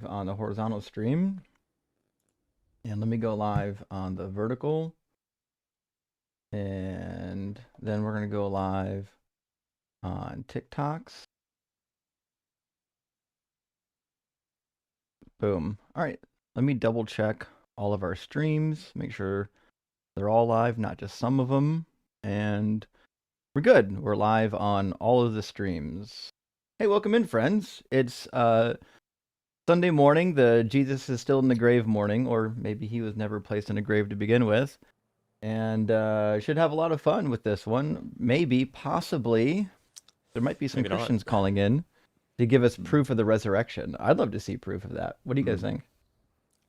on the horizontal stream. And let me go live on the vertical. And then we're going to go live on TikToks. Boom. All right. Let me double check all of our streams, make sure they're all live, not just some of them. And we're good. We're live on all of the streams. Hey, welcome in, friends. It's Sunday morning. The Jesus is still in the grave morning, or maybe he was never placed in a grave to begin with. And should have a lot of fun with this one. Maybe, possibly, there might be some Maybe not. Christians calling in to give us proof of the resurrection. I'd love to see proof of that. What do you guys think?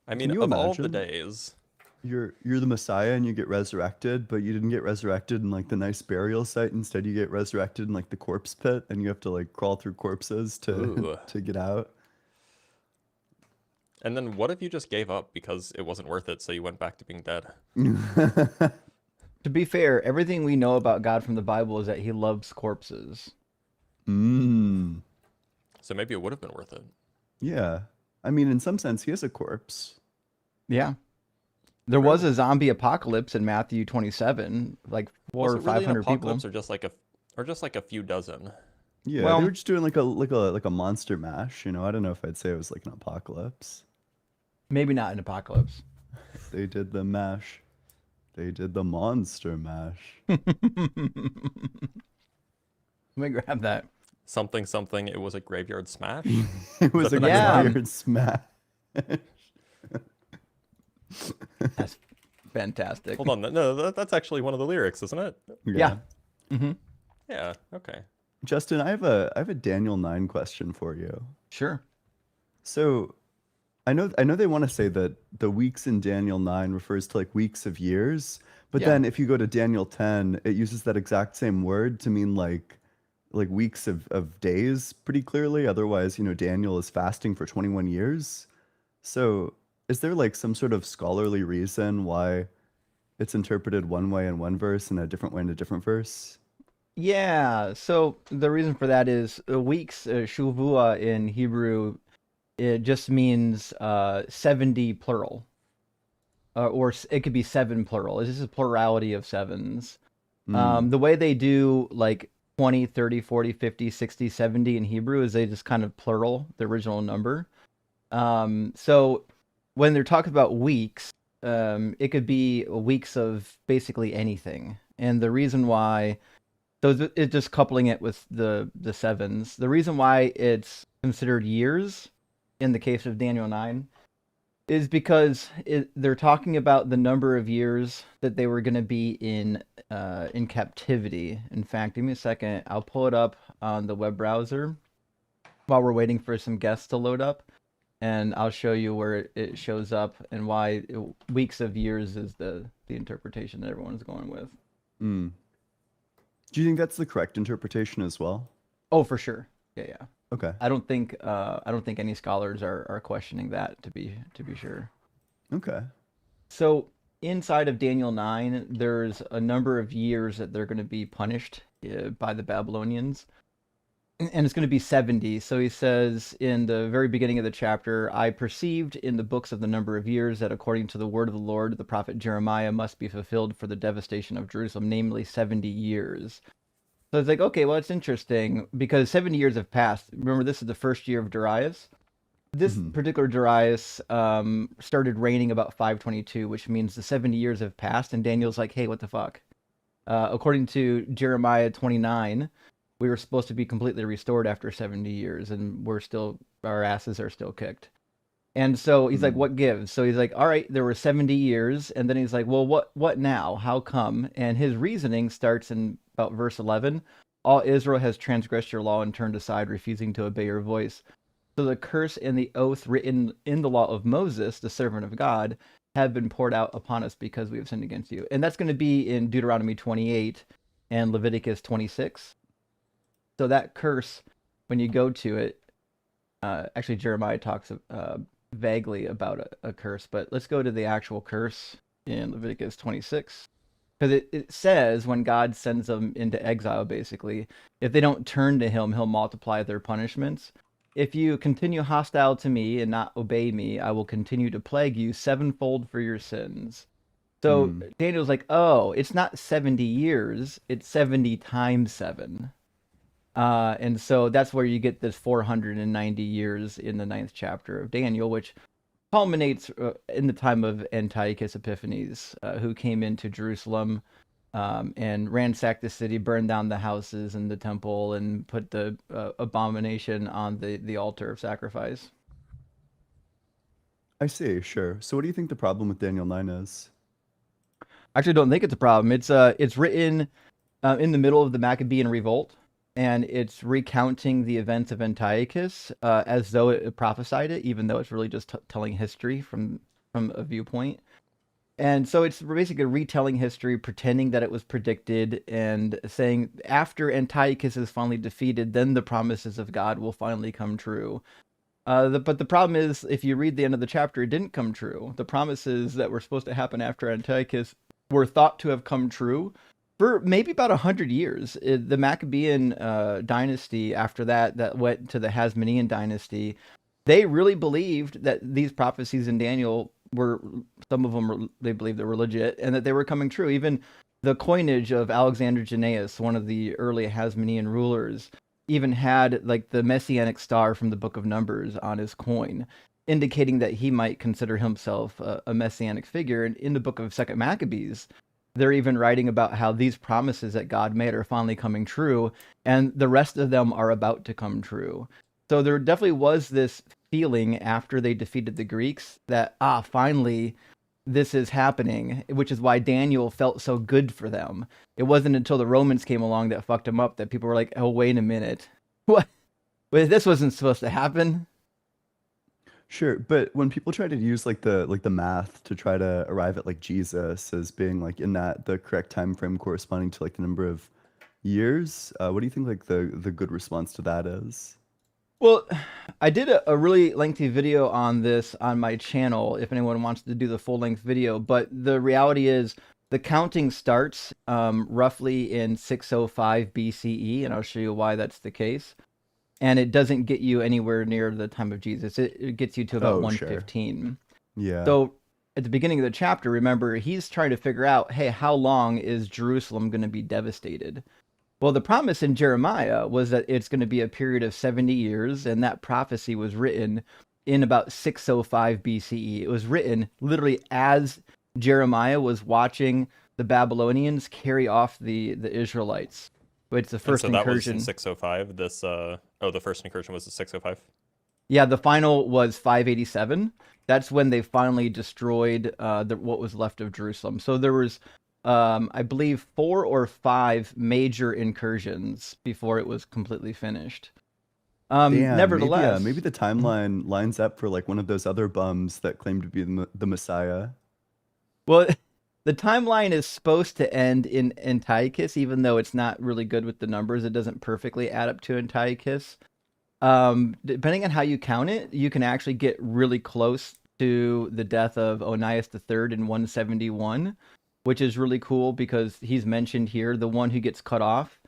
I mean, Can you of all the imagine? days, You're the Messiah and you get resurrected, but you didn't get resurrected in like the nice burial site. Instead, you get resurrected in like the corpse pit, and you have to like crawl through corpses to Ooh. to get out. And then what if you just gave up because it wasn't worth it, so you went back to being dead? To be fair, everything we know about God from the Bible is that he loves corpses. Mm. So maybe it would have been worth it. Yeah. I mean, in some sense, he is a corpse. Yeah. There was a zombie apocalypse in Matthew 27, like four Was or it really an 500 people. apocalypse, or just like a few dozen? Yeah, Well- they were just doing like a monster mash. I don't know if I'd say it was like an apocalypse. Maybe not an apocalypse. They did the mash. They did the monster mash. Let me grab that. Something something. It was a graveyard smash. It was a Yeah. graveyard smash. That's fantastic. Hold on, no, that's actually one of the lyrics, isn't it? Yeah. Mm-hmm. Yeah. Okay. Justin, I have a Daniel 9 question for you. Sure. So, I know they want to say that the weeks in Daniel 9 refers to like weeks of years, but Yeah. then if you go to Daniel 10, it uses that exact same word to mean like weeks of days pretty clearly. Otherwise, Daniel is fasting for 21 years. So, is there like some sort of scholarly reason why it's interpreted one way in one verse and a different way in a different verse? Yeah. So the reason for that is weeks, shuvua in Hebrew, it just means 70 plural. Or it could be 7 plural. It's just a plurality of sevens. The way they do like 20, 30, 40, 50, 60, 70 in Hebrew is they just kind of plural the original number. So when they're talking about weeks, it could be weeks of basically anything. And the reason why, so it's just coupling it with the sevens. The reason why it's considered years in the case of Daniel 9 is because they're talking about the number of years that they were going to be in captivity. In fact, give me a second. I'll pull it up on the web browser while we're waiting for some guests to load up, and I'll show you where it shows up and why weeks of years is the interpretation that everyone's going with. Do you think that's the correct interpretation as well? Oh, for sure. Yeah. Okay. I don't think any scholars are questioning that, to be sure. Okay. So inside of Daniel 9, there's a number of years that they're going to be punished by the Babylonians. And it's going to be 70. So he says in the very beginning of the chapter, I perceived in the books of the number of years that according to the word of the Lord, the prophet Jeremiah must be fulfilled for the devastation of Jerusalem, namely 70 years. So it's like, okay, well, it's interesting because 70 years have passed. Remember, this is the first year of Darius. This particular Darius started reigning about 522, which means the 70 years have passed. And Daniel's like, hey, what the fuck? According to Jeremiah 29, we were supposed to be completely restored after 70 years, and our asses are still kicked. And so he's like, what gives? So he's like, all right, there were 70 years. And then he's like, well, what now? How come? And his reasoning starts in about verse 11. All Israel has transgressed your law and turned aside, refusing to obey your voice. So the curse and the oath written in the law of Moses, the servant of God, have been poured out upon us because we have sinned against you. And that's going to be in Deuteronomy 28 and Leviticus 26. So that curse, when you go to it, actually Jeremiah talks vaguely about a curse, but let's go to the actual curse in Leviticus 26. Because it says when God sends them into exile, basically, if they don't turn to him, he'll multiply their punishments. if you continue hostile to me and not obey me, I will continue to plague you sevenfold for your sins. So Hmm. Daniel's like, oh, it's not 70 years, it's 70 times 7. And so that's where you get this 490 years in the ninth chapter of Daniel, which culminates in the time of Antiochus Epiphanes, who came into Jerusalem and ransacked the city, burned down the houses and the temple, and put the abomination on the altar of sacrifice. I see, sure. So what do you think the problem with Daniel 9 is? I actually don't think it's a problem. It's written in the middle of the Maccabean revolt, and it's recounting the events of Antiochus as though it prophesied it, even though it's really just telling history from a viewpoint. And so it's basically retelling history, pretending that it was predicted, and saying after Antiochus is finally defeated, then the promises of God will finally come true. But the problem is, if you read the end of the chapter, it didn't come true. The promises that were supposed to happen after Antiochus were thought to have come true for maybe about 100 years. The Maccabean dynasty, after that went to the Hasmonean dynasty, they really believed that these prophecies in Daniel were, some of them they believed they were legit and that they were coming true. Even the coinage of Alexander Jannaeus, one of the early Hasmonean rulers, even had like the messianic star from the Book of Numbers on his coin, indicating that he might consider himself a messianic figure. And in the book of Second Maccabees, they're even writing about how these promises that God made are finally coming true, and the rest of them are about to come true. So there definitely was this feeling after they defeated the Greeks that, finally this is happening, which is why Daniel felt so good for them. It wasn't until the Romans came along that fucked him up that people were like, oh, wait a minute. What? Wait, this wasn't supposed to happen. Sure, but when people try to use like the math to try to arrive at like Jesus as being like in that the correct time frame corresponding to like the number of years, what do you think like the good response to that is? Well, I did a really lengthy video on this on my channel if anyone wants to do the full length video, but the reality is the counting starts roughly in 605 BCE, and I'll show you why that's the case. And it doesn't get you anywhere near the time of Jesus. It gets you to about Oh, sure. 115. Yeah. So at the beginning of the chapter, remember, he's trying to figure out, hey, how long is Jerusalem going to be devastated? Well, the promise in Jeremiah was that it's going to be a period of 70 years, and that prophecy was written in about 605 BCE. It was written literally as Jeremiah was watching the Babylonians carry off the Israelites. It's the And first so that was in incursion. 605. The first incursion was in 605. Yeah, the final was 587. That's when they finally destroyed what was left of Jerusalem. So there was, I believe, 4 or 5 major incursions before it was completely finished. Damn, Nevertheless, maybe the timeline lines up for like one of those other bums that claim to be the Messiah. well, the timeline is supposed to end in Antiochus, even though it's not really good with the numbers. It doesn't perfectly add up to Antiochus. Depending on how you count it, you can actually get really close to the death of Onias III in 171, which is really cool because he's mentioned here. The one who gets cut off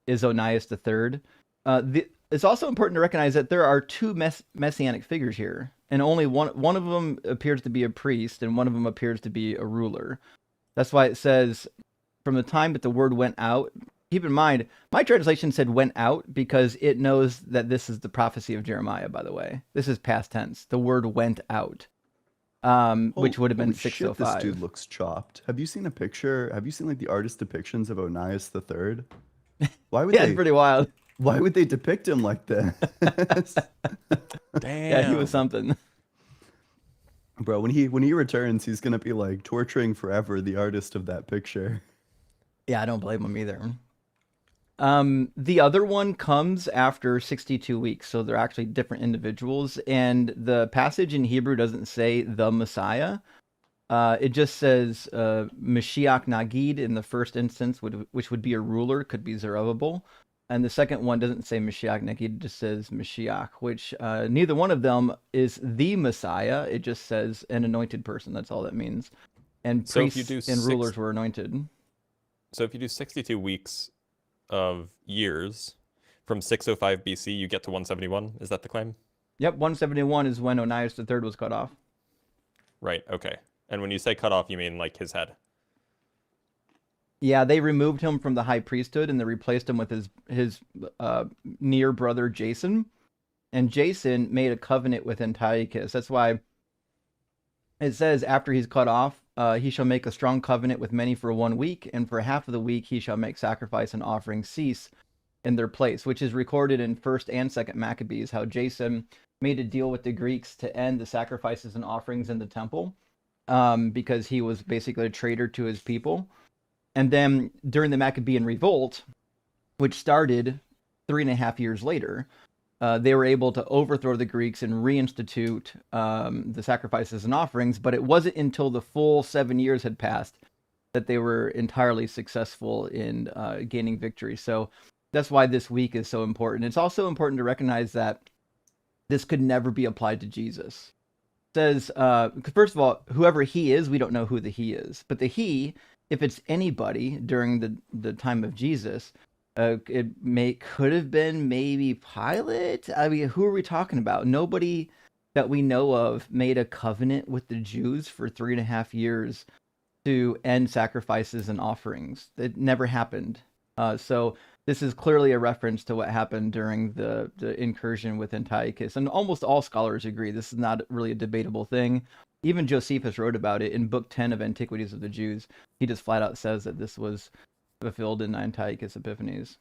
is Onias III. It's also important to recognize that there are 2 messianic figures here, and only one of them appears to be a priest, and one of them appears to be a ruler. That's why it says, from the time that the word went out. Keep in mind, my translation said went out because it knows that this is the prophecy of Jeremiah, by the way. This is past tense. The word went out, which would have been Holy shit, this dude 605. looks chopped. Have you seen a picture? Have you seen like the artist depictions of Onias III? Why would Yeah, it's they pretty wild. why would they depict him like this? Damn. Yeah, he was something. Bro, when he returns, he's gonna be like torturing forever the artist of that picture. Yeah, I don't blame him either. The other one comes after 62 weeks, so they're actually different individuals. And the passage in Hebrew doesn't say the Messiah. It just says Mashiach Nagid in the first instance, which would be a ruler, could be Zerubbabel. And the second one doesn't say Mashiach Nagid, it just says Mashiach, which neither one of them is the Messiah. It just says an anointed person. That's all that means. And So if priests you do and rulers were anointed. So if you do 62 weeks of years, from 605 BC, you get to 171. Is that the claim? Yep, 171 is when Onias III was cut off. Right. Okay. And when you say cut off, you mean like his head? Yeah, they removed him from the high priesthood and they replaced him with his near brother Jason. And Jason made a covenant with Antiochus. That's why it says after he's cut off, he shall make a strong covenant with many for 1 week, and for half of the week he shall make sacrifice and offering cease in their place, which is recorded in 1st and 2nd Maccabees, how Jason made a deal with the Greeks to end the sacrifices and offerings in the temple, because he was basically a traitor to his people. And then during the Maccabean revolt, which started 3.5 years later, they were able to overthrow the Greeks and reinstitute the sacrifices and offerings, but it wasn't until the full 7 years had passed that they were entirely successful in gaining victory. So that's why this week is so important. It's also important to recognize that this could never be applied to Jesus. It says, first of all, whoever he is, we don't know who the he is. But the he, if it's anybody during the time of Jesus, could have been maybe Pilate. I mean, who are we talking about? Nobody that we know of made a covenant with the Jews for 3.5 years to end sacrifices and offerings. It never happened. So this is clearly a reference to what happened during the incursion with Antiochus. And almost all scholars agree. This is not really a debatable thing. Even Josephus wrote about it in Book 10 of Antiquities of the Jews. He just flat out says that this was fulfilled in Antiochus Epiphanes.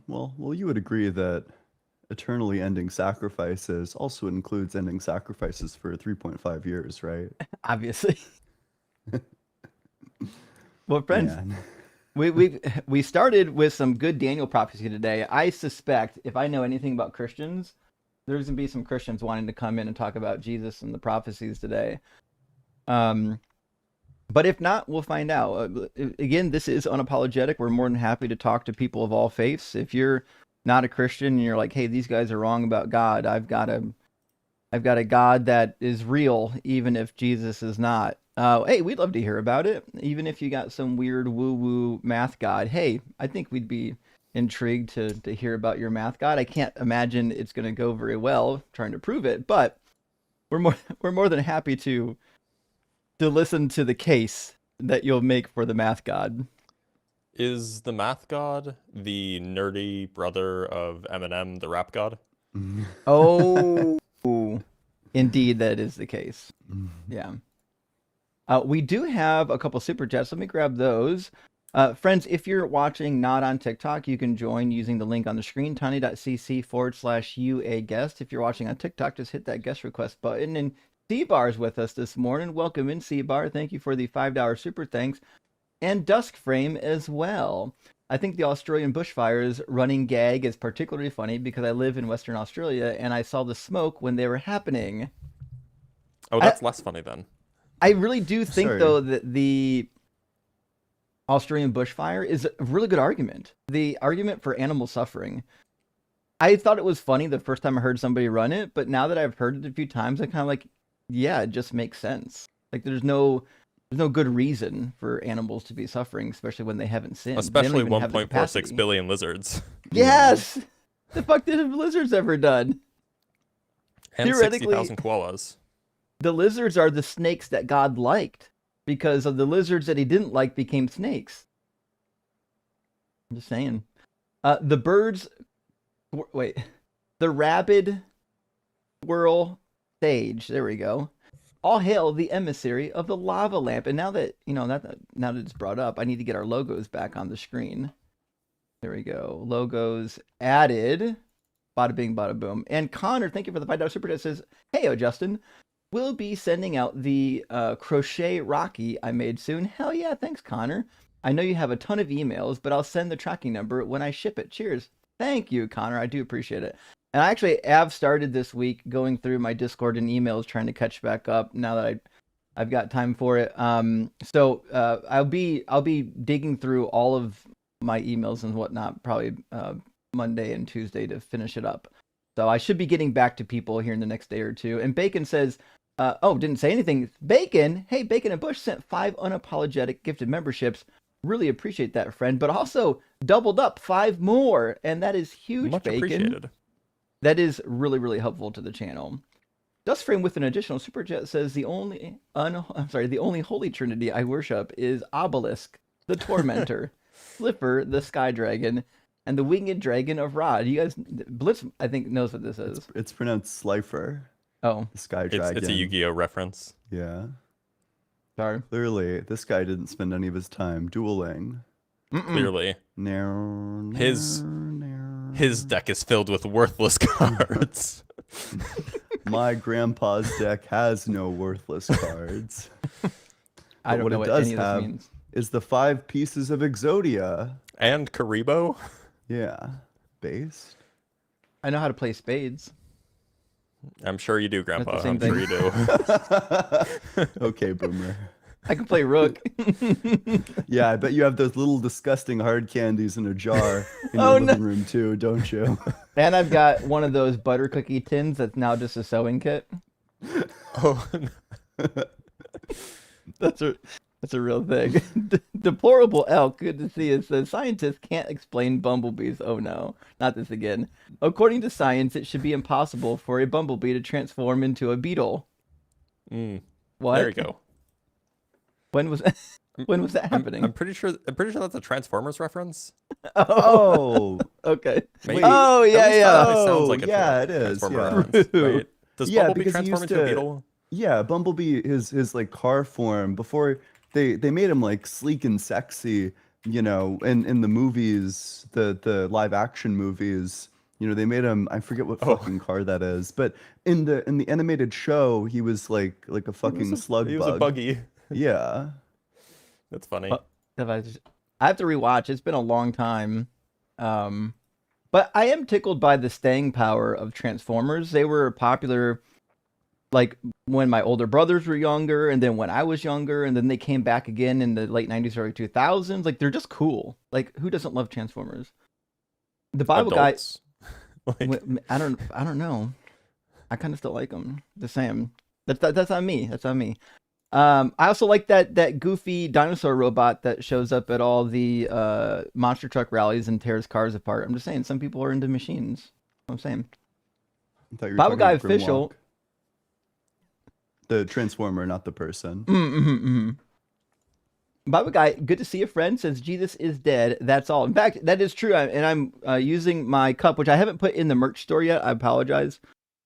Well, you would agree that eternally ending sacrifices also includes ending sacrifices for 3.5 years, right? Obviously. Well, friends, Man. we started with some good Daniel prophecy today. I suspect, if I know anything about Christians, there's going to be some Christians wanting to come in and talk about Jesus and the prophecies today. But if not, we'll find out. Again, this is Unapologetic. We're more than happy to talk to people of all faiths. If you're not a Christian and you're like, hey, these guys are wrong about God, I've got a God that is real, even if Jesus is not. Hey, we'd love to hear about it. Even if you got some weird woo-woo math god, hey, I think we'd be intrigued to hear about your math god. I can't imagine it's going to go very well trying to prove it, but we're more than happy to listen to the case that you'll make for the math god. Is the math god the nerdy brother of Eminem, the rap god? Oh, indeed, that is the case. Yeah. We do have a couple super chats. Let me grab those. Friends, if you're watching not on TikTok, you can join using the link on the screen, tiny.cc/UA-guest. If you're watching on TikTok, just hit that guest request button. And C-Bar's with us this morning. Welcome in, C-Bar. Thank you for the $5 super thanks. And Dusk Frame as well. I think the Australian bushfires running gag is particularly funny because I live in Western Australia and I saw the smoke when they were happening. Oh, that's less funny then. I really do think, Sorry. though, that the Australian bushfire is a really good argument. The argument for animal suffering. I thought it was funny the first time I heard somebody run it, but now that I've heard it a few times, I kind of like, yeah, it just makes sense. Like there's no good reason for animals to be suffering, especially when they haven't sinned. Especially 1.46 billion lizards. Yes! The fuck did lizards ever done? And Theoretically, 60,000 koalas. the lizards are the snakes that God liked, because of the lizards that he didn't like became snakes. I'm just saying. The birds, wait, the rabid squirrel sage. There we go. All hail the emissary of the lava lamp. And now that now that it's brought up, I need to get our logos back on the screen. There we go. Logos added. Bada bing, bada boom. And Connor, thank you for the $5 super chat. Says, hey, Justin. We'll be sending out the crochet Rocky I made soon. Hell yeah, thanks, Connor. I know you have a ton of emails, but I'll send the tracking number when I ship it. Cheers. Thank you, Connor. I do appreciate it. And I actually have started this week going through my Discord and emails, trying to catch back up now that I've got time for it. So I'll be digging through all of my emails and whatnot, probably Monday and Tuesday to finish it up. So I should be getting back to people here in the next day or two. And Bacon says, didn't say anything. Bacon, hey, Bacon and Bush sent 5 unapologetic gifted memberships. Really appreciate that, friend. But also, doubled up 5 more, and that is huge, Much Bacon. appreciated. That is really, really helpful to the channel. Dustframe with an additional super chat says the only holy trinity I worship is Obelisk, the Tormentor, Slipper, the Sky Dragon, and the Winged Dragon of Rod. You guys, Blitz, I think, knows what this is. It's pronounced Slifer, Oh, the Sky Dragon. It's a Yu-Gi-Oh reference. Yeah. sorry. Clearly, this guy didn't spend any of his time dueling. Clearly, No. his deck is filled with worthless cards. My grandpa's deck has no worthless cards. I But don't what know it what does any of this have means. is the 5 pieces of Exodia. And Karibo. Yeah. Based. I know how to play spades. I'm sure you do, Grandpa. same I'm sure thing. you do. Okay, Boomer. I can play rook. Yeah, I bet you have those little disgusting hard candies in a jar in Oh, your no. living room too, don't you? And I've got one of those butter cookie tins that's now just a sewing kit. Oh, That's a real thing. Deplorable elk. Good to see it. Says scientists can't explain bumblebees. Oh no, not this again. According to science, it should be impossible for a bumblebee to transform into a beetle. What? there you go. When was that happening? I'm pretty sure that's a Transformers reference. Oh, Okay. Maybe. Oh At yeah, least that yeah. always sounds like a yeah, it is, Transformer yeah. reference, True. right? Does Yeah, Bumblebee because he transform used into a to- beetle? yeah. Bumblebee, his like car form before they made him like sleek and sexy. You know, in the movies, the live action movies. You know, they made him. I forget what fucking car that is, but in the animated show, he was like a fucking slug He bug. was a buggy. Yeah. That's funny. I have to rewatch. It's been a long time. But I am tickled by the staying power of Transformers. They were popular like when my older brothers were younger, and then when I was younger, and then they came back again in the late 90s, early 2000s. Like, they're just cool. Like, who doesn't love Transformers? The Bible Adults. guy, I don't know. I kind of still like them. The same. That's on me. That's on me. I also like that goofy dinosaur robot that shows up at all the monster truck rallies and tears cars apart. I'm just saying, some people are into machines. I'm saying. I thought you were Bible talking Guy about official. Grimlock. The Transformer, not the person. Bible Guy, good to see a friend. Says Jesus is dead. That's all. In fact, that is true. And I'm using my cup, which I haven't put in the merch store yet. I apologize.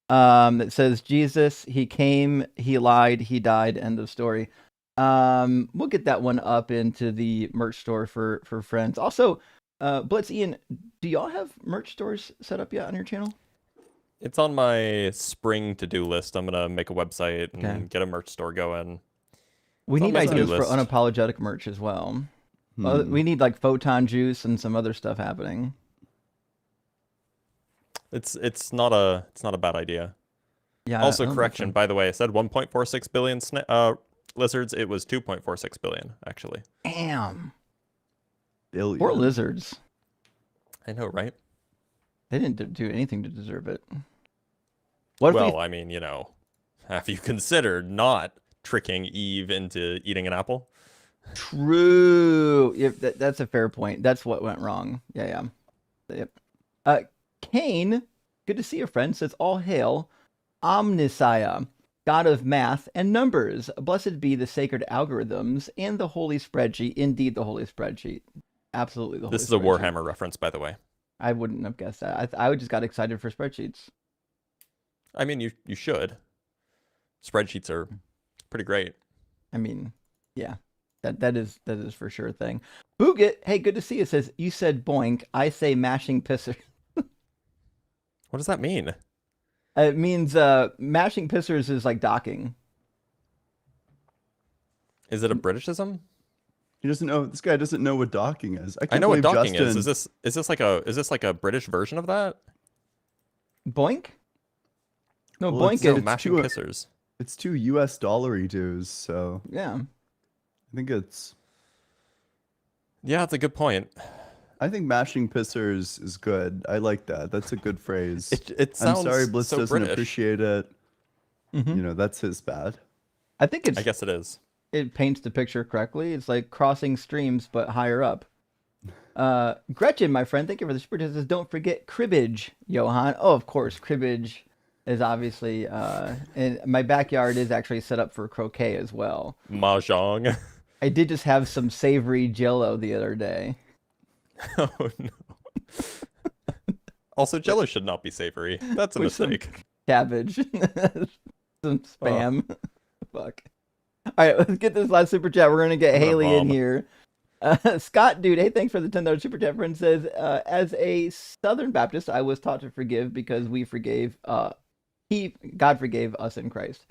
That says Jesus, he came, he lied, he died, end of story. We'll get that one up into the merch store for friends. Also, Blitz, Ian, do y'all have merch stores set up yet on your channel? It's on my spring to-do list. I'm gonna make a website and Okay. get a merch store going. We It's on need my to-do ideas for list. unapologetic merch as well. We need like photon juice and some other stuff happening. It's not a bad idea. Yeah. Also, I don't think correction, so. by the way, I said 1.46 billion lizards. It was 2.46 billion, actually. Damn. Billion. Poor lizards. I know, right? They didn't do anything to deserve it. What if Well, I mean, have you considered not tricking Eve into eating an apple? True. Yep, that's a fair point. That's what went wrong. Yeah. Yep. Cain, good to see you, friend, says, all hail Omnissiah, God of math and numbers. Blessed be the sacred algorithms and the holy spreadsheet. Indeed, the holy spreadsheet. Absolutely the holy This is a spreadsheet. Warhammer reference, by the way. I wouldn't have guessed that. I just got excited for spreadsheets. I mean, you should. Spreadsheets are pretty great. I mean, yeah. That is for sure a thing. Boogit, hey, good to see you. Says, you said boink. I say mashing pisser. What does that mean? It means mashing pissers is like docking. Is it a Britishism? He doesn't know. This guy doesn't know what docking is. I I can't know what believe docking Justin, is. Is this like a British version of that? Boink? No, Well, boink it's No, is mashing pissers. It's 2 US dollary dues, so yeah. I think it's. Yeah, it's a good point. I think mashing pissers is good. I like that. That's a good phrase. It sounds I'm sorry, Blitz so doesn't British. appreciate it. Mhm. You know, that's his bad. I think I guess it is. it paints the picture correctly. It's like crossing streams but higher up. Gretchen, my friend, thank you for the super chat. Says, don't forget cribbage, Johan. Oh, of course, cribbage is obviously, and my backyard is actually set up for croquet as well. Mahjong. I did just have some savory jello the other day. Oh no. Also, Jello should not be savory. That's a With some mistake. cabbage, some Oh. spam. Fuck. All right, let's get this last super chat. We're gonna get I'm gonna Haley in vom. here. Scott, dude, hey, thanks for the $10 super chat. Friend says, as a Southern Baptist, I was taught to forgive because we forgave. God forgave us in Christ.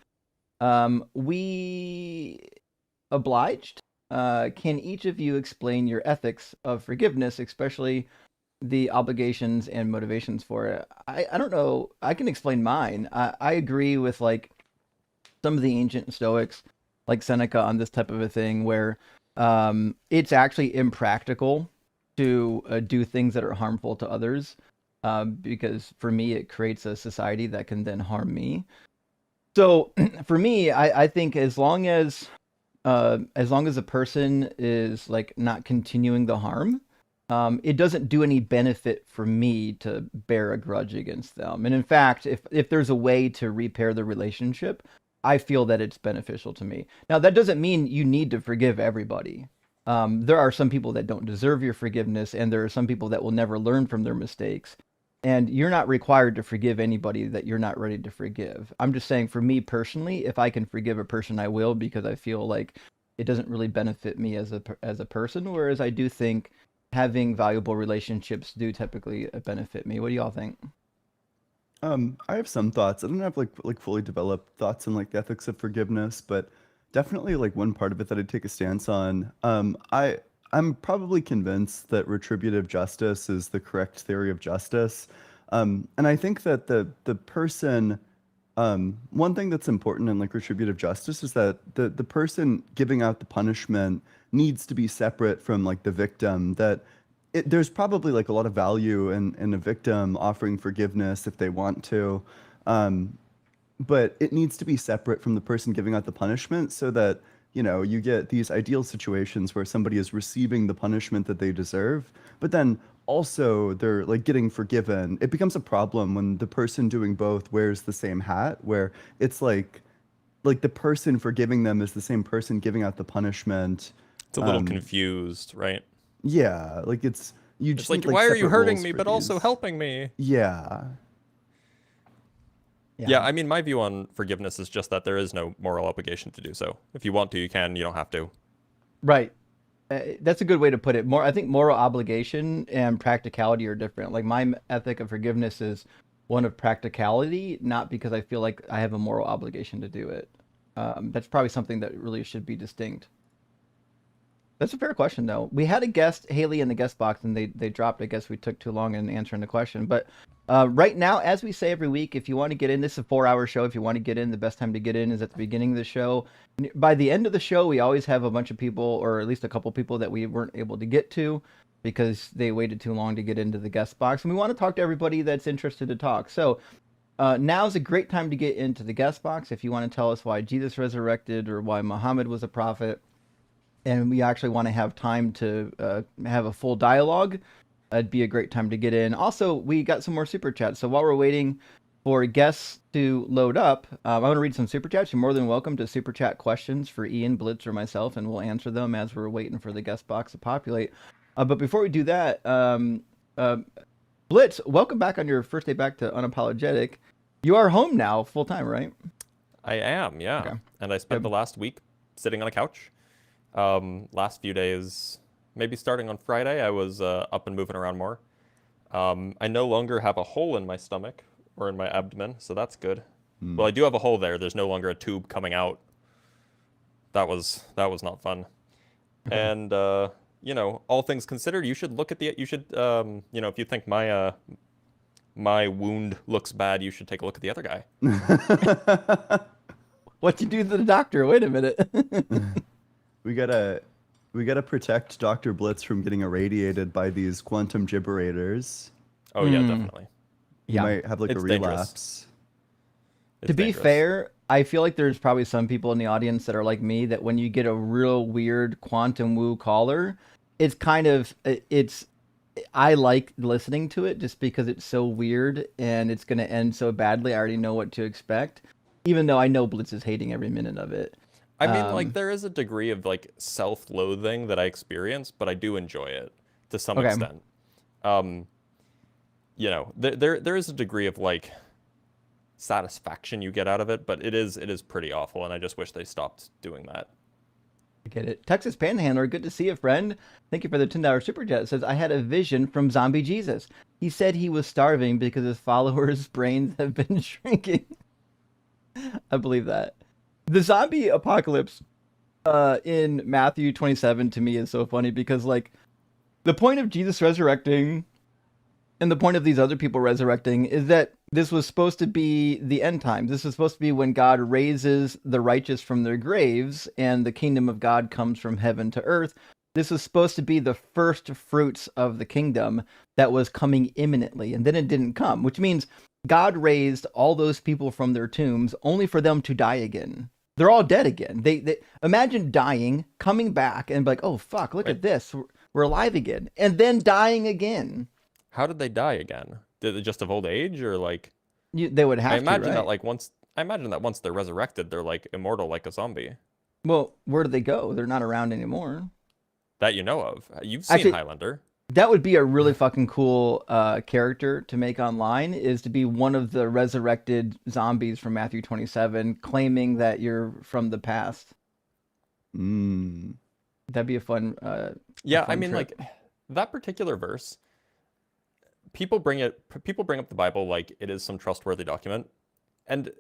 We obliged. Can each of you explain your ethics of forgiveness, especially the obligations and motivations for it? I don't know. I can explain mine. I agree with like some of the ancient Stoics, like Seneca, on this type of a thing where it's actually impractical to do things that are harmful to others, because for me it creates a society that can then harm me. So for me, I think as long as a person is like not continuing the harm, it doesn't do any benefit for me to bear a grudge against them. And in fact, if there's a way to repair the relationship, I feel that it's beneficial to me. Now, that doesn't mean you need to forgive everybody. There are some people that don't deserve your forgiveness, and there are some people that will never learn from their mistakes. And you're not required to forgive anybody that you're not ready to forgive. I'm just saying, for me personally, if I can forgive a person, I will, because I feel like it doesn't really benefit me as a person. Whereas I do think having valuable relationships do typically benefit me. What do y'all think? I have some thoughts. I don't have like fully developed thoughts on like the ethics of forgiveness, but definitely like one part of it that I'd take a stance on. I'm probably convinced that retributive justice is the correct theory of justice. And I think that the person, one thing that's important in like retributive justice is that the person giving out the punishment needs to be separate from like the victim. That there's probably like a lot of value in a victim offering forgiveness if they want to, but it needs to be separate from the person giving out the punishment, so that you get these ideal situations where somebody is receiving the punishment that they deserve, but then also they're like getting forgiven. It becomes a problem when the person doing both wears the same hat, where it's like the person forgiving them is the same person giving out the punishment. It's a little confused, right? Yeah, like it's you It's just like, need why are you separate hurting roles me, for but also these. helping me? Yeah. Yeah, I mean, my view on forgiveness is just that there is no moral obligation to do so. If you want to, you can. You don't have to. Right. That's a good way to put it. I think moral obligation and practicality are different. Like my ethic of forgiveness is one of practicality, not because I feel like I have a moral obligation to do it. That's probably something that really should be distinct. That's a fair question, though. We had a guest, Haley, in the guest box, and they dropped. I guess we took too long in answering the question. But right now, as we say every week, if you want to get in, this is a 4-hour show. If you want to get in, the best time to get in is at the beginning of the show. By the end of the show, we always have a bunch of people, or at least a couple people that we weren't able to get to because they waited too long to get into the guest box. And we want to talk to everybody that's interested to talk. So now's a great time to get into the guest box if you want to tell us why Jesus resurrected or why Muhammad was a prophet. And we actually want to have time to have a full dialogue. It'd be a great time to get in. Also, we got some more super chats. So while we're waiting for guests to load up, I want to read some super chats. You're more than welcome to super chat questions for Ian, Blitz, or myself, and we'll answer them as we're waiting for the guest box to populate. But before we do that, Blitz, welcome back on your first day back to Unapologetic. You are home now, full time, right? I am, yeah. Okay. And I spent the last week sitting on a couch. Last few days, maybe starting on Friday, I was up and moving around more. I no longer have a hole in my stomach or in my abdomen, so that's good. Well, I do have a hole there. There's no longer a tube coming out. That was not fun. And all things considered, you should look at if you think my wound looks bad, you should take a look at the other guy. What'd you do to the doctor? Wait a minute. We gotta protect Dr. Blitz from getting irradiated by these quantum gibberators. Oh yeah, definitely. He might have like It's a dangerous. relapse. To be fair, I feel like there's probably some people in the audience that are like me, that when you get a real weird quantum woo caller, it's kind of, it's I like listening to it just because it's so weird and it's going to end so badly. I already know what to expect, even though I know Blitz is hating every minute of it. I mean, like, Um, there is a degree of like self-loathing that I experience, but I do enjoy it to some okay. extent. Um, there is a degree of like satisfaction you get out of it, but it is pretty awful, and I just wish they stopped doing that. I get it. Texas Panhandler, good to see you, friend. Thank you for the $10 super chat. It says, I had a vision from Zombie Jesus. He said he was starving because his followers' brains have been shrinking. I believe that. The zombie apocalypse in Matthew 27 to me is so funny because, like, the point of Jesus resurrecting and the point of these other people resurrecting is that this was supposed to be the end times. This is supposed to be when God raises the righteous from their graves and the kingdom of God comes from heaven to earth. This was supposed to be the first fruits of the kingdom that was coming imminently, and then it didn't come, which means God raised all those people from their tombs only for them to die again. They're all dead again. They imagine dying, coming back, and be like, oh fuck, look Wait, at this, we're alive again, and then dying again. how did they die again? Did it just of old age, or like? They would I have to, imagine that right? like once I imagine that once they're resurrected, they're like immortal like a zombie Well, where do they go? They're not around anymore. that you know of. You've seen Actually, Highlander. that would be a really fucking cool character to make online, is to be one of the resurrected zombies from Matthew 27 claiming that you're from the past. Mm. That'd be a fun Yeah, I fun mean, trip. like that particular verse, people bring up the Bible like it is some trustworthy document. And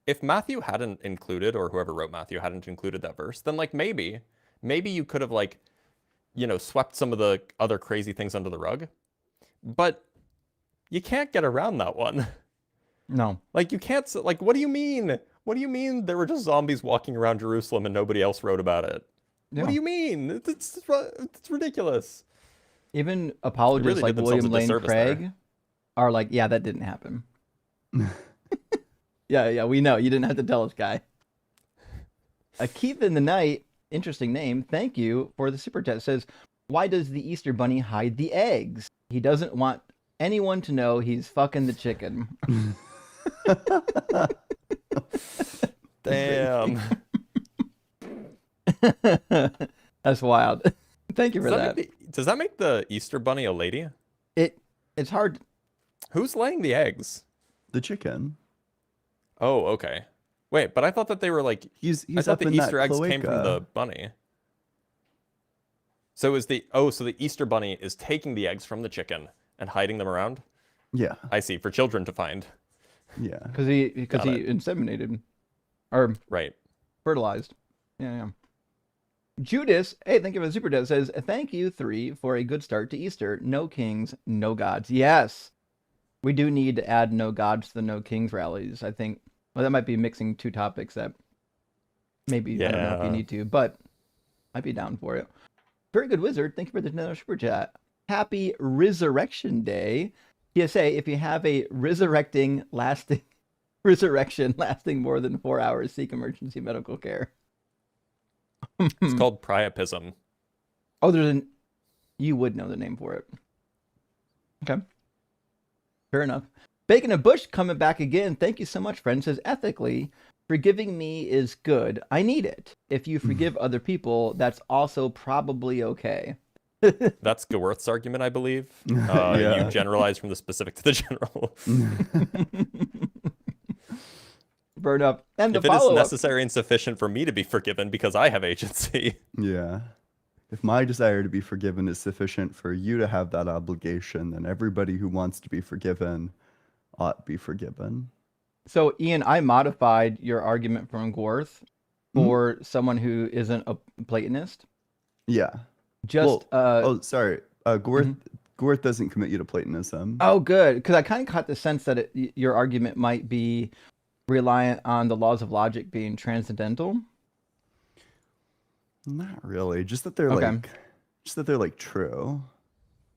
if Matthew hadn't included, or whoever wrote Matthew hadn't included that verse, then like maybe you could have like, swept some of the other crazy things under the rug. But you can't get around that one. No. Like you can't like what do you mean? What do you mean there were just zombies walking around Jerusalem and nobody else wrote about it? Yeah. What do you mean? It's ridiculous. Even They apologists really like did themselves a William Lane disservice Craig there. are like, yeah, that didn't happen. Yeah, we know. You didn't have to tell us, guy. Keith in the Night, interesting name. Thank you for the super chat. Says, why does the Easter Bunny hide the eggs? He doesn't want anyone to know he's fucking the chicken. Damn. That's wild. Thank you for that. Does that make the Easter Bunny a lady? It's hard. Who's laying the eggs? The chicken. Oh, okay. Wait, but I thought that they were like He's I thought up the in Easter that eggs came from cloaca. the bunny. So the Easter Bunny is taking the eggs from the chicken and hiding them around? Yeah, I see, for children to find. yeah. Because he Got it. inseminated or Right. fertilized. Yeah. Judas, hey, thank you for the super chat. Says, thank you, 3, for a good start to Easter. No kings, no gods. Yes, we do need to add no gods to the no kings rallies. I think, well, that might be mixing two topics that maybe, I don't know if you Yeah. need to, but I'd be down for it. Very good, Wizard. Thank you for the another super chat. Happy Resurrection Day. PSA, if you have a resurrection lasting more than 4 hours, seek emergency medical care. It's called priapism. Oh, you would know the name for it. Okay. Fair enough. Bacon and Bush coming back again. Thank you so much, friend. Says, ethically, forgiving me is good. I need it. If you forgive other people, that's also probably okay. That's Gewerth's argument, I believe. Yeah. You generalize from the specific to the general. Burn up. And If the it is follow-up. necessary and sufficient for me to be forgiven because I have agency. Yeah. If my desire to be forgiven is sufficient for you to have that obligation, then everybody who wants to be forgiven ought be forgiven. So, Ian, I modified your argument from Gewerth for someone who isn't a Platonist. Yeah. Just Sorry. Gewerth doesn't commit you to Platonism. Oh, good, because I kind of caught the sense that your argument might be reliant on the laws of logic being transcendental. Not really. Just that they're Okay. like true.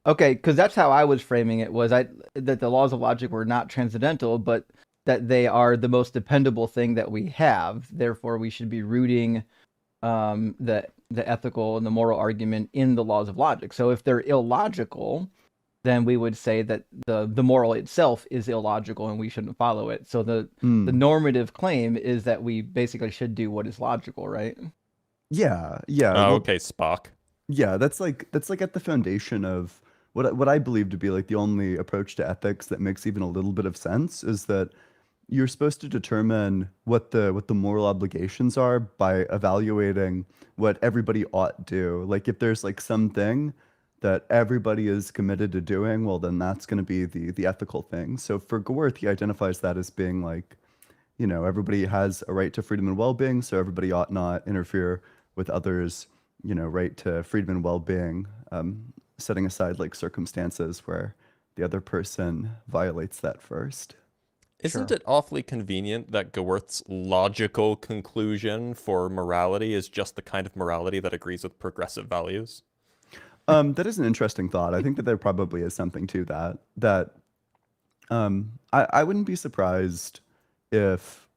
Okay, because that's how I was framing it. Was that the laws of logic were not transcendental, but that they are the most dependable thing that we have. Therefore, we should be rooting the ethical and the moral argument in the laws of logic. So if they're illogical, then we would say that the moral itself is illogical and we shouldn't follow it. So the Hmm. normative claim is that we basically should do what is logical, right? Yeah, yeah. Oh, Well, okay, Spock. yeah, that's like at the foundation of what I believe to be like the only approach to ethics that makes even a little bit of sense is that you're supposed to determine what the moral obligations are by evaluating what everybody ought do. Like if there's like something that everybody is committed to doing, well then that's going to be the ethical thing. So for Gaworth, he identifies that as being like, you know, everybody has a right to freedom and well-being, so everybody ought not interfere with others, you know, right to freedom and well-being, setting aside like circumstances where the other person violates that first. Isn't Sure. it awfully convenient that Gaworth's logical conclusion for morality is just the kind of morality that agrees with progressive values? That is an interesting thought. I think that there probably is something to that. I wouldn't be surprised if,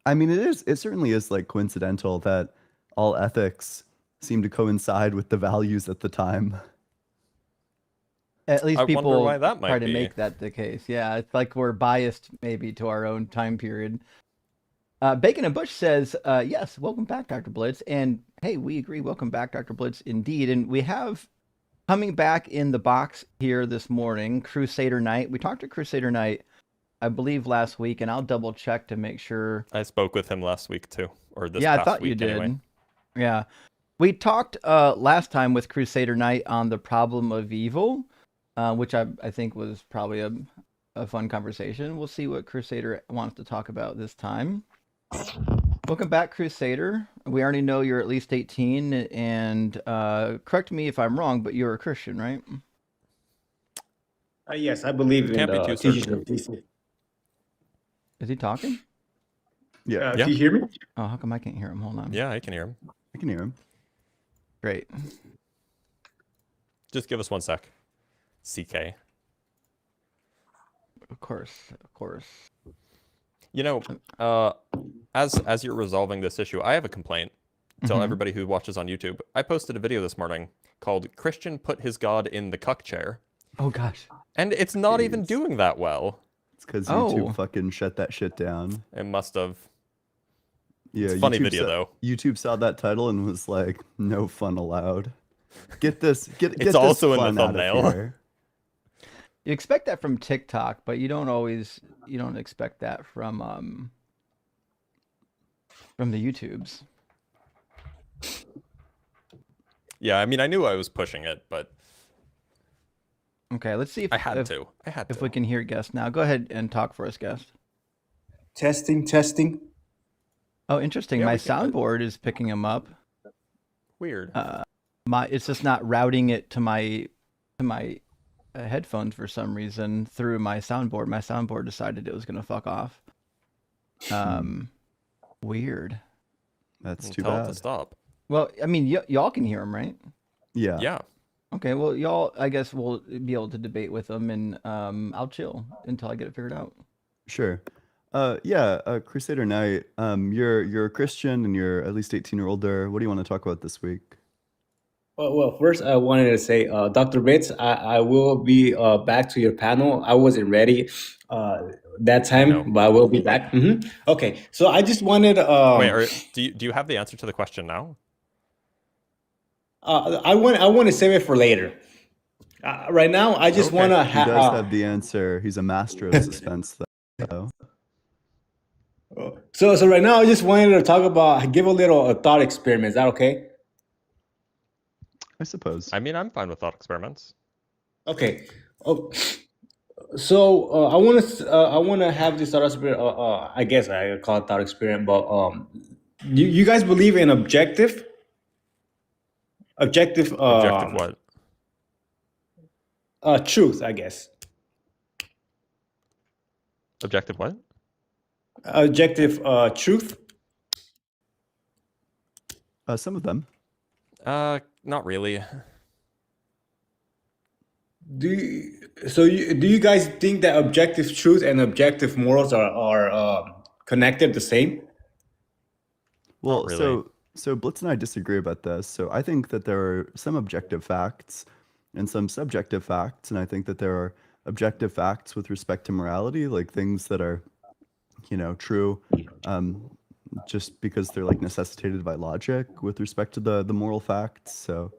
I mean, it certainly is like coincidental that all ethics seem to coincide with the values at the time. At least I wonder why people that try might to be. make that the case. Yeah, it's like we're biased maybe to our own time period. Bacon and Bush says, yes, welcome back, Dr. Blitz. And hey, we agree, welcome back, Dr. Blitz, indeed. And we have coming back in the box here this morning, Crusader Knight. We talked to Crusader Knight, I believe, last week, and I'll double check to make sure. I spoke with him last week too, or this Yeah, I past thought you week did. anyway. Yeah. We talked last time with Crusader Knight on the problem of evil, which I think was probably a fun conversation. We'll see what Crusader wants to talk about this time. Welcome back, Crusader. We already know you're at least 18, and correct me if I'm wrong, but you're a Christian, right? Yes, I believe in Can't be the too teachings certain. of Jesus. Is he talking? Yeah, Yeah. Can you hear me? Oh, how come I can't hear him? Hold on. Yeah, I can hear him. I can hear him. Great. Just give us 1 sec. CK. Of course, of course. You know, as you're resolving this issue, I have a complaint. Tell Mhm. everybody who watches on YouTube. I posted a video this morning called "Christian Put His God in the Cuck Chair," Oh gosh. and it's not even Jeez. doing that well. It's because Oh. YouTube fucking shut that shit down. It must have. Yeah, It's a funny YouTube video saw, though. YouTube saw that title and was like, "No fun allowed." Get this. Get It's this also in the fun out of thumbnail. here. You expect that from TikTok, but you don't expect that from the YouTubes. Yeah, I mean, I knew I was pushing it, but Okay, let's see if I had if, to. I had if to. we can hear guest now. Go ahead and talk for us, guest. Testing, testing. Oh, interesting. Yeah, My we can- soundboard is picking him up. Weird. It's just not routing it to my headphones for some reason through my soundboard. My soundboard decided it was gonna fuck off. Weird. That's too Tell it to bad. stop. Well, I mean, y'all can hear him, right? Yeah. Yeah. Okay. Well, y'all, I guess we'll be able to debate with them, and I'll chill until I get it figured out. Sure. Crusader Knight. You're a Christian and you're at least 18 or older. What do you want to talk about this week? Well, first I wanted to say, Dr. Bates, I will be back to your panel. I wasn't ready that time, No. but I will be back. Okay, so I just wanted. Wait, do you have the answer to the question now? I want to save it for later. Right now, I just Okay. want to He does have the answer. He's a master of suspense, though. So right now, I just wanted to talk about, give a little thought experiment. Is that okay? I suppose. I mean, I'm fine with thought experiments. Okay. Oh, so I want to have this thought experiment. I guess I call it thought experiment, but you guys believe in objective Objective what? truth, I guess. Objective what? Objective truth. Some of them. Not really. Do you guys think that objective truth and objective morals are connected the same? Well, really. so Blitz and I disagree about this. So I think that there are some objective facts and some subjective facts, and I think that there are objective facts with respect to morality, like things that are, true, just because they're like necessitated by logic with respect to the moral facts. So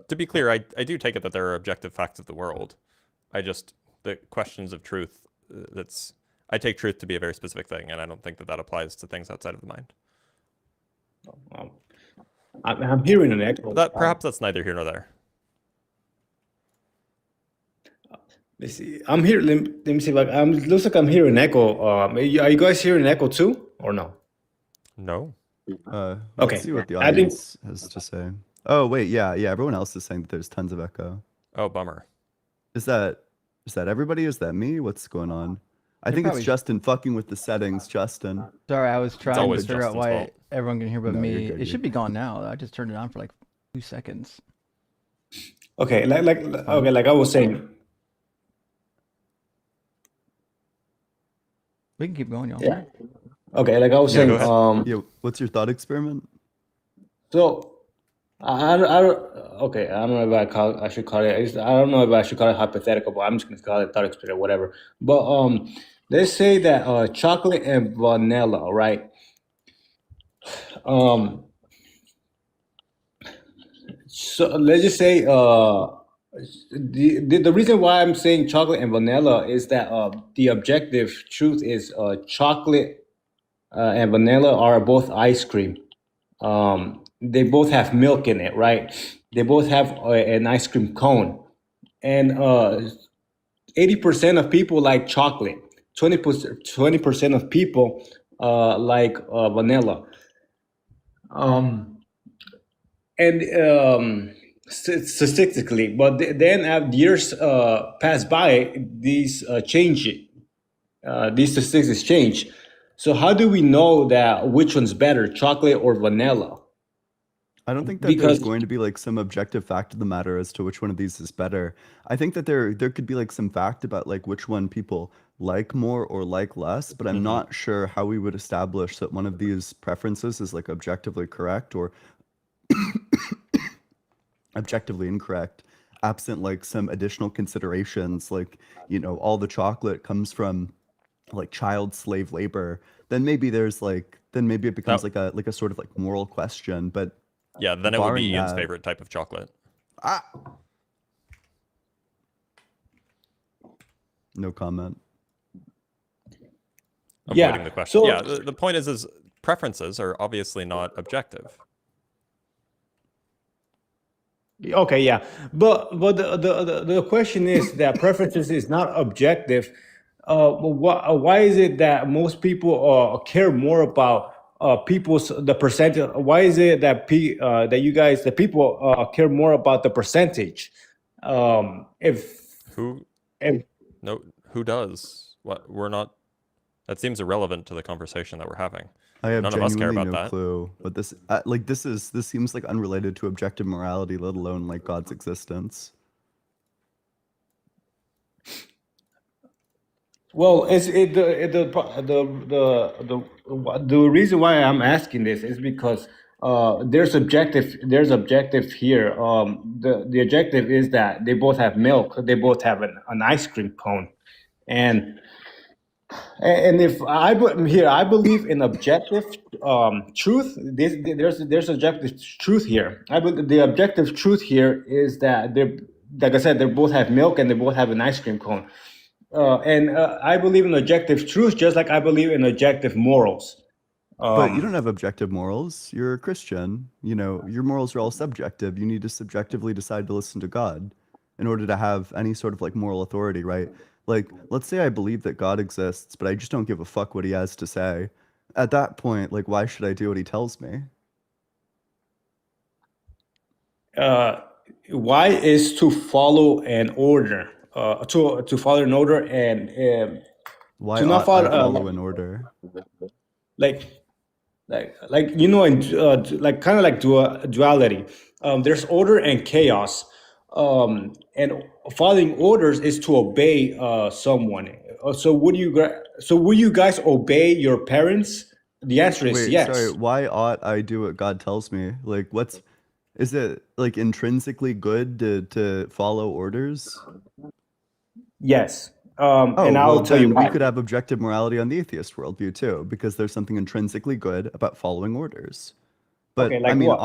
To be clear, I do take it that there are objective facts of the world. The questions of truth, I take truth to be a very specific thing, and I don't think that applies to things outside of the mind. I'm hearing an echo. Perhaps that's neither here nor there. Let's see. I'm here. Let me see. Like, looks like I'm hearing echo. Are you guys hearing echo too, or no? No. let's Okay. see what the I think- audience has to say. Oh wait, yeah. Everyone else is saying that there's tons of echo. Oh, bummer. Is that everybody? Is that me? What's going on? I You're think probably- it's Justin fucking with the settings. Justin. Sorry, I was trying to always figure out Justin's why fault. everyone can hear but No, you're me. good, It you're should be gone now. I just turned it on for like 2 seconds. Okay. Like I was saying. We can keep going, y'all. Yeah. Okay. Like I was Yeah, saying. go ahead. Yeah. What's your thought experiment? So I don't. Okay. I don't know if I should call it. I don't know if I should call it hypothetical, but I'm just gonna call it thought experiment, whatever. But let's say that chocolate and vanilla, right? So let's just say the reason why I'm saying chocolate and vanilla is that the objective truth is chocolate and vanilla are both ice cream. They both have milk in it, right? They both have an ice cream cone, and 80% of people like chocolate. 20% of people like vanilla. And statistically, but then as years pass by, these change. These statistics change. So how do we know that which one's better, chocolate or vanilla? I don't think that Because- there's going to be like some objective fact of the matter as to which one of these is better. I think that there could be like some fact about like which one people like more or like less, but I'm not sure how we would establish that one of these preferences is like objectively correct or objectively incorrect, absent like some additional considerations, like all the chocolate comes from like child slave labor. Then maybe it becomes like a sort of like moral question. But Yeah, then it would be barring Ian's that- favorite type of chocolate. No comment. Yeah, Avoiding the question. so- Yeah, the point is preferences are obviously not objective. Okay, yeah, but the question is that preferences is not objective. Why is it that most people care more about the percentage? Why is it that the people care more about the percentage? Who If who does? We're not. That seems irrelevant to the conversation that we're having. I have None of us care genuinely about no that. clue. But this seems like unrelated to objective morality, let alone like God's existence. Well, the reason why I'm asking this is because there's objective here. The objective is that they both have milk. They both have an ice cream cone, and if I believe in objective truth. There's objective truth here. The objective truth here is that like I said, they both have milk and they both have an ice cream cone. I believe in objective truth, just like I believe in objective morals. But you don't have objective morals. You're a Christian. Your morals are all subjective. You need to subjectively decide to listen to God in order to have any sort of like moral authority, right? Like, let's say I believe that God exists, but I just don't give a fuck what he has to say. At that point, like, why should I do what he tells me? Why is to follow an order? To follow an order and Why To not ought I follow- follow an order? like in like kind of like duality. There's order and chaos, and following orders is to obey someone. So would you guys obey your parents? The answer is Wait, yes. sorry. Why ought I do what God tells me? Like, Is it like intrinsically good to follow orders? Yes. Oh, And well, I'll tell you then we why. could have objective morality on the atheist worldview too, because there's something intrinsically good about following orders. Okay, But I like mean, what?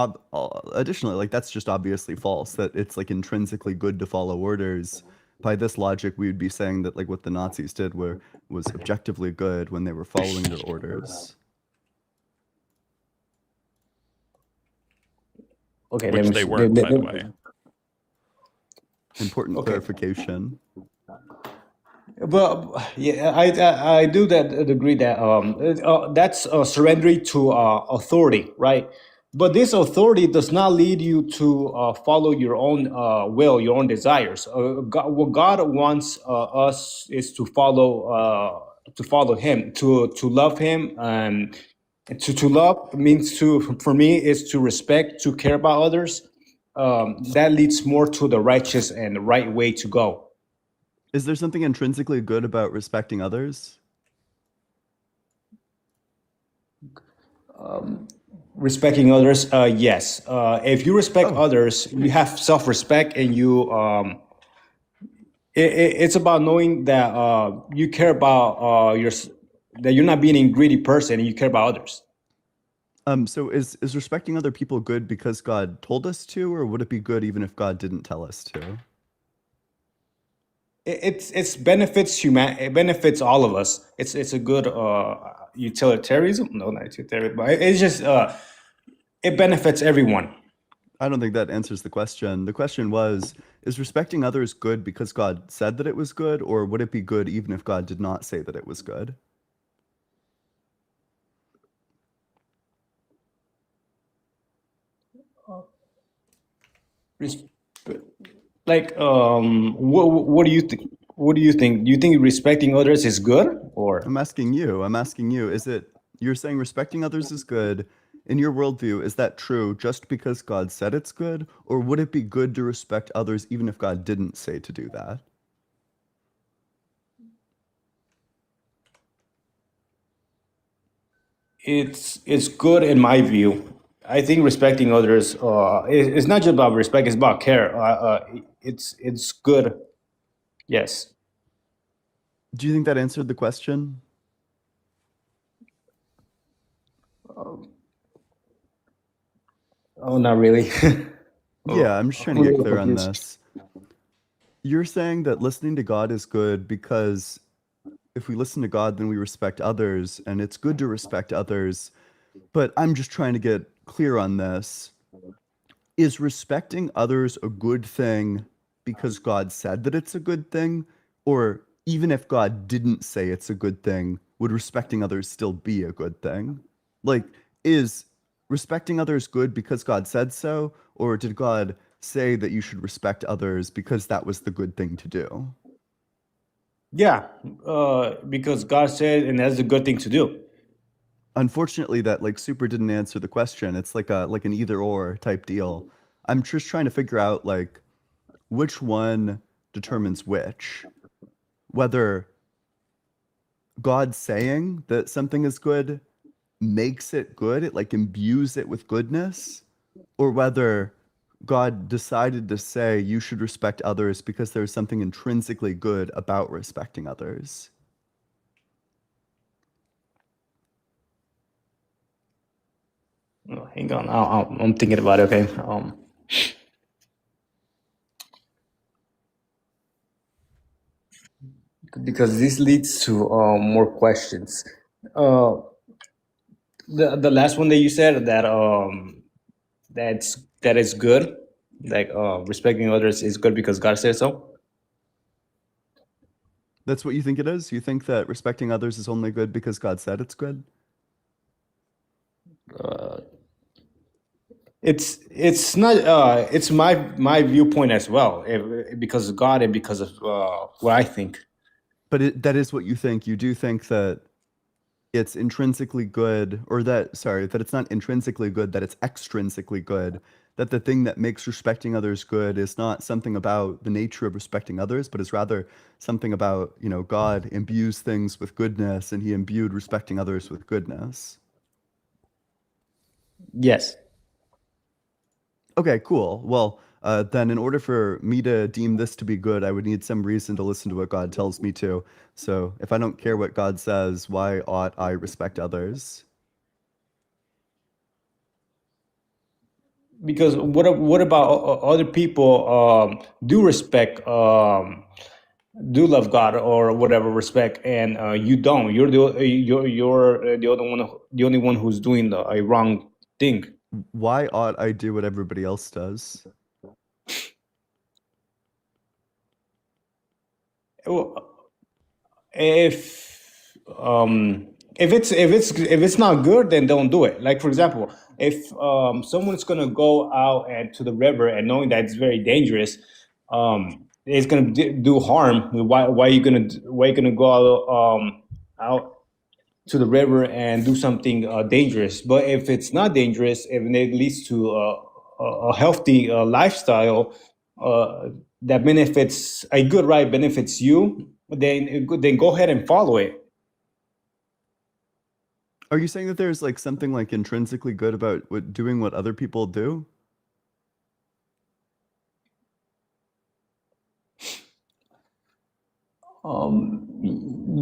additionally, like that's just obviously false, that it's like intrinsically good to follow orders. By this logic, we would be saying that like what the Nazis did was objectively good when they were following their orders. Okay, let which me they see. weren't, by the way. Important Okay. clarification. But yeah, I do that agree that that's surrendering to authority, right? But this authority does not lead you to follow your own will, your own desires. What God wants us is to follow Him, to love Him, and to love means to, for me, is to respect, to care about others. That leads more to the righteous and the right way to go. Is there something intrinsically good about respecting others? Respecting others, yes. If you respect Oh. others, you have self-respect, and it's about knowing that you care about that you're not being a greedy person, and you care about others. So is respecting other people good because God told us to, or would it be good even if God didn't tell us to? It's benefits it benefits all of us. It's a good utilitarianism. No, not utilitarian, but it's just it benefits everyone. I don't think that answers the question. The question was, is respecting others good because God said that it was good, or would it be good even if God did not say that it was good? Res- Like, what do you think? What do you think? Do you think respecting others is good, or I'm asking you, is it, you're saying respecting others is good. In your worldview, is that true just because God said it's good, or would it be good to respect others even if God didn't say to do that? it's good in my view? I think respecting others it's not just about respect; it's about care. It's good. Yes. Do you think that answered the question? Oh, not really. Yeah, I'm just trying to get clear on this. You're saying that listening to God is good because if we listen to God, then we respect others, and it's good to respect others. But I'm just trying to get clear on this. Is respecting others a good thing because God said that it's a good thing? Or even if God didn't say it's a good thing, would respecting others still be a good thing? Like, is respecting others good because God said so? Or did God say that you should respect others because that was the good thing to do? Yeah, because God said, and that's a good thing to do. Unfortunately, that like super didn't answer the question. It's like an either or type deal. I'm just trying to figure out like which one determines which. Whether God saying that something is good makes it good, it like imbues it with goodness, or whether God decided to say you should respect others because there's something intrinsically good about respecting others. Oh, hang on, I'm thinking about it. Okay. Because this leads to more questions. Uh, the last one that you said, that that is good, like respecting others is good because God said so. That's what you think it is? You think that respecting others is only good because God said it's good? It's not it's my viewpoint as well, because of God and because of what I think. But that is what you think. You do think that it's intrinsically good, or that, sorry, that it's not intrinsically good, that it's extrinsically good, that the thing that makes respecting others good is not something about the nature of respecting others, but is rather something about, God imbues things with goodness, and he imbued respecting others with goodness. Yes. Okay, cool. Well, then in order for me to deem this to be good, I would need some reason to listen to what God tells me to. So if I don't care what God says, why ought I respect others? Because what about other people do respect, do love God or whatever, respect, and you don't? You're the only one who's doing a wrong thing. Why ought I do what everybody else does? If it's not good, then don't do it. Like, for example, if someone's gonna go out and to the river and knowing that it's very dangerous, it's gonna do harm. Why you gonna go out to the river and do something dangerous? But if it's not dangerous, if it leads to a healthy lifestyle uh, that benefits a good right benefits you, then go ahead and follow it. Are you saying that there's like something like intrinsically good about doing what other people do?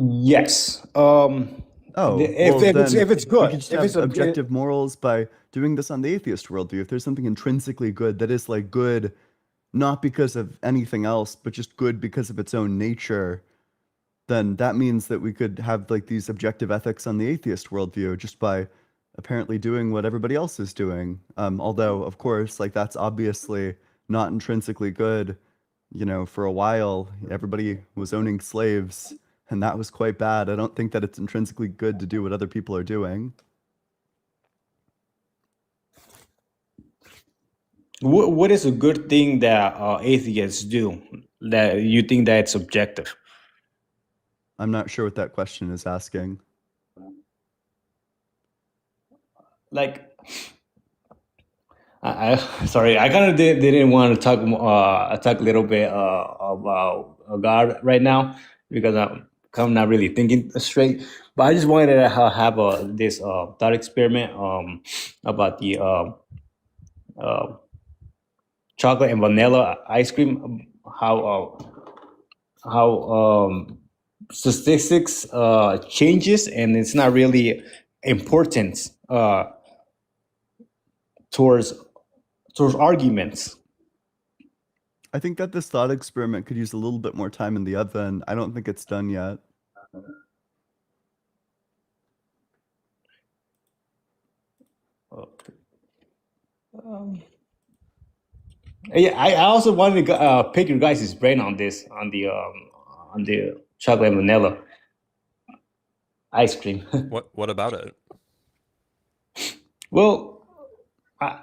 Yes. Oh, If well if it's then if it's we good, could just if it's have a objective morals by doing this on the atheist worldview. If there's something intrinsically good that is like good not because of anything else, but just good because of its own nature, then that means that we could have like these objective ethics on the atheist worldview just by apparently doing what everybody else is doing. Although, of course, like that's obviously not intrinsically good. You know, for a while, everybody was owning slaves, and that was quite bad. I don't think that it's intrinsically good to do what other people are doing. what is a good thing that atheists do that you think that it's objective? I'm not sure what that question is asking. Like, sorry, I kind of didn't want to talk a little bit about God right now because I'm not really thinking straight. But I just wanted to have this thought experiment about the chocolate and vanilla ice cream. How statistics changes, and it's not really important towards arguments. I think that this thought experiment could use a little bit more time in the oven. I don't think it's done yet. Okay. Yeah, I also wanted to pick your guys' brain on this, on the chocolate and vanilla ice cream. What about it? Well, I,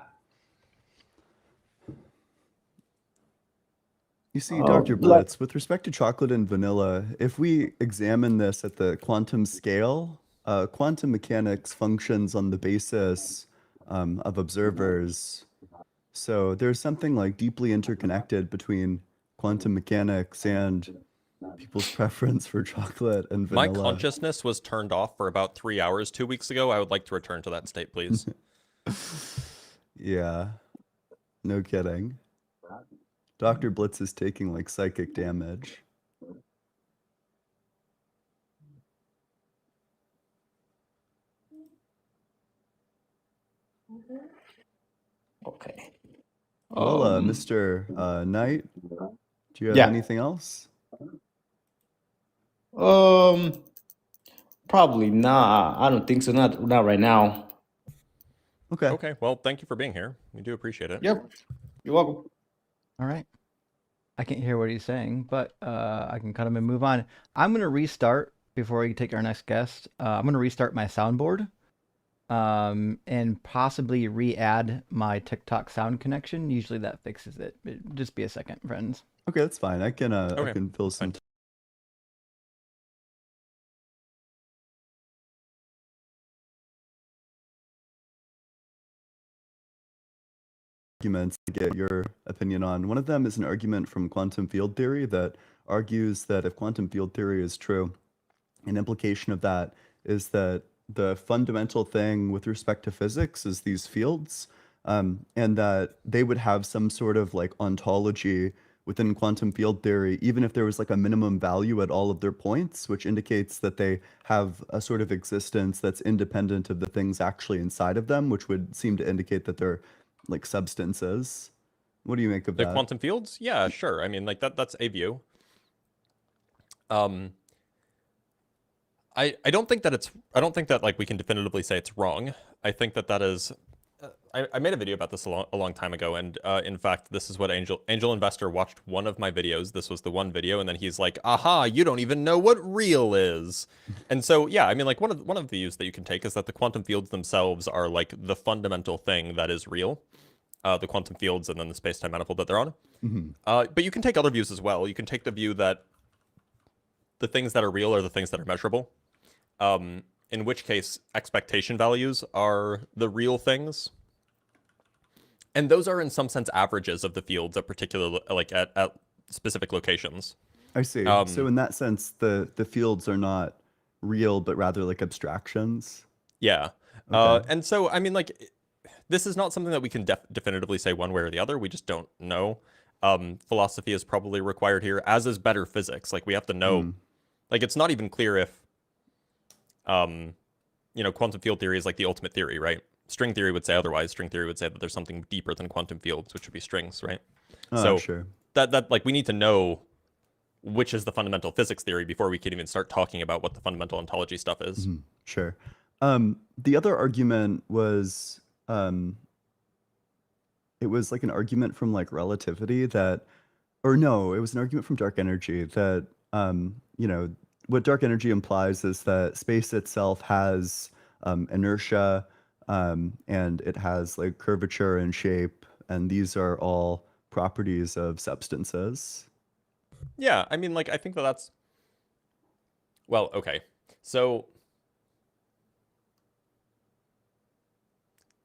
You see, Dr. like, Blitz, with respect to chocolate and vanilla, if we examine this at the quantum scale, quantum mechanics functions on the basis of observers. So there's something like deeply interconnected between quantum mechanics and people's preference for chocolate and My vanilla. consciousness was turned off for about 3 hours 2 weeks ago. I would like to return to that state, please. Yeah, no kidding. Dr. Blitz is taking like psychic damage. okay. Well, Mr. Knight, do you have Yeah. anything else? Probably not. I don't think so. Not right now. Okay. Okay, well, thank you for being here. We do appreciate it. Yep. You're welcome. All right. I can't hear what he's saying, but I can cut him and move on. I'm going to restart before we take our next guest. I'm going to restart my soundboard and possibly re-add my TikTok sound connection. Usually that fixes it. Just be a second, friends. Okay, that's fine. I can Okay, I can fill some fine. arguments to get your opinion on. One of them is an argument from quantum field theory that argues that if quantum field theory is true, an implication of that is that the fundamental thing with respect to physics is these fields. and that they would have some sort of like ontology within quantum field theory, even if there was like a minimum value at all of their points, which indicates that they have a sort of existence that's independent of the things actually inside of them, which would seem to indicate that they're like substances. What do you make of The that? quantum fields? Yeah, sure. I mean, like that's a view. I don't think that like we can definitively say it's wrong. I think that is. I made a video about this a long time ago, and in fact, this is what Angel Investor watched one of my videos. This was the one video, and then he's like, "Aha! You don't even know what real is." And so, yeah, I mean, like one of the views that you can take is that the quantum fields themselves are like the fundamental thing that is real, the quantum fields, and then the space-time manifold that they're on. But you can take other views as well. You can take the view that the things that are real are the things that are measurable. In which case, expectation values are the real things. And those are in some sense averages of the fields at particular, like at specific locations. I see. So in that sense, the fields are not real, but rather like abstractions. Yeah. Okay. And so, I mean, like, this is not something that we can definitively say one way or the other. We just don't know. Philosophy is probably required here, as is better physics. Like, we have to know. Like, it's not even clear if, quantum field theory is like the ultimate theory, right? String theory would say otherwise. String theory would say that there's something deeper than quantum fields, which would be strings, right? So sure. that like we need to know which is the fundamental physics theory before we can even start talking about what the fundamental ontology stuff is. Sure. The other argument was it was like an argument from like relativity that, or no, it was an argument from dark energy that what dark energy implies is that space itself has inertia, and it has like curvature and shape, and these are all properties of substances. Yeah, I mean, like, I think that's... Well, okay. So,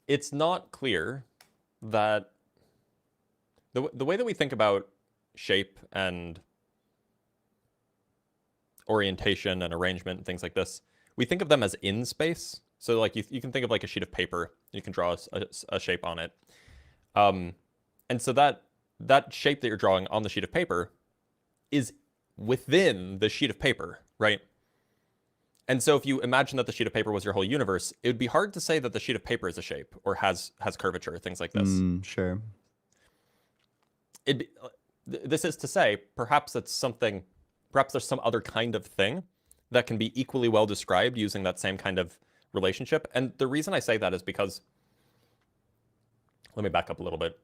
it's not clear that the way that we think about shape and orientation and arrangement and things like this, we think of them as in space. So like you can think of like a sheet of paper, you can draw a shape on it. And so that shape that you're drawing on the sheet of paper is within the sheet of paper, right? And so if you imagine that the sheet of paper was your whole universe, it would be hard to say that the sheet of paper is a shape or has curvature, things like this. Sure. This is to say, perhaps there's some other kind of thing that can be equally well described using that same kind of relationship. And the reason I say that is because, let me back up a little bit.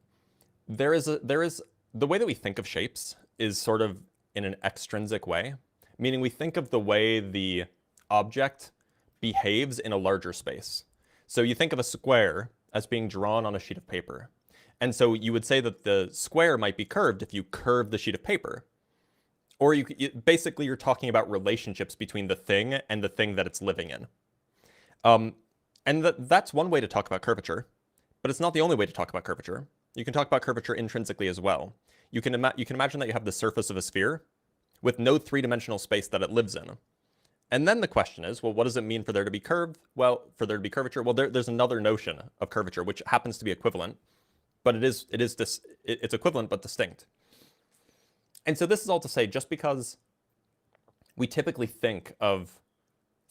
There is the way that we think of shapes is sort of in an extrinsic way, meaning we think of the way the object behaves in a larger space. So you think of a square as being drawn on a sheet of paper. And so you would say that the square might be curved if you curve the sheet of paper. Or basically you're talking about relationships between the thing and the thing that it's living in. And that's one way to talk about curvature, but it's not the only way to talk about curvature. You can talk about curvature intrinsically as well. You can imagine that you have the surface of a sphere with no three-dimensional space that it lives in. And then the question is, well, what does it mean for there to be curved? Well, for there to be curvature, well, there's another notion of curvature, which happens to be equivalent, but it's equivalent but distinct. And so this is all to say, just because we typically think of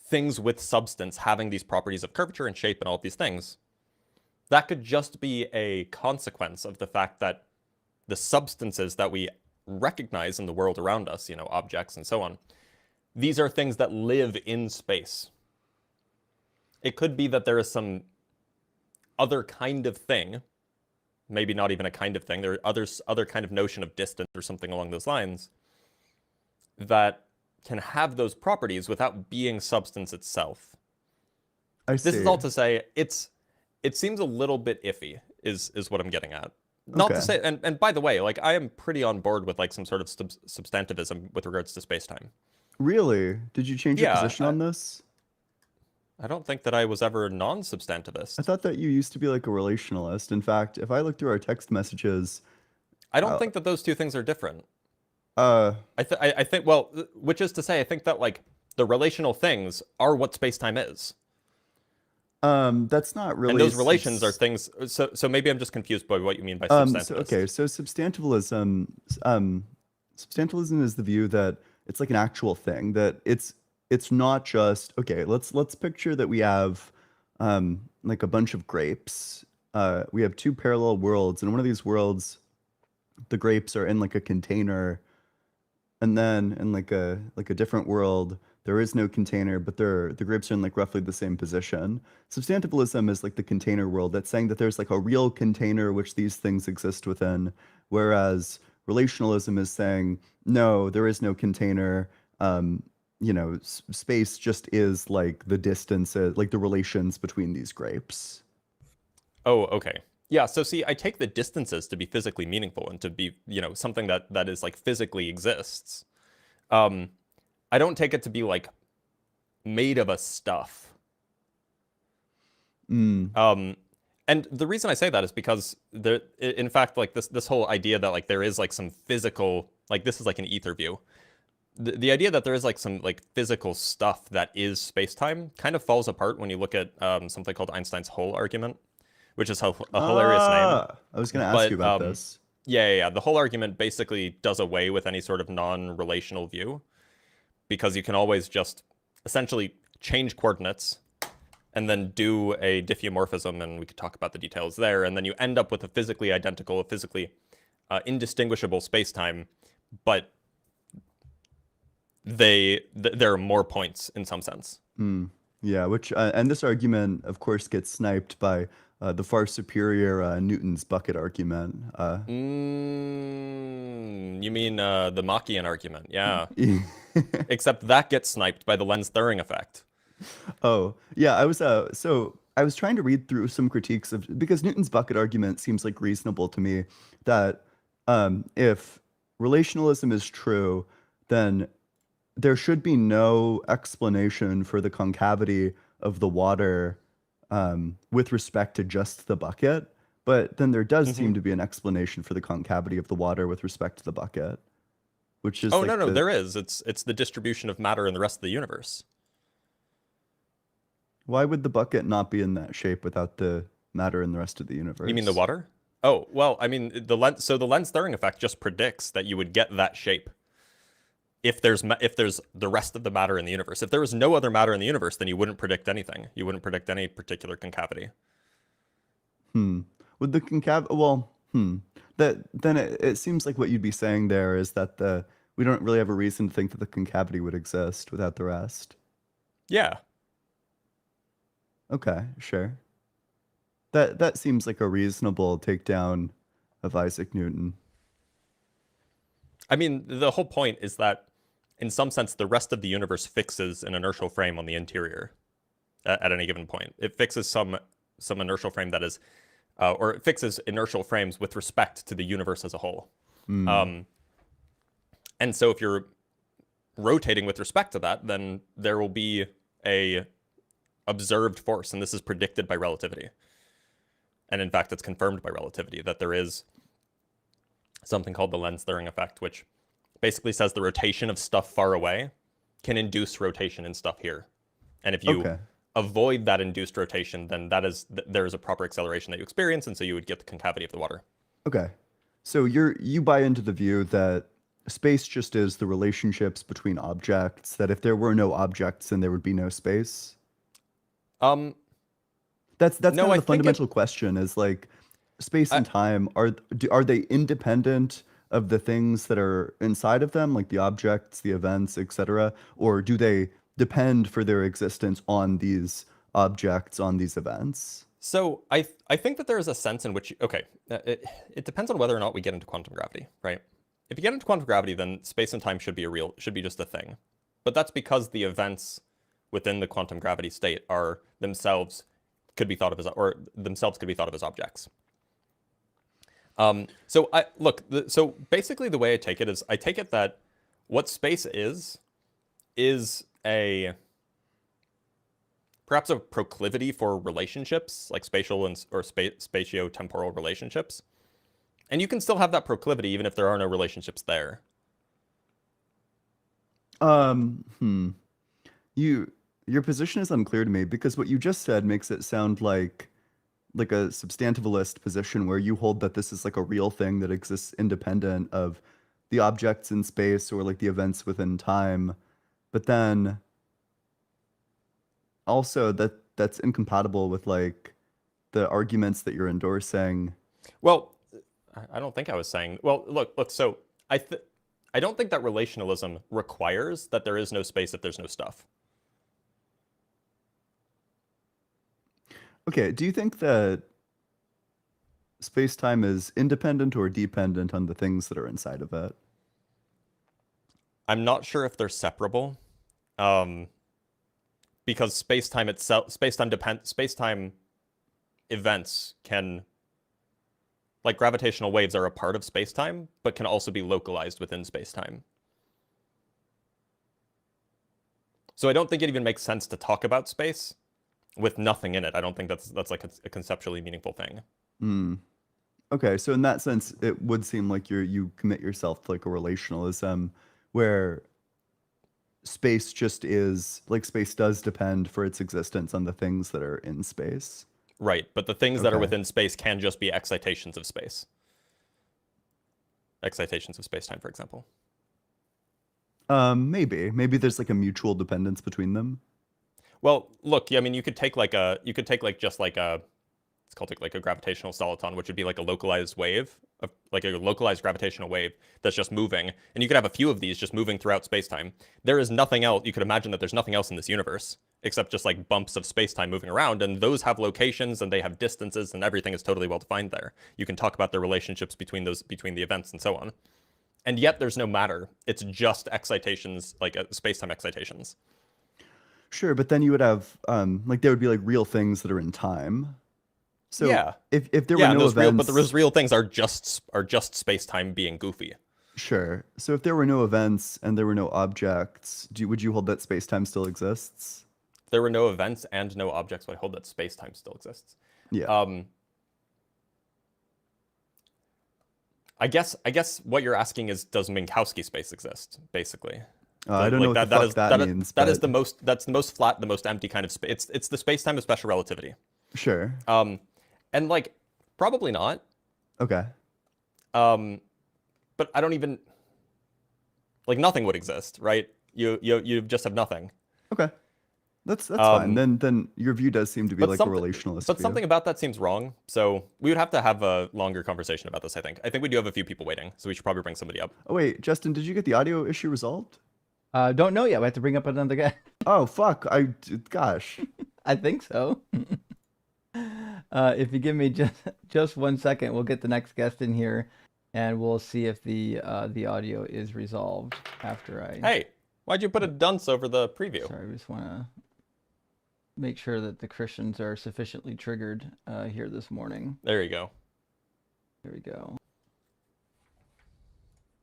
things with substance having these properties of curvature and shape and all of these things, that could just be a consequence of the fact that the substances that we recognize in the world around us, objects and so on, these are things that live in space. It could be that there is some other kind of thing, maybe not even a kind of thing, there are other kind of notion of distance or something along those lines that can have those properties without being substance itself. I see. This is all to say, it seems a little bit iffy, is what I'm getting at. Not to say, and by the way, like I am pretty on board with like some sort of substantivism with regards to space-time. Really? Did you change your position on this? I don't think that I was ever non-substantivist. I thought that you used to be like a relationalist. In fact, if I look through our text messages, I don't think that those two things are different. I think, well, which is to say, I think that like the relational things are what space-time is. That's not really. And those relations are things. So maybe I'm just confused by what you mean by substantialist. So substantialism is the view that it's like an actual thing, that it's not just, okay, let's picture that we have like a bunch of grapes. We have two parallel worlds, and in one of these worlds, the grapes are in like a container, and then in like a different world, there is no container, but the grapes are in like roughly the same position. Substantivalism is like the container world, that's saying that there's like a real container which these things exist within, whereas relationalism is saying no, there is no container. Space just is like the distances, like the relations between these grapes. Oh, okay. Yeah, so see, I take the distances to be physically meaningful and to be, something that is like physically exists. I don't take it to be like made of a stuff. And the reason I say that is because in fact, like this whole idea that like there is like some physical, like this is like an ether view. The idea that there is like some like physical stuff that is space-time kind of falls apart when you look at something called Einstein's Hole argument, which is a hilarious name. I was going to ask you about this. Yeah. The whole argument basically does away with any sort of non-relational view, because you can always just essentially change coordinates and then do a diffeomorphism, and we could talk about the details there, and then you end up with a physically identical, physically indistinguishable space-time, but there are more points in some sense. Yeah, which and this argument, of course, gets sniped by the far superior Newton's bucket argument. You mean the Machian argument? Yeah. Except that gets sniped by the lens-Thirring effect. Oh, yeah. I was trying to read through some critiques because Newton's bucket argument seems like reasonable to me, that if relationalism is true, then there should be no explanation for the concavity of the water with respect to just the bucket. But then there does seem to be an explanation for the concavity of the water with respect to the bucket, which is no, there is. It's the distribution of matter in the rest of the universe. Why would the bucket not be in that shape without the matter in the rest of the universe? You mean the water? Oh, well, I mean, the lens-Thirring effect just predicts that you would get that shape if there's the rest of the matter in the universe. If there was no other matter in the universe, then you wouldn't predict anything. You wouldn't predict any particular concavity. Would the concavity? Well, then it seems like what you'd be saying there is that we don't really have a reason to think that the concavity would exist without the rest. Yeah. Okay, sure. That seems like a reasonable takedown of Isaac Newton. I mean, the whole point is that, in some sense, the rest of the universe fixes an inertial frame on the interior at any given point. It fixes some inertial frame that is, or it fixes inertial frames with respect to the universe as a whole. And so if you're rotating with respect to that, then there will be a observed force, and this is predicted by relativity. And in fact, it's confirmed by relativity that there is something called the lens-Thirring effect, which basically says the rotation of stuff far away can induce rotation in stuff here. And if you avoid that induced rotation, then there is a proper acceleration that you experience, and so you would get the concavity of the water. Okay. So you buy into the view that space just is the relationships between objects, that if there were no objects, then there would be no space? That's kind of the fundamental question, is like space and time, are they independent of the things that are inside of them, like the objects, the events, etc., or do they depend for their existence on these objects, on these events? So I think that there is a sense in which, it depends on whether or not we get into quantum gravity, right? If you get into quantum gravity, then space and time should be just a thing. But that's because the events within the quantum gravity state are themselves could be thought of as objects. So basically the way I take it is, I take it that what space is perhaps a proclivity for relationships, like spatial or spatio-temporal relationships. And you can still have that proclivity even if there are no relationships there. Your position is unclear to me because what you just said makes it sound like a substantivalist position where you hold that this is like a real thing that exists independent of the objects in space or like the events within time. But then also that's incompatible with like the arguments that you're endorsing. Well, I don't think I was saying. Well, look. So I don't think that relationalism requires that there is no space if there's no stuff. Okay, do you think that space-time is independent or dependent on the things that are inside of it? I'm not sure if they're separable, because space-time itself, space-time events can, like gravitational waves are a part of space-time, but can also be localized within space-time. So I don't think it even makes sense to talk about space with nothing in it. I don't think that's like a conceptually meaningful thing. Okay, so in that sense, it would seem like you commit yourself to like a relationalism where space just is like space does depend for its existence on the things that are in space. Right, but the things that are Okay. within space can just be excitations of space. Excitations of space-time, for example. Maybe there's like a mutual dependence between them. Well, look, I mean, you could take just like a, it's called like a gravitational soliton, which would be like a localized wave, like a localized gravitational wave that's just moving, and you could have a few of these just moving throughout space-time. There is nothing else. You could imagine that there's nothing else in this universe except just like bumps of space-time moving around, and those have locations and they have distances, and everything is totally well defined there. You can talk about the relationships between the events and so on. And yet there's no matter. It's just excitations, like space-time excitations. Sure, but then you would have like there would be like real things that are in time. So Yeah. if there Yeah, were and no those real, events, but those real things are just space-time being goofy. sure. So if there were no events and there were no objects, would you hold that space-time still exists? If there were no events and no objects, would I hold that space-time still exists? Yeah. I guess what you're asking is, does Minkowski space exist? Basically, I don't know what the fuck that means. That's the but most flat, the most empty kind of space. It's the space-time of special relativity. sure. And like probably not. Okay. But I don't even like nothing would exist, right? You just have nothing. Okay. That's fine. Then your view does seem to be like a relationalist But view. something about that seems wrong. So we would have to have a longer conversation about this, I think. I think we do have a few people waiting, so we should probably bring somebody up. Oh wait, Justin, did you get the audio issue resolved? Don't know yet. We have to bring up another guy. Oh fuck! Gosh. I think so. If you give me just 1 second, we'll get the next guest in here, and we'll see if the audio is resolved after I. Hey, why'd you put a dunce over the preview? Sorry, I just want to make sure that the Christians are sufficiently triggered here this morning. There you go. Here we go.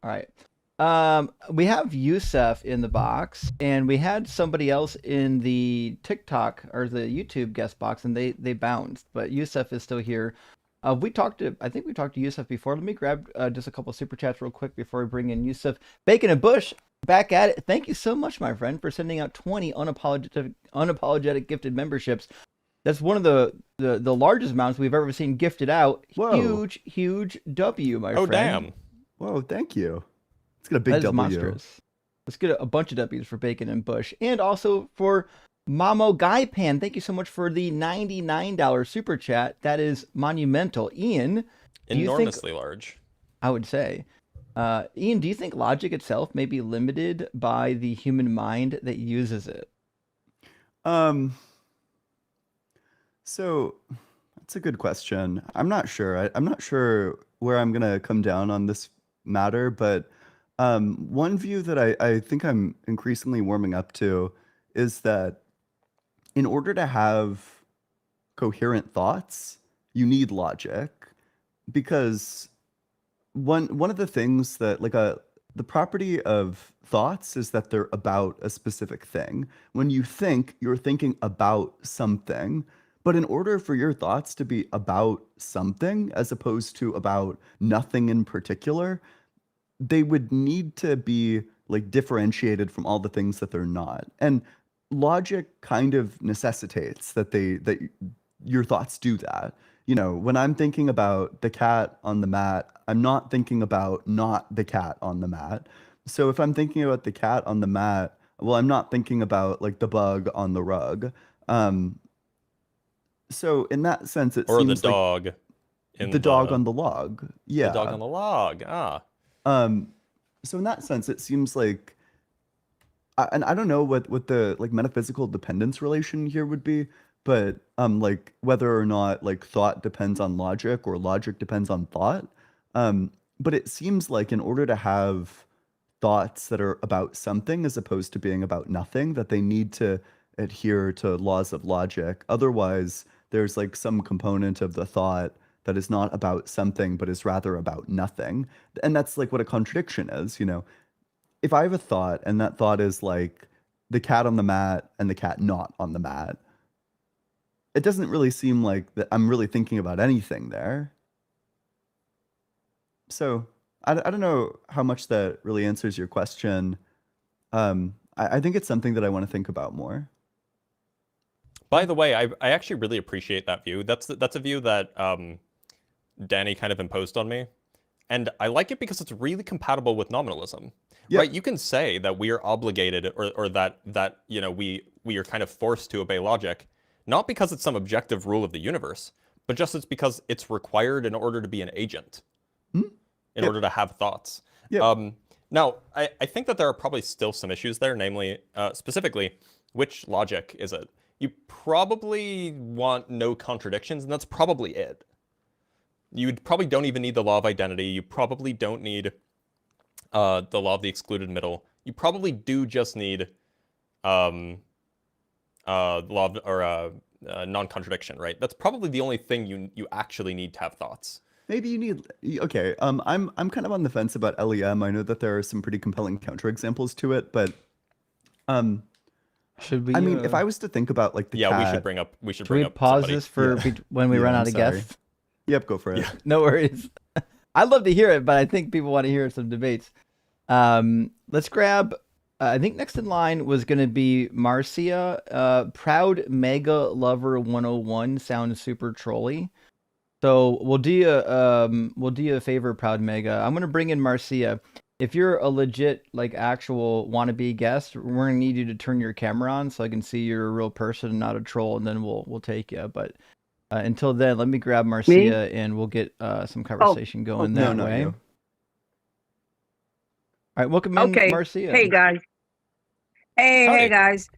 All right. We have Yusef in the box, and we had somebody else in the TikTok or the YouTube guest box, and they bounced. But Yusef is still here. I think we talked to Yusef before. Let me grab just a couple super chats real quick before we bring in Yusef. Bacon and Bush, back at it. Thank you so much, my friend, for sending out 20 unapologetic gifted memberships. That's one of the largest amounts we've ever seen gifted out. Whoa. Huge W, my Oh, friend. damn. Whoa, thank you. Let's get a big That is W. monstrous. Let's get a bunch of W's for Bacon and Bush, and also for Mamo Guy Pan. Thank you so much for the $99 super chat. That is monumental. Ian, do you think, Enormously large. I would say, Ian, do you think logic itself may be limited by the human mind that uses it? So that's a good question. I'm not sure. I'm not sure where I'm gonna come down on this matter, but one view that I think I'm increasingly warming up to is that in order to have coherent thoughts, you need logic, because one of the things that the property of thoughts is that they're about a specific thing. When you think, you're thinking about something. But in order for your thoughts to be about something as opposed to about nothing in particular, they would need to be like differentiated from all the things that they're not. And logic kind of necessitates that your thoughts do that. You know, when I'm thinking about the cat on the mat, I'm not thinking about not the cat on the mat. So if I'm thinking about the cat on the mat, well, I'm not thinking about like the bug on the rug. Um, so in that sense, it Or the seems like dog in the dog on the log. the dog Yeah. on the log. Ah. So in that sense, it seems like, and I don't know what the like metaphysical dependence relation here would be, but like whether or not like thought depends on logic or logic depends on thought. But it seems like in order to have thoughts that are about something as opposed to being about nothing, that they need to adhere to laws of logic. Otherwise, there's like some component of the thought that is not about something but is rather about nothing. And that's like what a contradiction is, you know. If I have a thought and that thought is like the cat on the mat and the cat not on the mat, it doesn't really seem like that I'm really thinking about anything there. So I don't know how much that really answers your question. I think it's something that I want to think about more. By the way, I actually really appreciate that view. That's a view that Danny kind of imposed on me. And I like it because it's really compatible with nominalism. Yeah. Right? You can say that we are obligated or that you know we are kind of forced to obey logic, not because it's some objective rule of the universe, but just it's because it's required in order to be an agent. In order to have thoughts. Yep. Now, I think that there are probably still some issues there, namely, specifically, which logic is it? You probably want no contradictions, and that's probably it. You probably don't even need the law of identity. You probably don't need the law of the excluded middle. You probably do just need law of, or non-contradiction, right? That's probably the only thing you actually need to have thoughts. Maybe you need, okay. I'm kind of on the fence about LEM. I know that there are some pretty compelling counterexamples to it, but Should we? I mean, if I was to think about like the Yeah, cat, we should bring up should we pause somebody. this for Yeah. when we Yeah, run I'm out of sorry. guests? Yep, go for it. Yeah. No worries. I'd love to hear it, but I think people want to hear some debates. Let's grab. I think next in line was going to be Marcia. Proud Mega Lover 101 sounds super trolly. So we'll do you a favor, Proud Mega. I'm gonna bring in Marcia. If you're a legit like actual wannabe guest, we're gonna need you to turn your camera on so I can see you're a real person and not a troll, and then we'll take you. But until then, let me grab Marcia and we'll get some conversation going that No, way. you. All right, welcome in, Okay. Marcia. Hey guys. Hey Howdy. guys.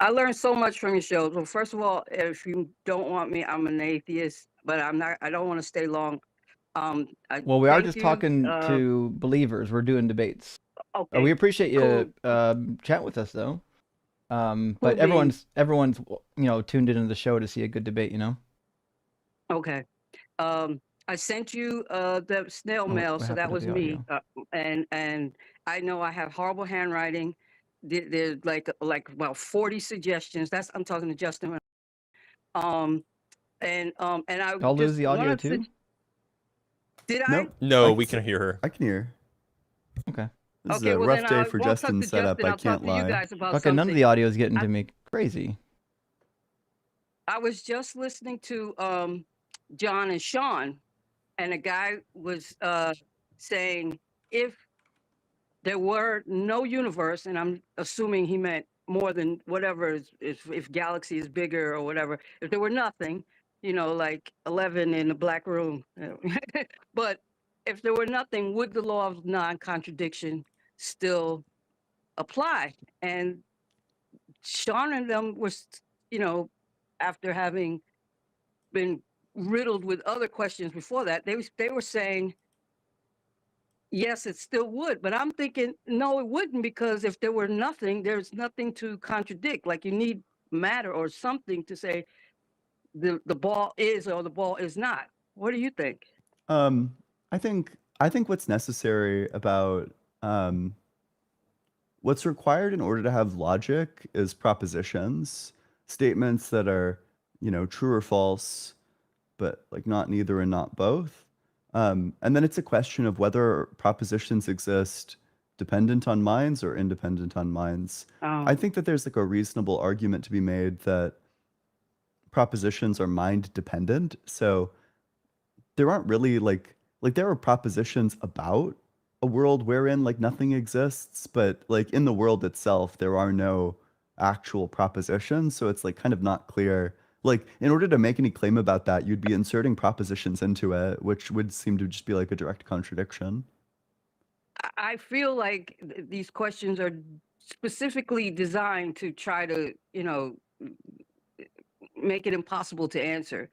I learned so much from your show. Well, first of all, if you don't want me, I'm an atheist, but I don't want to stay long. Well, we are thank just you, talking to believers. We're doing debates. Okay. We appreciate you cool. chat with us though. But Cool everyone's tuned into the show to see a good debate, you know. Okay. I sent you the snail mail, what so that happened was to the me. audio? And I know I have horrible handwriting. There's like about 40 suggestions. I'm talking to Justin. And I I'll lose just the audio wanted to- too. Did I? Nope. No, I we can can hear her. I can hear. Okay. This is Okay, a well, rough then day I for won't talk to Justin's setup. Justin, I I'll talk can't to you lie. guys about Okay, none of the something. audio is getting to me. Crazy. I was just listening to John and Sean, and a guy was saying if there were no universe, and I'm assuming he meant more than whatever, if galaxy is bigger or whatever, if there were nothing, like 11 in the black room. But if there were nothing, would the law of non-contradiction still apply? And Sean and them was, after having been riddled with other questions before that, they were saying, yes, it still would. But I'm thinking, no, it wouldn't, because if there were nothing, there's nothing to contradict. Like you need matter or something to say the ball is or the ball is not. What do you think? I think what's necessary about what's required in order to have logic is propositions, statements that are, true or false, but like not neither and not both. And then it's a question of whether propositions exist dependent on minds or independent on minds. Oh, I think that there's like a reasonable argument to be made that propositions are mind dependent. So there aren't really like there are propositions about a world wherein like nothing exists, but like in the world itself there are no actual propositions, so it's like kind of not clear. Like in order to make any claim about that, you'd be inserting propositions into it, which would seem to just be like a direct contradiction. I feel like these questions are specifically designed to try to, make it impossible to answer.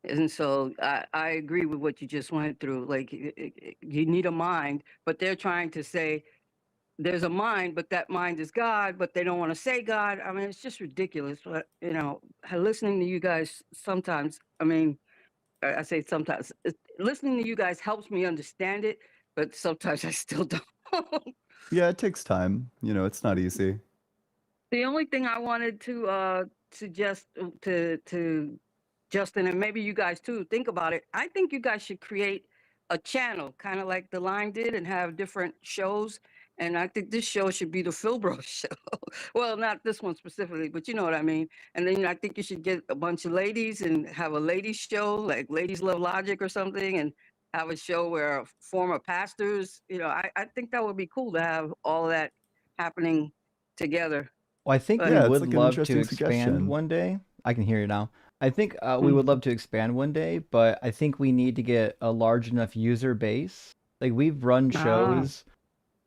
And so I agree with what you just went through. Like you need a mind, but they're trying to say there's a mind, but that mind is God, but they don't want to say God. I mean, it's just ridiculous. But, listening to you guys sometimes, I mean, I say sometimes, listening to you guys helps me understand it, but sometimes I still don't. Yeah, it takes time. It's not easy. The only thing I wanted to suggest to Justin, and maybe you guys too, think about it. I think you guys should create a channel, kind of like The Line did, and have different shows. And I think this show should be the Philbro show. Well, not this one specifically, but you know what I mean. And then I think you should get a bunch of ladies and have a ladies show, like Ladies Love Logic or something, and have a show where former pastors, I think that would be cool to have all that happening together. Well, I think we Yeah, it's would like an love to interesting expand suggestion. one day. I can hear you now. I think we would love to expand one day, but I think we need to get a large enough user base. Like we've run shows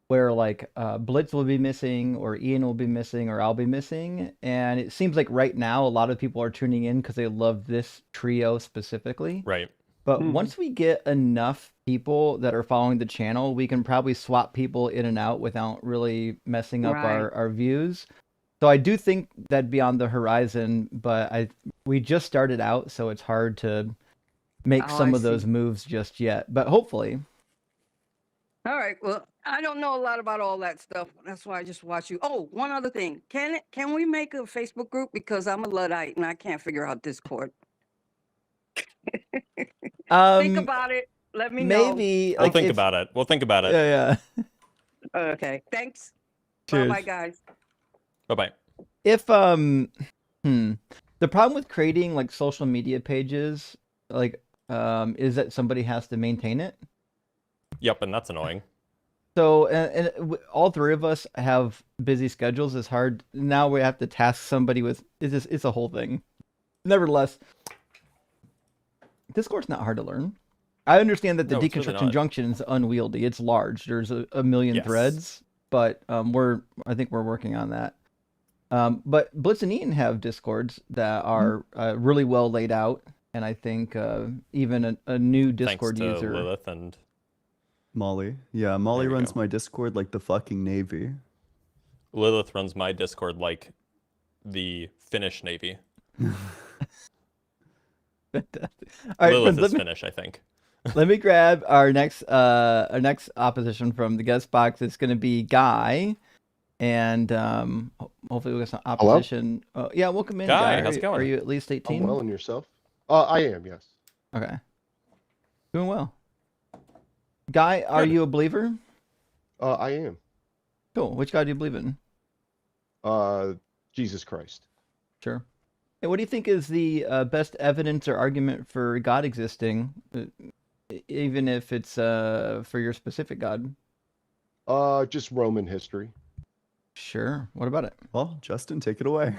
where like Blitz will be missing, or Ian will be missing, or I'll be missing, and it seems like right now a lot of people are tuning in because they love this trio specifically. Right. But once we get enough people that are following the channel, we can probably swap people in and out without really messing up Right. our views. So I do think that'd be on the horizon, but we just started out, so it's hard to make Oh, some I of those see. moves just yet. But hopefully. All right. Well, I don't know a lot about all that stuff. That's why I just watch you. Oh, one other thing. Can we make a Facebook group? Because I'm a Luddite and I can't figure out Discord. Think about it. Let me know. Maybe We'll like think if, about it. We'll think about it. Yeah. Okay. Thanks. Cheers. Bye, guys. Bye-bye. If the problem with creating like social media pages like is that somebody has to maintain it. Yep, and that's annoying. So all three of us have busy schedules. It's hard now. We have to task somebody with it's a whole thing. Nevertheless, Discord's not hard to learn. I understand that the No, it's really deconstruction not. junction is unwieldy. It's large. There's a million Yes. threads, but I think we're working on that. But Blitz and Ian have Discords that are really well laid out, and I think even a new Discord Thanks to user. Lilith and Molly. Yeah, Molly There we runs go. my Discord like the fucking Navy. Lilith runs my Discord like the Finnish Navy. Fantastic. All right, Lilith friends, is Finnish, I think. let me grab our next opposition from the guest box. It's going to be Guy, and hopefully we'll get some opposition. Yeah, welcome in, Guy, Guy. how's it going? Are you at least 18? I'm well, and yourself? I am, yes. Okay, doing well. Guy, are Good. you a believer? I am. Cool. Which God do you believe in? Jesus Christ. Sure. Hey, what do you think is the best evidence or argument for God existing, even if it's for your specific God? Just Roman history. Sure. What about it? Well, Justin, take it away.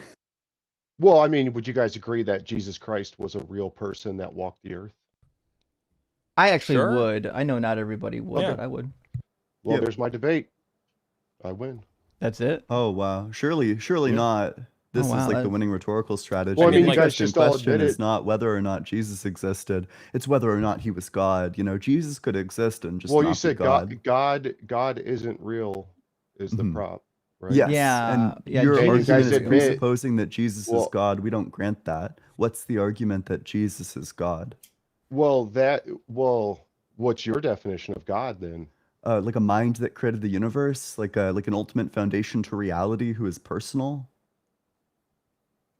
Well, I mean, would you guys agree that Jesus Christ was a real person that walked the earth? I actually Sure. would. I know not everybody would, Yeah. but I would. Well, Yeah. there's my debate. I win. That's it. Oh wow, surely Yeah. not. This wow, is like the that- winning rhetorical strategy. Well, I mean, the you guys interesting just all question admit is it. not whether or not Jesus existed; it's whether or not he was God. Jesus could exist and just Well, not you be said God. God isn't real is the Mhm. prop, right? Yes, Yeah, and yeah, your And you argument guys is admit- presupposing that Jesus is Well- God. We don't grant that. What's the argument that Jesus is God? Well, what's your definition of God then? Like a mind that created the universe, like an ultimate foundation to reality, who is personal.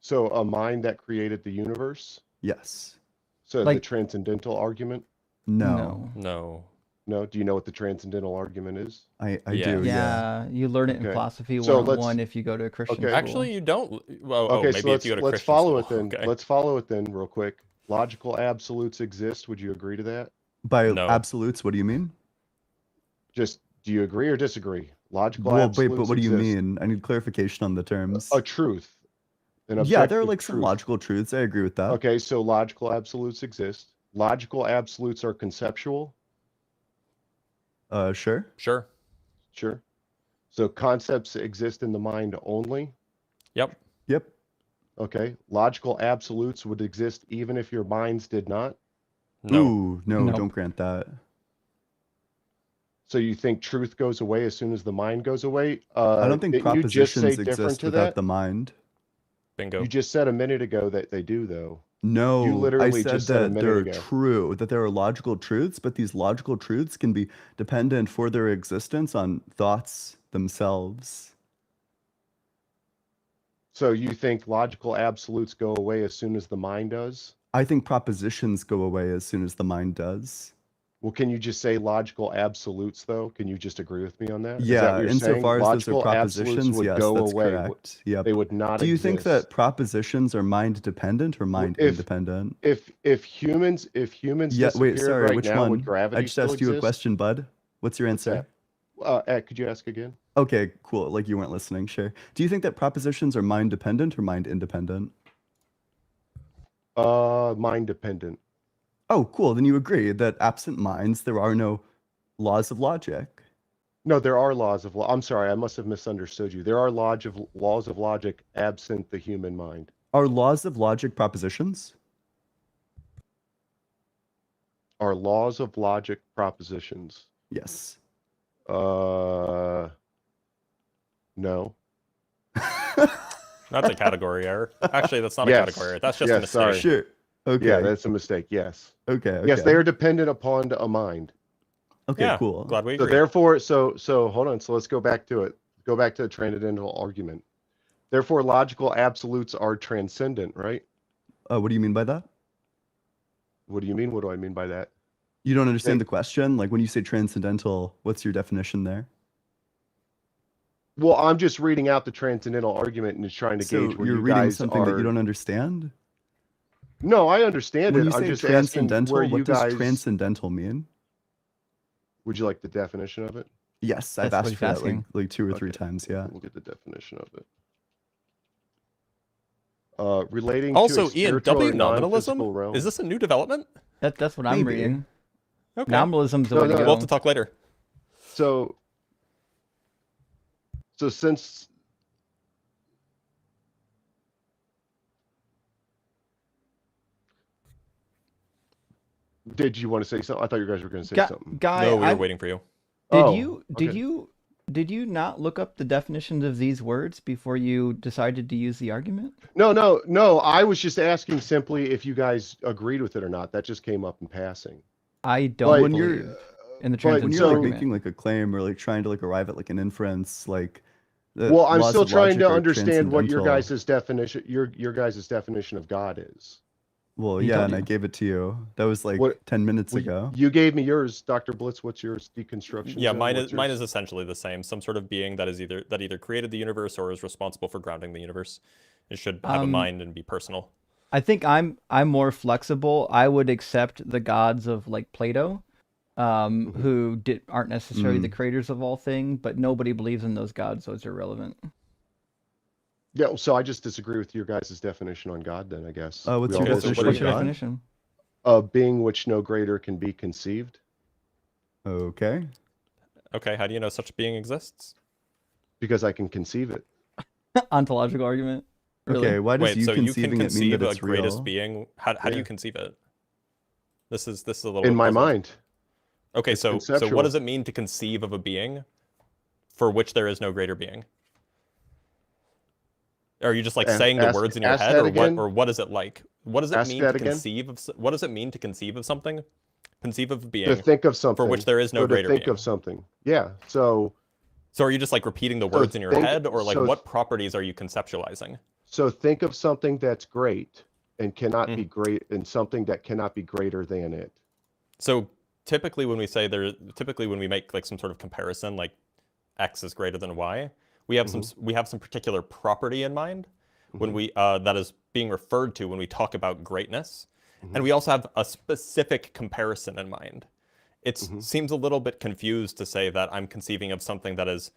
So a mind that created the universe? Yes. So the Like- transcendental argument? No. No. No? Do you know what the transcendental argument is? I Yeah. do, yeah. Yeah, you learn it in Okay. philosophy So 101 let's- if you go to a Christian okay. school. Actually, you don't. Well, Okay, maybe so if you go to let's Christian follow school. it then. Okay. Let's follow it then real quick. Logical absolutes exist. Would you agree to that? By No. absolutes, what do you mean? Just do you agree or disagree? Logical Well, absolutes wait, but what do you exist. mean? I need clarification on the terms. A truth. An Yeah, there are objective like some truth. logical truths. I agree with that. Okay, so logical absolutes exist. Logical absolutes are conceptual. Sure. Sure. Sure. So concepts exist in the mind only. Yep. Yep. Okay. Logical absolutes would exist even if your minds did not. No. Ooh, no, Nope. don't grant that. So you think truth goes away as soon as the mind goes away? I don't think Didn't you just say propositions different exist to without that? the mind. Bingo. You just said a minute ago that they do, though. No, I literally said just said a that they're minute ago. true, that there are logical truths, but these logical truths can be dependent for their existence on thoughts themselves. So you think logical absolutes go away as soon as the mind does? I think propositions go away as soon as the mind does. Well, can you just say logical absolutes, though? Can you just agree with me on that? Is that Yeah, what you're saying? insofar as those are Logical absolutes propositions, would yes, go that's away. correct. Yep. They would not Do you exist. think that propositions are mind dependent or mind if- independent? if humans Yeah, disappeared wait, sorry, right which now, one? would gravity I just still asked you a exist? question, bud. What's your What's answer? that? Could you ask again? Okay, cool. Like you weren't listening, sure. Do you think that propositions are mind dependent or mind independent? Mind dependent. Oh, cool. Then you agree that absent minds, there are no laws of logic. No, there are laws of law. I'm sorry, I must have misunderstood you. There are laws of logic absent the human mind. Are laws of logic propositions? Are laws of logic propositions? Yes. No. That's a category error. Actually, that's not a Yes. category error. That's just a Yes, mistake. sorry. Sure. Okay. Yeah, that's a mistake. Yes. Okay. Yes, okay. they are dependent upon a mind. Okay, Yeah, cool. Glad we So agree. therefore, so hold on. So let's go back to it. Go back to the transcendental argument. Therefore, logical absolutes are transcendent, right? What do you mean by that? What do you mean? What do I mean by that? You don't understand They- the question? Like when you say transcendental, what's your definition there? Well, I'm just reading out the transcendental argument and just trying to So gauge where you're you reading guys something are. that you don't understand? No, I understand When it. you I'm say just asking where transcendental, you what does guys. transcendental mean? Would you like the definition of it? Yes, I've That's what asked he's for that asking. like 2 or 3 Okay, times, yeah. We'll get the definition of it. Relating Also, to a Ian, spiritual or W nominalism? non-physical realm. Is this a new development? That's what I'm Maybe. reading. Okay. Nominalism's the No, way to no, go. We'll have to talk later. So since did you want to say something? I thought you guys were going to say something. Guy, No, we were I- waiting for you. did Oh, you okay. did you not look up the definitions of these words before you decided to use the argument? No. I was just asking simply if you guys agreed with it or not. That just came up in passing. I But don't when you're- believe in the but When transcendental you're like argument. making like a claim or like trying to like arrive at like an inference, like the Well, I'm laws still of trying logic to are understand what your transcendental. guys' definition, your guys' definition of God is. Well, He yeah, told and I you. gave it to you. That was like What- 10 minutes Well, ago. You gave me yours, Dr. Blitz. What's yours? Deconstruction. Yeah, zone? mine What's is yours? essentially the same. Some sort of being that either created the universe or is responsible for grounding the universe. It should have a mind and be personal. I think I'm more flexible. I would accept the gods of like Plato, who aren't necessarily the creators of all things, but nobody believes in those gods, so it's irrelevant. Yeah, so I just disagree with your guys' definition on God then, I guess. What's We your all definition disagree. of What's your God? definition? A being which no greater can be conceived, Okay. Okay, how do you know such a being exists? because I can conceive it. Ontological argument. Really? Okay, why does Wait, you so you can conceiving it mean conceive that a it's greatest real? being? How do Yeah. you conceive it? This is a little In bit my puzzling. mind. Okay, It's so conceptual. what does it mean to conceive of a being for which there is no greater being? Are you just like saying the words in your ask head, that or again. what is it like? What does it Ask mean that to again. conceive of? What does it mean to conceive of something? Conceive of a being To think of something. for which there is no or to greater think being. of something. Yeah. So So are you just like repeating the words in your head, or like so- what properties are you conceptualizing? think of something that's great and cannot Mm. be great, and something that cannot be greater than it. So typically when we make like some sort of comparison, like X is greater than Y, we have some particular property in mind when we that is being referred to when we talk about greatness, and we also have a specific comparison in mind. It seems a little bit confused to say that I'm conceiving of something that is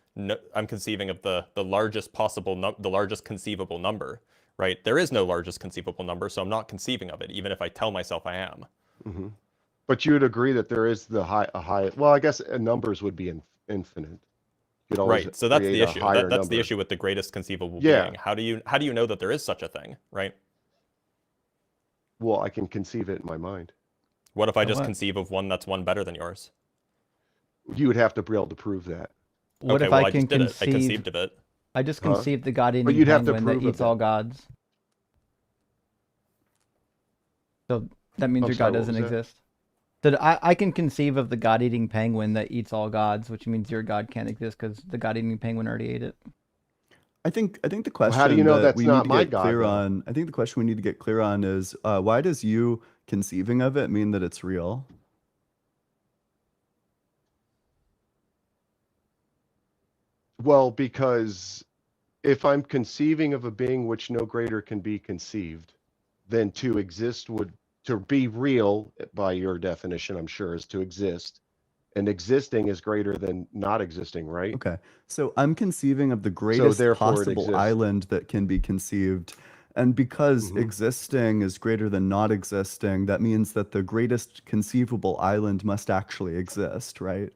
I'm conceiving of the largest possible the largest conceivable number, right? There is no largest conceivable number, so I'm not conceiving of it, even if I tell myself I am. But you would agree that there is a high. Well, I guess numbers would be infinite. You'd always Right. So that's the create a issue. higher That's the number. issue with the greatest conceivable Yeah. being. How do you know that there is such a thing, right? Well, I can conceive it in my mind. What if I Of just what? conceive of one that's one better than yours? You would have to be able to prove that. What Okay, if well, I can just did it. I conceive? conceived of it. I just Huh? conceived the God-eating you'd have to penguin that prove of eats all that. gods. So that means I'm your sorry, God what was doesn't that? exist. So I can conceive of the God-eating penguin that eats all gods, which means your God can't exist because the God-eating penguin already ate it. I think the question how do you know that that's we not need to my get God, clear though? on, I think the question we need to get clear on is why does you conceiving of it mean that it's real? Well, because if I'm conceiving of a being which no greater can be conceived, then to be real, by your definition, I'm sure, is to exist. And existing is greater than not existing, right? Okay, so I'm conceiving of the greatest therefore it possible exists. island that can be conceived. And because Mhm. existing is greater than not existing, that means that the greatest conceivable island must actually exist, right?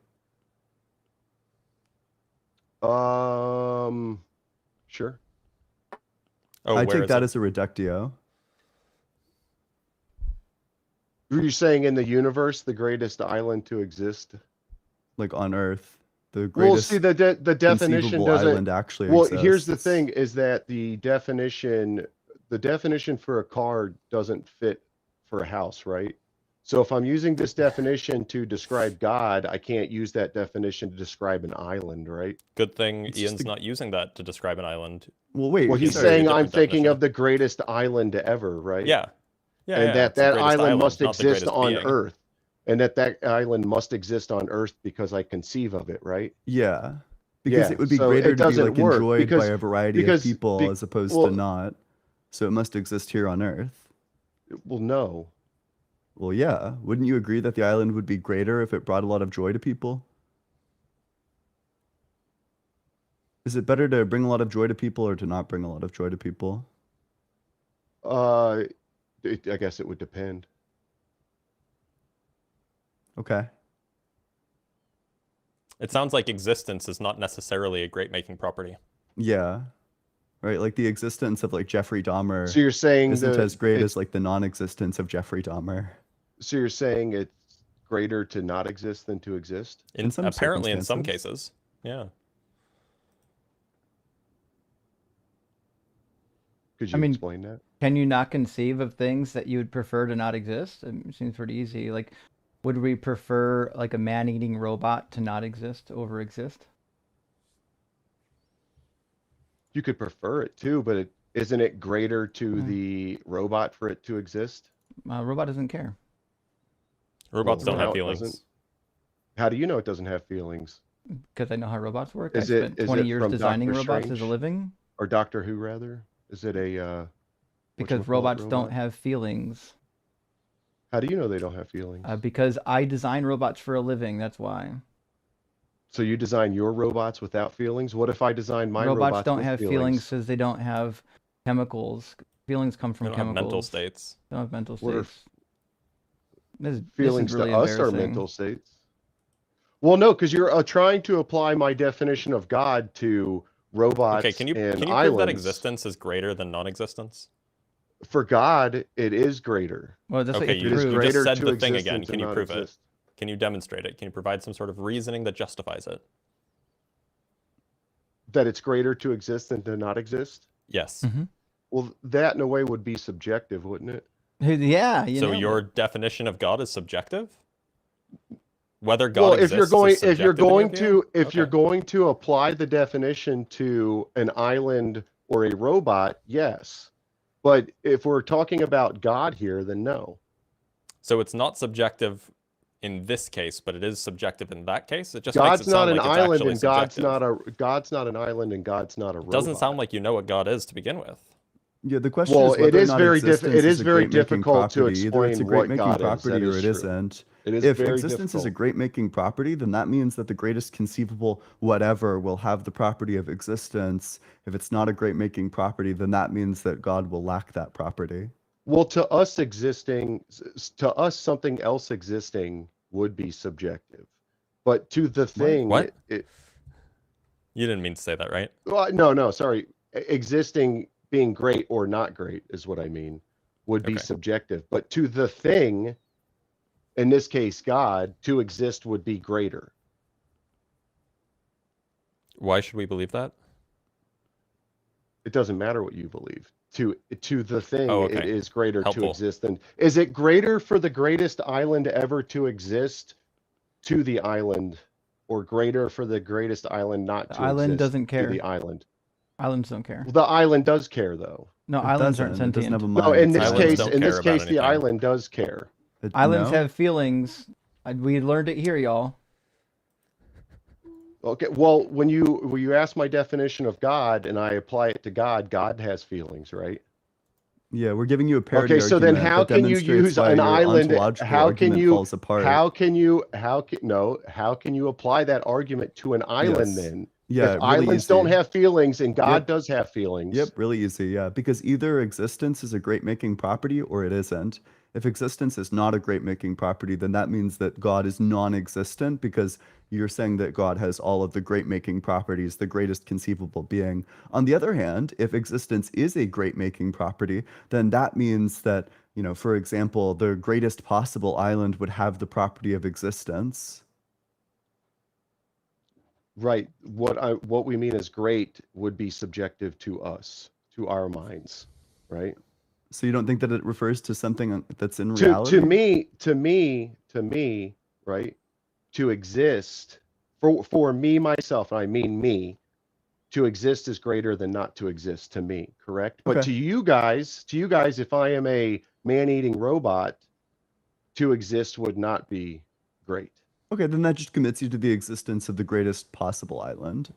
Sure. Oh, I where take is that it? as a reductio. Were you saying in the universe, the greatest island to exist? Like on Earth, the Well, greatest see, the definition conceivable doesn't. island actually Well, exists. here's the thing: is that the definition for a car doesn't fit for a house, right? So if I'm using this definition to describe God, I can't use that definition to describe an island, right? Good thing It's just Ian's not using that to describe an island. Well, wait, Well, he's Sorry. saying A I'm different thinking of definition. the greatest island ever, right? Yeah. Yeah, And yeah. It's the that greatest island must not the exist greatest on being. Earth, and that island must exist on Earth because I conceive of it, right? yeah, because Yeah, it would be so greater it to be doesn't like work enjoyed by because a variety of because people be- as opposed well- to not. So it must exist here on Earth. well, no. Well, yeah. Wouldn't you agree that the island would be greater if it brought a lot of joy to people? Is it better to bring a lot of joy to people or to not bring a lot of joy to people? I guess it would depend. Okay. It sounds like existence is not necessarily a great making property. Yeah. Right, like the existence of like Jeffrey Dahmer So you're saying isn't as great it's- as like the non-existence of Jeffrey Dahmer. So you're saying it's greater to not exist than to exist? In some Apparently in some circumstances. cases. Yeah. Could you I mean, explain that? Can you not conceive of things that you would prefer to not exist? It seems pretty easy. Like, would we prefer like a man-eating robot to not exist over exist? You could prefer it too, but isn't it greater to Hmm. the robot for it to exist? Robot doesn't care Robots Well, don't have no, it feelings. doesn't. How do you know it doesn't have feelings? because I know how robots work. Is I it- spent is 20 it years from designing Dr. robots as a Strange? living Or Doctor Who, rather? Is it a because whatchamacallit robots don't robot? have feelings. How do you know they don't have feelings? Because I design robots for a living. That's why. So you design your robots without feelings? What if I design my Robots don't with have feelings because they don't have chemicals. Feelings come They from don't have mental chemicals. states. They don't have mental What are states. This is Feelings really to us are embarrassing. mental states. Well, no, because you're trying to apply my definition of God to robots Okay, can you and prove that islands. existence is greater than non-existence? For God, it is greater. Well, that's Okay, what you It you is just prove. greater said to the thing exist again. than to Can you not prove it? exist. Can you demonstrate it? Can you provide some sort of reasoning that justifies it? That it's greater to exist than to not exist? Yes. Mhm. Well, that in a way would be subjective, wouldn't it? Yeah, you So nailed your it. definition of God is subjective? Whether God Well, exists if you're going is subjective in your view? you're Okay. going to apply the definition to an island or a robot, yes. But if we're talking about God here, then no. So it's not subjective in this case, but it is subjective in that case. It just God's makes it not sound an like it's island, actually and God's subjective. not an island, and God's not a It robot. doesn't sound like you know what God is to begin with. Yeah, the question Well, is whether or not it existence is is a very great-making difficult to property. Either it's a explain what great-making God is. property That or is it true. isn't. It is If very existence is a difficult. great-making property, then that means that the greatest conceivable whatever will have the property of existence. If it's not a great-making property, then that means that God will lack that property. Well, to us something else existing would be subjective, but to the thing, What? You didn't mean to say that, right? well, no, sorry, existing being great or not great is what I mean, would be Okay. subjective, but to the thing, in this case, God, to exist would be greater. Why should we believe that? It doesn't matter what you believe. To the thing, Oh, it okay. is greater Helpful. to exist than. Is it greater for the greatest island ever to exist to the island, or greater for the greatest island not The to island exist doesn't to care. the island? Islands don't care. Well, the island does care, though. No, It islands aren't doesn't. It doesn't sentient. have a No, mind. in It's this an Islands case, don't island. in care this about case, the anything. island does care. Islands No? have feelings. We learned it here, y'all. Okay, well, when you ask my definition of God and I apply it to God, God has feelings, right? Yeah, we're giving you a parity Okay, so then argument how that can you demonstrates use why an your island? ontological How can argument you falls apart. how can you apply that argument to an island Yes. then? Yeah, If really islands don't easy. have feelings and God Yep. does have feelings. Yep, really easy. Yeah, because either existence is a great-making property or it isn't. If existence is not a great-making property, then that means that God is non-existent because you're saying that God has all of the great-making properties, the greatest conceivable being. On the other hand, if existence is a great-making property, then that means that, for example, the greatest possible island would have the property of existence. Right. What we mean as great would be subjective to us, to our minds, right? So you don't think that it refers to something that's in To reality? to me, right? To exist for me myself, and I mean me, to exist is greater than not to exist to me, correct? But Okay. to you guys, if I am a man-eating robot, to exist would not be great. Okay, then that just commits you to the existence of the greatest possible island.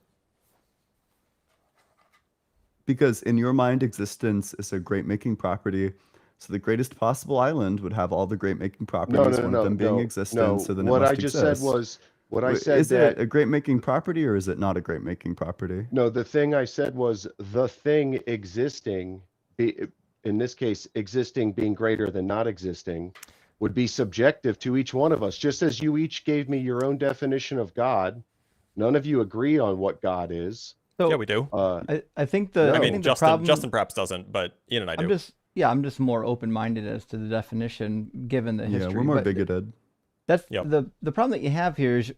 Because in your mind, existence is a great-making property. So the greatest possible island would have all the great-making properties, one of them being existence, so then it What must I just exist. said was I Wait, said is that it a great-making property or is it not a great-making property? no, the thing I said was the thing existing, in this case, existing being greater than not existing, would be subjective to each one of us. Just as you each gave me your own definition of God, none of you agree on what God is. So Yeah, we do. I think No. I I mean, think the Justin problem. perhaps doesn't, but Ian and I I'm do. just more open-minded as to the definition given the Yeah, history. we're more but bigoted. That's Yep. the problem that you have here is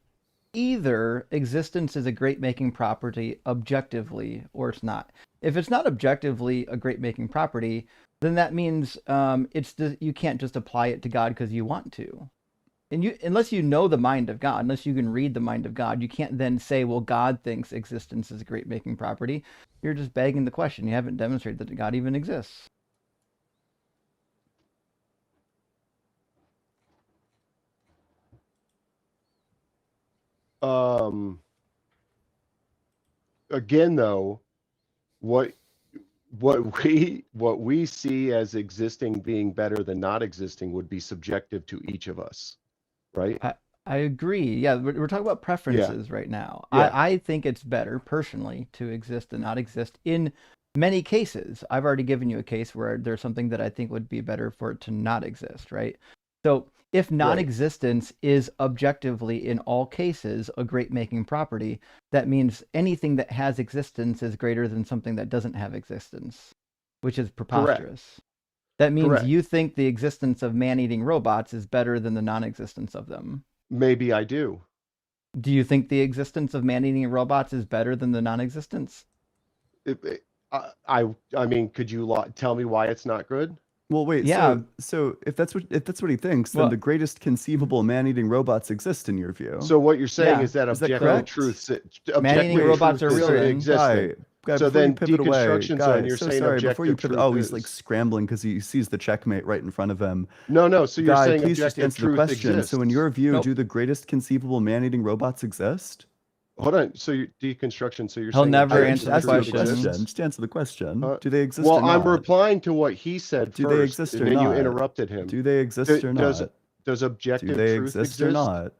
either existence is a great-making property objectively or it's not. If it's not objectively a great-making property, then that means you can't just apply it to God because you want to. And unless you know the mind of God, unless you can read the mind of God, you can't then say, well, God thinks existence is a great-making property. You're just begging the question. You haven't demonstrated that God even exists. Again, though, what we see as existing being better than not existing would be subjective to each of us, right? I agree. Yeah, we're talking about preferences right now. Yeah. I think it's better personally to exist than not exist in many cases. I've already given you a case where there's something that I think would be better for it to not exist, right? So if non-existence is objectively in all cases a great making property, that means anything that has existence is greater than something that doesn't have existence, which is preposterous. That means Correct. you think the existence of man-eating robots is better than the non-existence of them. Maybe I do. Do you think the existence of man-eating robots is better than the non-existence? I mean, could you tell me why it's not good? Well, wait. Yeah. So if that's what he thinks, then Well- the greatest conceivable man-eating robots exist in your view. So what you're saying Yeah. is that Is that objective correct? truth, Man-eating objective robots truth are is real then. existing. Guy, So before you then pivot away, deconstruction guy, zone, you're so saying sorry. Before you objective pivot, truth he's like is. scrambling because he sees the checkmate right in front of him. No, so you're Guy, saying please just objective answer the truth question. exists. So in your view, Nope. do the greatest conceivable man-eating robots exist? Hold on. So you're deconstruction. So you're He'll saying never I objective just answer the asked you a truth question. question. exists? Just answer the question. Uh, Do they exist Well, or not? I'm replying to what he said Do first, they exist and or then you not? interrupted him. Do they exist or Does not? does Do objective they truth exist or not?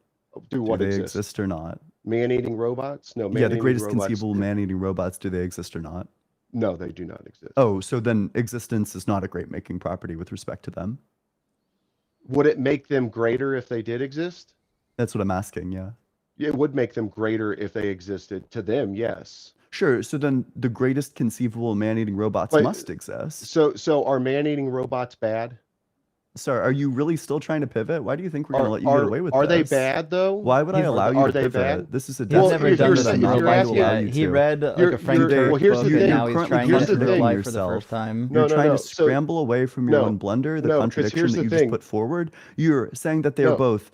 Do what Do they exists? exist or not? Man-eating robots? No, Yeah, man-eating the greatest robots. conceivable man-eating robots, do they exist or not? No, they do not exist. Oh, so then existence is not a great making property with respect to them. Would it make them greater if they did exist? That's what I'm asking, yeah. It would make them greater if they existed. To them, yes. Sure, so then the greatest conceivable man-eating robots But- must exist. So are man-eating robots bad? Sorry, are you really still trying to pivot? Why do you think we're going to let you get away with Are they this? bad though? Why would I He's- allow you are to they pivot? bad? This is a He's Well, never if done you're this saying- in if real you're life asking- yet. He read like You're- a Frank you're- Turk well, here's the book, thing. and now You're he's currently trying to enter real contradicting life for the yourself. first time. You're trying to So- scramble away from your no, own blunder, the no, 'cause contradiction here's that the you just thing. put forward. You're saying that they're No. both,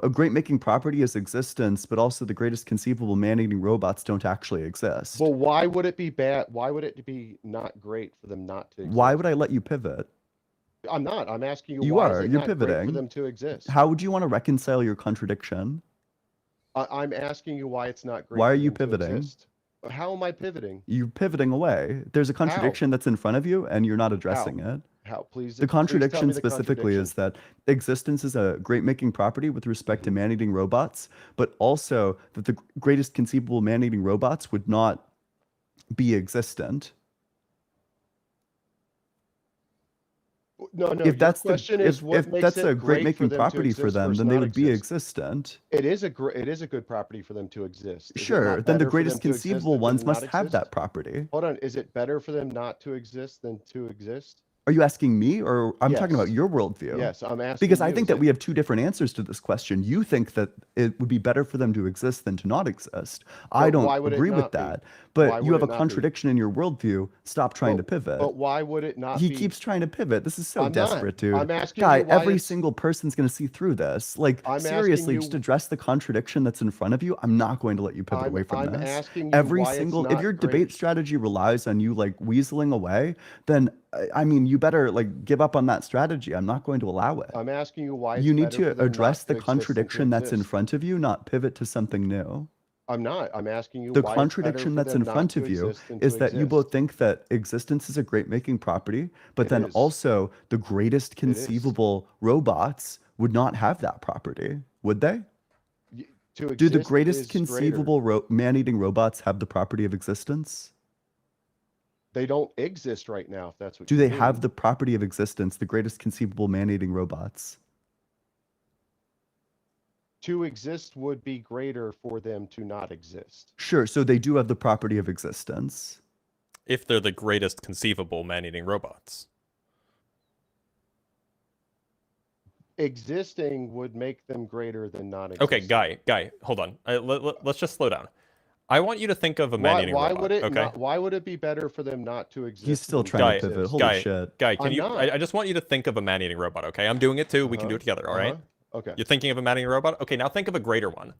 a great making property is existence, but also the greatest conceivable man-eating robots don't actually exist. Well, why would it be bad? Why would it be not great for them not to exist? Why would I let you pivot? I'm not. I'm asking you. You Why are. Is it You're not great for pivoting. them to exist? How would you want to reconcile your contradiction? I'm asking you why it's not great. Why are for you them to pivoting? exist. How am I pivoting? You're pivoting away. There's a contradiction that's in front of you, and you're not addressing it. How? Please. The please tell contradiction me the specifically is contradiction. that existence is a great making property with respect to man-eating robots, but also that the greatest conceivable man-eating robots would not be existent. No. If your that's question the is if, what if makes that's it a great for making them to property for exist them, versus then they not would be exist? existent. It is a good property for them to exist. Is it Sure, not then the better for greatest them to exist conceivable than ones not must have that exist? property. Hold on. Is it better for them not to exist than to exist? Are you asking me, or I'm talking about Yes. your worldview? Yes, I'm asking. Because I you, think is that it- we have two different answers to this question. You think that it would be better for them to exist than to not exist. I But don't why would it agree with not be? that. Why But you would have a it not be? contradiction in your worldview. Stop trying to But- pivot. But why would it not He be? keeps trying to pivot. This is so I'm not. desperate, dude. I'm asking Guy, you why every it's- single person's going to see through this. Like, I'm asking seriously, you- just address the contradiction that's in front of you. I'm not going to let you pivot away from I'm this. asking you Every why it's single, if not your great. debate strategy relies on you like weaseling away, then I mean, you better like give up on that strategy. I'm not going to allow it. I'm asking you why. It's You need better for to them address not the to exist than to contradiction that's in exist. front of you, not pivot to something new. I'm not. I'm asking you The why it's contradiction better for that's them in not front to of you exist than is to that you exist. both think that existence is a great making property, but It then is. also the greatest is. conceivable robots would not have that property, would they? To Do the exist greatest is greater. conceivable man-eating robots have the property of existence? They don't exist right now. If that's what. Do you they mean. have the property of existence, the greatest conceivable man-eating robots? To exist would be greater for them to not exist. Sure, so they do have the property of existence. If they're the greatest conceivable man-eating robots. Existing would make them greater than not existing. Okay, guy, hold on. Let's just slow down. I want you to think of a man-eating Why robot. would it? Okay, Not, why would it be better for them not to exist? He's still than trying Guy, to pivot. exist? Holy shit. Guy, can I'm you? not. I just want you to think of a man-eating robot. Okay, I'm doing it too. We can do it together. All right. Okay. You're thinking of a man-eating robot. Okay, now think of a greater one.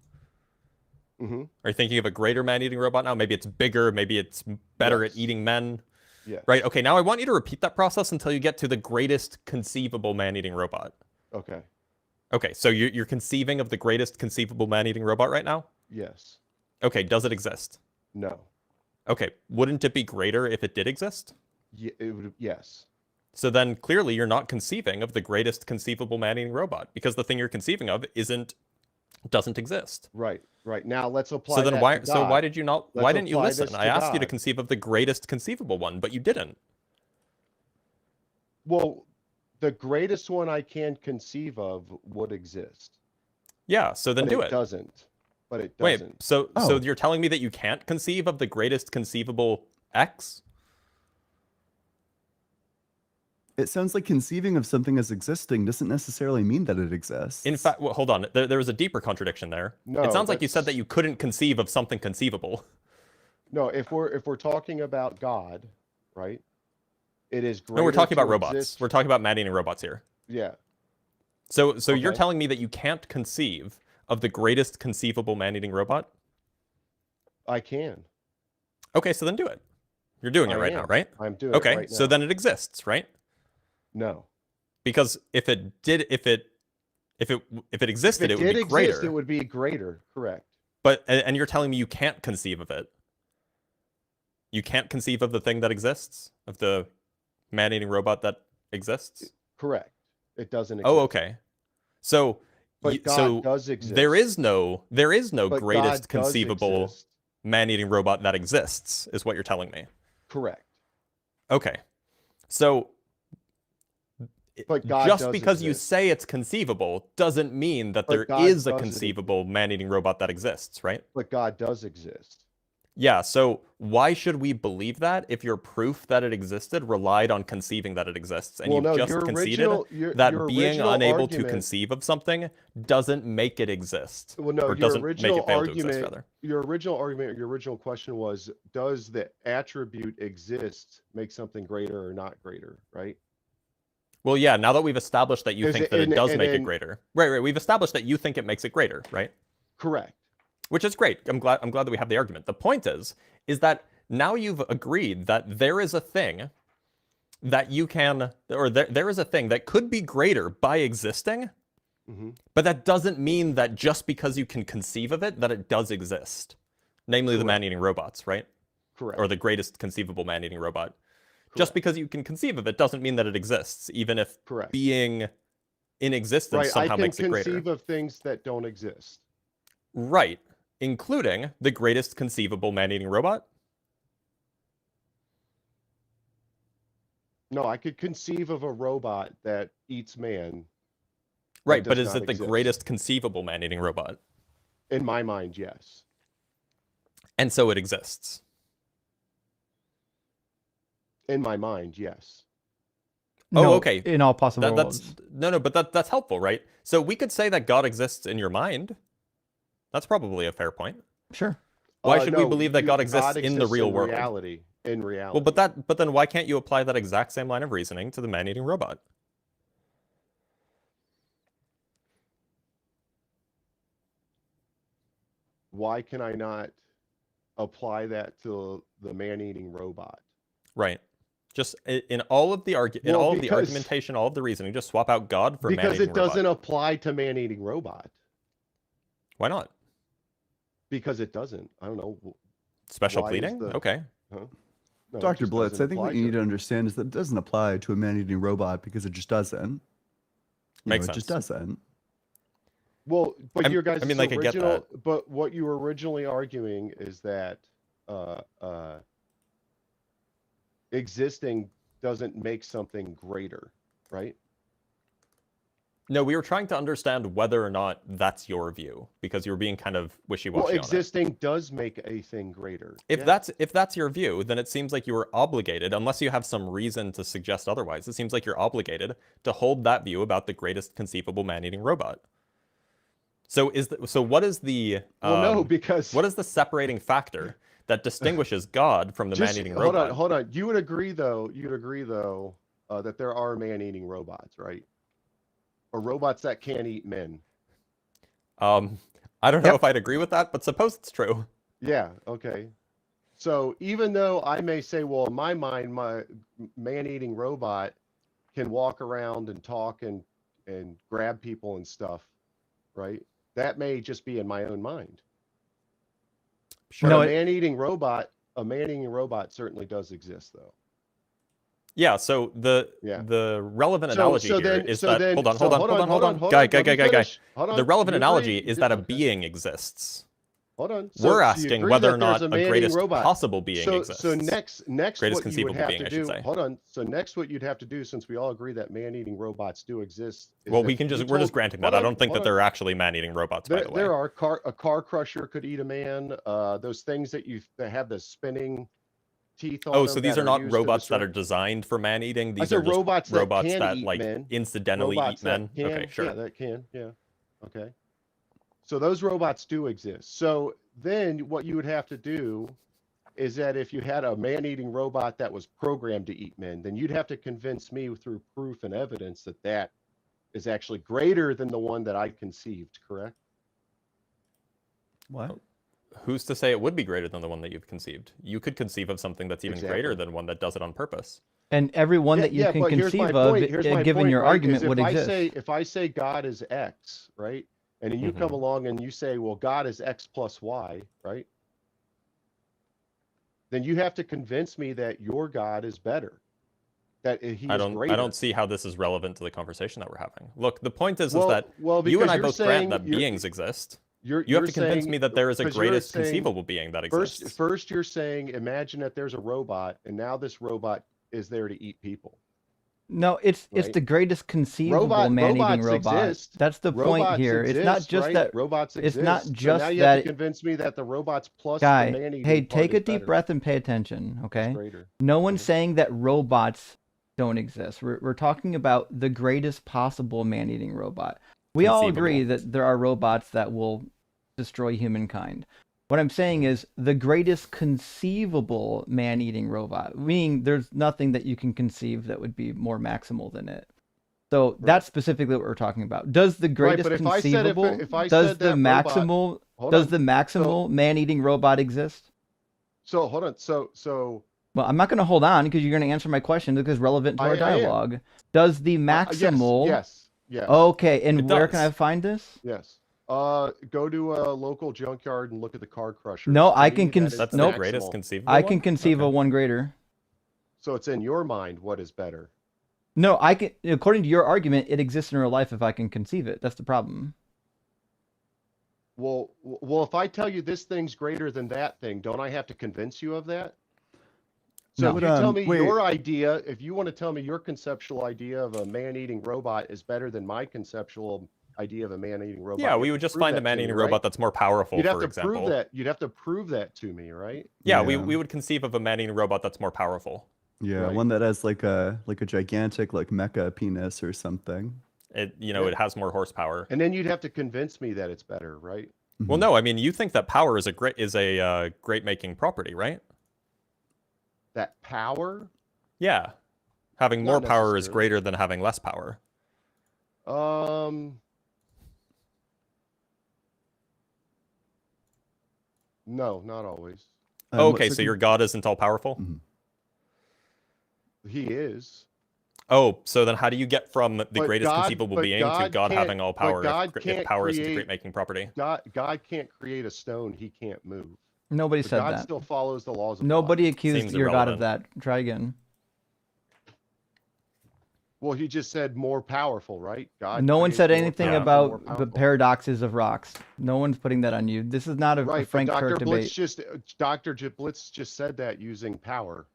Mm-hmm. Are you thinking of a greater man-eating robot now? Maybe it's bigger. Maybe it's better Yes. at eating men. Yeah. Right. Okay. Now I want you to repeat that process until you get to the greatest conceivable man-eating robot. Okay. Okay. So you're conceiving of the greatest conceivable man-eating robot right now. Yes. Okay. Does it exist? No. Okay. Wouldn't it be greater if it did exist? It would. Yes. So then clearly you're not conceiving of the greatest conceivable man-eating robot because the thing you're conceiving of doesn't exist. Right. Right. Now let's apply. So then that why to so God. why did you not why Let's didn't you apply listen? this I to asked you to God. conceive of the greatest conceivable one, but you didn't. Well, the greatest one I can conceive of would exist. Yeah, so then But do it it. doesn't. But it Wait, doesn't. so Oh. you're telling me that you can't conceive of the greatest conceivable X? It sounds like conceiving of something as existing doesn't necessarily mean that it exists. In fact, well, hold on. There was a deeper contradiction there. No, it sounds like you said that's- that you couldn't conceive of something conceivable. No. If we're talking about God, right? It is greater No, we're talking about to robots. exist. We're talking about man-eating robots here. It is No, we're greater talking about to robots. exist. We're talking about man-eating robots here. Yeah. So you're Okay. telling me that you can't conceive of the greatest conceivable man-eating robot? I can. Okay, so then do it. You're doing it I right now, am. right? I'm doing it Okay, right now. so then it exists, right? No. Because if it existed, it would be greater. Exist, it would be greater. Correct. But and you're telling me you can't conceive of it. You can't conceive of the thing that exists, of the man-eating robot that exists. Correct. It doesn't exist. Oh, okay. So, But God does exist. there is no But greatest God does conceivable exist. man-eating robot that exists, is what you're telling me. Correct. Okay. So, But God just does because you exist. say it's conceivable doesn't mean that But there God is a does conceivable man-eating robot that exists, right? But God does exist. Yeah, so why should we believe that if your proof that it existed relied on conceiving that it exists? And Well, you've no, just your conceded original- that your being original unable to argument- conceive of something doesn't make it exist. Well, no, or your doesn't make original it fail argument, to exist, rather. your original argument, your original question was, does the attribute exist make something greater or not greater, right? Well, yeah, now that we've established that you Is think it- that it and- does and make it then- greater. Right, we've established that you think it makes it greater, right? Correct. Which is great. I'm glad that we have the argument. The point is that now you've agreed that there is a thing that you can, or there is a thing that could be greater by existing, hmm but that doesn't mean that just because you can conceive of it, that it does exist. Namely, the Correct. man-eating robots, right? Correct. Or the greatest conceivable man-eating robot. Just Correct. because you can conceive of it doesn't mean that it exists, even if Correct. being in existence Right. I somehow can makes it greater. conceive of things that don't exist. Right. Including the greatest conceivable man-eating robot. No, I could conceive of a robot that eats man. Right, does but is not it the exist. greatest conceivable man-eating robot? In my mind, yes. And so it exists. In my mind, yes. Oh, No, okay. In all possible That's worlds. no, but that's helpful, right? So we could say that God exists in your mind. That's probably a fair point. Sure. Why should we No, believe that God exists in the real world? In reality. Well, but then why can't you apply that exact same line of reasoning to the man-eating robot? Why can I not apply that to the man-eating robot? Right. Just in all of the Well, all of the because- argumentation, all of the reasoning, just swap out God for Because man-eating it doesn't robot. apply to man-eating robot. Why not? Because it doesn't. I don't know. Special Why is pleading? the- Okay. No, it Dr. just Blitz, doesn't I think apply what you to need to it. understand is that it doesn't apply to a man-eating robot because it just doesn't. Makes It just sense. doesn't. Well, but your guys' I mean, like, I get original, but what you were originally arguing is that existing doesn't make something greater, right? No, we were trying to understand whether or not that's your view, because you were being kind of wishy-washy Well, on it. existing does make a thing greater. If Yeah. that's your view, then it seems like you were obligated, unless you have some reason to suggest otherwise. It seems like you're obligated to hold that view about the greatest conceivable man-eating robot. So what is the Well, no, because what is the separating factor that distinguishes God from the man-eating hold robot? on. You would agree though that there are man-eating robots, right? Or robots that can eat men. I don't know Yep. if I'd agree with that, but suppose it's true. Yeah, okay. So even though I may say, well, in my mind, my man-eating robot can walk around and talk and grab people and stuff, right? That may just be in my own mind. Sure. No, But a man-eating robot certainly does exist, though. Yeah, so Yeah. the relevant analogy here is that hold on. Guy. The relevant analogy is that a being exists. Hold on. We're So you asking agree whether that or not there's a man-eating greatest robot. possible being exists. So next Greatest what you would conceivable have being, to I should do, say. hold on. So next what you'd have to do, since we all agree that man-eating robots do exist. is Well, if we can you we're just told- granting hold that. I on, don't think hold that on. they're actually man-eating robots, by the way. There are a car crusher could eat a man. Those things that have the spinning teeth on Oh, them so these that are not used to robots that destroy- are designed for man-eating? I These said are just robots that can that eat like men. incidentally robots eat men? that can, Okay, sure. Yeah, that can. Yeah. Okay. So those robots do exist. So then what you would have to do is that if you had a man-eating robot that was programmed to eat men, then you'd have to convince me through proof and evidence that that is actually greater than the one that I conceived, correct? What? Who's to say it would be greater than the one that you've conceived? You could conceive of something that's even greater Exactly. than one that does it on purpose. And every one that you can but here's my conceive of, point. Here's my given point, your right, argument, is would exist. if I say God is X, right? And then you come along and you say, well, God is X plus Y, right? Then you have to convince me that your God is better. That he is greater. I don't see how this is relevant to the conversation that we're having. Look, the point is Well, that well, you and I because both you're grant saying that beings exist. You have you're to convince saying- me that there is a 'cause you're greatest saying- conceivable being that exists. First, you're saying, imagine that there's a robot, and now this robot is there to eat people. No, it's Right. the greatest conceivable man-eating robots robot. exist. That's the point Robots here. exist, It's not just right? that. Robots it's exist. not So just now you have that- to convince me that the robots plus Guy, the man-eating hey, part take is a deep better. breath and pay attention, It's okay? greater. No one's saying that robots don't exist. We're talking about the greatest possible man-eating robot. We all agree Conceivable. that there are robots that will destroy humankind. What I'm saying is the greatest conceivable man-eating robot, meaning there's nothing that you can conceive that would be more maximal than it. So that's specifically what we're talking about. Does the greatest but if I said- conceivable, if I does said the that robot- maximal, Hold does on. the maximal man-eating robot exist? So hold on. So Well, I'm not going to hold on because you're going to answer my question because it's relevant to our I am. dialogue. Does the maximal? Yes. Okay, and It where can does. I find this? Yes. Go to a local junkyard and look at the car crusher. No, I can That's the Nope. greatest conceivable I can one? conceive Okay. of one greater. So it's in your mind what is better. No, I can. According to your argument, it exists in real life if I can conceive it. That's the problem. Well, if I tell you this thing's greater than that thing, don't I have to convince you of that? So No. if you tell me wait. your idea, if you want to tell me your conceptual idea of a man-eating robot is better than my conceptual idea of a man-eating robot, Yeah, you we have would to just prove find that a to me, man-eating right? robot that's more powerful, You'd have for to example. prove that. You'd have to prove that to me, right? Yeah, Yeah. we would conceive of a man-eating robot that's more powerful. Yeah, Right. one that has like a gigantic like mecha penis or something. It Yeah. it has more horsepower. And then you'd have to convince me that it's better, right? Well, Mhm. no, I mean you think that power is a great making property, right? That power. Yeah, having Not more power is necessarily. greater than having less power. No, not always. Okay, so your God isn't all powerful. Mhm. He is. Oh, so then how do you get from the But greatest God- conceivable but being to God God can't- having all but power God if can't power is a create- great making property? God can't create a stone he can't move. Nobody But said God that. still follows the laws of Nobody God. accused Seems your God of irrelevant. that. Try again. Well, he just said more powerful, right? God. No one creates said more anything powerful, about more the powerful. paradoxes of rocks. No one's putting that on you. This is not a Right, frank but Turk debate. Dr. Blitz just said that using power.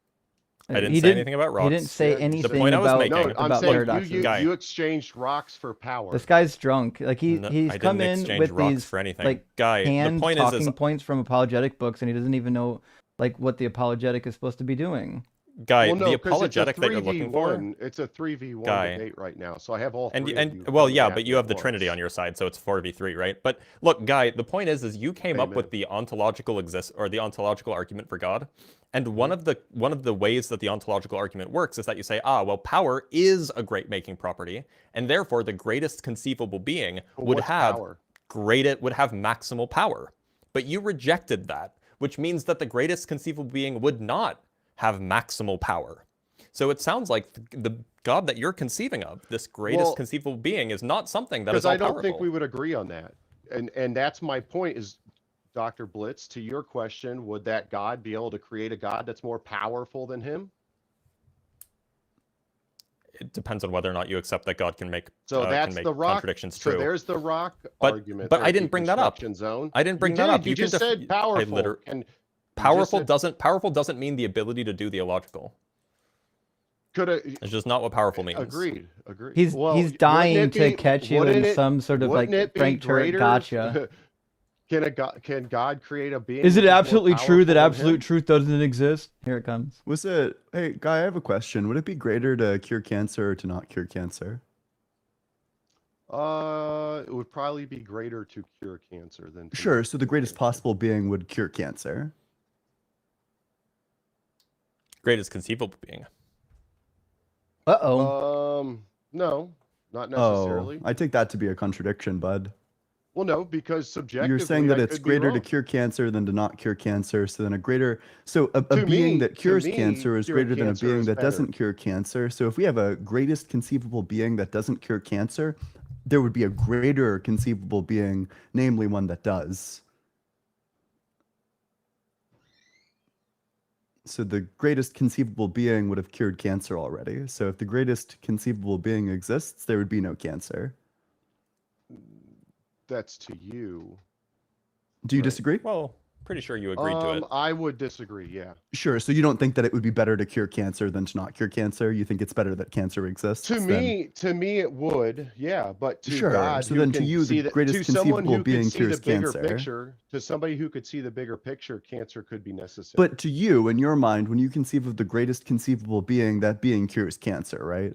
I didn't He say anything about rocks. He didn't say Yeah, the anything point I was about, making- No, I'm about saying paradoxes. Guy. you exchanged rocks for power. This guy's drunk. Like No, he's I come didn't in exchange with rocks these for anything. like Guy, the canned point talking is points from apologetic books, and he doesn't even know like what the apologetic is supposed to be doing. Guy, Well, no, the 'cause it's a apologetic that you're looking for. 3v1. It's a 3v1 Guy. debate right now, so I have all three And of you well, coming yeah, at but me you at have the Trinity once. on your side, so it's 4v3, right? But look, Guy, the point is you came up with Amen. the ontological the ontological argument for God, and one of the ways that the ontological argument works is that you say, well, power is a great making property, and therefore the greatest conceivable being Well, would what's have power? would have maximal power. But you rejected that, which means that the greatest conceivable being would not have maximal power. So it sounds like the God that you're conceiving of, this greatest Well, conceivable being, is not something that is Because all I don't powerful. think we would agree on that. And that's my point is, Dr. Blitz, to your question, would that God be able to create a God that's more powerful than him? It depends on whether or not you accept that God can make So can that's make the rock. contradictions So true. there's the rock But- argument. but there, I didn't bring that up. deconstruction Zone. I didn't bring You that did. up. You can just def- said powerful. powerful powerful doesn't mean the ability to do the illogical. Could have It's just not what powerful means. agreed. He's Well, he's wouldn't dying it to be- catch you wouldn't in it- some sort of like wouldn't it be Frank Turk greater- gotcha. Can God create a being? Is it which more absolutely true that powerful than absolute him? truth doesn't exist? Here it comes. Hey, Guy, I have a question. Would it be greater to cure cancer or to not cure cancer? It would probably be greater to cure cancer than to Sure. not So the cure greatest cancer. possible being would cure cancer. Greatest conceivable being. Uh-oh. No, not Oh, necessarily. I take that to be a contradiction, bud. Well, no, because subjectively, You're saying that I it's could be greater to wrong. cure cancer than to not cure cancer. So then a To being me- that to cures me, cancer is curing greater than a cancer being is that better. doesn't cure cancer. So if we have a greatest conceivable being that doesn't cure cancer, there would be a greater conceivable being, namely one that does. So the greatest conceivable being would have cured cancer already. So if the greatest conceivable being exists, there would be no cancer. That's to you. Do you Right. disagree? Well, pretty sure you agreed to it. I would disagree. Yeah. Sure. So you don't think that it would be better to cure cancer than to not cure cancer? You think it's better that cancer exists? To me, it would. Yeah, but to Sure, God, so who then to can you, see the greatest to someone conceivable who being could see cures the bigger cancer. picture, to somebody who could see the bigger picture, cancer could be necessary. But to you, in your mind, when you conceive of the greatest conceivable being, that being cures cancer, right?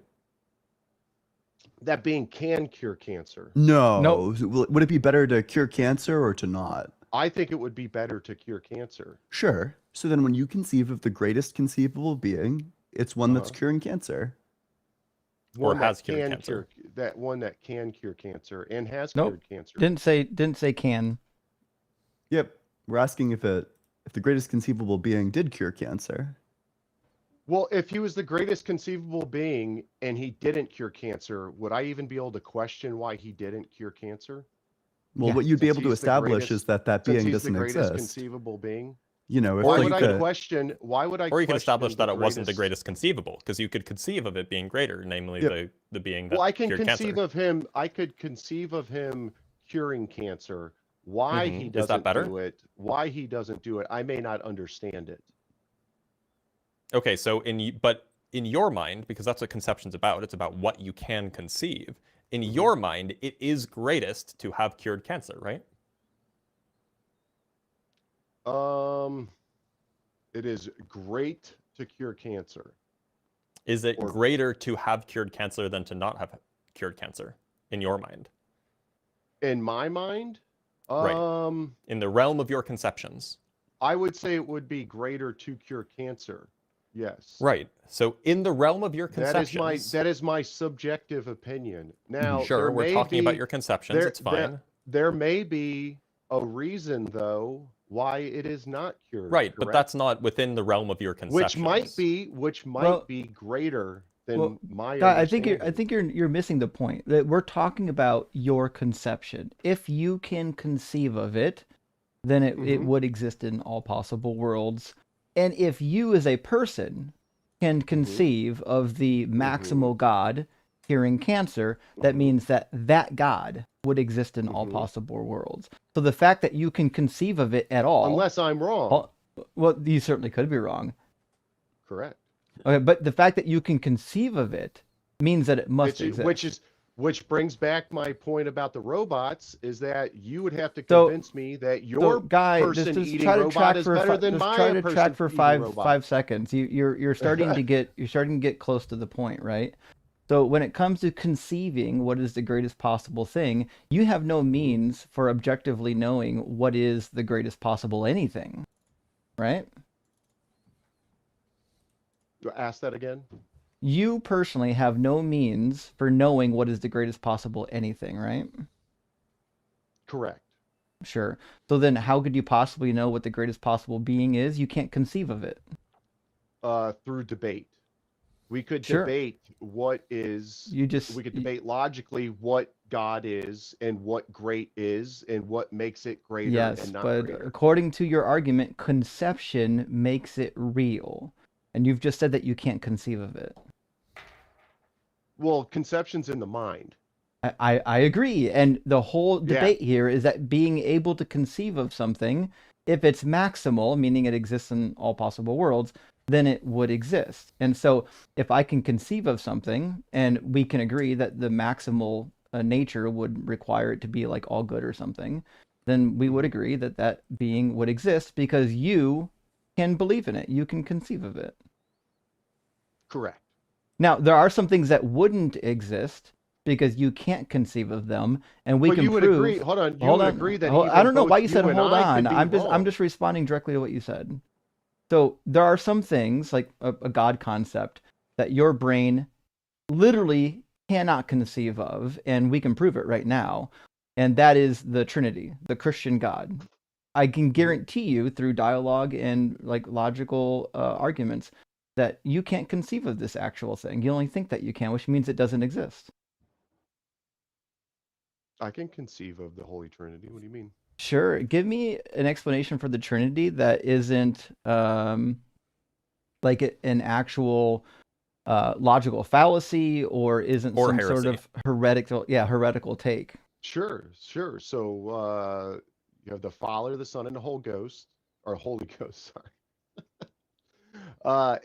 that being can cure cancer. No. Would it be better to cure cancer or to not? I think it would be better to cure cancer. Sure. So then when you conceive of the greatest conceivable being, it's one that's Uh-huh. curing cancer. Or One that has cured can cancer. that one that can cure cancer and has Nope. cured cancer. Didn't say can. Yep. We're asking if the greatest conceivable being did cure cancer. Well, if he was the greatest conceivable being and he didn't cure cancer, would I even be able to question why he didn't cure cancer? Well, Yeah. what you'd be Since able to he's the establish greatest- is that Since being he's the doesn't greatest exist. conceivable being. You know, if Why like would I the, question? Why would I? Or you can question establish that the it wasn't the greatest conceivable, because you could conceive of it being greater, namely Yep. the being that Well, I can cured conceive cancer. of him. I could conceive of him curing cancer. Why he Is that doesn't better? do it? Why he doesn't do it? I may not understand it. Okay, so but in your mind, because that's what conception's about, it's about what you can conceive. In your mind, it is greatest to have cured cancer, right? It is great to cure cancer. Is it Or- greater to have cured cancer than to not have cured cancer in your mind? In my mind, Right. In the realm of your conceptions. I would say it would be greater to cure cancer. Yes. Right. So in the realm of your That is conceptions. that is my subjective opinion. Now, Sure, there we're may talking about be- your conceptions. It's fine. There may be a reason though why it is not cured. Right, but correct? that's not within the realm of your conceptions. which might Well- be greater than Well, my Guy, I understanding. think you're missing the point. That we're talking about your conception. If you can conceive of it, then it Mhm. would exist in all possible worlds. And if you as a person can conceive of the maximal God curing cancer, that means that that God would exist in all possible worlds. So the fact that you can conceive of it at all, Unless I'm wrong. well, you certainly could be wrong. Correct. Okay, but the fact that you can conceive of it means that it must exist. Which brings back my point about the robots, is that you would have to So- convince me that So, your Guy, person just eating try to robot track is for better than my try to person track for eating five robot. seconds. You're starting to get close to the point, right? So when it comes to conceiving what is the greatest possible thing, you have no means for objectively knowing what is the greatest possible anything, right? Ask that again. You personally have no means for knowing what is the greatest possible anything, right? Correct. Sure. So then how could you possibly know what the greatest possible being is? You can't conceive of it. Through debate. We could Sure. debate what is. You just We could debate logically what God is and what great is and what makes it greater Yes, and not but greater. according to your argument, conception makes it real. And you've just said that you can't conceive of it. Well, conception's in the mind. I agree. And the whole Yeah. debate here is that being able to conceive of something, if it's maximal, meaning it exists in all possible worlds, then it would exist. And so if I can conceive of something, and we can agree that the maximal nature would require it to be like all good or something, then we would agree that that being would exist because you can believe in it. You can conceive of it. Correct. Now, there are some things that wouldn't exist because you can't conceive of them, and we But can you would prove. agree. Hold on. You Hold would on. agree that I even don't know both why you said and hold I on. could be I'm wrong. just responding directly to what you said. So there are some things like a God concept that your brain literally cannot conceive of, and we can prove it right now. And that is the Trinity, the Christian God. I can guarantee you through dialogue and like logical arguments that you can't conceive of this actual thing. You only think that you can, which means it doesn't exist. I can conceive of the Holy Trinity. What do you mean? Sure. Give me an explanation for the Trinity that isn't like an actual logical fallacy or isn't Or some sort heresy. of heretical take. Sure. So you have the Father, the Son, and the Holy Ghost, or Holy Ghost, sorry.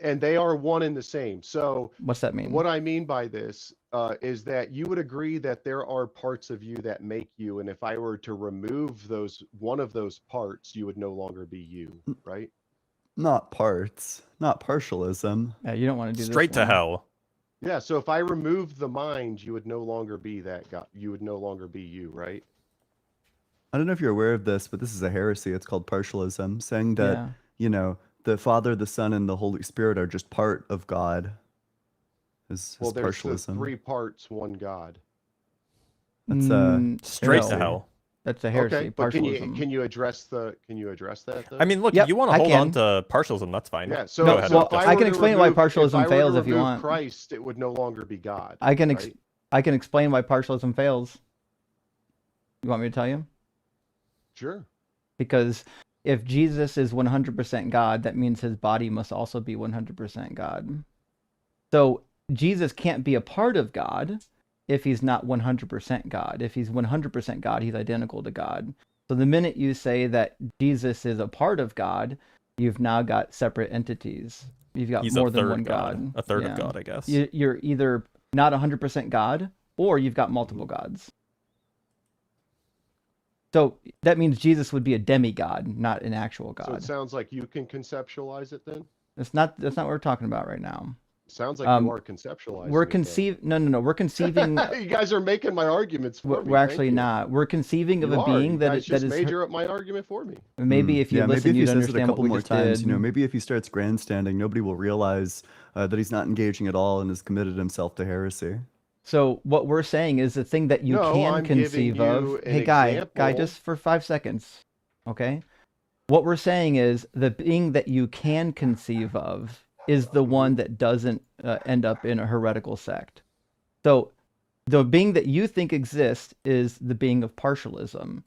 And they are one and the same. So What's that mean? what I mean by this is that you would agree that there are parts of you that make you, and if I were to remove one of those parts, you would no longer be you, right? Not parts, not partialism. Yeah, you don't want to do Straight this to one. hell. Yeah, so if I removed the mind, you would no longer be that God. You would no longer be you, right? I don't know if you're aware of this, but this is a heresy. It's called partialism, saying that, Yeah. you know, the Father, the Son, and the Holy Spirit are just part of God. Is Well, there's the partialism. 3 parts, one God. That's Straight to heresy. hell. That's a heresy. Okay, but partialism. can you address that though? I mean, look, Yep, if you want to I hold on can. to partialism, that's fine. Yeah, so, Go ahead. well, if I were can to explain why remove- partialism if I were fails to if you remove want. Christ, it would no longer be God. I can right? I can explain why partialism fails. You want me to tell you? Sure. Because if Jesus is 100% God, that means his body must also be 100% God. So Jesus can't be a part of God if he's not 100% God. If he's 100% God, he's identical to God. So the minute you say that Jesus is a part of God, you've now got separate entities. You've got He's more a than third one God. God. A third Yeah. of God, I guess. You're either not 100% God or you've got multiple gods. So that means Jesus would be a demigod, not an actual So it God. sounds like you can conceptualize it then? That's not what we're talking about right now. Sounds like you are conceptualizing We're it, no, we're conceiving. though. You guys are making my arguments for me. We're Thank actually you. not. We're conceiving of You a are. being You that guys that just is major up my argument for me. maybe if you yeah, maybe listen, if he you'd says it a understand what couple we more just times, did. you know, maybe if he starts grandstanding, nobody will realize that he's not engaging at all and has committed himself to heresy. So what we're saying is the thing that you No, can I'm giving conceive you of. an Hey, guy, example. just for 5 seconds, okay? What we're saying is the being that you can conceive of is the one that doesn't end up in a heretical sect. So the being that you think exists is the being of partialism.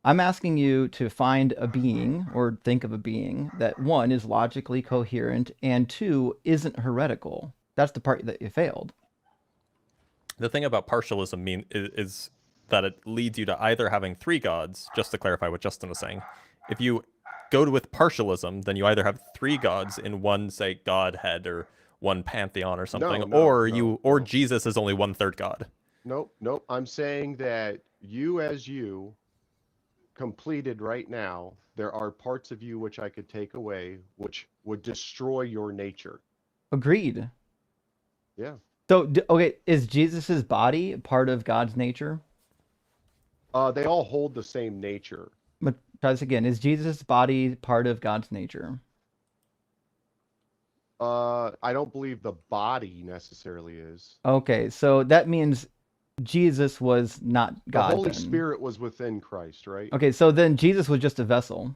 I'm asking you to find a being or think of a being that, one, is logically coherent and, two, isn't heretical. That's the part that you failed. The thing about partialism is that it leads you to either having 3 gods, just to clarify what Justin was saying. If you go with partialism, then you either have 3 gods in one, say, godhead or one pantheon or something, or Jesus is only 1/3 God. Nope. I'm saying that you as you completed right now, there are parts of you which I could take away, which would destroy your nature. Agreed. Yeah. So, okay, is Jesus's body part of God's nature? They all hold the same nature. But try this again. Is Jesus' body part of God's nature? I don't believe the body necessarily is. Okay, so that means Jesus was not God. The Holy then. Spirit was within Christ, right? Okay, so then Jesus was just a vessel.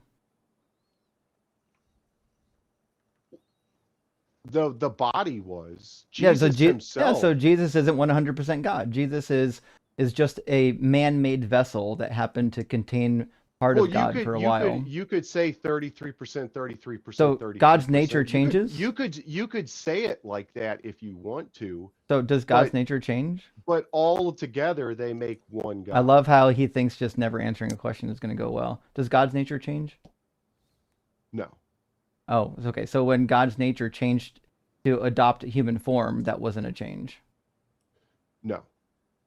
The body was Jesus himself. Yeah, so Jesus isn't 100% God. Jesus is just a man-made vessel that happened to contain part of God for a while. You could say 33%, 33%, So 33%. God's nature changes? You could say it like that if you want to. So does God's nature change? But all together they make one God. I love how he thinks just never answering a question is going to go well. Does God's nature change? No. Oh, okay. So when God's nature changed to adopt human form, that wasn't a change. No.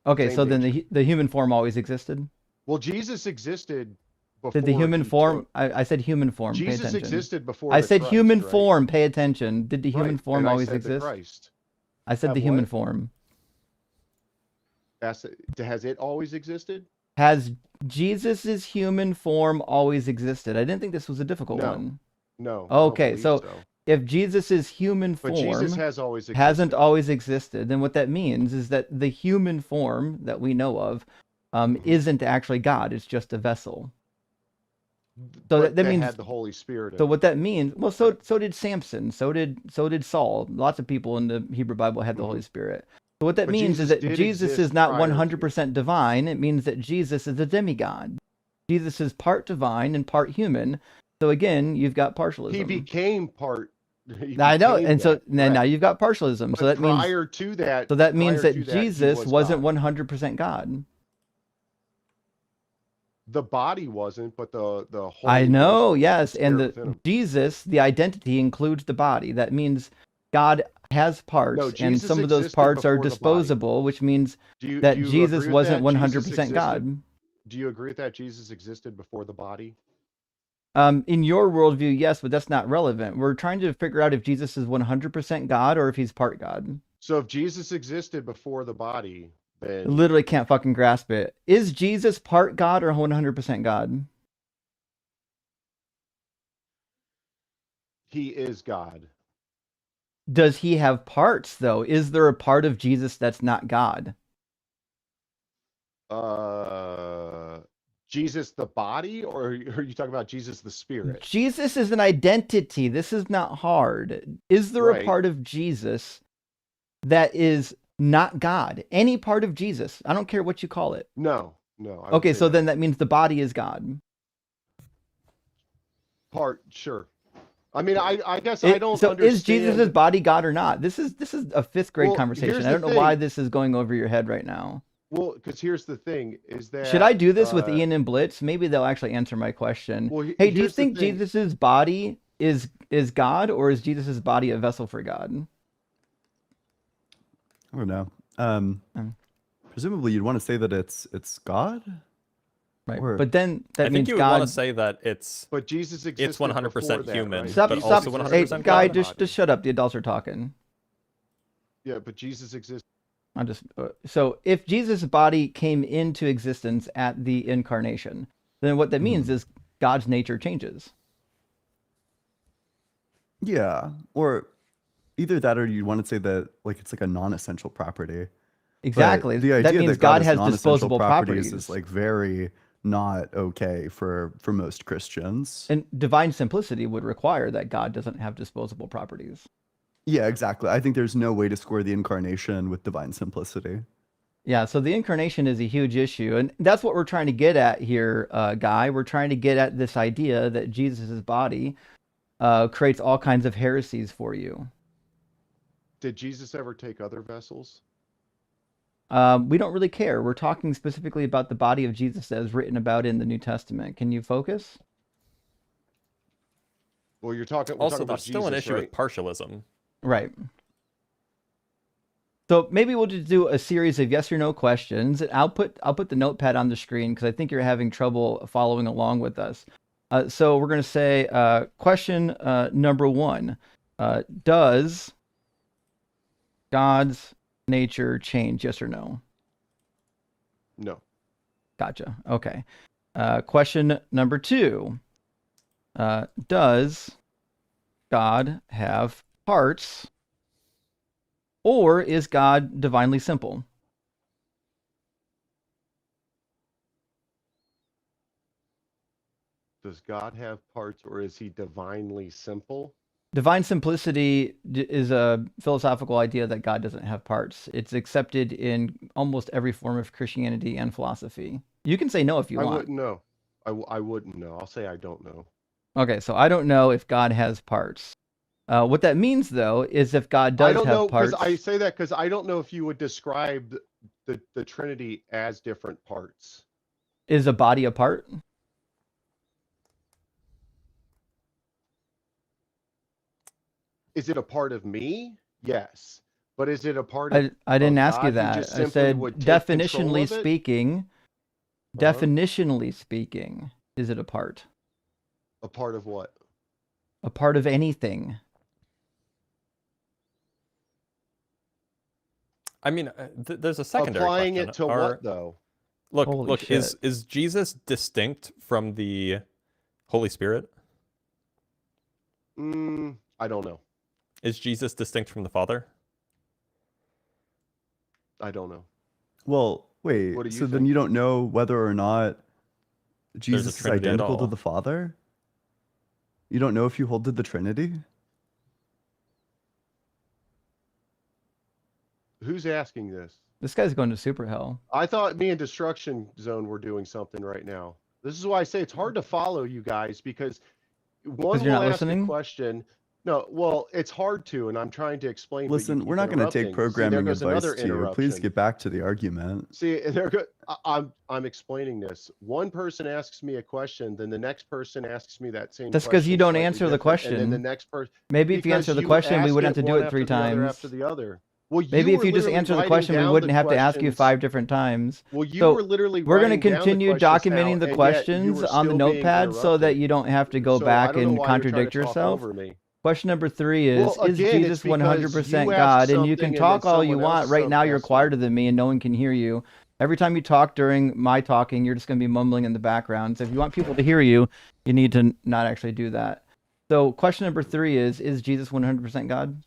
Okay, Same so then nature. the human form always existed? Well, Jesus existed before. Did the human form? I said human form. Jesus pay attention. existed before. I said Christ, human right? form. Pay attention. Did the human Right, form and always I said exist? Christ. I said Have the human what? form. Has it always existed? Has Jesus's human form always existed? I didn't think this was a difficult No. one. No. I don't Okay, believe so if Jesus' human But form Jesus has always existed. hasn't always existed, then what that means is that the human form that we know of isn't actually God. It's just a vessel. So But that they means had the Holy Spirit. so in it. what that means, well, so did Samson, so did Saul. Lots of people in the Hebrew Bible had the Holy Spirit. So what that But means is Jesus that did Jesus exist is not prior to- 100% divine. It means that Jesus is a demigod. Jesus is part divine and part human. So again, you've got partialism. He became part. I know, and so now correct. you've got partialism. But so that means prior to that, so that means prior that to that, he Jesus was wasn't God. 100% God. The body wasn't, but the Holy I Ghost know, was the yes, and Spirit within the him. Jesus, the identity includes the body. That means God has parts, No, and Jesus some of those existed parts are before the body. disposable, which means Do you that agree Jesus with wasn't that? Jesus 100% existed? God. Do you agree with that? Jesus existed before the body? In your worldview, yes, but that's not relevant. We're trying to figure out if Jesus is 100% God or if he's part God. So if Jesus existed before the body, then Literally can't fucking grasp it. Is Jesus part God or 100% God? he is God. Does he have parts, though? Is there a part of Jesus that's not God? Jesus the body, or are you talking about Jesus the spirit? Jesus is an identity. This is not hard. Is there a Right. part of Jesus that is not God? Any part of Jesus. I don't care what you call it. No. I would Okay, say so no. then that means the body is God. Part, sure. I mean, I guess I don't So understand. is Jesus' body God or not? This is a fifth grade Well, conversation. here's I the don't know why thing. this is going over your head right now. Well, because here's the thing: is that Should I do this with Ian and Blitz? Maybe they'll actually answer my question. Well, Hey, do you here's the think thing. Jesus' body is God, or is Jesus' body a vessel for God? I don't know. Presumably, you'd want to say that it's God, Right. Or- But then that I means think you would God. want to say that it's But Jesus existed it's 100% before that, human, right? Stop, but stop. also Hey, 100% guy, God. just shut up. The adults are talking. Yeah, but Jesus existed. I'm just so if Jesus' body came into existence at the incarnation, then what that means is God's nature changes. Yeah, or either that, or you want to say that like it's like a non-essential property. But Exactly. the idea That means God God has non-essential disposable properties. is like very not okay for most Christians. And divine simplicity would require that God doesn't have disposable properties. Yeah, exactly. I think there's no way to square the incarnation with divine simplicity. Yeah, so the incarnation is a huge issue, and that's what we're trying to get at here, Guy. We're trying to get at this idea that Jesus' body creates all kinds of heresies for you. Did Jesus ever take other vessels? We don't really care. We're talking specifically about the body of Jesus as written about in the New Testament. Can you focus? Well, we're talking Also, about there's still an Jesus, issue right? with partialism. Right. So maybe we'll just do a series of yes or no questions. I'll put the notepad on the screen because I think you're having trouble following along with us. So we're going to say question number 1. Does God's nature change? Yes or no? No. Gotcha. Okay. Question number 2. Does God have parts, or is God divinely simple? Does God have parts, or is he divinely simple? Divine simplicity is a philosophical idea that God doesn't have parts. It's accepted in almost every form of Christianity and philosophy. You can say no if you I want. wouldn't know. I wouldn't know. I'll say I don't know. Okay, so I don't know if God has parts. What that means, though, is if God does I don't have know, because parts, I say that because I don't know if you would describe the Trinity as different parts. is a body a part? Is it a part of me? Yes. But is it a part I didn't of ask you God who that. just I simply said would take control definitionally of it? speaking, definitionally speaking, is it a part? A part of what? A part of anything. I mean, there's a secondary Applying question. it to what, though? Holy Look, shit. is Jesus distinct from the Holy Spirit? I don't know. Is Jesus distinct from the Father? I don't know. Well, wait. What do you So then think? you don't know whether or not Jesus is Trinity at identical to all. the Father? You don't know if you hold to the Trinity? Who's asking this? This guy's going to super hell. I thought me and Destruction Zone were doing something right now. This is why I say it's hard to follow you guys, because one you're will not ask a listening? question. No, well, it's hard to, and I'm trying to explain. but you Listen, keep we're not going to take interrupting. See, there programming goes advice another to you. Please interruption. get back to the argument. See, and I'm explaining this. One person asks me a question, then the next person asks me that same. That's because you question don't slightly answer the different, and then the question. next person. Maybe if you answer the question, we wouldn't have to do it 3 times. After the other. Well, Maybe you if were you just literally answer the writing question, we down wouldn't the have to ask you questions. 5 different times. Well, you So were literally. we're going to writing down the continue questions documenting now, the and yet you questions were on the still being notepad so that interrupted. you don't have to go So I back don't know and why you're trying to contradict talk yourself. over me. Question number 3 is Well, again, it's Jesus because 100% you asked God? And you can something and talk then all you someone want. else Right now, you're asked quieter something. than me and no one can hear you. Every time you talk during my talking, you're just going to be mumbling in the background. So if you want people to hear you, you need to not actually do that. So question number 3 is Jesus 100% God?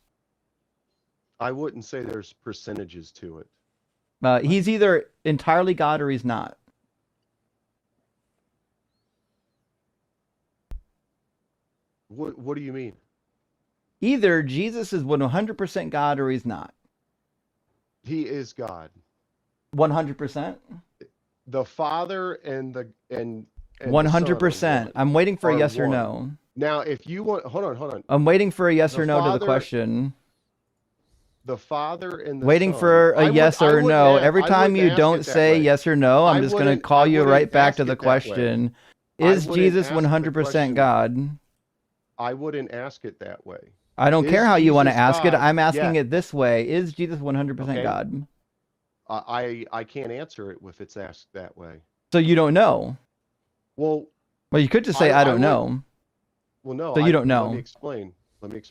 I wouldn't say there's percentages to it. He's either entirely God or he's not. What do you mean? Either Jesus is 100% God or he's not. He is God. 100%? The Father and the and the Son are 100%. one. I'm waiting for a Are yes or one. no. Now, if you want, hold on. I'm waiting for a yes The or no to the Father- question. The Father and the Waiting Son. for a yes or no. Every I time wouldn't you ask don't it that say way. yes or no, I'm I just going to wouldn't- call I you wouldn't right back ask to it the that way. question. I Is wouldn't Jesus ask the 100% question- God? I wouldn't ask it that way. I don't Is care how you want to Jesus ask it. God? I'm asking Yeah. it this way. Is Jesus 100% Okay. God? I can't answer it if it's asked that way. So you don't know. Well, Well, you could just say, I don't would- know. Well, no. So you don't know. Let me explain.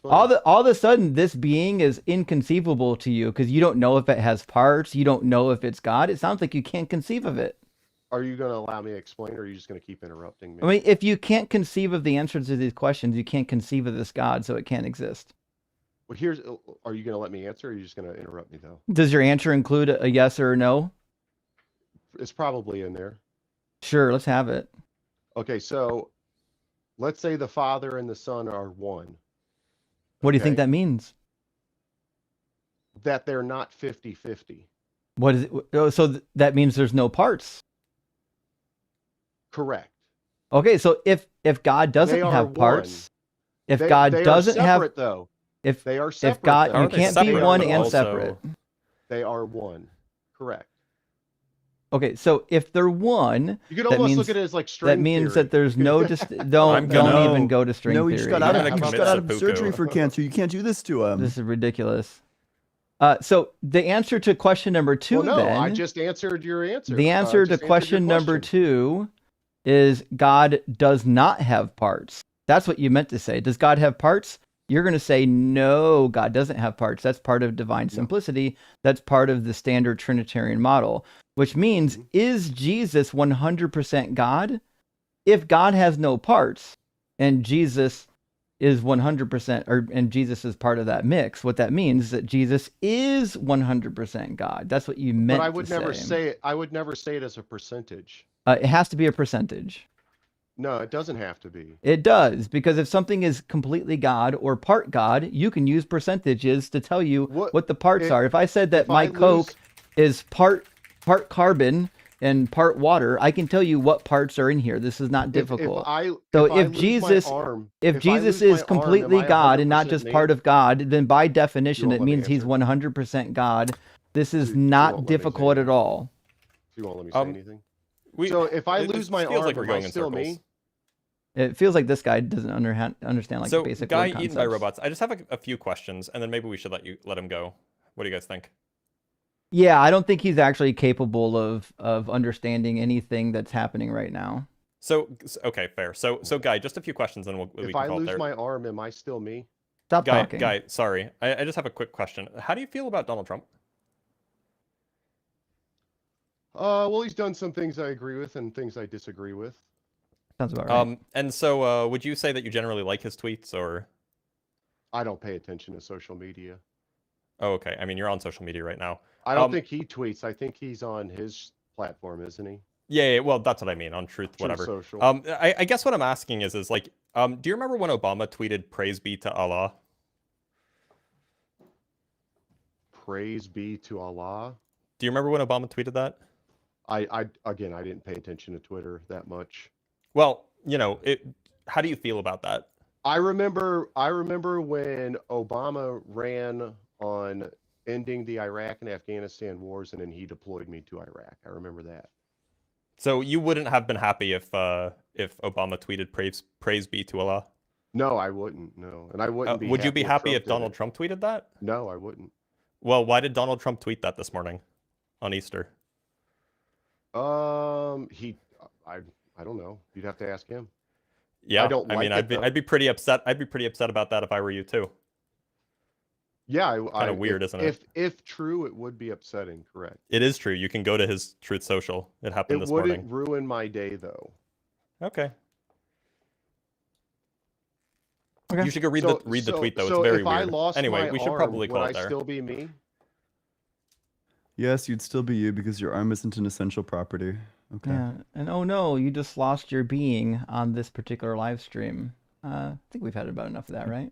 All of a sudden, this being is inconceivable to you because you don't know if it has parts. You don't know if it's God. It sounds like you can't conceive of it. Are you going to allow me to explain, or are you just going to keep interrupting me? I mean, if you can't conceive of the answers to these questions, you can't conceive of this God, so it can't exist. Well, are you going to let me answer, or are you just going to interrupt me, though? Does your answer include a yes or a no? It's probably in there. Sure, let's have it. Okay, so let's say the Father and the Son are one. What do you think Okay? that means? That they're not 50-50. What is it? So that means there's no parts. Correct. Okay, so if God doesn't They are have parts, one. if They- God they doesn't are have, separate, though. if They are separate. if God, though. you Aren't they can't be separate, one but and also- separate. They are one. Correct. Okay, so if they're one, You could that almost means look at it as like string that means theory. that there's no I'm don't gonna- even go to string No, he theory. just got out I'm of, gonna he just commit got out of seppuku. surgery for cancer. You can't do this to him. This is ridiculous. So the answer to question number 2 Well, no, then, I just answered your answer. the answer to just answered question your number question. 2 is God does not have parts. That's what you meant to say. Does God have parts? You're going to say, no, God doesn't have parts. That's part of divine simplicity. That's part of the standard Trinitarian model, which means, is Jesus 100% God? If God has no parts and Jesus is 100%, and Jesus is part of that mix, what that means is that Jesus is 100% God. That's what you meant But I would to never say. say it. I would never say it as a percentage. It has to be a percentage. No, it doesn't have to be. It does, because if something is completely God or part God, you can use percentages to tell you what the parts are. If I said that my Coke is part carbon and part water, I can tell you what parts are in here. This is not difficult. If Jesus is completely God and not just part of God, then by definition it means he's 100% God. This is not difficult at all. You won't let me say anything. So if I lose my feels arm, like we're am going I in still circles. me? It feels like this guy doesn't understand like So, the basic guy word eaten by concepts. robots. I just have a few questions, and then maybe we should let him go. What do you guys think? Yeah, I don't think he's actually capable of understanding anything that's happening right now. So okay, fair. So guy, just a few questions, and we If can I call it lose there. my arm, am I still me? Stop Guy, talking. Guy, sorry. I just have a quick question. How do you feel about Donald Trump? Well, he's done some things I agree with and things I disagree with. Sounds about right. And so would you say that you generally like his tweets, or? I don't pay attention to social media. Oh, okay. I mean, you're on social media right now. I don't think he tweets. I think he's on his platform, isn't he? Yeah, well, that's what I mean on Truth, Truth whatever. Social. I guess what I'm asking is like, do you remember when Obama tweeted "Praise be to Allah"? Praise be to Allah. Do you remember when Obama tweeted that? I didn't pay attention to Twitter that much. Well, how do you feel about that? I remember when Obama ran on ending the Iraq and Afghanistan wars, and then he deployed me to Iraq. I remember that. So you wouldn't have been happy if Obama tweeted "Praise be to Allah"? No, I wouldn't. No, and I wouldn't be. Would you be happy if did Donald it. Trump tweeted that? No, I wouldn't. Well, why did Donald Trump tweet that this morning on Easter? I don't know. You'd have to ask him. Yeah, I mean, I'd be pretty upset. I'd be pretty upset about that if I were you too. Yeah, kind of weird, isn't it? If true, it would be upsetting. Correct. It is true. You can go to his Truth Social. It happened this morning. It wouldn't ruin my day, though. Okay. Okay. You should go read the tweet though. It's very if weird. I lost Anyway, my we should arm, probably call would it I there. still be me? Yes, you'd still be you because your arm isn't an essential property. Okay. Yeah, and oh no, you just lost your being on this particular live stream. I think we've had about enough of that, right?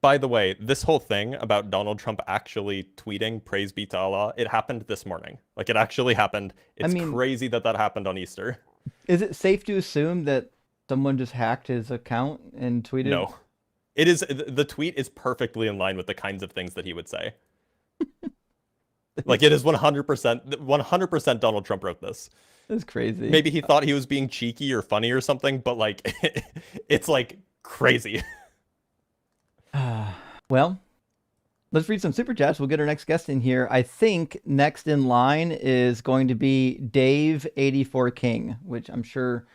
By the way, this whole thing about Donald Trump actually tweeting "Praise be to Allah," it happened this morning. Like, it actually happened. It's crazy that happened on Easter. Is it safe to assume that someone just hacked his account and tweeted? No. It is. The tweet is perfectly in line with the kinds of things that he would say. Like, it is 100% Donald Trump wrote this. That's crazy. Maybe he thought he was being cheeky or funny or something, but like, it's like crazy. Well, let's read some super chats. We'll get our next guest in here. I think next in line is going to be Dave84 King, which I'm sure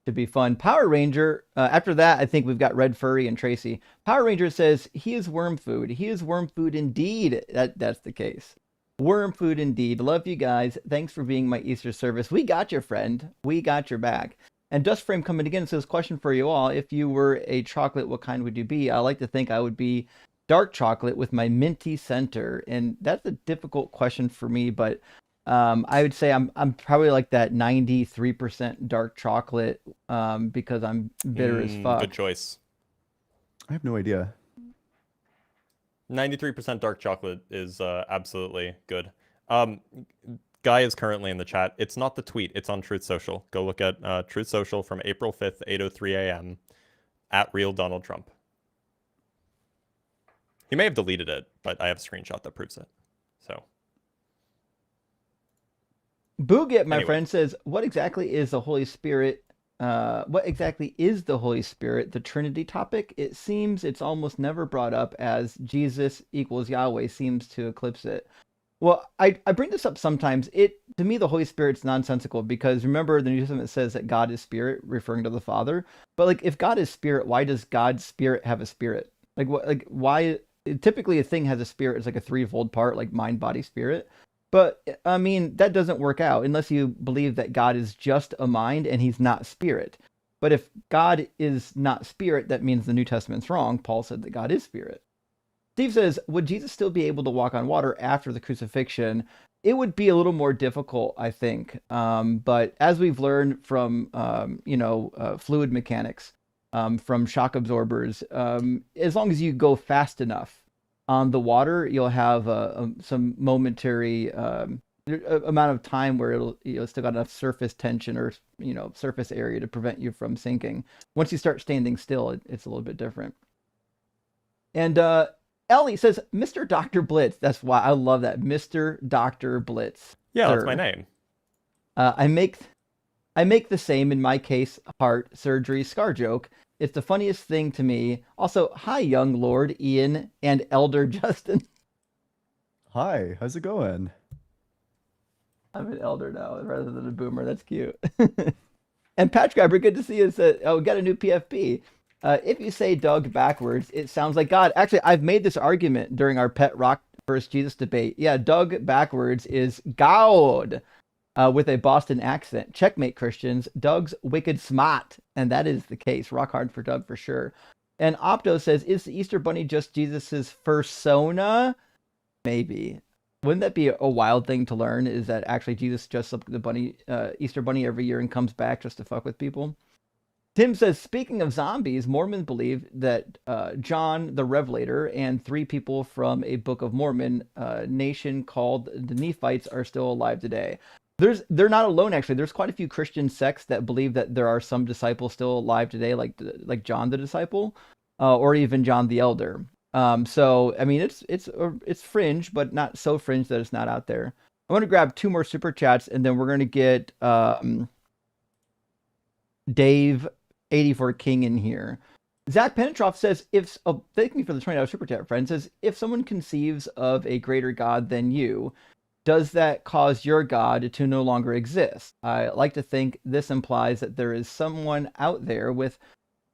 should be fun. Power Ranger. After that, I think we've got Red Furry and Tracy. Power Ranger says he is worm food. He is worm food indeed. That's the case. Worm food indeed. Love you guys. Thanks for being my Easter service. We got your friend. We got your back. And Dust Frame coming again says, question for you all. If you were a chocolate, what kind would you be? I like to think I would be dark chocolate with my minty center. And that's a difficult question for me, but I would say I'm probably like that 93% dark chocolate because I'm bitter as fuck. Good choice. I have no idea. 93% dark chocolate is absolutely good. Guy is currently in the chat. It's not the tweet. It's on Truth Social. Go look at Truth Social from April 5th, 8:03 a.m. at Real Donald Trump. He may have deleted it, but I have a screenshot that proves it. So. Boogit, my friend, says, what exactly is the Holy Spirit? What exactly is the Holy Spirit? The Trinity topic? It seems it's almost never brought up, as Jesus equals Yahweh seems to eclipse it. Well, I bring this up sometimes. To me, the Holy Spirit's nonsensical because remember the New Testament says that God is spirit, referring to the Father. But like, if God is spirit, why does God's spirit have a spirit? Like, what? Like, why? Typically, a thing has a spirit. It's like a threefold part, like mind, body, spirit. But I mean, that doesn't work out unless you believe that God is just a mind and he's not spirit. But if God is not spirit, that means the New Testament's wrong. Paul said that God is spirit. Steve says, would Jesus still be able to walk on water after the crucifixion? It would be a little more difficult, I think. But as we've learned from, fluid mechanics, from shock absorbers, as long as you go fast enough on the water, you'll have some momentary amount of time where it'll still got enough surface tension or surface area to prevent you from sinking. Once you start standing still, it's a little bit different. And Ellie says, Mr. Dr. Blitz. That's why I love that. Mr. Dr. Blitz. Yeah, Sir. That's my name. I make the same in my case, heart surgery scar joke. It's the funniest thing to me. Also, hi, young Lord Ian and Elder Justin. Hi, how's it going? I'm an elder now rather than a boomer. That's cute. And Patch Grabber, good to see you. Got a new PFP. If you say Doug backwards, it sounds like God. Actually, I've made this argument during our Pet Rock versus Jesus debate. Yeah, Doug backwards is God with a Boston accent. Checkmate, Christians. Doug's wicked smart. And that is the case. Rock hard for Doug for sure. And Opto says, is the Easter Bunny just Jesus's persona? Maybe. Wouldn't that be a wild thing to learn? Is that actually Jesus dresses up the bunny, Easter Bunny every year and comes back just to fuck with people? Tim says, speaking of zombies, Mormons believe that John the Revelator and 3 people from a Book of Mormon nation called the Nephites are still alive today. They're not alone, actually. There's quite a few Christian sects that believe that there are some disciples still alive today, like John the disciple, or even John the Elder. So I mean, it's fringe, but not so fringe that it's not out there. I want to grab 2 more super chats, and then we're going to get Dave 84 King in here. Zach Penetroff says, thank me for the $20 super chat, friend, says, if someone conceives of a greater God than you, does that cause your God to no longer exist? I like to think this implies that there is someone out there with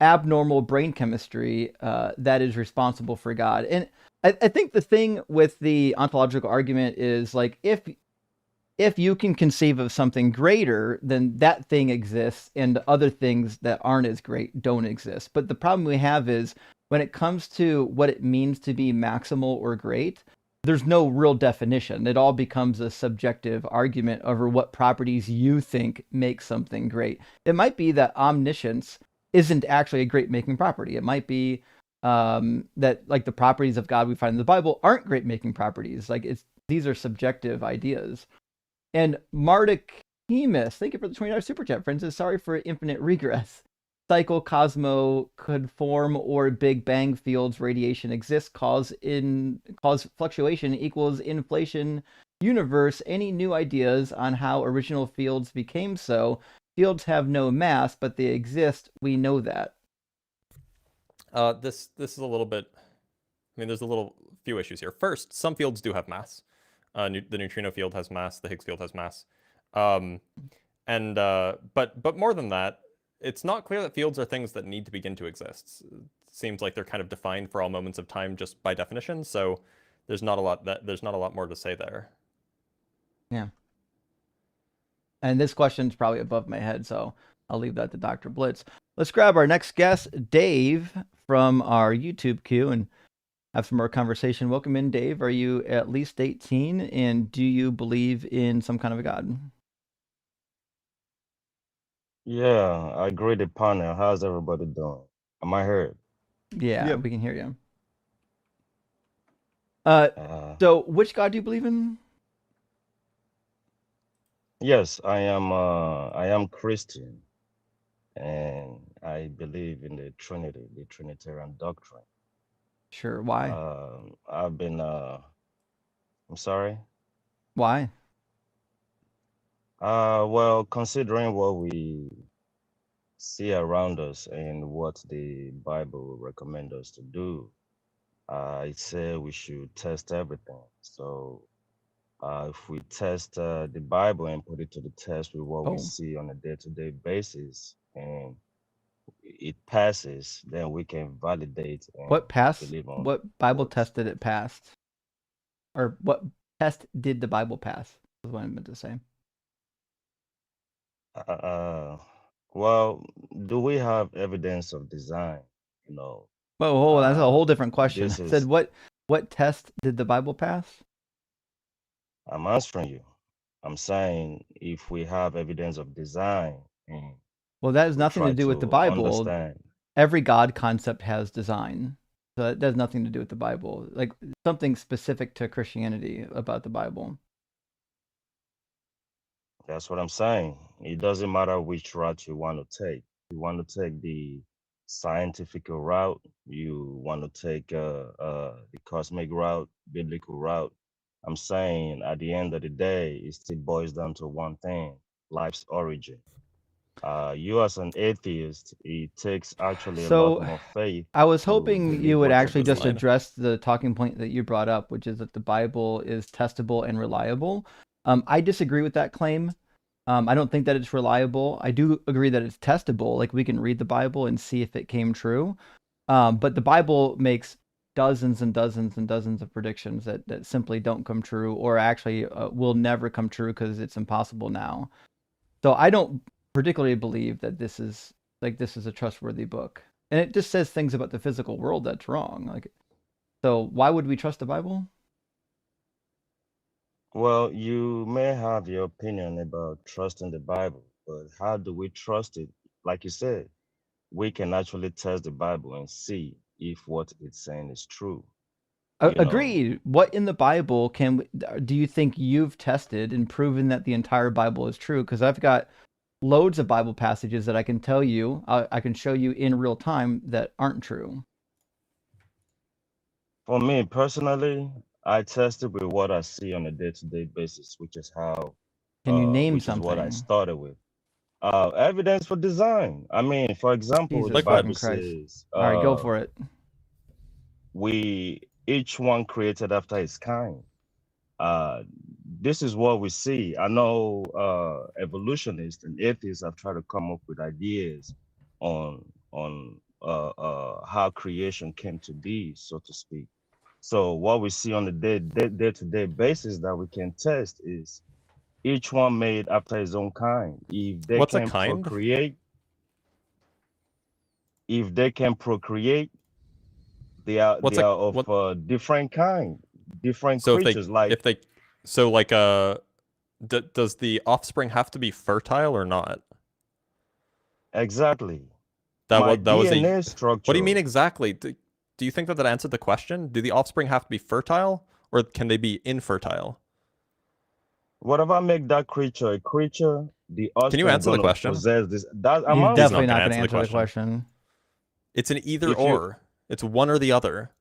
abnormal brain chemistry that is responsible for God. And I think the thing with the ontological argument is, like, if you can conceive of something greater, then that thing exists, and other things that aren't as great don't exist. But the problem we have is when it comes to what it means to be maximal or great, there's no real definition. It all becomes a subjective argument over what properties you think make something great. It might be that omniscience isn't actually a great making property. It might be that, like, the properties of God we find in the Bible aren't great making properties. Like, these are subjective ideas. And Mardichemus, thank you for the $20 super chat, friends. Is sorry for infinite regress. Cycle, Cosmo, could form, or Big Bang fields radiation exists, cause fluctuation equals inflation universe. Any new ideas on how original fields became so? Fields have no mass, but they exist. We know that. This is a little bit. I mean, there's a few issues here. First, some fields do have mass. The neutrino field has mass. The Higgs field has mass. But more than that, it's not clear that fields are things that need to begin to exist. It seems like they're kind of defined for all moments of time just by definition. So there's not a lot more to say there. Yeah. And this question's probably above my head, so I'll leave that to Dr. Blitz. Let's grab our next guest, Dave, from our YouTube queue, and have some more conversation. Welcome in, Dave. Are you at least 18, and do you believe in some kind of a God? Yeah, I agree the panel. How's everybody doing? Am I heard? Yeah, Yep. we can hear you. Uh, So which God do you believe in? yes, I am Christian, and I believe in the Trinity, the Trinitarian doctrine. Sure. Why? I'm sorry. Why? Well, considering what we see around us and what the Bible recommends us to do, it said we should test everything. So if we test the Bible and put it to the test with what we Oh, see on a day-to-day basis, and it passes, then we can validate and what believe on What Bible what. test did it pass? Or what test did the Bible pass? Is what I meant to say. Uh, well, do we have evidence of design? You know, Whoa, that's a whole different question. this I said, is, what test did the Bible pass? I'm answering you. I'm saying if we have evidence of design and Well, that has we nothing to try do with the to Bible. understand. Every God concept has design. So that has nothing to do with the Bible. Like, something specific to Christianity about the Bible. That's what I'm saying. It doesn't matter which route you want to take. You want to take the scientific route, you want to take the cosmic route, biblical route. I'm saying at the end of the day, it still boils down to one thing: life's origin. You as an atheist, it takes actually a lot So more faith I was to hoping you believe would what you actually just believe. address the talking point that you brought up, which is that the Bible is testable and reliable. I disagree with that claim. I don't think that it's reliable. I do agree that it's testable. Like, we can read the Bible and see if it came true. But the Bible makes dozens and dozens and dozens of predictions that simply don't come true, or actually will never come true because it's impossible now. So I don't particularly believe that this is a trustworthy book. and it just says things about the physical world that's wrong. Like, so why would we trust the Bible? Well, you may have your opinion about trusting the Bible, but how do we trust it? Like you said, we can actually test the Bible and see if what it's saying is true. You know, Agreed. What in the Bible do you think you've tested and proven that the entire Bible is true? Because I've got loads of Bible passages that I can tell you, I can show you in real time that aren't true. for me personally, I test it with what I see on a day-to-day basis, which is how, Can you name which is what I something? started with. Evidence for design. I mean, for example, Jesus the Like what? Bible fucking Christ. says, All right, go for it. we each one created after his kind. This is what we see. I know evolutionists and atheists have tried to come up with ideas on how creation came to be, so to speak. So what we see on the day-to-day basis that we can test is each one made after his own kind. If they What's a can kind? procreate, they are What's they a are of what? different kind, different So creatures. if they so like does the offspring have to be fertile or not? Exactly. That My was DNA a. structure. What do you mean exactly? Do you think that answered the question? Do the offspring have to be fertile, or can they be infertile? Whatever make that creature a creature, the Can you offspring answer the gonna question? possess this. That I'm He's He's definitely not not gonna going to answer the answer the question. It's an either If you- or. It's one or the other.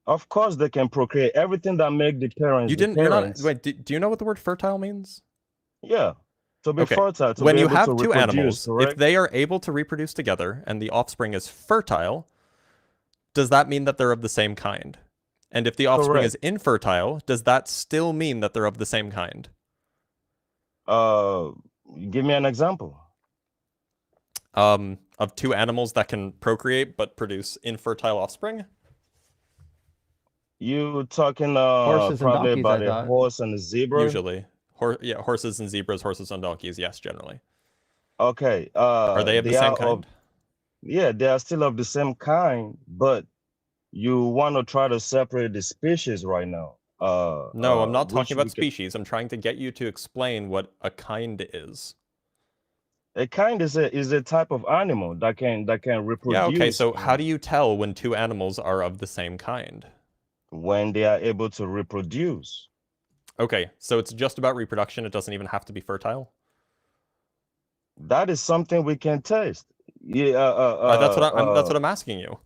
Of course, they can procreate. Everything that make the parents. You The didn't. You're not. parents. Wait. Do you know what the word fertile means? Yeah. To be Okay. fertile, to When be you able have to two reproduce, animals, correct? if they are able to reproduce together and the offspring is fertile, does that mean that they're of the same kind? And if the offspring is Correct. infertile, does that still mean that they're of the same kind? Give me an example. Of two animals that can procreate but produce infertile offspring? You talking Horses and probably donkeys, about I a thought. horse and a zebra? Usually. Horses and zebras, horses and donkeys, yes, generally. Okay. Are they of the same are kind? yeah, they are still of the same kind, but you want to try to separate the species right now. No, I'm not Which talking we about can, species. I'm trying to get you to explain what a kind is. a kind is a type of animal that can reproduce. Yeah, okay, so how do you tell when two animals are of the same kind? When they are able to reproduce. Okay, so it's just about reproduction. It doesn't even have to be fertile. That is something we can test. Yeah, that's what I'm asking you.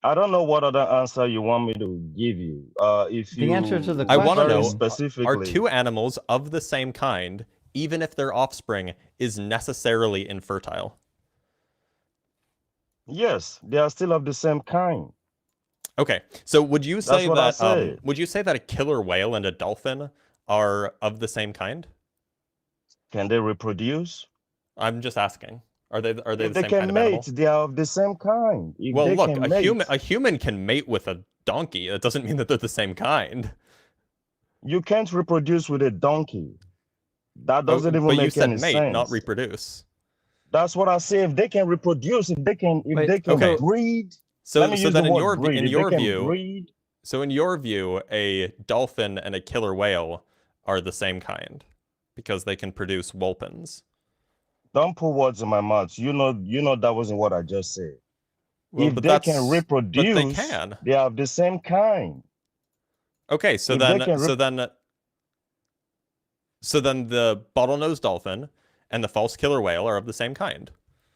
I don't know what other answer you want me to give you. If The you answer to the I want to question. know, specifically, are two animals of the same kind, even if their offspring is necessarily infertile? yes, they are still of the same kind. Okay, so would you say what I that said. would you say that a killer whale and a dolphin are of the same kind? Can they reproduce? I'm just asking. Are they If the they same can kind of mate, animal? they are of the same kind. If Well, they look, can a human can mate with a donkey. That doesn't mean that they're the same kind. You can't reproduce with a donkey. That doesn't even But make you said any mate, sense. not reproduce. That's what I say. If they can reproduce, if they can okay. breed. So, Let me use then the in word your breed. in If your they can view, breed, so in your view, a dolphin and a killer whale are the same kind because they can produce whelpins. don't put words in my mouth. You know that wasn't what I just said. Well, If but they can but reproduce, they can. they are of the same kind. Okay, so If they then can so then the bottlenose dolphin and the false killer whale are of the same kind.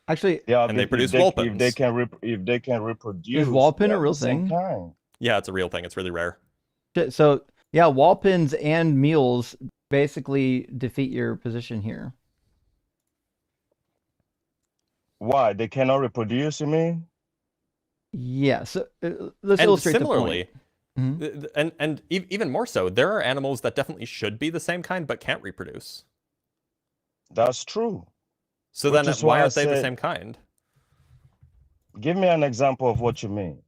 Actually, And they produce whelpins. If they can reproduce, is whelpin they a are real the same thing? kind. Yeah, it's a real thing. It's really rare. So yeah, whelpins and mules basically defeat your position here. Why? They cannot reproduce, you mean? Yeah. So let's And illustrate similarly, the point. and even more so, there are animals that definitely should be the same kind but can't reproduce. That's true. So Which then is why why I aren't they the said- same kind? Give me an example of what you mean.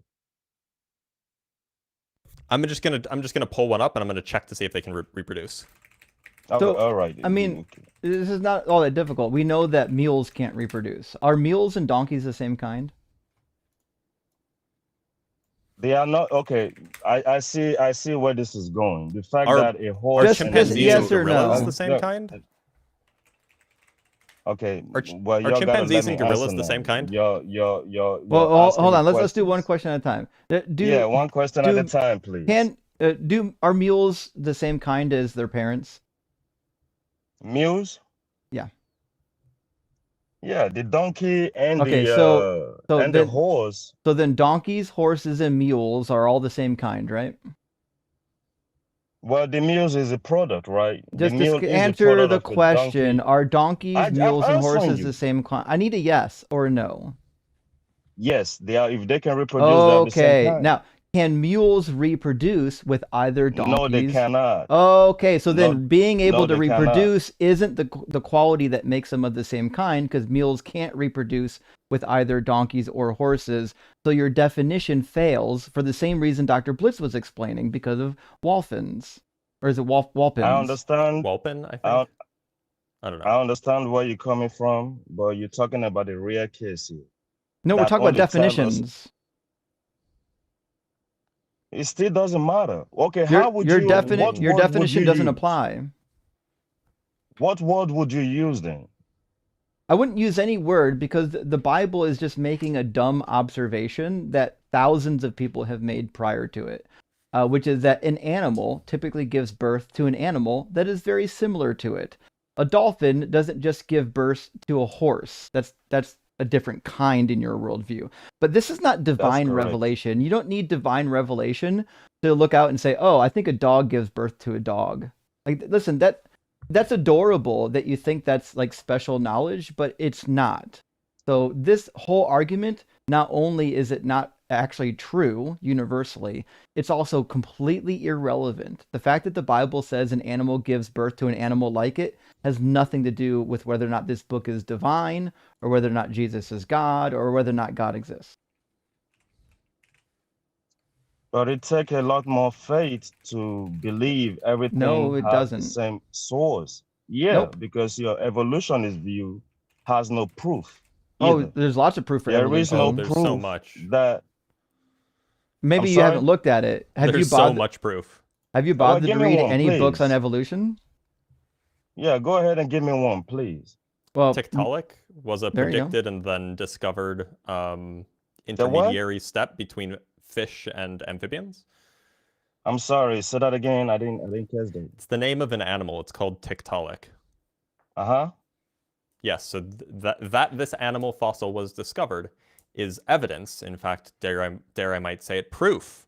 I'm just gonna pull one up and I'm gonna check to see if they can reproduce. So, all right. I mean, Okay. this is not all that difficult. We know that mules can't reproduce. Are mules and donkeys the same kind? They are not okay. I see where this is going. The fact Are that a horse Just and a chimpanzees yes and mule. or gorillas no. the same kind? Okay, Are, well, are y'all gotta let chimpanzees me and answer gorillas the now. same kind? Well, You're asking hold me on. Let's do one questions. question at a time. Yeah, one question at a do time, please. are mules the same kind as their parents? Mules? Yeah. Yeah, the donkey and Okay, the horse. so then donkeys, horses, and mules are all the same kind, right? Well, the mules is a product, right? The Just mule is a answer product the of a question. donkey. Are donkeys, I'm mules, and answering horses you. the same kind? I need a yes or a no. Yes, they are. If they can reproduce, they are the same Okay. kind. Now, can mules reproduce with either No, they donkeys? cannot. Okay, so No, then being able no, to they cannot. reproduce isn't the quality that makes them of the same kind, because mules can't reproduce with either donkeys or horses. So your definition fails for the same reason Dr. Blitz was explaining, because of Walfins. Or is it I Walpins? understand. Walpin, I I, think. I don't know. I understand where you're coming from, but you're talking about a rare case here. No, we're That talking about only tell us definitions. it still doesn't matter. Okay, Your how would your you? What your word would definition you doesn't use? apply. What word would you use then? I wouldn't use any word, because the Bible is just making a dumb observation that thousands of people have made prior to it, which is that an animal typically gives birth to an animal that is very similar to it. A dolphin doesn't just give birth to a horse. That's a different kind in your worldview. But this is not That's divine correct. revelation. You don't need divine revelation to look out and say, "Oh, I think a dog gives birth to a dog." Like, listen, that's adorable that you think that's like special knowledge, but it's not. So this whole argument, not only is it not actually true universally, it's also completely irrelevant. The fact that the Bible says an animal gives birth to an animal like it has nothing to do with whether or not this book is divine, or whether or not Jesus is God, or whether or not God exists. But it takes a lot more faith to believe everything No, it has the doesn't. same source. Yeah, Nope. because your evolutionist view has no proof Oh, either. there's lots of proof for There is no evolution. There's so proof much. that. Maybe I'm you haven't sorry? looked at it. Have you There's so bothered? much proof. Have you Well, bothered to give me read one, any books on please. evolution? Yeah, go ahead and give me one, please. Well, Tiktaalik was a there you go. predicted and then discovered The what? intermediary step between fish and amphibians. I'm sorry. Say that again. I didn't catch that. It's the name of an animal. It's called Tiktaalik. Uh-huh. Yes, so that this animal fossil was discovered is evidence, in fact, dare I might say it, proof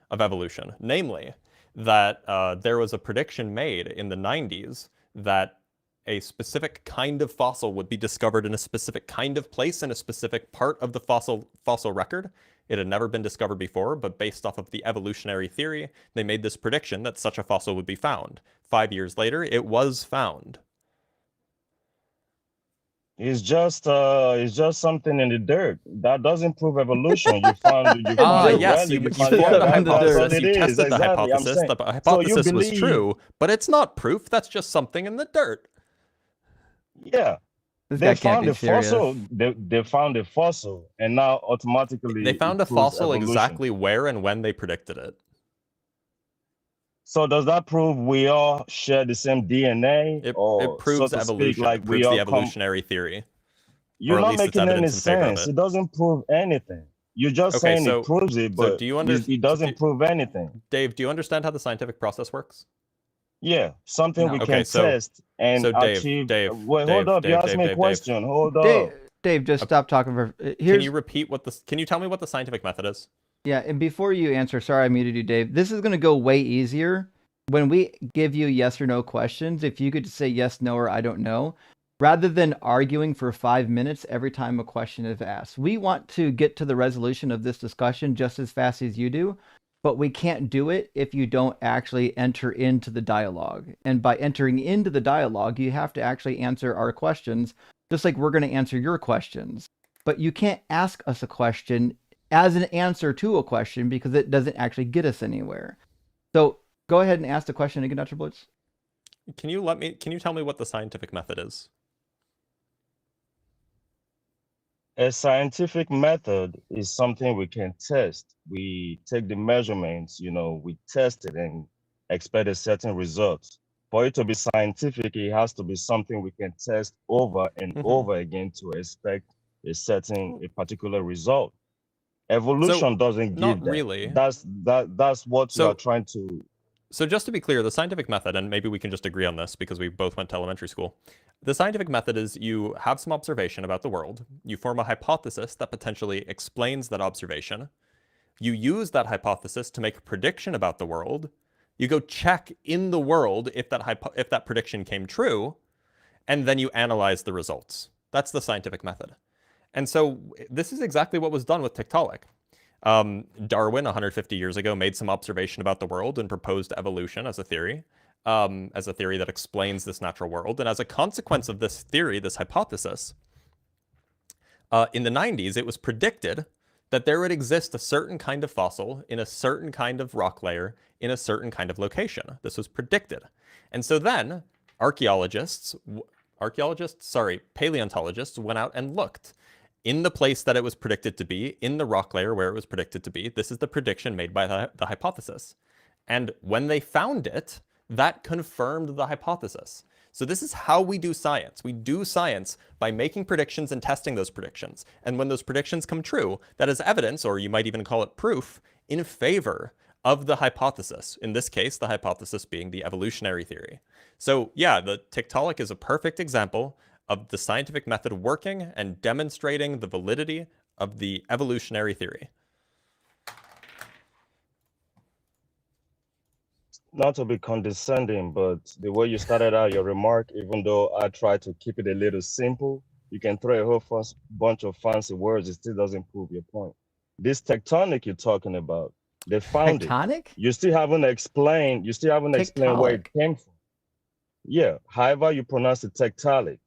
of evolution. Namely, that there was a prediction made in the 90s that a specific kind of fossil would be discovered in a specific kind of place in a specific part of the fossil record. It had never been discovered before, but based off of the evolutionary theory, they made this prediction that such a fossil would be found. 5 years later, it was found. It's just something in the dirt. That doesn't prove evolution. You found It's a Yes, relic. you just found formed a in the dirt. that's all hypothesis, it you is. tested the Exactly. I'm hypothesis, saying. the So you hypothesis was believe. true, but it's not proof, that's just something in the dirt. Yeah. This They guy can't found be a fossil. serious. They found a fossil, and now automatically They found it a proves fossil evolution. exactly where and when they predicted it. So does that prove we all share the same DNA, It or proves so to speak, evolution. like It we proves the all come? evolutionary theory. You're Or at not least it's making any evidence in favor of sense. it. It doesn't prove anything. You're just Okay, saying so- it proves it, so but do you it doesn't prove anything. Dave, do you understand how the scientific process works? Yeah, something No. we Okay, can so- test and so Dave, achieve. Dave, Wait, Dave, hold up. You Dave, asked Dave, me a Dave, question. Hold up. Dave, just stop talking for. Can Here's you repeat can you tell me what the scientific method is? yeah, and before you answer, sorry I muted you, Dave. This is gonna go way easier when we give you yes or no questions. If you could just say yes, no, or I don't know, rather than arguing for 5 minutes every time a question is asked. We want to get to the resolution of this discussion just as fast as you do, but we can't do it if you don't actually enter into the dialogue. And by entering into the dialogue, you have to actually answer our questions, just like we're going to answer your questions. But you can't ask us a question as an answer to a question, because it doesn't actually get us anywhere. So go ahead and ask the question again, Dr. Blitz. Can you tell me what the scientific method is? A scientific method is something we can test. We take the measurements, we test it and expect a certain result. For it to be scientific, it has to be something we can test over and over again to expect a particular result. Evolution doesn't not give that. really. That's what you are trying to. So just to be clear, the scientific method, and maybe we can just agree on this because we both went to elementary school. The scientific method is you have some observation about the world, you form a hypothesis that potentially explains that observation, you use that hypothesis to make a prediction about the world, you go check in the world if that prediction came true, and then you analyze the results. That's the scientific method. And so this is exactly what was done with Tiktaalik. Darwin, 150 years ago, made some observation about the world and proposed evolution as a theory that explains this natural world. And as a consequence of this theory, this hypothesis, in the 90s, it was predicted that there would exist a certain kind of fossil in a certain kind of rock layer in a certain kind of location. This was predicted. And so then paleontologists went out and looked in the place that it was predicted to be, in the rock layer where it was predicted to be. This is the prediction made by the hypothesis. And when they found it, that confirmed the hypothesis. So this is how we do science. We do science by making predictions and testing those predictions. And when those predictions come true, that is evidence, or you might even call it proof, in favor of the hypothesis. In this case, the hypothesis being the evolutionary theory. So yeah, the Tiktaalik is a perfect example of the scientific method working and demonstrating the validity of the evolutionary theory. Not to be condescending, but the way you started out your remark, even though I try to keep it a little simple, you can throw a whole bunch of fancy words, it still doesn't prove your point. This tectonic you're talking about, they found Tectonic? it. You still haven't explained where it came from. Yeah, however you pronounce it, tectonic.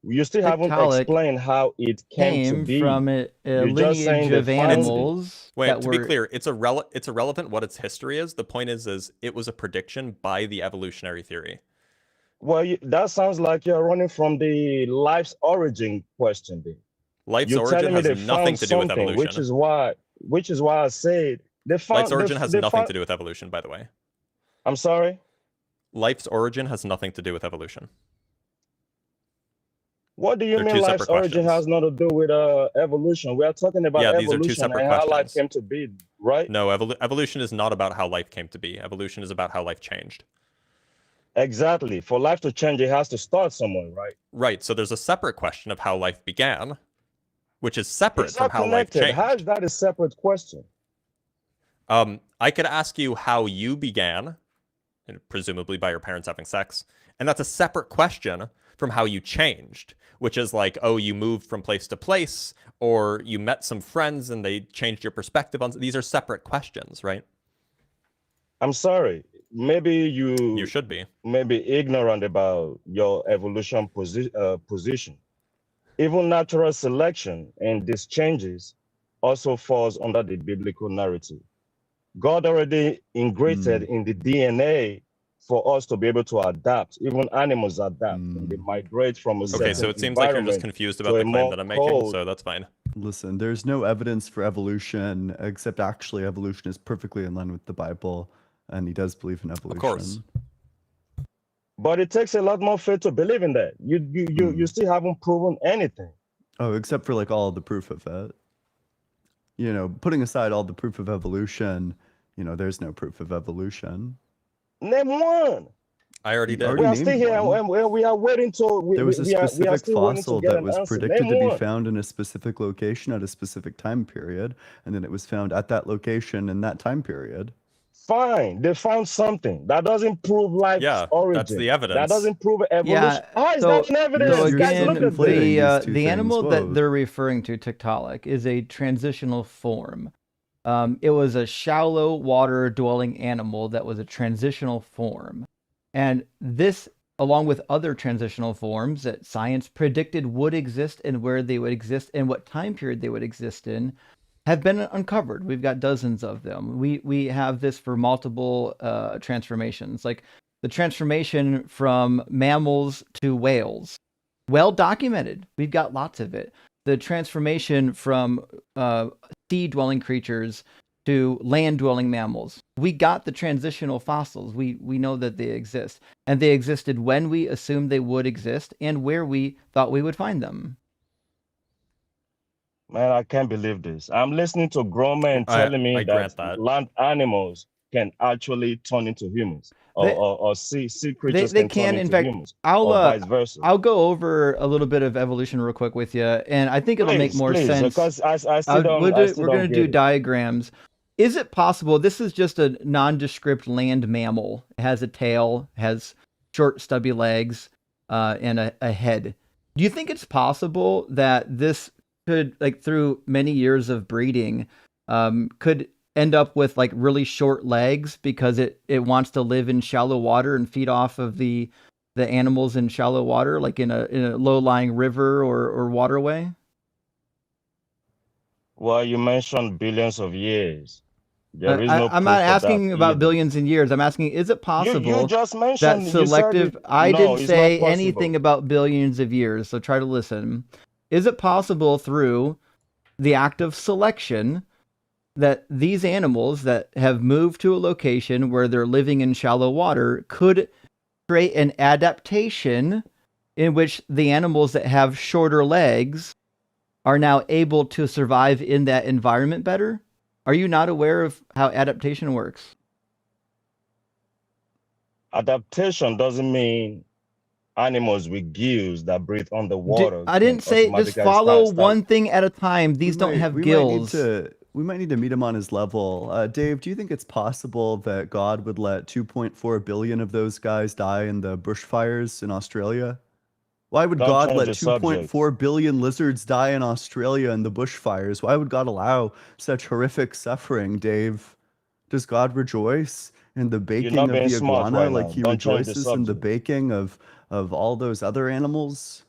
You still haven't explained how it came to be. From a lineage of animals. Wait, to be clear, it's irrelevant what its history is. The point is it was a prediction by the evolutionary theory. Well, that sounds like you're running from the life's origin question. Then life's origin has nothing to do with evolution, which is why I said life's origin has nothing to do with evolution. By the way, I'm sorry. Life's origin has nothing to do with evolution. What do you mean life's origin has nothing to do with evolution? We are talking about evolution these are two separate and questions. how life came to be, right? No, evolution is not about how life came to be. Evolution is about how life changed. Exactly. For life to change, it has to start somewhere, right? Right. So there's a separate question of how life began, which is separate from how life changed. How is that a separate question? I could ask you how you began, presumably by your parents having sex, and that's a separate question from how you changed, which is like, oh, you moved from place to place, or you met some friends and they changed your perspective on. These are separate questions, right? I'm sorry. Maybe you should be maybe ignorant about your evolution position. Even natural selection and these changes also falls under the biblical narrative. God already integrated in the DNA for us to be able to adapt. Even animals adapt and they migrate from a certain Okay, so it seems like you're just confused about the claim that I'm making, so that's fine. Listen, there's no evidence for evolution, except actually evolution is perfectly in line with the Bible, and he does believe in evolution. Of course. But it takes a lot more faith to believe in that. You still haven't proven anything. Oh, except for like all the proof of it. You know, putting aside all the proof of evolution, you know, there's no proof of evolution. Name one. I already did. We are still here and we are waiting to. There was a specific fossil that was predicted to be one. found in a specific location at a specific time period, and then it was found at that location in that time period. Fine, they found something that doesn't prove life's origin. That's the evidence. That doesn't prove evolution. How is that an evidence? So again, Guys, look at the animal that they're referring to, Tiktaalik, is a transitional form. It was a shallow water dwelling animal that was a transitional form. And this, along with other transitional forms that science predicted would exist and where they would exist and what time period they would exist in, have been uncovered. We've got dozens of them. We have this for multiple transformations. Like the transformation from mammals to whales, well documented. We've got lots of it. The transformation from sea-dwelling creatures to land-dwelling mammals. We got the transitional fossils. We know that they exist. And they existed when we assumed they would exist and where we thought we would find them. Man, I can't believe this. I'm listening to grown men telling me I grant that. land animals can actually turn into humans, or sea creatures They can can, turn in into fact, humans, I'll or vice versa. I'll go over a little bit of evolution real quick with you, and I think it'll make more sense. Because I still don't. We're going to do diagrams. Is it possible? This is just a nondescript land mammal. It has a tail, has short, stubby legs, and a head. Do you think it's possible that this could, like, through many years of breeding, could end up with like really short legs because it wants to live in shallow water and feed off of the animals in shallow water, like in a low-lying river or waterway? Well, you mentioned billions of years. There is no I'm not proof of that asking about either. billions in years. I'm asking, is it possible You just that mentioned selective... I no, didn't it's say not anything possible. about billions of years, so try to listen. Is it possible through the act of selection that these animals that have moved to a location where they're living in shallow water could create an adaptation in which the animals that have shorter legs are now able to survive in that environment better? Are you not aware of how adaptation works? Adaptation doesn't mean animals with gills that breathe underwater. I didn't say just follow one thing at a time. These don't have gills. We might need to meet him on his level. Dave, do you think it's possible that God would let 2.4 billion of those guys die in the bushfires in Australia? Why would God let 2.4 billion lizards die in Australia in the bushfires? Why would God allow such horrific suffering, Dave? Does God rejoice in the baking of the iguana like he rejoices in the baking of all those other animals?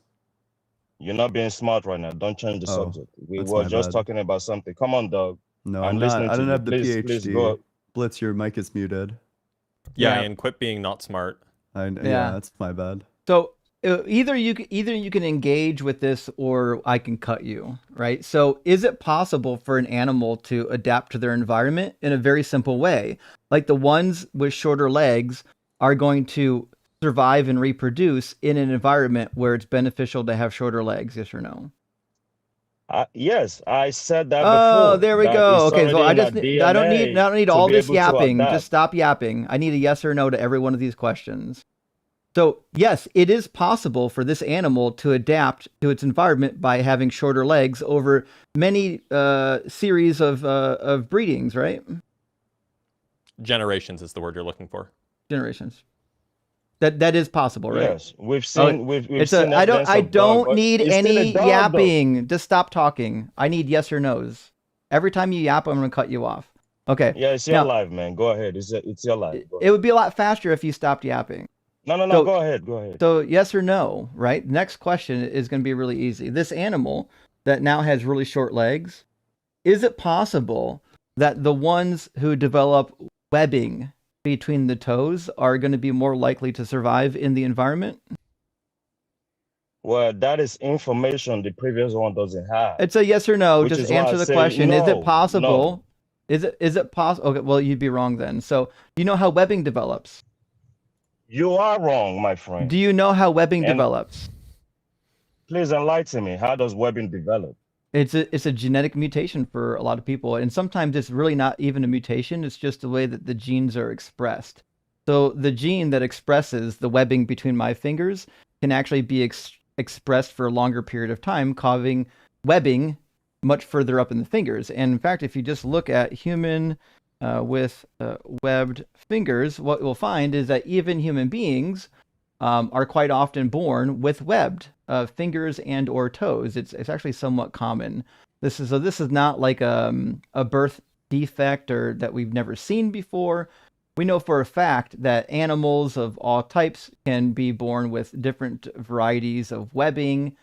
You're not being smart right now. Don't change the subject. We were just talking about something. Come on, Doug. No, I'm listening I don't to have the please, PhD. Please go. Blitz, your mic is muted. Yeah, and quit being not smart. Yeah, that's my bad. So either you can engage with this or I can cut you, right? So is it possible for an animal to adapt to their environment in a very simple way? Like the ones with shorter legs are going to survive and reproduce in an environment where it's beneficial to have shorter legs, yes or no? Yes, I said that before. Oh, there we go. Okay, so I don't need all this yapping. Just stop yapping. I need a yes or no to every one of these questions. So yes, it is possible for this animal to adapt to its environment by having shorter legs over many series of breedings, right? Generations is the word you're looking for. Generations. That is possible, right? Yes, we've seen. We've seen. I don't need any yapping. Just stop talking. I need yes or no's. Every time you yap, I'm going to cut you off. Okay. Yeah, it's your life, man. Go ahead. It's your life. It would be a lot faster if you stopped yapping. No. Go ahead. Go ahead. So yes or no, right? Next question is going to be really easy. This animal that now has really short legs, is it possible that the ones who develop webbing between the toes are going to be more likely to survive in the environment? Well, that is information the previous one doesn't have. It's a yes or no. Just answer the question. Is it possible? No. Is it possible? Okay, well, you'd be wrong then. So, you know how webbing develops? You are wrong, my friend. Do you know how webbing develops? Please enlighten me. How does webbing develop? It's a genetic mutation for a lot of people, and sometimes it's really not even a mutation. It's just the way that the genes are expressed. So the gene that expresses the webbing between my fingers can actually be expressed for a longer period of time, causing webbing much further up in the fingers. And in fact, if you just look at human with webbed fingers, what you'll find is that even human beings are quite often born with webbed fingers and or toes. It's actually somewhat common. This is not like a birth defect or that we've never seen before. We know for a fact that animals of all types can be born with different varieties of webbing,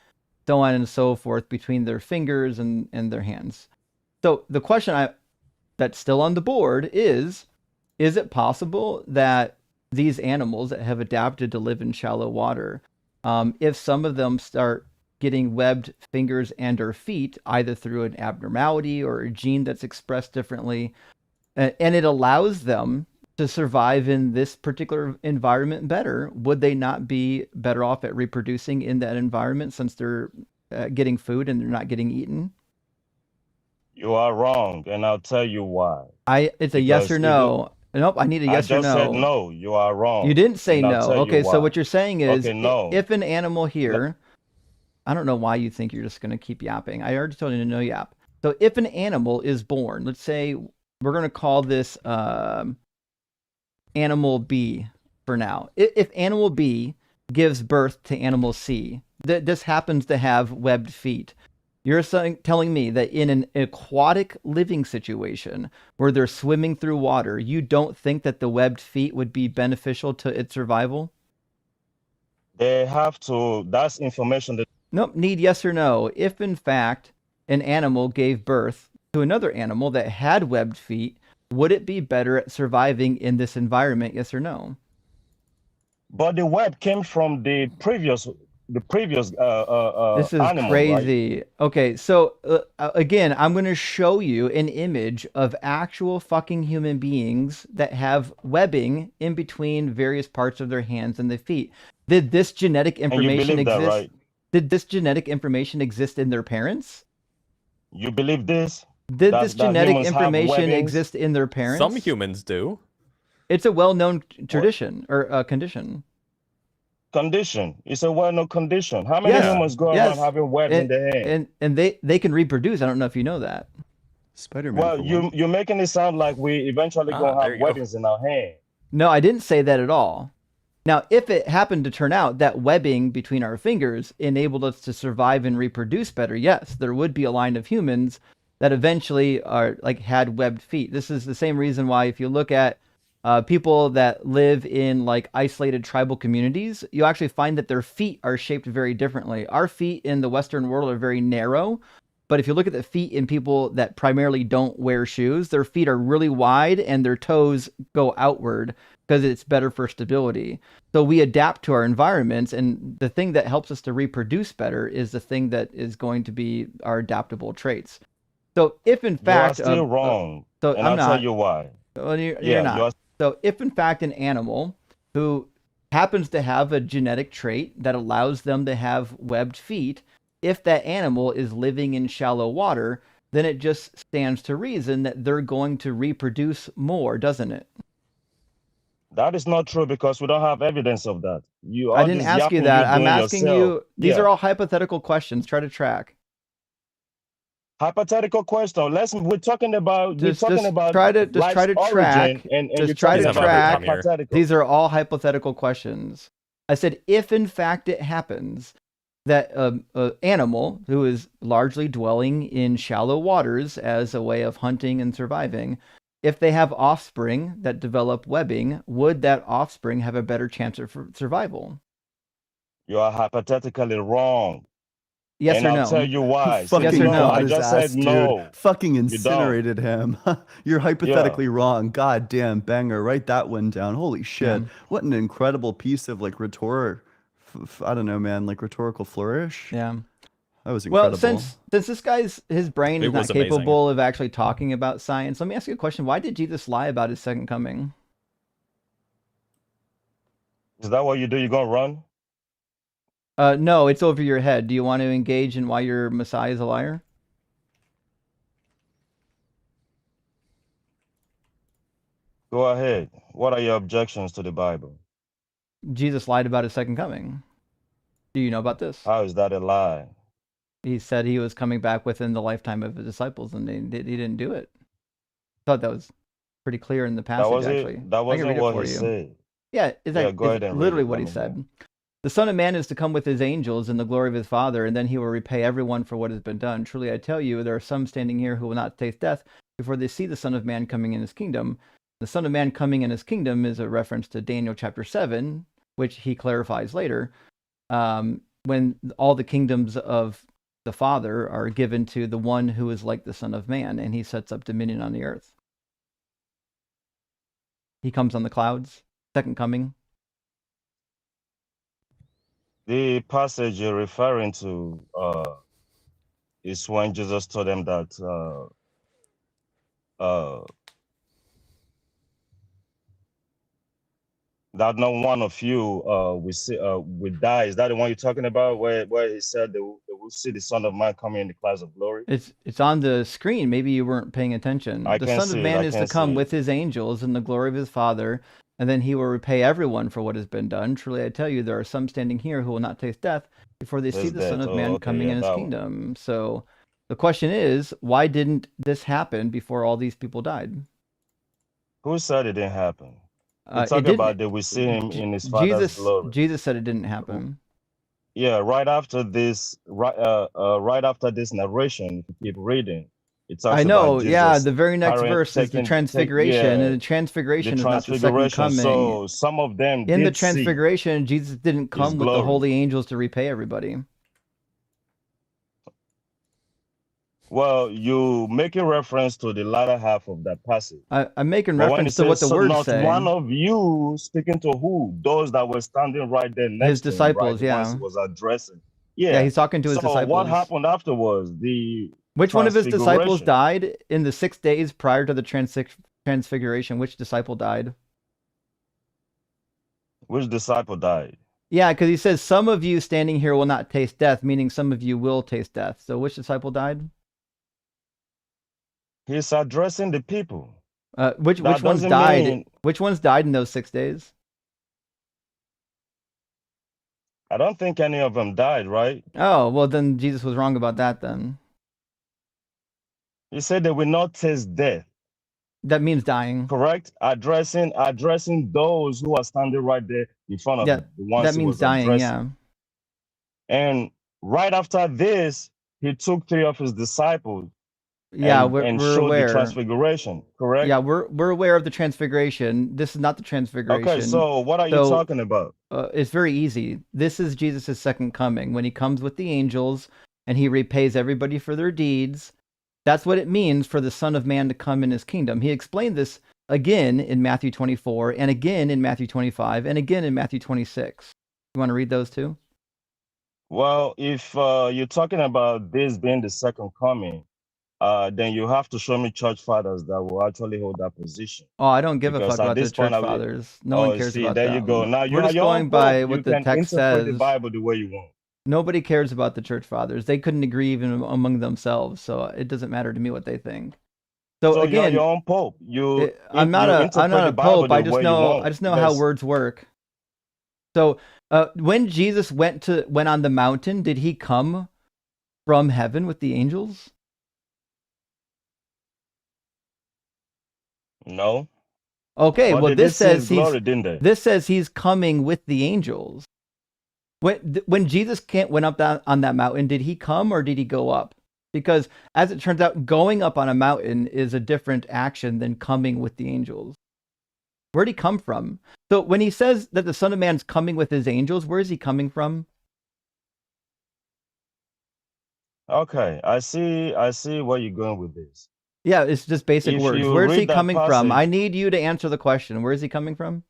so on and so forth, between their fingers and their hands. So the question that's still on the board is it possible that these animals that have adapted to live in shallow water, if some of them start getting webbed fingers and or feet, either through an abnormality or a gene that's expressed differently, and it allows them to survive in this particular environment better, would they not be better off at reproducing in that environment since they're getting food and they're not getting eaten? You are wrong, and I'll tell you why. It's a yes Because or if no. Nope, I need a I yes or just said no. no, you are wrong. You didn't say and I'll no. tell you Okay, so why. what you're saying is, Okay, no. if an animal here, I don't know why you think you're just going to keep yapping. I already told you to no yap. So if an animal is born, let's say we're going to call this animal B for now. If animal B gives birth to animal C, that this happens to have webbed feet, you're telling me that in an aquatic living situation where they're swimming through water, you don't think that the webbed feet would be beneficial to its survival? They have to, that's information that Nope, need yes or no. If in fact an animal gave birth to another animal that had webbed feet, would it be better at surviving in this environment, yes or no? but the web came from the previous This is animal, right? crazy. Okay, so again, I'm going to show you an image of actual fucking human beings that have webbing in between various parts of their hands and their feet. Did this genetic And you information believe that, exist? right? Did this genetic information exist in their parents? You believe this? Did That- this that genetic humans have information webbings? exist in their parents? Some humans do. It's a well-known tradition or condition. Condition. It's a well-known condition. How many Yes, humans go yes. around having webs in their hand? And they can reproduce. I don't know if you know that. Spider-Man. Well, for one. you're making it sound like we eventually gonna there have you go. webbings in our hand. No, I didn't say that at all. Now, if it happened to turn out that webbing between our fingers enabled us to survive and reproduce better, yes, there would be a line of humans that eventually are like had webbed feet. This is the same reason why if you look at people that live in like isolated tribal communities, you actually find that their feet are shaped very differently. Our feet in the Western world are very narrow, but if you look at the feet in people that primarily don't wear shoes, their feet are really wide and their toes go outward because it's better for stability. So we adapt to our environments, and the thing that helps us to reproduce better is the thing that is going to be our adaptable traits. So if in fact... You are still wrong. So and I'm I'll not. tell you why. Well, you're Yeah, not. you are- So if in fact an animal who happens to have a genetic trait that allows them to have webbed feet, if that animal is living in shallow water, then it just stands to reason that they're going to reproduce more, doesn't it? That is not true because we don't have evidence of that. You I all didn't this ask you yapping that. you're I'm doing asking yourself. you, these Yeah. are all hypothetical questions. Try to track. Hypothetical question. We're talking about Just try to life's track. origin, and Just you're try talking to He's having a hard track. time here. hypothetical. These are all hypothetical questions. I said, if in fact it happens that an animal who is largely dwelling in shallow waters as a way of hunting and surviving, if they have offspring that develop webbing, would that offspring have a better chance of survival? You are hypothetically wrong. Yes and or I'll no? tell you why. Fucking Yes or no? got I his just ass, said no. dude. Fucking You don't. incinerated him. You're hypothetically wrong. God damn, banger. Write that one down. Holy shit. Yeah. What an incredible piece of like I don't know, man, like rhetorical flourish. Yeah. That was incredible. Well, since this guy's his brain It is not was amazing. capable of actually talking about science, let me ask you a question. Why did Jesus lie about his second coming? Is that what you do? You gonna run? No, it's over your head. Do you want to engage in why your Messiah is a liar? Go ahead. What are your objections to the Bible? Jesus lied about his second coming. Do you know about this? How is that a lie? He said he was coming back within the lifetime of his disciples, and he didn't do it. Thought that was pretty clear in the passage, That was actually. it. That I can wasn't read it what for he you. said. Yeah, it's Yeah, like, go ahead it's and read literally it. what he Let me said. hear. The Son of Man is to come with his angels in the glory of his Father, and then he will repay everyone for what has been done. Truly I tell you, there are some standing here who will not taste death before they see the Son of Man coming in his kingdom. The Son of Man coming in his kingdom is a reference to Daniel chapter 7, which he clarifies later, when all the kingdoms of the Father are given to the one who is like the Son of Man, and he sets up dominion on the earth. He comes on the clouds. second coming? The passage you're referring to is when Jesus told them that that not one of you will die. Is that the one you're talking about? Where he said they will see the Son of Man coming in the clouds of glory? It's on the screen. Maybe you weren't paying attention. I The can Son of see it. Man I is to can come see it. with his angels in the glory of his Father, and then he will repay everyone for what has been done. Truly I tell you, there are some standing here who will not taste death before they see There's the Son that. of Oh, Man okay, coming yeah, in his that one. kingdom. So the question is, why didn't this happen before all these people died? Who said it didn't happen? You It talk didn't. about they will see him in his Father's glory. Jesus said it didn't happen. Yeah, right after this, right after this narration, if you keep reading, it talks I about know, yeah, Jesus the very next carrying, verse is the taking, transfiguration, and the the transfiguration is not the second transfiguration. coming. So some of them In the did see transfiguration, Jesus didn't his come with the glory. holy angels to repay everybody. Well, you making reference to the latter half of that passage. I'm making But when it reference to what says the so words not say. one of you, speaking to who? Those that were standing right there next His to him, right? disciples, The ones yeah. he was addressing. Yeah, Yeah. he's talking to his So what disciples. happened afterwards? The Which one of his disciples transfiguration. died in the 6 days prior to the transfiguration? Which disciple died? Which disciple died? Yeah, because he says, some of you standing here will not taste death, meaning some of you will taste death. So which disciple died? He's addressing the people. Which That ones doesn't died? mean Which ones died in those 6 days? I don't think any of them died, right? Oh, well then Jesus was wrong about that then. He said they will not taste death. That means dying. Correct? Addressing those who are standing right there in front of Yeah, him, the ones that he means was dying, addressing. yeah. And right after this, he took 3 of his disciples Yeah, and we're showed the aware. transfiguration, correct? Yeah, we're aware of the transfiguration. This is not the transfiguration. Okay, so what are you So, talking about? It's very easy. This is Jesus' second coming, when he comes with the angels and he repays everybody for their deeds. That's what it means for the Son of Man to come in his kingdom. He explained this again in Matthew 24, and again in Matthew 25, and again in Matthew 26. You want to read those too? Well, if you're talking about this being the second coming, then you have to show me church fathers that will actually hold that position. Oh, I don't give a Because fuck at about the this point, church fathers. No one cares see, about there them. you go. Now you We're have just your going own by pope. what You the can text interpret the says. Bible the way you want. Nobody cares about the church fathers. They couldn't agree even among themselves, so it doesn't matter to me what they think. So So you're again, your own pope. I'm not interpret a the Bible pope. the I just way you know want. how There's- words work. So when Jesus went on the mountain, did he come from heaven with the angels? No. Okay, But well they did see his glory, this didn't they? says he's coming with the angels. When Jesus went up on that mountain, did he come or did he go up? Because as it turns out, going up on a mountain is a different action than coming with the angels. Where'd he come from? So when he says that the Son of Man's coming with his angels, where is he coming from? Okay, I see where you're going with this. Yeah, it's just basic If words. you Where's he read that coming from? I passage- need you to answer the question. Where is he coming from?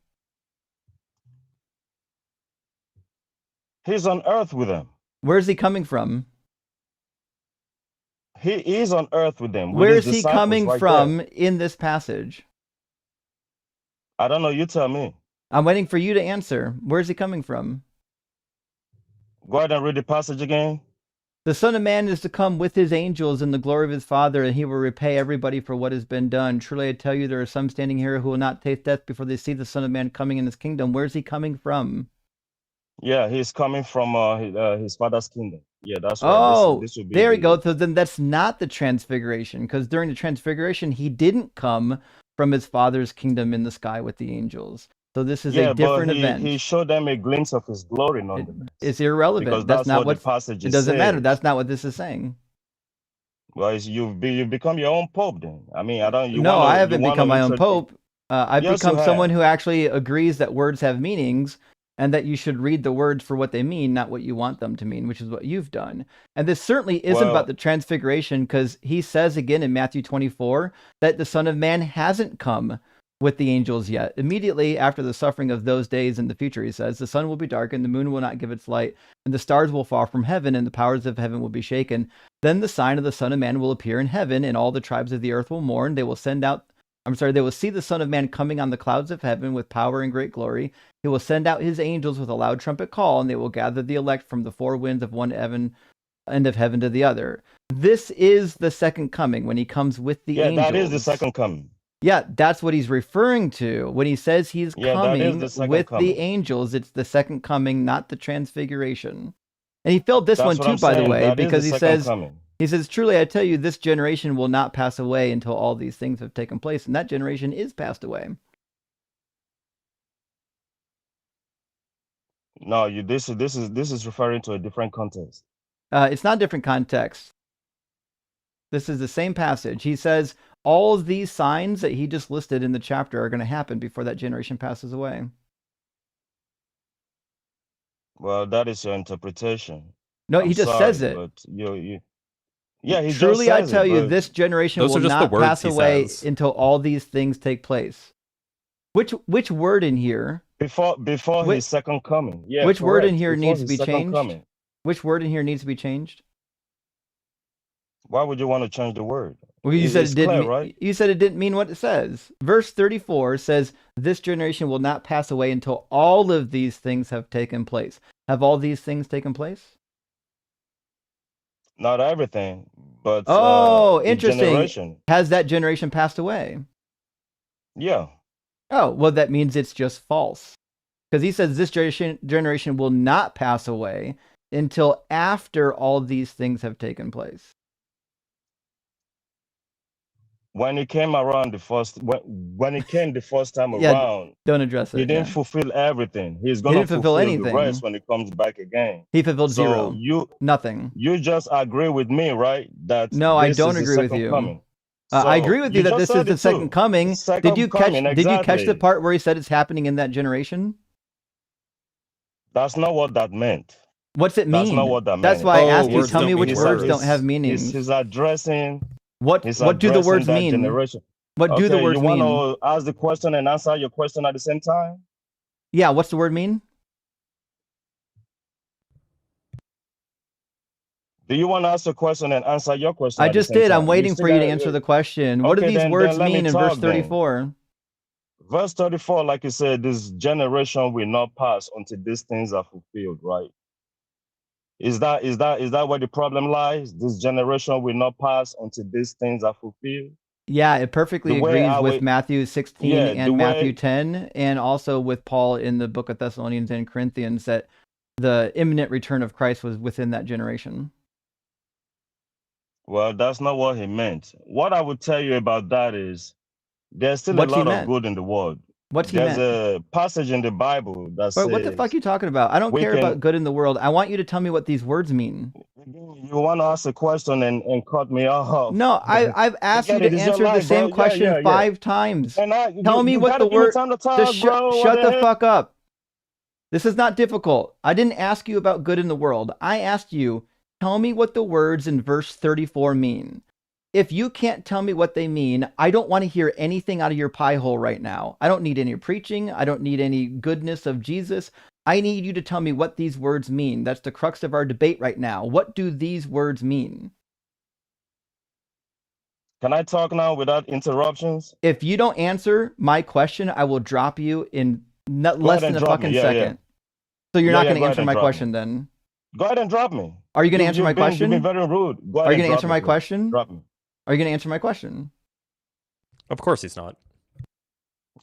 He's on earth with them. Where's he coming from? He is on earth with them. With Where his is he disciples coming right from there. in this passage? I don't know. You tell me. I'm waiting for you to answer. Where's he coming from? Go ahead and read the passage again. The Son of Man is to come with his angels in the glory of his Father, and he will repay everybody for what has been done. Truly I tell you, there are some standing here who will not taste death before they see the Son of Man coming in his kingdom. Where's he coming from? Yeah, he's coming from his father's kingdom. Yeah, that's right. Oh, This will be there we go. So then that's not the transfiguration, because during the transfiguration, he didn't come from his Father's kingdom in the sky with the angels. So this is a different event. He showed them a glimpse of his glory nonetheless. It's irrelevant. Because That's not what the passage it doesn't matter. says. That's not what this is saying. Well, you've become your own pope then. I mean, I haven't become my own pope. I've Yes, become you someone have. who actually agrees that words have meanings and that you should read the words for what they mean, not what you want them to mean, which is what you've done. And this certainly isn't about the transfiguration, because he says again in Matthew 24 that the Son of Man hasn't come with the angels yet. Immediately after the suffering of those days in the future, he says, the sun will be darkened, the moon will not give its light, and the stars will fall from heaven, and the powers of heaven will be shaken. Then the sign of the Son of Man will appear in heaven, and all the tribes of the earth will mourn. They will see the Son of Man coming on the clouds of heaven with power and great glory. He will send out his angels with a loud trumpet call, and they will gather the elect from the four winds of one end of heaven to the other. This is the second coming, when he comes with the angels. Yeah, that is the second coming. Yeah, that's what he's referring to. When he says he's coming with coming. the angels, it's the second coming, not the transfiguration. And he filled this That's one too, by the way, that because is the he second says, coming. truly I tell you, this generation will not pass away until all these things have taken place. And that generation is passed away. No, this is referring to a different context. It's not a different context. This is the same passage. He says all of these signs that he just listed in the chapter are going to happen before that generation passes away. Well, that is your interpretation. No, he just says it. But he truly just I says tell you, but this generation Those will are just the not words pass he away says. until all these things take place. Which word in here? before his second coming. Yeah, which word in correct. here Before needs to his be second changed? coming. Which word in here needs to be changed? Why would you want to change the word? Well, you said It's it didn't. clear, right? You said it didn't mean what it says. Verse 34 says, "This generation will not pass away until all of these things have taken place." Have all these things taken place? Not everything, but Oh, the interesting. generation. Has that generation passed away? Yeah. Oh, well, that means it's just false. Because he says this generation will not pass away until after all these things have taken place. When he came around when he came the first time Yeah, around, don't address it. he didn't yeah. fulfill everything. He's He gonna didn't fulfill the anything. rest when he comes back again. He fulfilled So zero. Nothing. you just agree with me, right? That No, I this don't is the agree with second you. coming. I So, agree with you that just this is said the it second too. coming. Second Did you catch coming, the exactly. part where he said it's happening in that generation? That's not what that meant. What's it mean? That's not what that meant. That's why I Oh, asked you, words tell don't me mean which words. words don't have meanings. He's addressing What do the addressing words that mean? generation. What do the words you mean? want to ask the question and answer your question at the same time? Yeah, what's the word mean? Do you want to ask a question and answer your question? I at the just same did. time? I'm waiting still for you to gotta- answer the question. What do Okay, these then words let me mean in verse talk then. 34? Verse 34, like you said, this generation will not pass until these things are fulfilled, right? Is that where the problem lies? This generation will not pass until these things are fulfilled. Yeah, it perfectly The way agrees I with would- Matthew 16 Yeah, the and Matthew way- 10, and also with Paul in the book of Thessalonians and Corinthians, that the imminent return of Christ was within that generation. Well, that's not what he meant. What I would tell you about that is there's still What's a he lot of meant? good in the world. What's he There's meant? a passage in the Bible that says, What the fuck are you talking about? I don't we care can- about good in the world. I want you to tell me what these words mean. you want to ask a question and cut me off. No, I've asked you Forget to it, it's your answer the life, same bro. Yeah, question yeah, yeah. 5 times. And Tell me you what gotta the give me word. time to talk, Just bro. What shut the heck? fuck up. This is not difficult. I didn't ask you about good in the world. I asked you, tell me what the words in verse 34 mean. If you can't tell me what they mean, I don't want to hear anything out of your pie hole right now. I don't need any preaching. I don't need any goodness of Jesus. I need you to tell me what these words mean. That's the crux of our debate right now. What do these words mean? Can I talk now without interruptions? If you don't answer my question, I will drop you in less ahead and than a drop me. fucking Yeah, second. So you're Yeah, not yeah, going to go ahead answer and my drop question me. then? Go ahead and drop me. Are you going to answer my You've question? been very rude. Go ahead Are you going to and answer drop my me, please. question? Drop me. Are you going to answer my question? Of course he's not.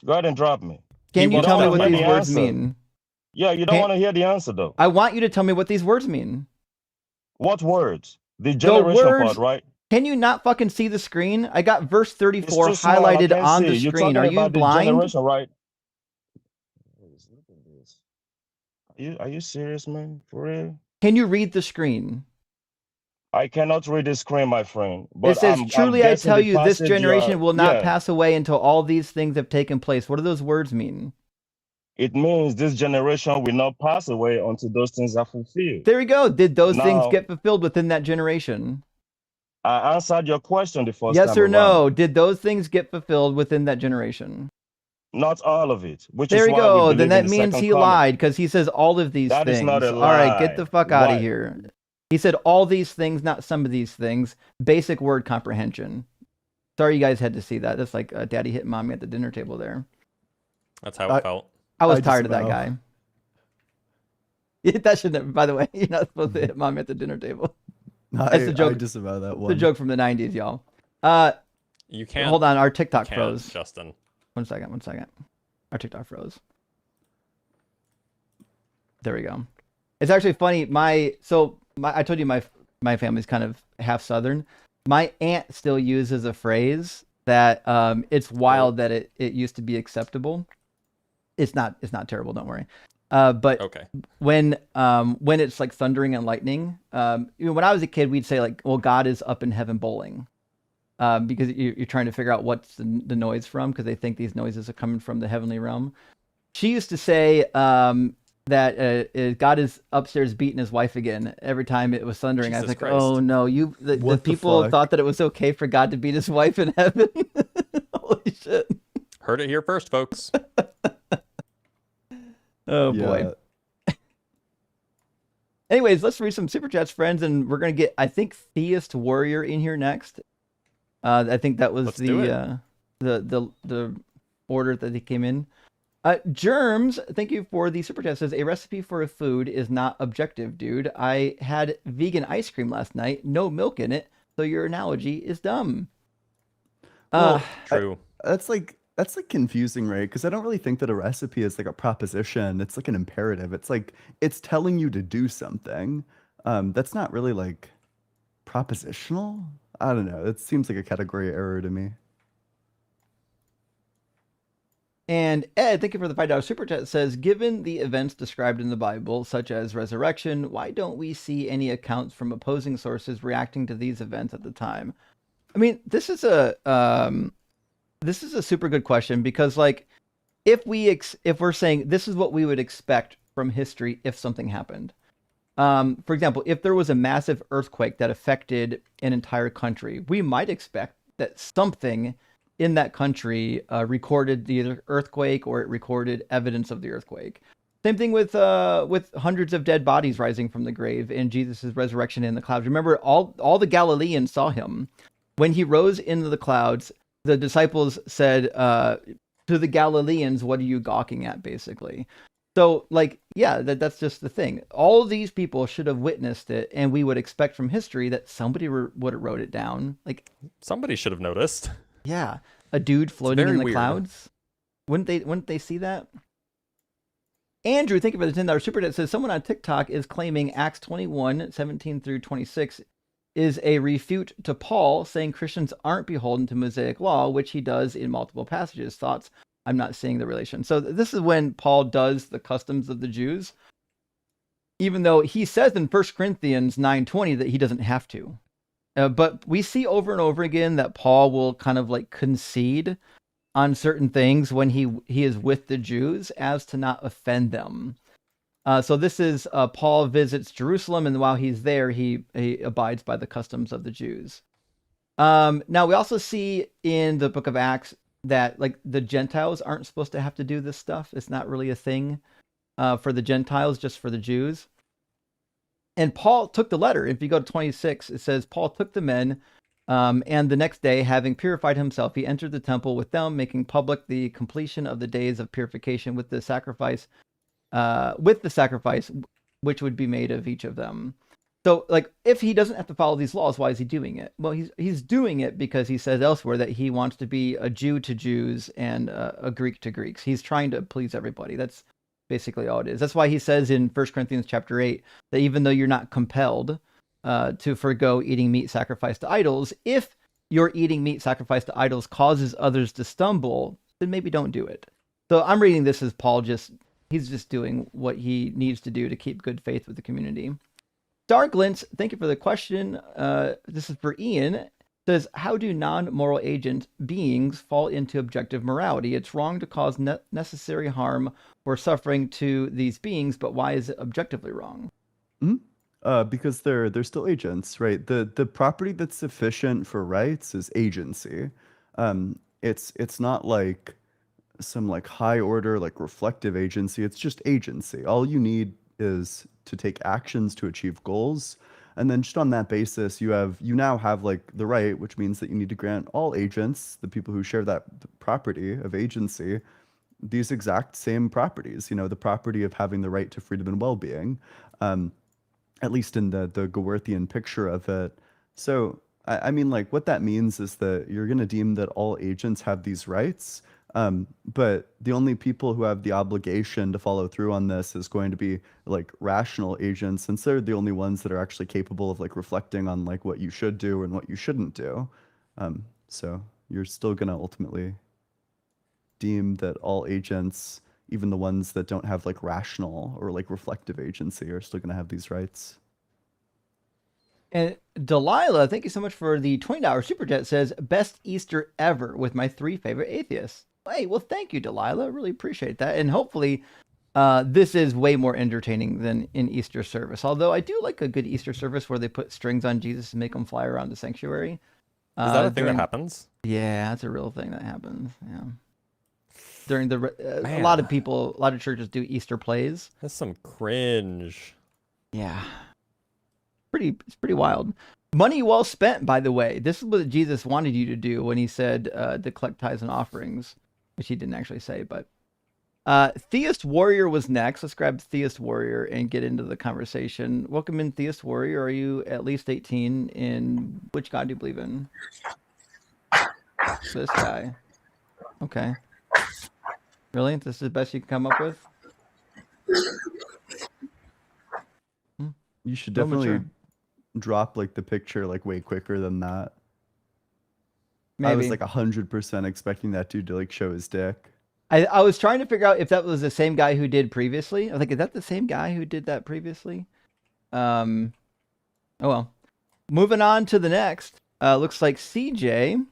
Go ahead and drop me. Can you wants tell to me what hear these the words answer. mean? Yeah, you don't Can't- want to hear the answer though. I want you to tell me what these words mean. What words? The generation words- part, right? Can you not fucking see the screen? I got verse It's 34 too small, I highlighted can't on see. the You're screen. talking Are you about the blind? generation, right? Look at this. Are you serious, man? For real? Can you read the screen? I cannot read the screen, my friend. But It says, I'm truly I guessing tell the you, this passage generation will not yeah. pass away until all these things have taken place. What do those words mean? It means this generation will not pass away until those things are fulfilled. There you go. Did those things Now- get fulfilled within that generation? I answered your question the first Yes time or no? around. Did those things get fulfilled within that generation? Not all of it, which There is we why we go. Then believe in that the means second he coming. lied because he says all of these That is not things. a All right, get the lie. fuck out of Why? here. He said all these things, not some of these things. Basic word comprehension. Sorry you guys had to see that. That's like daddy hitting mommy at the dinner table there. That's how it felt. I was I tired of that disavow. guy. That shouldn't. By the way, you're not supposed to hit mommy at the dinner table. That's the I joke. disavow that The one. joke from the '90s, y'all. You can't. Hold on, our You TikTok can't, froze. Justin. One second. Our TikTok froze. There we go. It's actually funny. I told you my family's kind of half Southern. My aunt still uses a phrase that it's wild that it used to be acceptable. It's not terrible, don't worry. But Okay. when it's like thundering and lightning, when I was a kid, we'd say like, well, God is up in heaven bowling. Because you're trying to figure out what's the noise from, because they think these noises are coming from the heavenly realm. She used to say that God is upstairs beating his wife again every time it was thundering. I was Jesus like, oh Christ. no, the What the people fuck? thought that it was okay for God to beat his wife in heaven. Holy shit. Heard it here first, folks. Oh boy. Anyways, let's read some super chats, friends, and we're gonna get, I think, Theist Warrior in here next. I think that was Let's do the order that they came in. Germs, thank you for the super chat. Says a recipe for a food is not objective, dude. I had vegan ice cream last night, no milk in it, so your analogy is dumb. Well, True. That's like confusing, right? Because I don't really think that a recipe is like a proposition. It's like an imperative. It's like it's telling you to do something. That's not really like propositional. I don't know. It seems like a category error to me. And Ed, thank you for the $5 super chat. Says, given the events described in the Bible, such as resurrection, why don't we see any accounts from opposing sources reacting to these events at the time? I mean, this is a super good question, because like if we're saying this is what we would expect from history if something happened. For example, if there was a massive earthquake that affected an entire country, we might expect that something in that country recorded the earthquake, or it recorded evidence of the earthquake. Same thing with hundreds of dead bodies rising from the grave and Jesus' resurrection in the clouds. Remember, all the Galileans saw him. When he rose into the clouds, the disciples said to the Galileans, what are you gawking at, basically? So, like, yeah, that's just the thing. All of these people should have witnessed it, and we would expect from history that somebody would have wrote it down. Like, Somebody should have noticed. yeah, a dude floating very in the weird. clouds. Wouldn't they see that? Andrew, thank you for the $10 super chat. Says someone on TikTok is claiming Acts 21:17 through 26 is a refute to Paul, saying Christians aren't beholden to Mosaic law, which he does in multiple passages. Thoughts? I'm not seeing the relation. So this is when Paul does the customs of the Jews, even though he says in 1 Corinthians 9:20 that he doesn't have to. But we see over and over again that Paul will kind of like concede on certain things when he is with the Jews as to not offend them. So this is Paul visits Jerusalem, and while he's there, he abides by the customs of the Jews. Now we also see in the book of Acts that like the Gentiles aren't supposed to have to do this stuff. It's not really a thing for the Gentiles, just for the Jews. And Paul took the letter. If you go to 26, it says, Paul took the men, and the next day, having purified himself, he entered the temple with them, making public the completion of the days of purification with the sacrifice which would be made of each of them. So, like, if he doesn't have to follow these laws, why is he doing it? Well, he's doing it because he says elsewhere that he wants to be a Jew to Jews and a Greek to Greeks. He's trying to please everybody. That's basically all it is. That's why he says in 1 Corinthians chapter 8 that even though you're not compelled to forgo eating meat sacrificed to idols, if your eating meat sacrificed to idols causes others to stumble, then maybe don't do it. So I'm reading this as Paul he's just doing what he needs to do to keep good faith with the community. Darglints, thank you for the question. This is for Ian. It says, how do non-moral agent beings fall into objective morality? It's wrong to cause necessary harm or suffering to these beings, but why is it objectively wrong? Because they're still agents, right? The property that's sufficient for rights is agency. It's not like some like high order, like reflective agency. It's just agency. All you need is to take actions to achieve goals. And then just on that basis, you now have like the right, which means that you need to grant all agents, the people who share that property of agency, these exact same properties, the property of having the right to freedom and well-being, at least in the Gaworthian picture of it. So, I mean, like, what that means is that you're going to deem that all agents have these rights, but the only people who have the obligation to follow through on this is going to be, like, rational agents, since they're the only ones that are actually capable of, like, reflecting on, like, what you should do and what you shouldn't do. So you're still going to ultimately deem that all agents, even the ones that don't have like rational or like reflective agency, are still going to have these rights. And Delilah, thank you so much for the $20 super chat. Says best Easter ever with my 3 favorite atheists. Hey, well, thank you, Delilah. Really appreciate that. And hopefully, this is way more entertaining than an Easter service. Although I do like a good Easter service where they put strings on Jesus and make him fly around the sanctuary. Is that a thing that happens? Yeah, that's a real thing that happens. Yeah. During the a lot of people, a lot of churches do Easter plays. That's some cringe. Yeah, it's pretty wild. Money well spent, by the way. This is what Jesus wanted you to do when he said to collect tithes and offerings, which he didn't actually say. But Theist Warrior was next. Let's grab Theist Warrior and get into the conversation. Welcome in, Theist Warrior. Are you at least 18? In which God do you believe in? This guy. Okay. Really? This is the best you can come up with? You should definitely drop like the picture like way quicker than that. Maybe. I was like 100% expecting that dude to like show his dick. I was trying to figure out if that was the same guy who did previously. I was like, is that the same guy who did that previously? Oh well. Moving on to the next. Looks like CJ.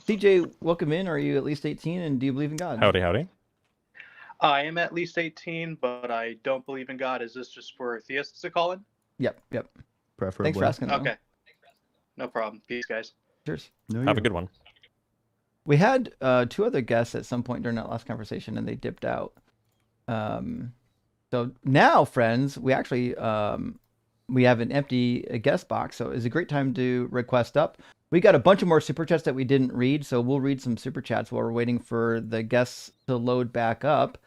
CJ, welcome in. Are you at least 18 and do you believe in God? Howdy, howdy. I am at least 18, but I don't believe in God. Is this just for theists to call in? Yep. Preferably. Thanks for asking. Though. Okay. No problem. Peace, guys. Cheers. No, Have a good one. We had 2 other guests at some point during that last conversation and they dipped out. So now, friends, we actually we have an empty guest box. So it's a great time to request up. We got a bunch of more super chats that we didn't read, so we'll read some super chats while we're waiting for the guests to load back up.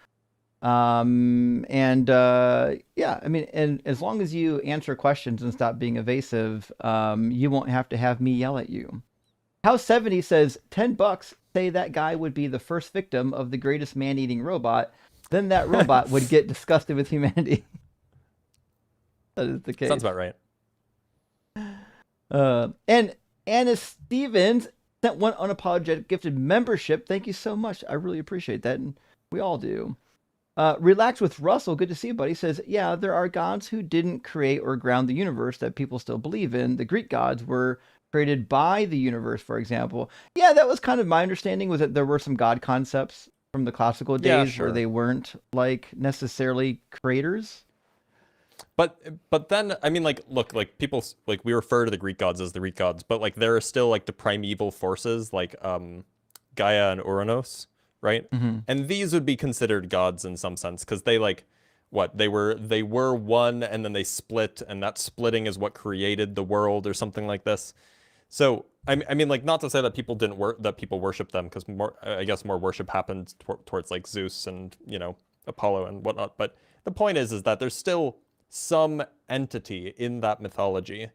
Yeah, I mean, and as long as you answer questions and stop being evasive, you won't have to have me yell at you. House70 says, $10, say that guy would be the first victim of the greatest man-eating robot, then that robot would get disgusted with humanity. That is the case. Sounds about right. And Anna Stevens sent 1 unapologetic gifted membership. Thank you so much. I really appreciate that, and we all do. Relax with Russell. Good to see you, buddy. Says, yeah, there are gods who didn't create or ground the universe that people still believe in. The Greek gods were created by the universe, for example. Yeah, that was kind of my understanding, was that there were some god concepts from the classical days where they weren't like necessarily creators. But then, I mean, like, look, like people, like we refer to the Greek gods as the Greek gods, but like there are still like the primeval forces like Gaia and Uranus, right? Mm-hmm. And these would be considered gods in some sense because they like what they were one and then they split, and that splitting is what created the world or something like this. So I mean, like, not to say that people people worship them, because I guess more worship happened towards like Zeus and Apollo and whatnot. But the point is that there's still some entity in that mythology,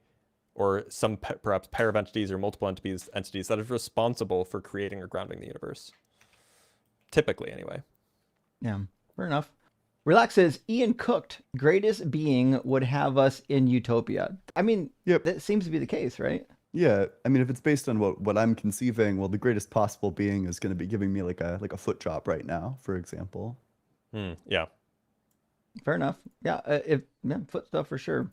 or some perhaps pair of entities or multiple entities that is responsible for creating or grounding the universe. Typically, anyway. Yeah, fair enough. Relax says, Ian Cooked, greatest being would have us in utopia. I mean, that seems to be the case, right? Yeah, I mean, if it's based on what I'm conceiving, well, the greatest possible being is going to be giving me like a foot job right now, for example. Yeah. Fair enough. Yeah, foot stuff for sure.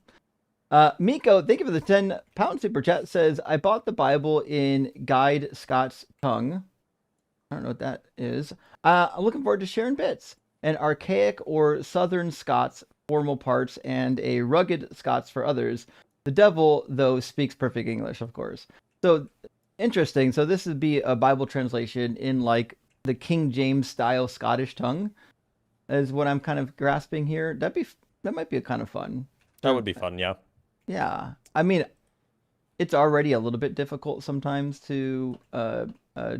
Miko, thank you for the 10-pound super chat. Says, I bought the Bible in Guide Scots tongue. I don't know what that is. I'm looking forward to sharing bits. An archaic or Southern Scots formal parts and a rugged Scots for others. The devil, though, speaks perfect English, of course. So, interesting. So this would be a Bible translation in, like, the King James style Scottish tongue is what I'm kind of grasping here. That might be a kind of fun. That would be fun, yeah. Yeah, I mean, it's already a little bit difficult sometimes to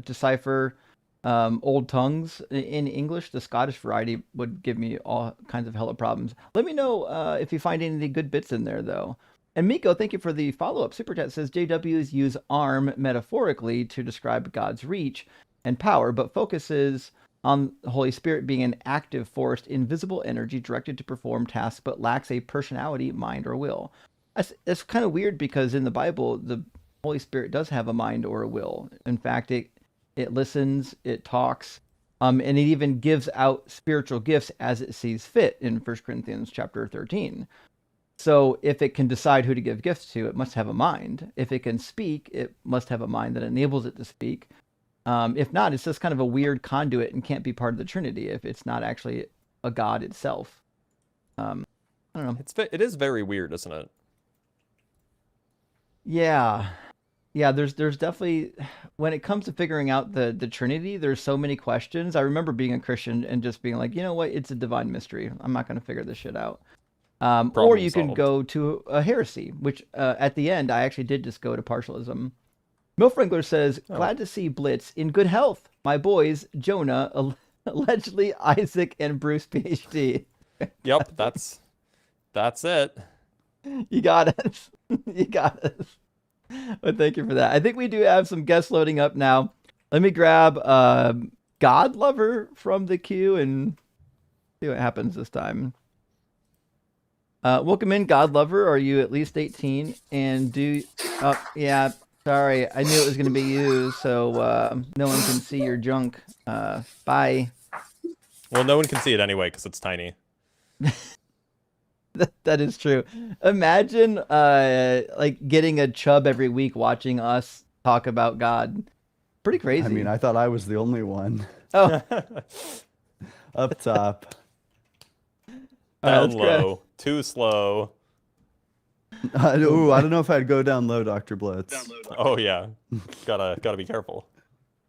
decipher old tongues in English. The Scottish variety would give me all kinds of hella problems. Let me know if you find any good bits in there, though. And Miko, thank you for the follow-up super chat. Says JWs use arm metaphorically to describe God's reach and power, but focuses on the Holy Spirit being an active force, invisible energy directed to perform tasks, but lacks a personality, mind, or will. It's kind of weird because in the Bible, the Holy Spirit does have a mind or a will. In fact, it listens, it talks, and it even gives out spiritual gifts as it sees fit in 1 Corinthians chapter 13. So if it can decide who to give gifts to, it must have a mind. If it can speak, it must have a mind that enables it to speak. If not, it's just kind of a weird conduit and can't be part of the Trinity if it's not actually a God itself. I don't know. It is very weird, isn't it? Yeah. Yeah, there's definitely, when it comes to figuring out the Trinity, there's so many questions. I remember being a Christian and just being like, you know what, it's a divine mystery. I'm not going to figure this shit out. Or you can go to a heresy, which at the end, I actually did just go to partialism. Milfrankler says, glad to see Blitz in good health. My boys, Jonah, allegedly Isaac, and Bruce, PhD. Yep, that's it. You got us. You got us. But thank you for that. I think we do have some guests loading up now. Let me grab God Lover from the queue and see what happens this time. Welcome in, God Lover. Are you at least 18? And do... Oh, yeah, sorry. I knew it was going to be you, so no one can see your junk. Bye. Well, no one can see it anyway because it's tiny. That is true. Imagine like getting a chub every week watching us talk about God. Pretty crazy. I mean, I thought I was the only one. Oh. Up top. Down low. Too slow. Ooh, I don't know if I'd go down low, Dr. Blitz. Oh yeah. Gotta be careful.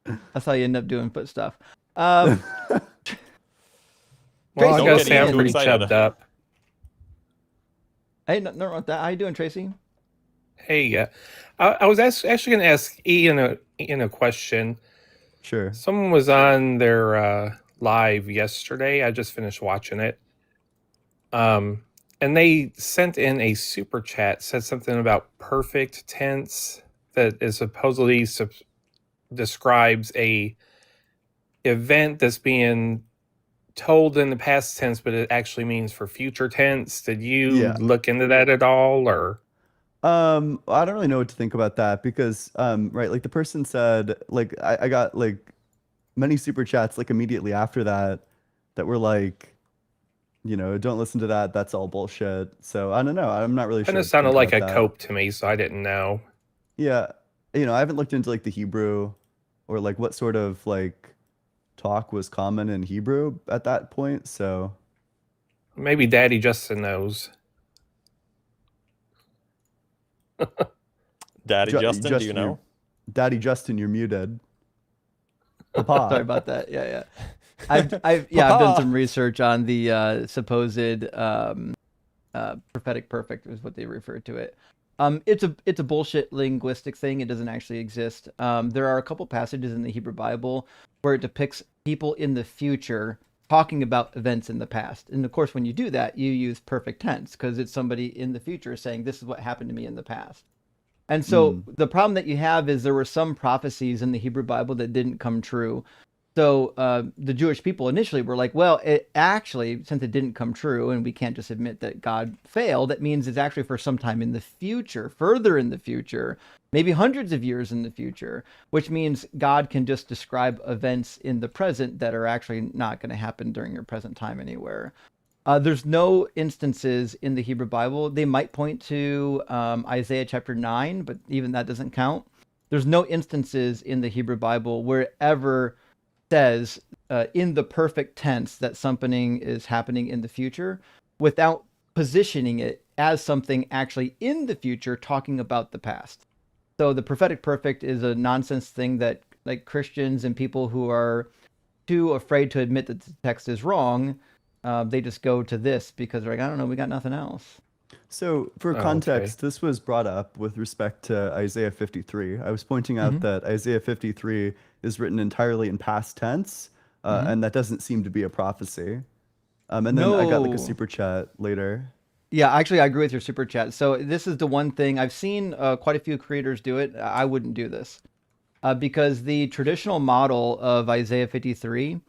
That's how you end up doing foot stuff. Well, I gotta say I'm pretty excited. chubbed up. Hey, no wrong with that. How you doing, Tracy? Hey, yeah. I was actually going to ask Ian a question. Sure. Someone was on their live yesterday. I just finished watching it. And they sent in a super chat, said something about perfect tense that is supposedly describes a event that's being told in the past tense, but it actually means for future tense. Did you look into that at all, or? I don't really know what to think about that because, right, like the person said, like I got like many super chats like immediately after that were like, you know, don't listen to that. That's all bullshit. So I don't know. I'm not really sure. Kind of sounded like a cope to me, so I didn't know. Yeah, you know, I haven't looked into like the Hebrew or like what sort of like talk was common in Hebrew at that point, so maybe Daddy Justin knows. Daddy Justin, do you know? Daddy Justin, you're muted. Papa. Sorry about that. Yeah. I've done some research on the supposed prophetic perfect is what they refer to it. It's a bullshit linguistic thing. It doesn't actually exist. There are a couple passages in the Hebrew Bible where it depicts people in the future talking about events in the past. And of course, when you do that, you use perfect tense because it's somebody in the future saying, this is what happened to me in the past. And so the problem that you have is there were some prophecies in the Hebrew Bible that didn't come true. So the Jewish people initially were like, well, it actually, since it didn't come true and we can't just admit that God failed, that means it's actually for some time in the future, further in the future, maybe hundreds of years in the future, which means God can just describe events in the present that are actually not going to happen during your present time anywhere. There's no instances in the Hebrew Bible. They might point to Isaiah chapter 9, but even that doesn't count. There's no instances in the Hebrew Bible where it ever says in the perfect tense that something is happening in the future without positioning it as something actually in the future talking about the past. So the prophetic perfect is a nonsense thing that like Christians and people who are too afraid to admit that the text is wrong, they just go to this because they're like, I don't know, we got nothing else. So, for Oh, context, this was brought up with respect to Isaiah 53. I was pointing out that Isaiah 53 is written entirely in past tense, and that doesn't seem to be a prophecy. And then I got like a No. super chat later. Yeah, actually, I agree with your super chat. So this is the one thing I've seen quite a few creators do it. I wouldn't do this because the traditional model of Isaiah 53,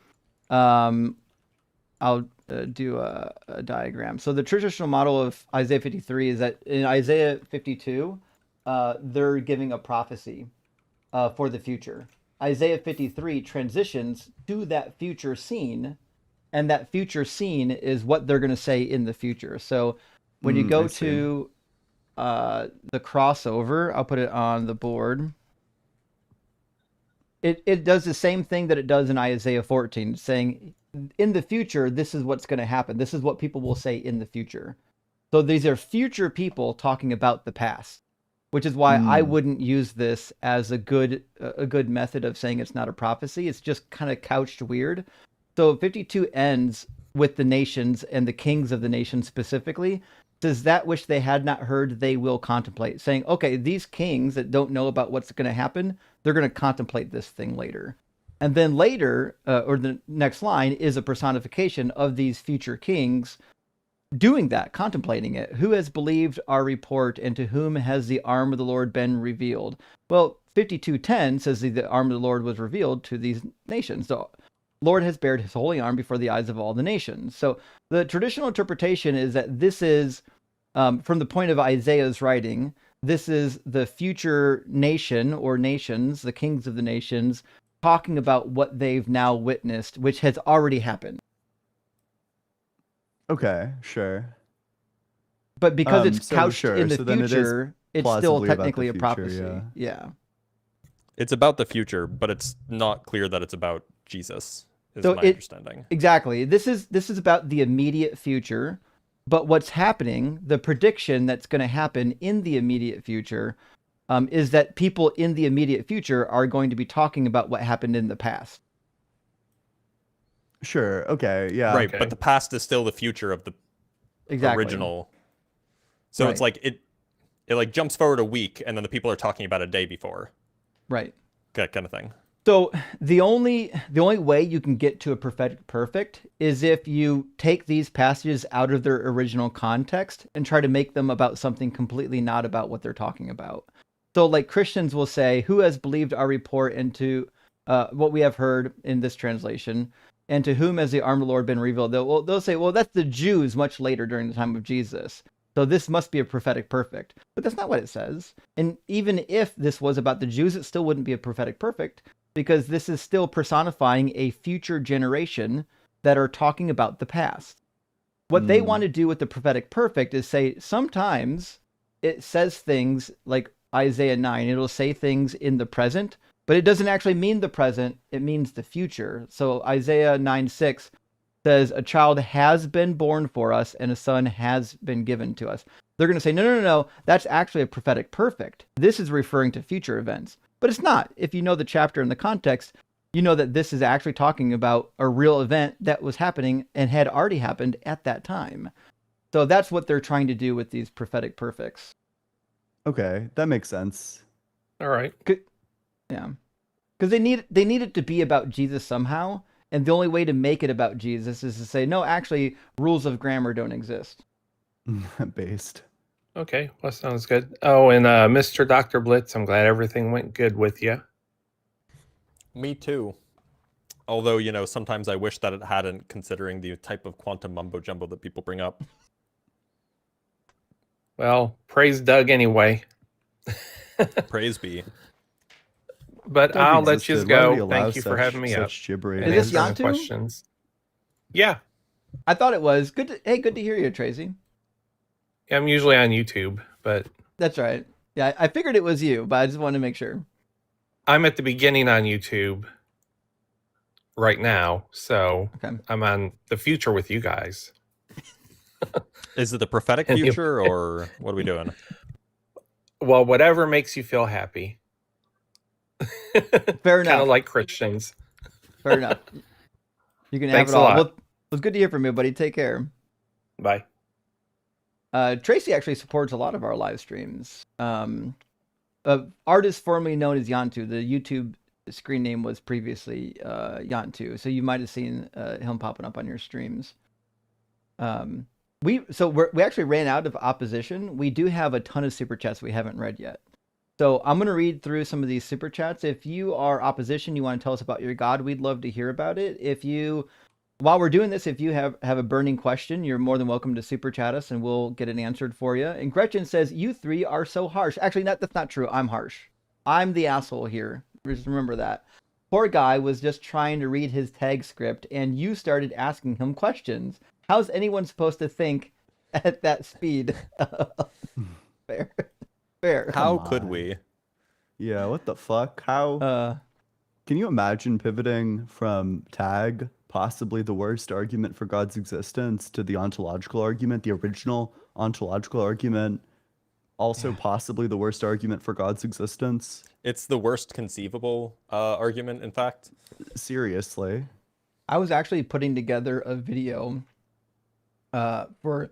I'll do a diagram. So the traditional model of Isaiah 53 is that in Isaiah 52, they're giving a prophecy for the future. Isaiah 53 transitions to that future scene, and that future scene is what they're going to say in the future. So when you go to the crossover, I'll put it on the board. It does the same thing that it does in Isaiah 14, saying in the future, this is what's going to happen. This is what people will say in the future. So these are future people talking about the past, which is why I wouldn't use this as a good method of saying it's not a prophecy. It's just kind of couched weird. So 52 ends with the nations and the kings of the nations specifically. Says that which they had not heard, they will contemplate. Saying, okay, these kings that don't know about what's going to happen, they're going to contemplate this thing later. And then later, or the next line, is a personification of these future kings doing that, contemplating it. Who has believed our report, and to whom has the arm of the Lord been revealed? Well, 52:10 says the arm of the Lord was revealed to these nations. So Lord has bared his holy arm before the eyes of all the nations. So the traditional interpretation is that this is, from the point of Isaiah's writing, this is the future nation or nations, the kings of the nations, talking about what they've now witnessed, which has already happened. Okay, sure. But because it's So couched sure, in the so then it is future, it's still plausibly about the technically a future, prophecy. yeah. It's about the future, but it's not clear that it's about Jesus, is So my it- understanding. Exactly. This is about the immediate future, but what's happening, the prediction that's going to happen in the immediate future, is that people in the immediate future are going to be talking about what happened in the past. Sure. Okay. Yeah. Right, Okay. but the past is still the future of the Exactly. original. So it's Right. like it like jumps forward a week, and then the people are talking about a day before, Right. that kind of thing. So the only way you can get to a prophetic perfect is if you take these passages out of their original context and try to make them about something completely not about what they're talking about. So like Christians will say, who has believed our report, and to what we have heard in this translation, and to whom has the arm of the Lord been revealed? They'll say, well, that's the Jews much later during the time of Jesus. So this must be a prophetic perfect. But that's not what it says. And even if this was about the Jews, it still wouldn't be a prophetic perfect, because this is still personifying a future generation that are talking about the past. What they want to do with the prophetic perfect is say sometimes it says things like Isaiah 9, it'll say things in the present, but it doesn't actually mean the present, it means the future. So Isaiah 9:6 says, a child has been born for us and a son has been given to us. They're going to say, no, that's actually a prophetic perfect. This is referring to future events. But it's not. If you know the chapter and the context, you know that this is actually talking about a real event that was happening and had already happened at that time. So that's what they're trying to do with these prophetic perfects. Okay, that makes sense. All right. Yeah. Because they need it to be about Jesus somehow. And the only way to make it about Jesus is to say, no, actually, rules of grammar don't exist. Based. Okay, well, sounds good. Oh, and Mr. Dr. Blitz, I'm glad everything went good with you. Me too. Although, sometimes I wish that it hadn't, considering the type of quantum mumbo jumbo that people bring up. Well, praise Doug anyway. Praise be. But Doug I'll let you existed. Why would he go. allow Thank you for having me up such gibberish? and Is this answering Yantu? questions. Yeah, I thought it was. Good to hear you, Tracy. I'm usually on YouTube, but That's right. Yeah, I figured it was you, but I just wanted to make sure. I'm at the beginning on YouTube right now, so Okay. I'm on the future with you guys. Is it the prophetic And you- future, or what are we doing? Well, whatever makes you feel happy. Fair Kind enough. of like Christians. Fair enough. You can Thanks have it a all. lot. Well, it was good to hear from you, buddy. Take care. Bye. Tracy actually supports a lot of our live streams. Artist formerly known as Yantu. The YouTube screen name was previously Yantu, so you might have seen him popping up on your streams. We actually ran out of opposition. We do have a ton of super chats we haven't read yet. So I'm going to read through some of these super chats. If you are opposition, you want to tell us about your God, we'd love to hear about it. While we're doing this, if you have a burning question, you're more than welcome to super chat us and we'll get it answered for you. And Gretchen says, you three are so harsh. Actually, that's not true. I'm harsh. I'm the asshole here. Just remember that. Poor guy was just trying to read his tag script and you started asking him questions. How's anyone supposed to think at that speed? Fair. Fair. How Come could on. we? Yeah, what the fuck? How? Can you imagine pivoting from tag, possibly the worst argument for God's existence, to the ontological argument, the original ontological argument, also possibly the worst argument for God's existence? It's the worst conceivable argument, in fact. Seriously. I was actually putting together a video for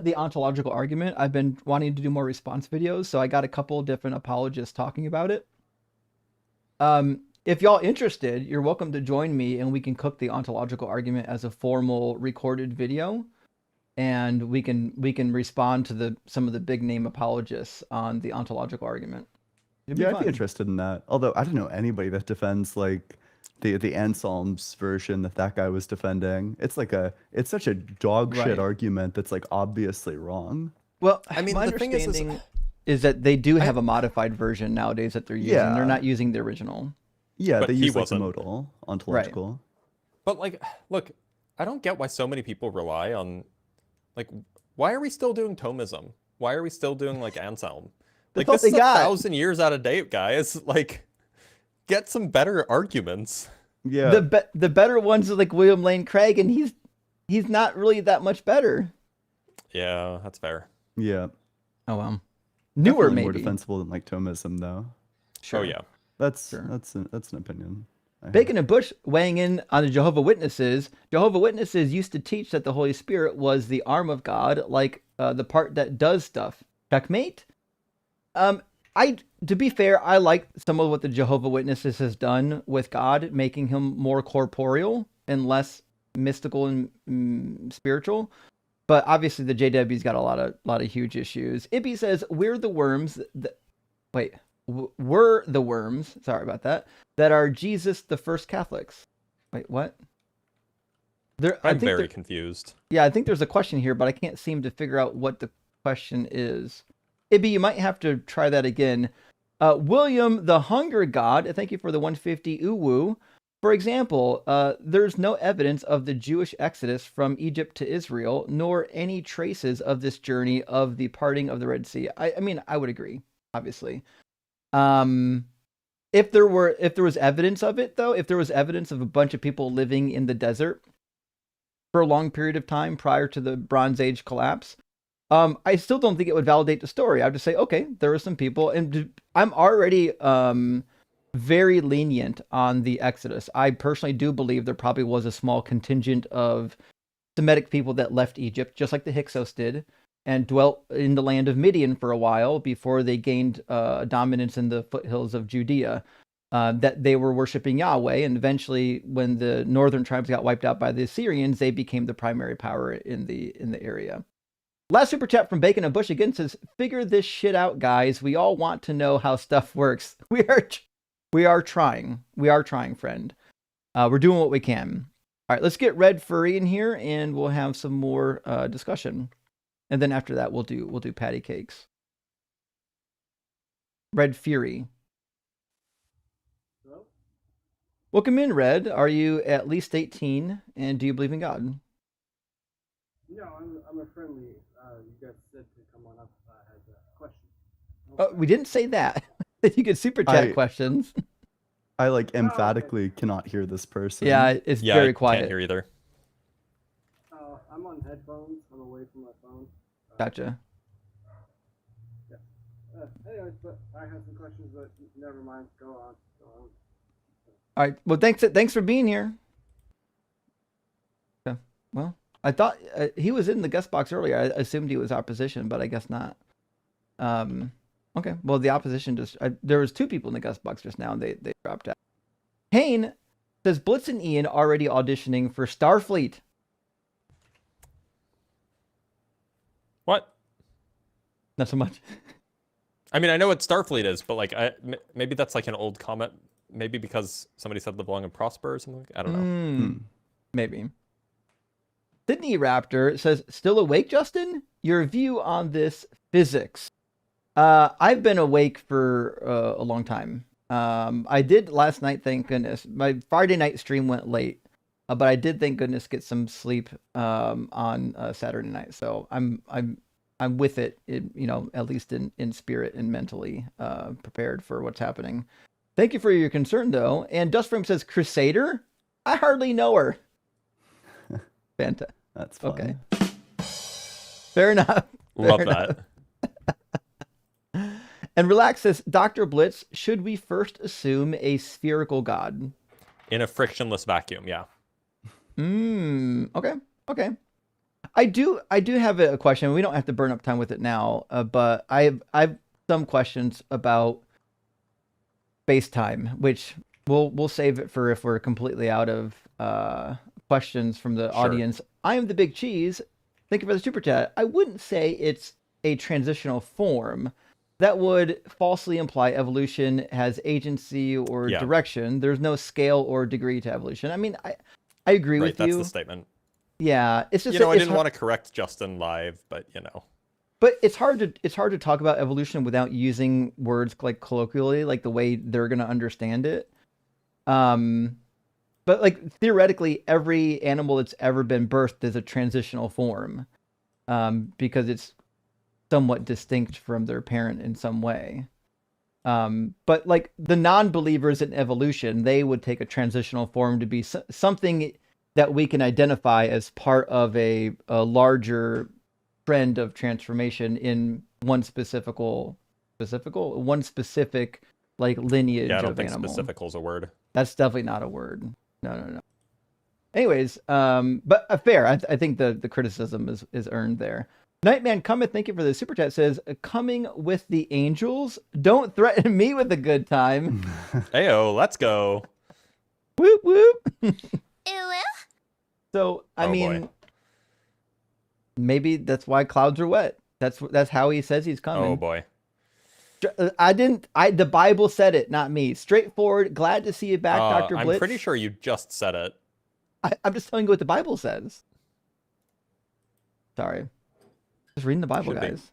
the ontological argument. I've been wanting to do more response videos, so I got a couple different apologists talking about it. If y'all interested, you're welcome to join me and we can cook the ontological argument as a formal recorded video, and we can respond to some of the big name apologists on the ontological argument. It'd be Yeah, I'd fun. be interested in that. Although I don't know anybody that defends like the Anselm's version that guy was defending. It's such a dog shit Right. argument that's like obviously wrong. Well, I mean, my the thing is understanding is that they do have a modified version nowadays that they're using. Yeah. They're not using the original. Yeah, But they he use like the wasn't. modal ontological. But like, look, I don't get why so many people rely on, like, why are we still doing Thomism? Why are we still doing like Anselm? Like, all this they is got. 1,000 years out of date, guys. Like, get some better arguments. Yeah. The better ones are like William Lane Craig, and he's not really that much better. Yeah, that's fair. Yeah. Oh well, newer Definitely more maybe. defensible than like Thomism though. Sure. Oh yeah. That's Sure. that's an opinion. I have. Bacon and Bush weighing in on the Jehovah's Witnesses. Jehovah's Witnesses used to teach that the Holy Spirit was the arm of God, like the part that does stuff. Checkmate. To be fair, I like some of what the Jehovah's Witnesses has done with God, making him more corporeal and less mystical and spiritual. But obviously, the JW's got a lot of huge issues. Ibby says we're the worms. We're the worms. Sorry about that. That are Jesus the first Catholics. Wait, what? I'm very confused. Yeah, I think there's a question here, but I can't seem to figure out what the question is. Ibby, you might have to try that again. William, the hunger god, thank you for the 150 uwu. For example, there's no evidence of the Jewish exodus from Egypt to Israel, nor any traces of this journey of the parting of the Red Sea. I mean, I would agree, obviously. If there was evidence of it, though, if there was evidence of a bunch of people living in the desert for a long period of time prior to the Bronze Age collapse, I still don't think it would validate the story. I'd just say, okay, there were some people, and I'm already very lenient on the Exodus. I personally do believe there probably was a small contingent of Semitic people that left Egypt, just like the Hyksos did, and dwelt in the land of Midian for a while before they gained dominance in the foothills of Judea. That they were worshiping Yahweh, and eventually, when the northern tribes got wiped out by the Assyrians, they became the primary power in the area. Last super chat from Bacon and Bush again says, "Figure this shit out, guys. We all want to know how stuff works. We are trying. We are trying, friend. We're doing what we can. All right, let's get Red Furry in here, and we'll have some more discussion. And then after that, we'll do patty cakes. Red Fury. Hello? Welcome in, Red. Are you at least 18, and do you believe in God? No, I'm a friendly. You guys said to come on up if I had a question. We didn't say that. You could super chat questions. I like emphatically cannot hear this person. Yeah, it's very quiet. Can't hear either. I'm on headphones. I'm away from my phone. Gotcha. Yeah. Anyways, but I have some questions, but never mind. Go on. All right. Well, thanks for being here. Well, I thought he was in the guest box earlier. I assumed he was opposition, but I guess not. Okay. Well, the opposition there was 2 people in the guest box just now, and they dropped out. Hayne says Blitz and Ian already auditioning for Starfleet. What? Not so much. I mean, I know what Starfleet is, but like, maybe that's like an old comment. Maybe because somebody said live long and prosper or something. I don't know. Maybe. Sydney Raptor says, still awake, Justin? Your view on this physics. I've been awake for a long time. I did last night, thank goodness. My Friday night stream went late, but I did, thank goodness, get some sleep on Saturday night. So I'm with it, at least in spirit and mentally prepared for what's happening. Thank you for your concern, though. And Dustframe says, Crusader? I hardly know her. Fantastic. That's fun. Okay. Fair enough. Love Fair enough. that. And Relax says, Dr. Blitz, should we first assume a spherical God? In a frictionless vacuum, yeah. Okay. I do have a question. We don't have to burn up time with it now, but I've some questions about space-time, which we'll save it for if we're completely out of questions from the audience. I am the Big Cheese. Thank you for the super chat. I wouldn't say it's a transitional form. That would falsely imply evolution has agency or direction. There's no scale or degree to evolution. I mean, I agree with you. That's the statement. Yeah, it's just I didn't want to correct Justin live, but But it's hard to talk about evolution without using words like colloquially, like the way they're gonna understand it. But like theoretically, every animal that's ever been birthed is a transitional form, because it's somewhat distinct from their parent in some way. But like the non-believers in evolution, they would take a transitional form to be something that we can identify as part of a larger trend of transformation in one specific like lineage. Yeah, I don't of think animal. specifical is a word. That's definitely not a word. No. Anyways, but fair. I think the criticism is earned there. Nightman Cometh, thank you for the super chat. Says, coming with the angels. Don't threaten me with a good time. Heyo, let's go. Whoop whoop. So I mean, boy. maybe that's why clouds are wet. That's how he says he's coming. Oh boy. The Bible said it, not me. Straightforward. Glad to see you back, Dr. Blitz. I'm pretty sure you just said it. I'm just telling you what the Bible says. Sorry. Just reading the Bible, Should be. guys.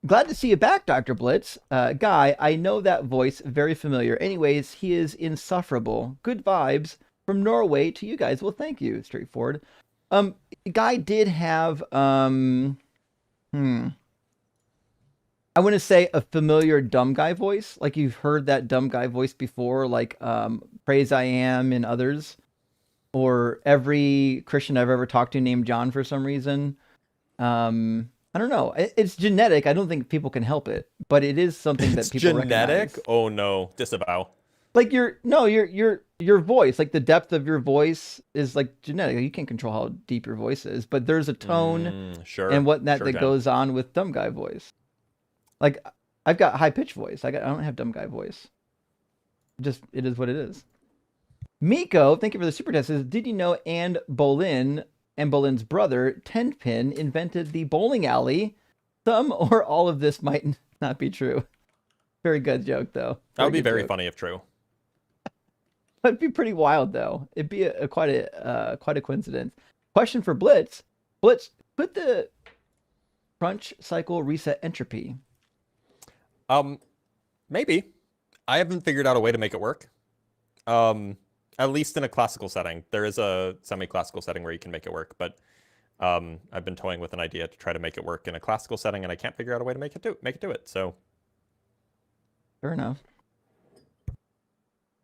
Glad to see you back, Dr. Blitz. Guy, I know that voice. Very familiar. Anyways, he is insufferable. Good vibes from Norway to you guys. Well, thank you. Straightforward. Guy did have, I want to say a familiar dumb guy voice. Like you've heard that dumb guy voice before, like Praise I Am and others. Or every Christian I've ever talked to named John for some reason. I don't know. It's genetic. I don't think people can help it, but it is something that people genetic. recognize. Oh no, disavow. Like your voice, like the depth of your voice is like genetic. You can't control how deep your voice is, but there's a tone and whatnot that goes on with dumb guy voice. Like I've got high pitched voice. I don't have dumb guy voice. Just it is what it is. Miko, thank you for the super test. Says, did you know Anne Boleyn's brother, Tenpin, invented the bowling alley? Some or all of this might not be true. Very good joke, though. That would be very funny if true. It'd be pretty wild, though. It'd be quite a coincidence. Question for Blitz. Blitz, put the crunch cycle reset entropy. Maybe. I haven't figured out a way to make it work. At least in a classical setting. There is a semi-classical setting where you can make it work, but I've been toying with an idea to try to make it work in a classical setting, and I can't figure out a way to make it do it. So fair enough.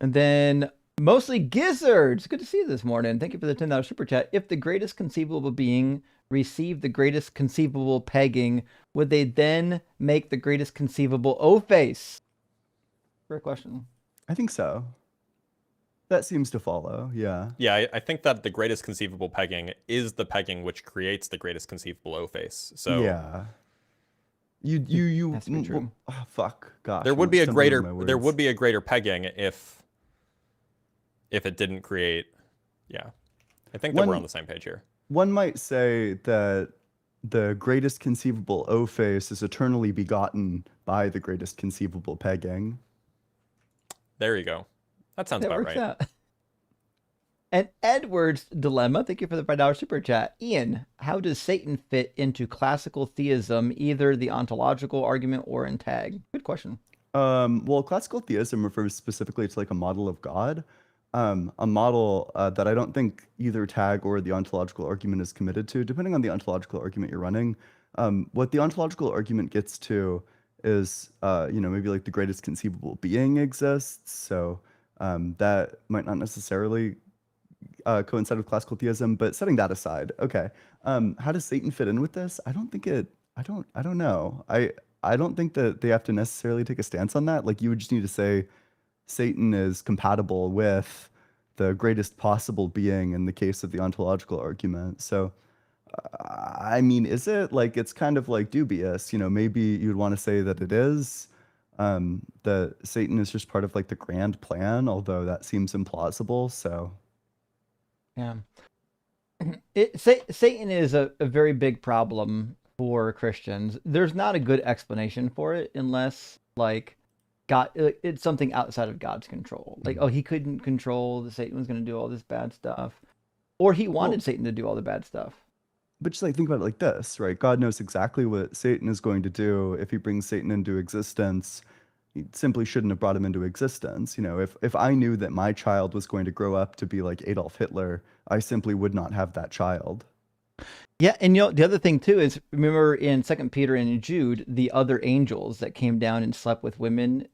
And then mostly gizzards. Good to see you this morning. Thank you for the $10 super chat. If the greatest conceivable being received the greatest conceivable pegging, would they then make the greatest conceivable O-face? Great question. I think so. That seems to follow. Yeah. Yeah, I think that the greatest conceivable pegging is the pegging which creates the greatest conceivable O-face. So Yeah. You Has to be true. fuck. Gosh. there I'm would be a stumbling over greater my there words. would be a greater pegging if it didn't create. Yeah, I think that we're One- on the same page here. One might say that the greatest conceivable O-face is eternally begotten by the greatest conceivable pegging. There you go. That sounds That about works right. out. And Edward's Dilemma, thank you for the $5 super chat. Ian, how does Satan fit into classical theism, either the ontological argument or in tag? Good question. Well, classical theism refers specifically to like a model of God, a model that I don't think either tag or the ontological argument is committed to, depending on the ontological argument you're running. What the ontological argument gets to is, maybe like the greatest conceivable being exists. So that might not necessarily coincide with classical theism, but setting that aside, okay. How does Satan fit in with this? I don't know. I don't think that they have to necessarily take a stance on that. Like, you would just need to say Satan is compatible with the greatest possible being in the case of the ontological argument. So, I mean, is it like, it's kind of like dubious, maybe you'd want to say that it is, that Satan is just part of like the grand plan, although that seems implausible. So, Yeah. Satan is a very big problem for Christians. There's not a good explanation for it unless, like, God, it's something outside of God's control. Like, oh, he couldn't control that Satan was going to do all this bad stuff, or he wanted Well- Satan to do all the bad stuff. But just like think about it like this, right? God knows exactly what Satan is going to do if he brings Satan into existence. He simply shouldn't have brought him into existence. If I knew that my child was going to grow up to be like Adolf Hitler, I simply would not have that child. Yeah, and the other thing too is, remember in 2 Peter and Jude, the other angels that came down and slept with women,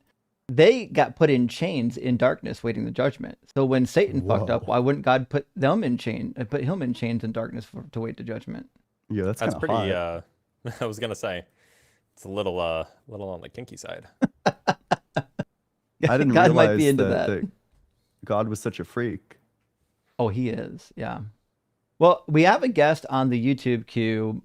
they got put in chains in darkness waiting the judgment. So when Satan fucked up, Whoa. why wouldn't God put him in chains in darkness to wait the judgment? Yeah, that's That's kind of pretty. hot. I was gonna say it's a little on the kinky side. I didn't God realize might be into that God was such a freak. Oh, he is. Yeah. Well, we have a guest on the YouTube queue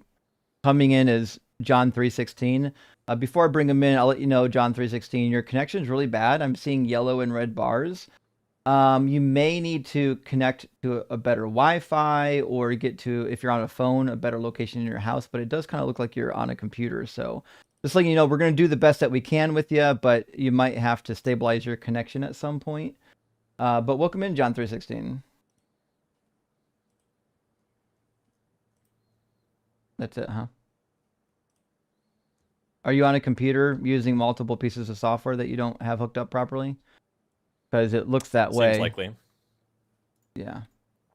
coming in as John 3:16. Before I bring him in, I'll let you know, John 3:16, your connection's really bad. I'm seeing yellow and red bars. You may need to connect to a better Wi-Fi or get to, if you're on a phone, a better location in your house, but it does kind of look like you're on a computer. So just letting you know, we're going to do the best that we can with you, but you might have to stabilize your connection at some point. But welcome in, John 3:16. That's it, huh? Are you on a computer using multiple pieces of software that you don't have hooked up properly? Because it looks that way. Seems likely. Yeah.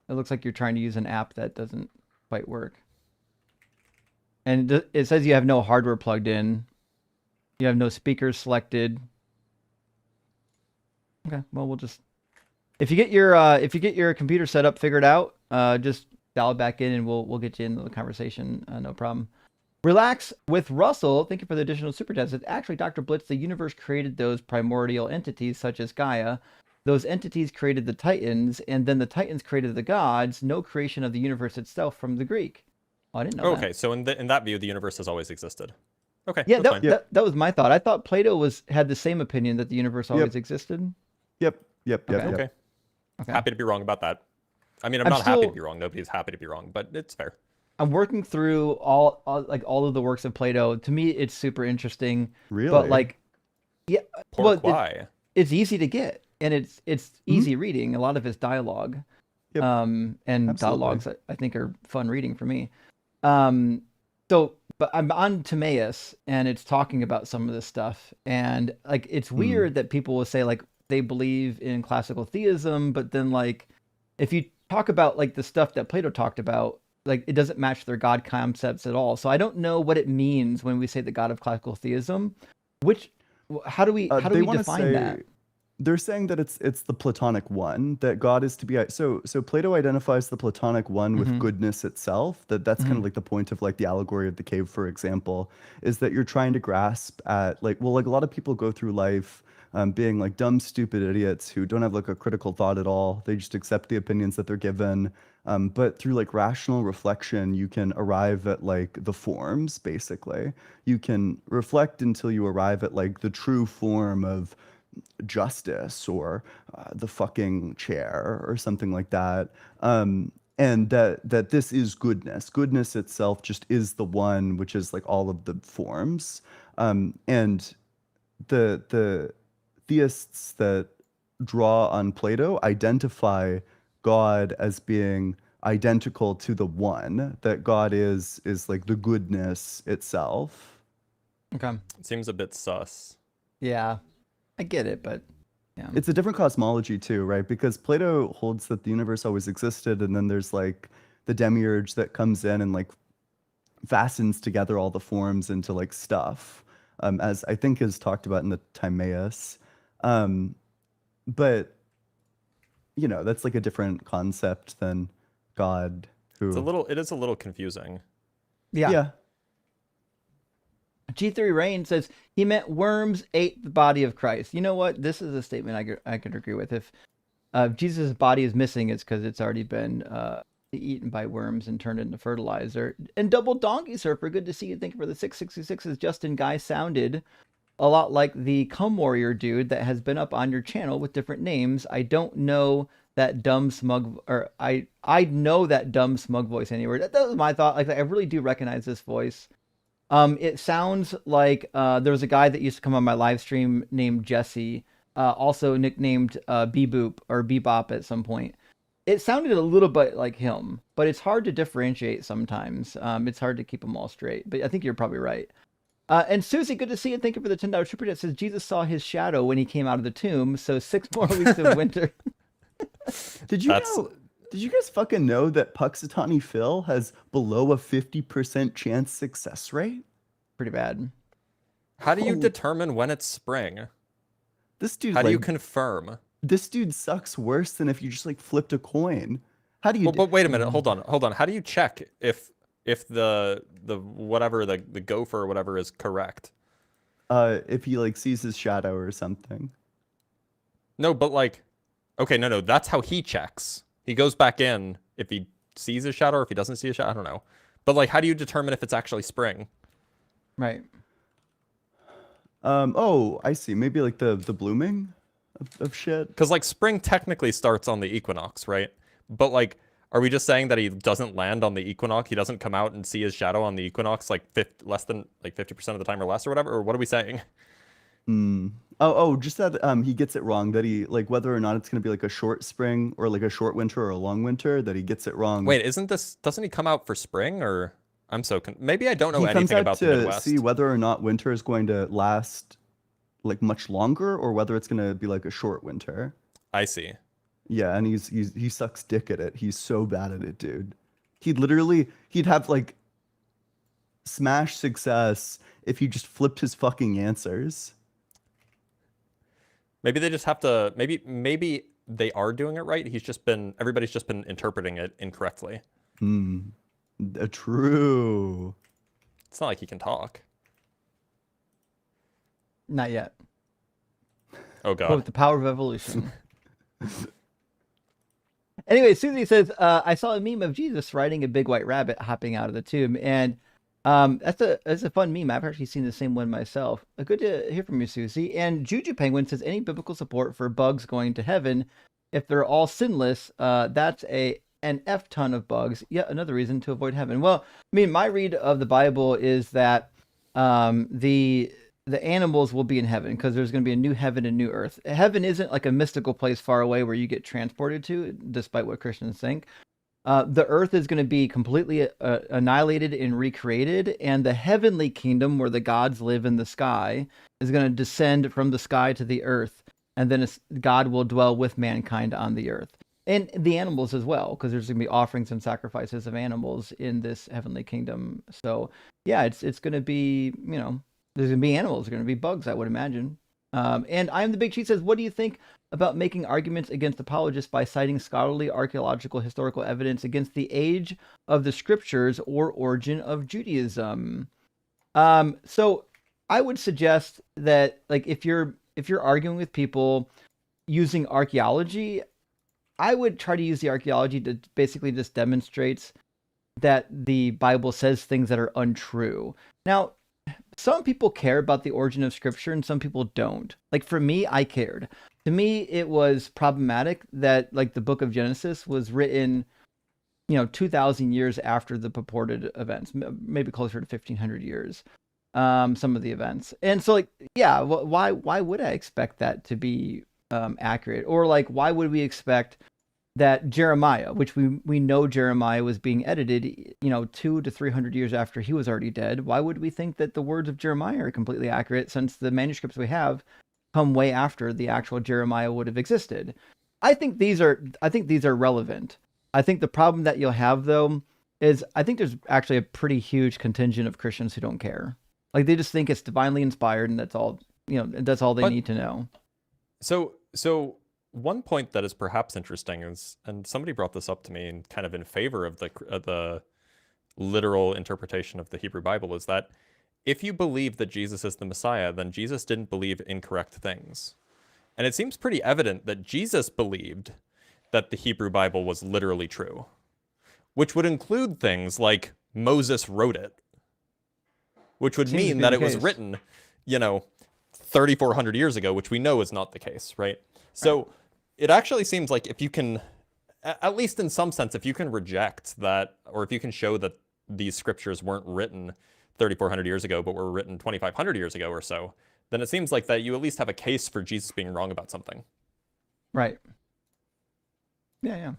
It looks like you're trying to use an app that doesn't quite work. And it says you have no hardware plugged in. You have no speakers selected. Okay, well, we'll just... If you get your computer set up figured out, just dial it back in and we'll get you into the conversation. No problem. Relax with Russell. Thank you for the additional super chats. It's actually, Dr. Blitz, the universe created those primordial entities such as Gaia. Those entities created the Titans, and then the Titans created the gods. No creation of the universe itself from the Greek. Oh, I didn't know that. Okay, so in that view, the universe has always existed. Okay. Yeah, that's fine. that was my thought. I thought Plato had the same opinion that the universe always existed. Yep. Okay. Happy to be wrong about that. I mean, I'm not happy to be wrong. Nobody's happy to be wrong, but it's fair. I'm working through all of the works of Plato. To me, it's super interesting. Really? But like, yeah, Why? It's easy to get, and it's easy reading. A lot of it's dialogue. Yep. And Absolutely. dialogues I think are fun reading for me. But I'm on Timaeus, and it's talking about some of this stuff, and like it's weird that people will say like they believe in classical theism, but then like if you talk about like the stuff that Plato talked about, like it doesn't match their God concepts at all. So I don't know what it means when we say the God of classical theism. How do we wanna define that? they're saying that it's the Platonic one, that God is to be so Plato identifies the Platonic one with Mhm. goodness itself. That's kind of like the point of like the allegory of the cave, for example, is that you're trying to grasp at like, well, like a lot of people go through life being like dumb, stupid idiots who don't have like a critical thought at all. They just accept the opinions that they're given. But through like rational reflection, you can arrive at like the forms, basically. You can reflect until you arrive at like the true form of justice or the fucking chair or something like that. And that this is goodness. Goodness itself just is the one, which is like all of the forms. And the theists that draw on Plato identify God as being identical to the one, that God is like the goodness itself. Okay. It seems a bit sus. Yeah, I get it, but yeah. It's a different cosmology too, right? Because Plato holds that the universe always existed, and then there's like the demiurge that comes in and like fastens together all the forms into like stuff, as I think is talked about in the Timaeus. But you know, that's like a different concept than God, who It is a little confusing. Yeah. yeah. G3 Rain says he meant worms ate the body of Christ. You know what? This is a statement I could agree with. If Jesus' body is missing, it's because it's already been eaten by worms and turned into fertilizer. And Double Donkey Surfer, good to see you. Thank you for the 666. Justin Guy sounded a lot like the Cum Warrior dude that has been up on your channel with different names. I don't know that dumb smug, or I know that dumb smug voice anywhere. That was my thought. Like I really do recognize this voice. It sounds like there was a guy that used to come on my live stream named Jesse, also nicknamed Beboop or Bebop at some point. It sounded a little bit like him, but it's hard to differentiate sometimes. It's hard to keep them all straight, but I think you're probably right. And Susie, good to see you. Thank you for the $10 super chat. Says Jesus saw his shadow when he came out of the tomb, so 6 more weeks of winter. Did you know? Did you guys fucking know that Puxatawny Phil has below a 50% chance success rate? Pretty bad. How do you determine when it's spring? This dude. How do you confirm? This dude sucks worse than if you just like flipped a coin. How do you? But wait a minute. Hold on. How do you check if the whatever the gopher or whatever is correct? If he like sees his shadow or something. No, but like, okay, no, that's how he checks. He goes back in if he sees his shadow or if he doesn't see a shadow. I don't know. But like, how do you determine if it's actually spring? Right. Oh, I see. Maybe like the blooming of shit. Because like spring technically starts on the equinox, right? But like, are we just saying that he doesn't land on the equinox? He doesn't come out and see his shadow on the equinox like less than like 50% of the time or less or whatever? Or what are we saying? Just that he gets it wrong, that he like whether or not it's gonna be like a short spring or like a short winter or a long winter, that he gets it wrong. Wait, doesn't he come out for spring? Or I'm so maybe I don't know he anything comes out about the to Midwest. see whether or not winter is going to last like much longer or whether it's gonna be like a short winter. I see. Yeah, and he sucks dick at it. He's so bad at it, dude. He'd have like smash success if he just flipped his fucking answers. Maybe they just have to. Maybe they are doing it right. Everybody's just been interpreting it incorrectly. True. It's not like he can talk. Not yet. Oh god. Quote, the power of evolution. Anyway, Susie says, I saw a meme of Jesus riding a big white rabbit hopping out of the tomb, and that's a fun meme. I've actually seen the same one myself. Good to hear from you, Susie. And Juju Penguin says, any biblical support for bugs going to heaven if they're all sinless? That's an F ton of bugs. Yet another reason to avoid heaven. Well, I mean, my read of the Bible is that the animals will be in heaven because there's going to be a new heaven and new earth. Heaven isn't like a mystical place far away where you get transported to, despite what Christians think. The earth is going to be completely annihilated and recreated, and the heavenly kingdom where the gods live in the sky is going to descend from the sky to the earth, and then God will dwell with mankind on the earth. And the animals as well, because there's going to be offerings and sacrifices of animals in this heavenly kingdom. So, yeah, it's going to be, there's going to be animals, there's going to be bugs, I would imagine. And I Am the Big Cheat says, what do you think about making arguments against apologists by citing scholarly, archaeological, historical evidence against the age of the scriptures or origin of Judaism? So I would suggest that, like, if you're arguing with people using archaeology, I would try to use the archaeology to basically just demonstrates that the Bible says things that are untrue. Now, some people care about the origin of scripture and some people don't. Like, for me, I cared. To me, it was problematic that, like, the book of Genesis was written, 2,000 years after the purported events, maybe closer to 1,500 years. Some of the events. And so, like, yeah, why would I expect that to be accurate? Or, like, why would we expect that Jeremiah, which we know Jeremiah was being edited, 200 to 300 years after he was already dead, why would we think that the words of Jeremiah are completely accurate, since the manuscripts we have come way after the actual Jeremiah would have existed? I think these are relevant. I think the problem that you'll have, though, is I think there's actually a pretty huge contingent of Christians who don't care. Like, they just think it's divinely inspired, and that's all, that's all they need to know. So one point that is perhaps interesting is, and somebody brought this up to me and kind of in favor of the literal interpretation of the Hebrew Bible, is that if you believe that Jesus is the Messiah, then Jesus didn't believe incorrect things. And it seems pretty evident that Jesus believed that the Hebrew Bible was literally true, which would include things like Moses wrote it, which would mean that it was written, 3,400 years ago, which we know is not the case, right? So it actually seems like if you can, at least in some sense, if you can reject that, or if you can show that these scriptures weren't written 3,400 years ago, but were written 2,500 years ago or so, then it seems like that you at least have a case for Jesus being wrong about something. Right. Yeah.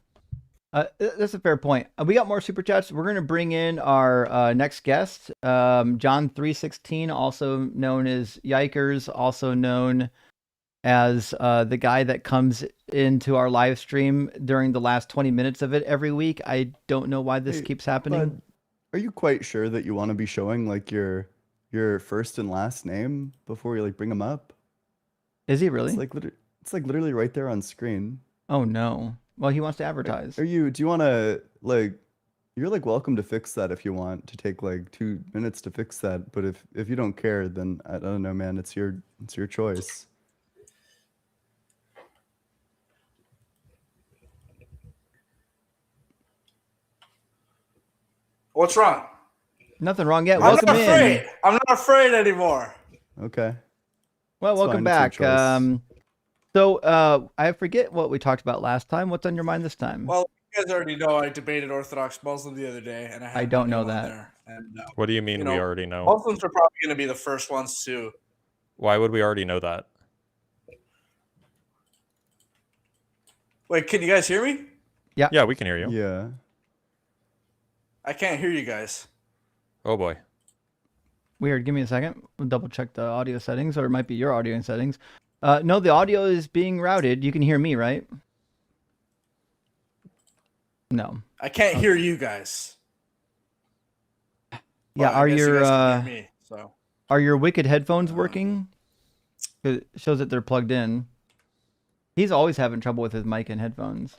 That's a fair point. We got more super chats. We're going to bring in our next guest, John 3:16, also known as Yikers, also known as the guy that comes into our live stream during the last 20 minutes of it every week. I don't know why this keeps happening. Bud, are you quite sure that you want to be showing, like, your first and last name before we, like, bring him up? Is he really? It's like literally right there on screen. Oh no. Well, he wants to advertise. Do you want to, like, you're, like, welcome to fix that if you want to take, like, 2 minutes to fix that. But if you don't care, then I don't know, man. It's your choice. What's wrong? Nothing wrong yet. Welcome in. I'm not afraid anymore. Okay. Well, welcome back. So I forget what we talked about last time. What's on your mind this time? Well, you guys already know I debated Orthodox Muslim the other day, and I don't know that. And, what do you mean we already know? Muslims are probably going to be the first ones to. Why would we already know that? Wait, can you guys hear me? Yeah. Yeah, we can hear you. Yeah. I can't hear you guys. Oh boy. Weird. Give me a second. We'll double check the audio settings, or it might be your audio settings. No, the audio is being routed. You can hear me, right? No. I can't hear you guys. Yeah, well, are your Wicked headphones working? It shows that they're plugged in. He's always having trouble with his mic and headphones.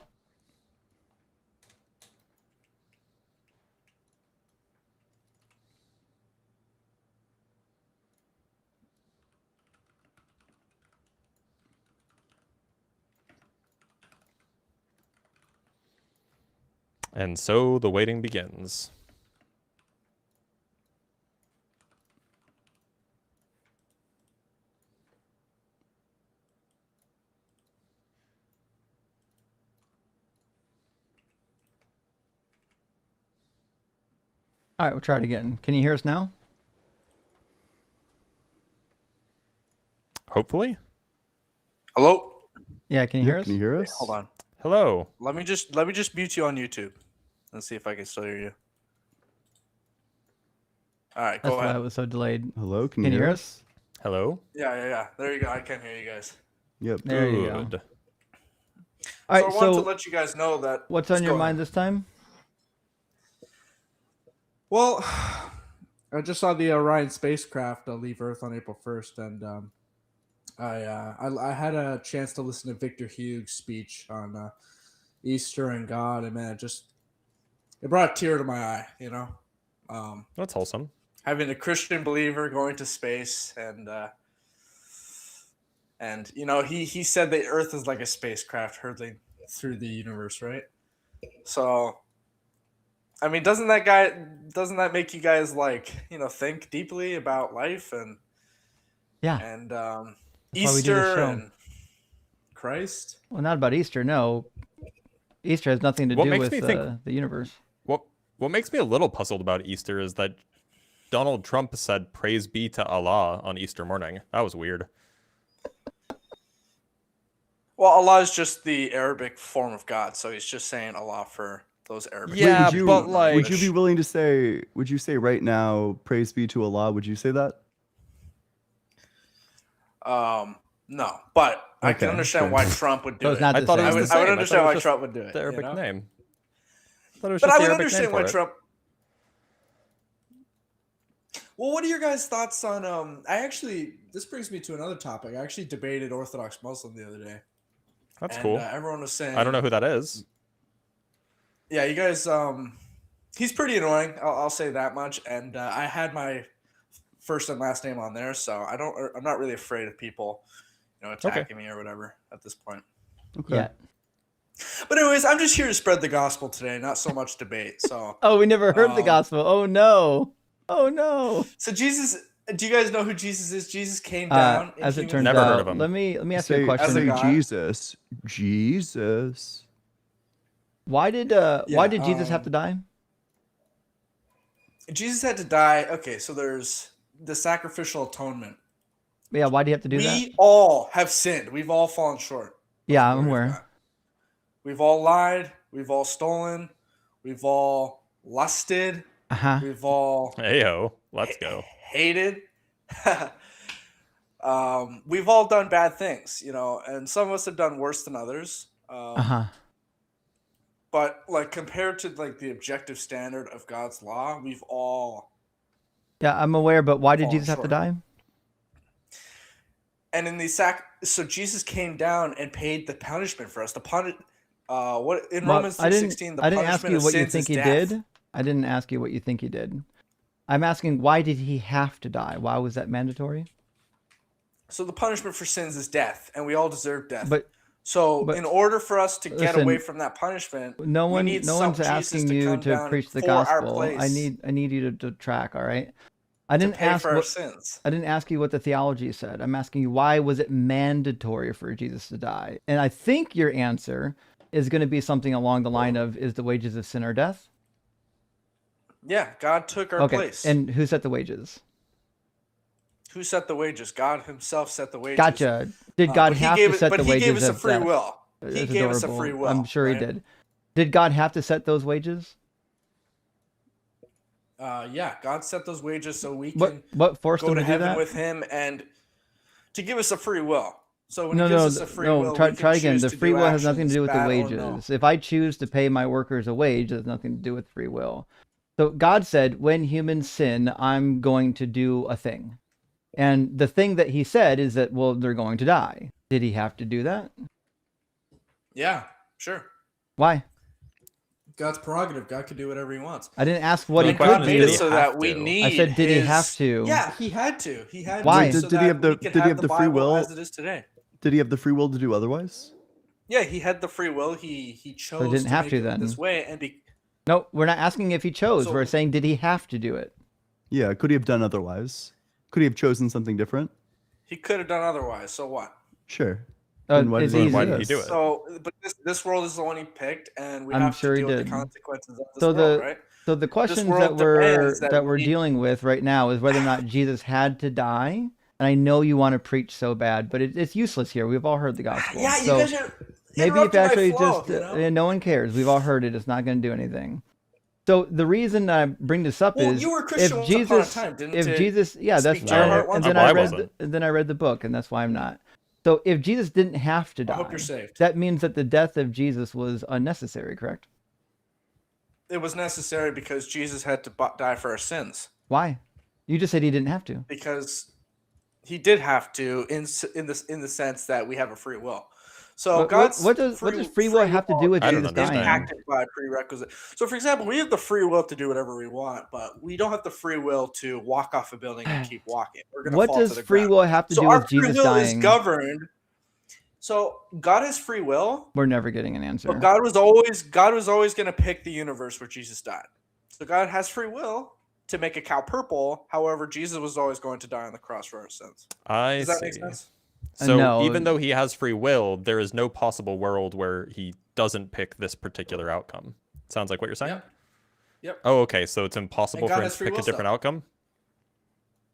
And so the waiting begins. All right, we'll try it again. Can you hear us now? Hopefully. Hello? Yeah, can you hear us? Can you hear us? Hold on. Hello. Let me just mute you on YouTube. Let's see if I can still hear you. All right, That's go ahead. why it was so delayed. Hello, Can you hear us? Hello. Yeah. There you go. I can hear you guys. Yep. There you go. Good. All right, I wanted to let you guys know that. What's on your mind this time? Well, I just saw the Orion spacecraft leave Earth on April 1st, and I had a chance to listen to Victor Hugo's speech on Easter and God, and man, it brought a tear to my eye. That's wholesome. Having a Christian believer going to space, and he said the Earth is like a spacecraft hurtling through the universe, right? So, I mean, doesn't that make you guys think deeply about life and Yeah. and That's why we do this Easter show. and Christ? Well, not about Easter. No, Easter has nothing to What do makes with me think- the universe. What makes me a little puzzled about Easter is that Donald Trump said "Praise be to Allah" on Easter morning. That was weird. Well, Allah is just the Arabic form of God, so he's just saying Allah for those Arabic. Yeah, would you, but, like- would you be willing to say? Would you say right now, "Praise be to Allah"? Would you say that? No, but I can Okay, understand sure. why Trump would do So it's it. not I the thought it same. was the I would same. I thought understand it why was Trump would do it. The Arabic you know? name. I thought it was But just I the would Arabic understand name why for it. Trump. Well, what are your guys' thoughts on? This brings me to another topic. I actually debated Orthodox Muslim the other day. That's And, cool. everyone was saying, I don't know who that is. Yeah, you guys. He's pretty annoying. I'll say that much. And I had my first and last name on there, so I'm not really afraid of people, attacking me or whatever at this point. Okay. Yeah. But anyways, I'm just here to spread the gospel today, not so much debate. So, Oh, we never heard the gospel. Oh no. Oh no. so Jesus. Do you guys know who Jesus is? Jesus came down. in As it human turns Never heard out, of him. let me ask you a question. As a God. Jesus. Jesus. Why did Jesus have to die? Jesus had to die. Okay, so there's the sacrificial atonement. Yeah, why do you have to do that? We all have sinned. We've all fallen short. of Yeah, the I'm glory of aware. God. We've all lied. We've all stolen. We've all lusted. Uh-huh. We've all Heyo, let's go. hated. We've all done bad things, and some of us have done worse than others. Uh-huh. But compared to the objective standard of God's law, we've all. Yeah, I'm aware, but why did Fallen Jesus have to short. die? And in the so Jesus came down and paid the punishment for us. What in Well, Romans I 3:16, the didn't ask punishment you of what you sins think is he death. did. I didn't ask you what you think he did. I'm asking, why did he have to die? Why was that mandatory? So the punishment for sins is death, and we all deserve death. But in order for us to get away from that punishment, no we need one's Jesus asking to you come to down preach the for our gospel. place I need you to track, all right? I to didn't pay ask for our what sins. I didn't ask you what the theology said. I'm asking you, why was it mandatory for Jesus to die? And I think your answer is going to be something along the line of, is the wages of sin or death? Yeah, God took our Okay. place. And who set the wages? Who set the wages? God himself set the wages. Gotcha. Did God But he have gave to it- set but the he wages gave us a of free death? will. He That's gave us a adorable. free will, I'm sure right? he did. Did God have to set those wages? Yeah, God set those wages so we What can what forced go him to to do heaven that? with him and to give us a free will. So when No, he gives no, us a free will, try we can again. choose The to free do will has nothing to actions, do with the bad or wages. no. If I choose to pay my workers a wage, it has nothing to do with free will. So God said, when humans sin, I'm going to do a thing. And the thing that he said is that, well, they're going to die. Did he have to do that? Yeah, sure. Why? God's prerogative. God can do whatever he wants. I didn't ask what The he question could God made do. it so have that we to. need. I said, did he have his- to? Yeah, he had to. He had Why? to. Did he have the- we could did he have the free Bible will? as it is today? Did he have the free will to do otherwise? Yeah, he had the free will. He chose. didn't to have make to it then. this way, and No, we're not asking if he chose. So- We're saying, did he have to do it? Yeah, could he have done otherwise? Could he have chosen something different? he could have done otherwise. So what? Sure. Then why It's does he easy. Why did he do it? So, but this world is the one he picked, and we I'm have sure to he deal with did. the consequences of this So world, right? So the questions world demands that we're we- dealing with right now is whether or not Jesus had to die. And I know you want to preach so bad, but it's useless here. We've all heard the gospel. Yeah, you so guys are maybe if interrupting my actually flow, just you know? no one cares. We've all heard it. It's not going to do anything. So the reason I bring this up Well, is you were a Christian if once upon a Jesus, time, didn't if it Jesus, yeah, that's speak to your why. heart And once? then Well, I I read, wasn't. and then I read the book, and that's why I'm not. So if Jesus didn't have to die, I hope you're saved. that means that the death of Jesus was unnecessary, correct? It was necessary because Jesus had to die for our sins. Why? You just said he didn't have to. Because He did have to in the sense that we have a free will. So What God's does free will have to do with I don't Jesus is understand. dying? impacted by a prerequisite. So, for example, we have the free will to do whatever we want, but we don't have the free will to walk off a building and keep walking. We're going to What fall to does the free ground. will have to So do our with free Jesus will is dying? governed. So God has free will, We're never getting an answer. but God was always going to pick the universe where Jesus died. So God has free will to make a cow purple. However, Jesus was always going to die on the cross for our sins. I Does that see. make sense? So No. even though he has free will, there is no possible world where he doesn't pick this particular outcome. Sounds like what you're saying? Yep. Oh, okay. So it's impossible God for him has to free pick a will different still. outcome?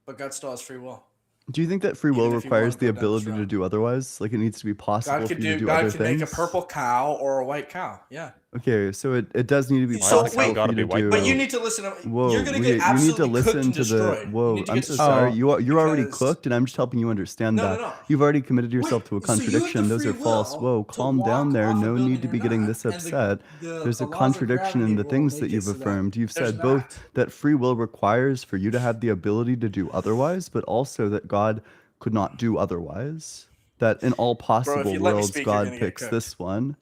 But God still has free will. Do you think that free will Even if you wanna requires the go down this ability to road. do otherwise? Like it needs to be possible God for could you to do God other can things? make a purple cow or a white cow. Yeah. Okay, so it does need to be Why does the possible cow for gotta you be to white, do. But you need to listen. Whoa, You're gonna you get need to absolutely cooked listen and to the. destroyed. You Whoa, need to I'm get so destroyed sorry. You're already because- cooked, and I'm just helping you understand No, that. no. You've already committed yourself to a Wait, so you have the contradiction. Those free are false. will Whoa, to calm down walk there. off a No building need to be or getting not, this and upset. There's the a laws of contradiction in gravity the will things make that it you've so that affirmed. You've there's said both not. that free will requires for you to have the ability to do otherwise, but also that God could not do otherwise. That in all Bro, if possible you let me worlds, speak, you're God gonna get picks cooked. this one.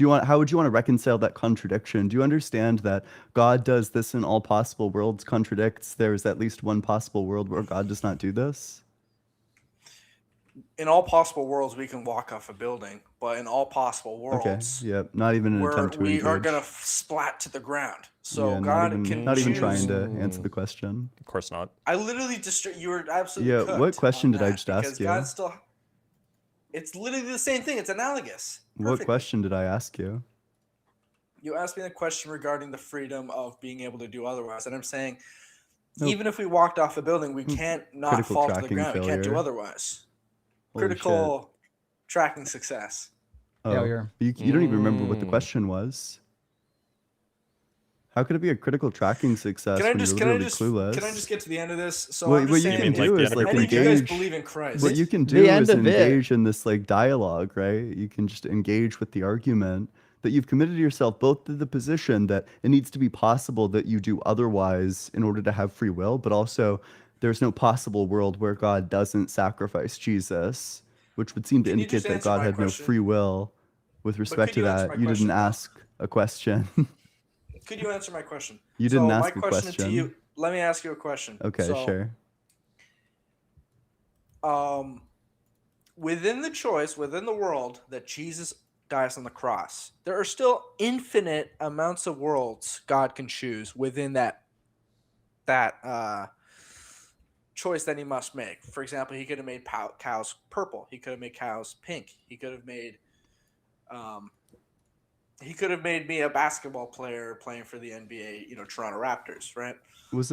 How would you want to reconcile that contradiction? Do you understand that God does this in all possible worlds contradicts there is at least one possible world where God does not do this? In all possible worlds, we can walk off a building, but in all possible Okay, worlds, yep, not even an attempt to we engage. are gonna splat to the ground. So Yeah, God not can even choose. trying to answer the question. Of course not. I literally you were absolutely Yeah, cooked what question on did I that just because ask you? God still. It's literally the same thing. It's analogous. What Perfectly. question did I ask you? You asked me the question regarding the freedom of being able to do otherwise, and I'm saying, Nope. even if we walked off a building, we can't not Critical fall to the tracking ground. We can't do failure. otherwise. Holy Critical tracking success. Oh, Failure. you don't even remember what the Mm. question was. How could it be a critical tracking success Can I when just you're can I literally just clueless? can I just get to the end of this? So What I'm you just can saying, mean like do the is end of like any of you guys engage. believe in Christ? What you can The do end is of it. engage in this like dialogue, right? You can just engage with the argument that you've committed yourself both to the position that it needs to be possible that you do otherwise in order to have free will, but also there's no possible world where God doesn't sacrifice Jesus, which would seem to Can you indicate just that answer God my had no question? free will with respect could to you answer that. my You didn't question, though? ask a question. Could you answer my question? You didn't so ask my a question to you. question. Let me ask you a question. Okay, So, sure. Within the world that Jesus dies on the cross, there are still infinite amounts of worlds God can choose within that choice that he must make. For example, he could have made cows purple. He could have made cows pink. He could have made me a basketball player playing for the NBA, Toronto Raptors, right? Was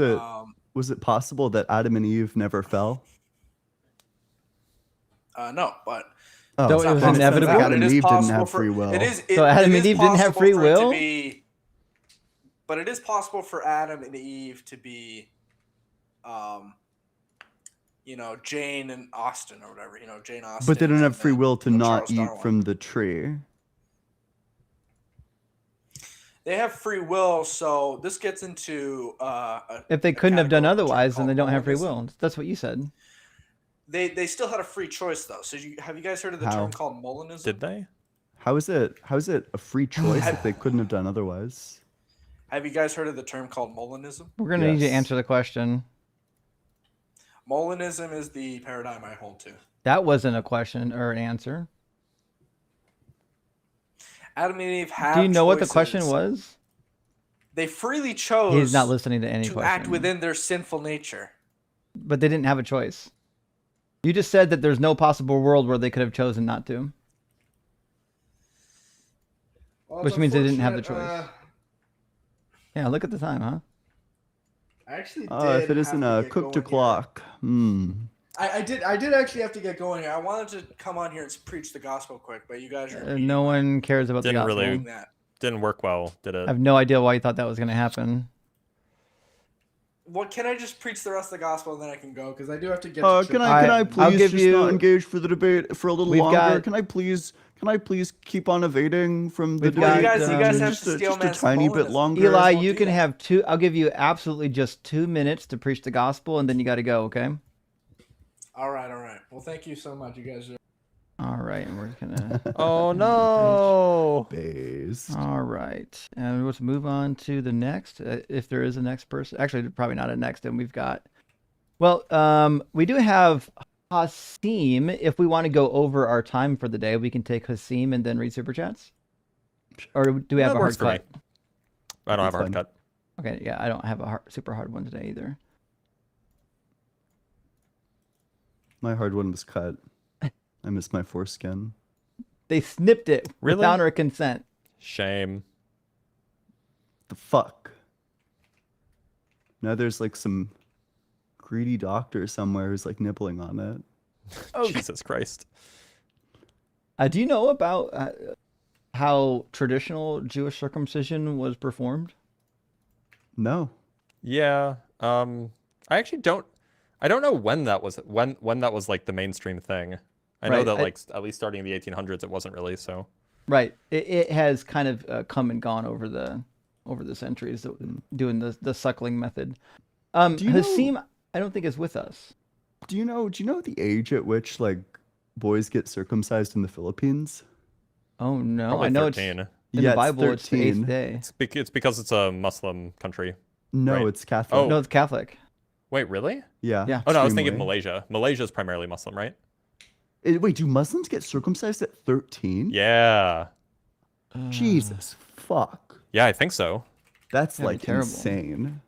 it possible that Adam and Eve never fell? No, but Oh, So it was then it sounds inevitable? like Adam It and is Eve didn't possible have for free will. So Adam it and is Eve didn't have possible free for it to will? be- but it is possible for Adam and Eve to be, Jane and Austen or whatever. Jane Austen. But they don't and have free then, will to Charles not eat Darwin. from the tree. They have free will, so this gets into If they couldn't have done category term otherwise, then they called don't have free Molinism. will. That's what you said. They still had a free choice though. So have you guys heard of the How? term called Molinism? Did they? How is it a free choice if they couldn't have done otherwise? Have you guys heard of the term called Molinism? We're gonna need you to Yes. answer the question. Molinism is the paradigm I hold to. That wasn't a question or an answer. Adam and Eve have Do you know what the question choices. was? They freely chose He's not listening to any to question. act within their sinful nature. But they didn't have a choice. You just said that there's no possible world where they could have chosen not to. Well, Which it's means they didn't have the unfortunate, choice. Yeah, look at the time, huh? I actually Oh, if did it isn't have a to get cooked going o'clock. I did actually have to get going. I wanted to come on here and preach the gospel quick, but you guys are No one cares about Didn't the gospel. really- doing that. Didn't work well, did I it? have no idea why you thought that was going to happen. Well, can I just preach the rest of the gospel and then I can go? because I do have to get. Oh, to can church. I I'll please give just you- not engage for the debate for a little We've longer? got- Can I please keep on evading from the We've debate? got, you guys have just to steal just a man's tiny bit Molinism. longer. Eli, won't you do can that. have I'll give you absolutely just 2 minutes to preach the gospel, and then you got to go. Okay? All right. Well, thank you so much. You guys are. All right, and we're gonna. Oh no! Based. All right, and let's move on to the next. If there is a next person, actually, probably not a next. And we've got. Well, we do have Hasim. If we want to go over our time for the day, we can take Hasim and then read super chats. Or do we have That a works hard for cut? me. I don't have a That's hard fine. cut. Okay, yeah, I don't have a super hard one today either. My hard one was cut. I missed my foreskin. They snipped it Really? without our consent. Shame. The fuck? Now there's like some greedy doctor somewhere who's like nibbling on it. Oh. Jesus Christ. Do you know about how traditional Jewish circumcision was performed? No. Yeah. I actually don't. I don't know when that was. When that was like the mainstream thing. I know Right, that like at least starting in the 1800s, it wasn't really so. Right. It has kind of come and gone over the centuries, doing the suckling method. Do you know- Hasim, I don't think is with us. Do you know the age at which like boys get circumcised in the Philippines? Oh no, Probably I know 13. in Yeah, the Bible it's the 13. 8th day. It's because it's a Muslim country. No, Right. it's Catholic. Oh. No, it's Catholic. Wait, really? Yeah. Yeah. Oh no, I was thinking extremely. Malaysia. Malaysia is primarily Muslim, right? Wait, do Muslims get circumcised at 13? Yeah. Jesus fuck. Yeah, I think so. That's That'd be like terrible. insane.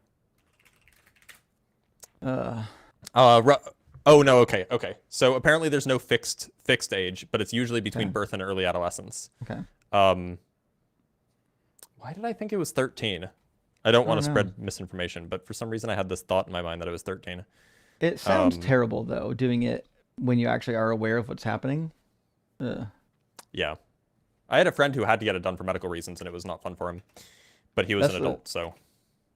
Oh no, okay. So apparently there's no fixed age, but it's usually between Okay. birth and early adolescence. Okay. Why did I think it was 13? I don't want to don't know. spread misinformation, but for some reason I had this thought in my mind that it was 13. It sounds Um, terrible though, doing it when you actually are aware of what's happening. Yeah. I had a friend who had to get it done for medical reasons, and it was not fun for him. But he was That's an what- adult, so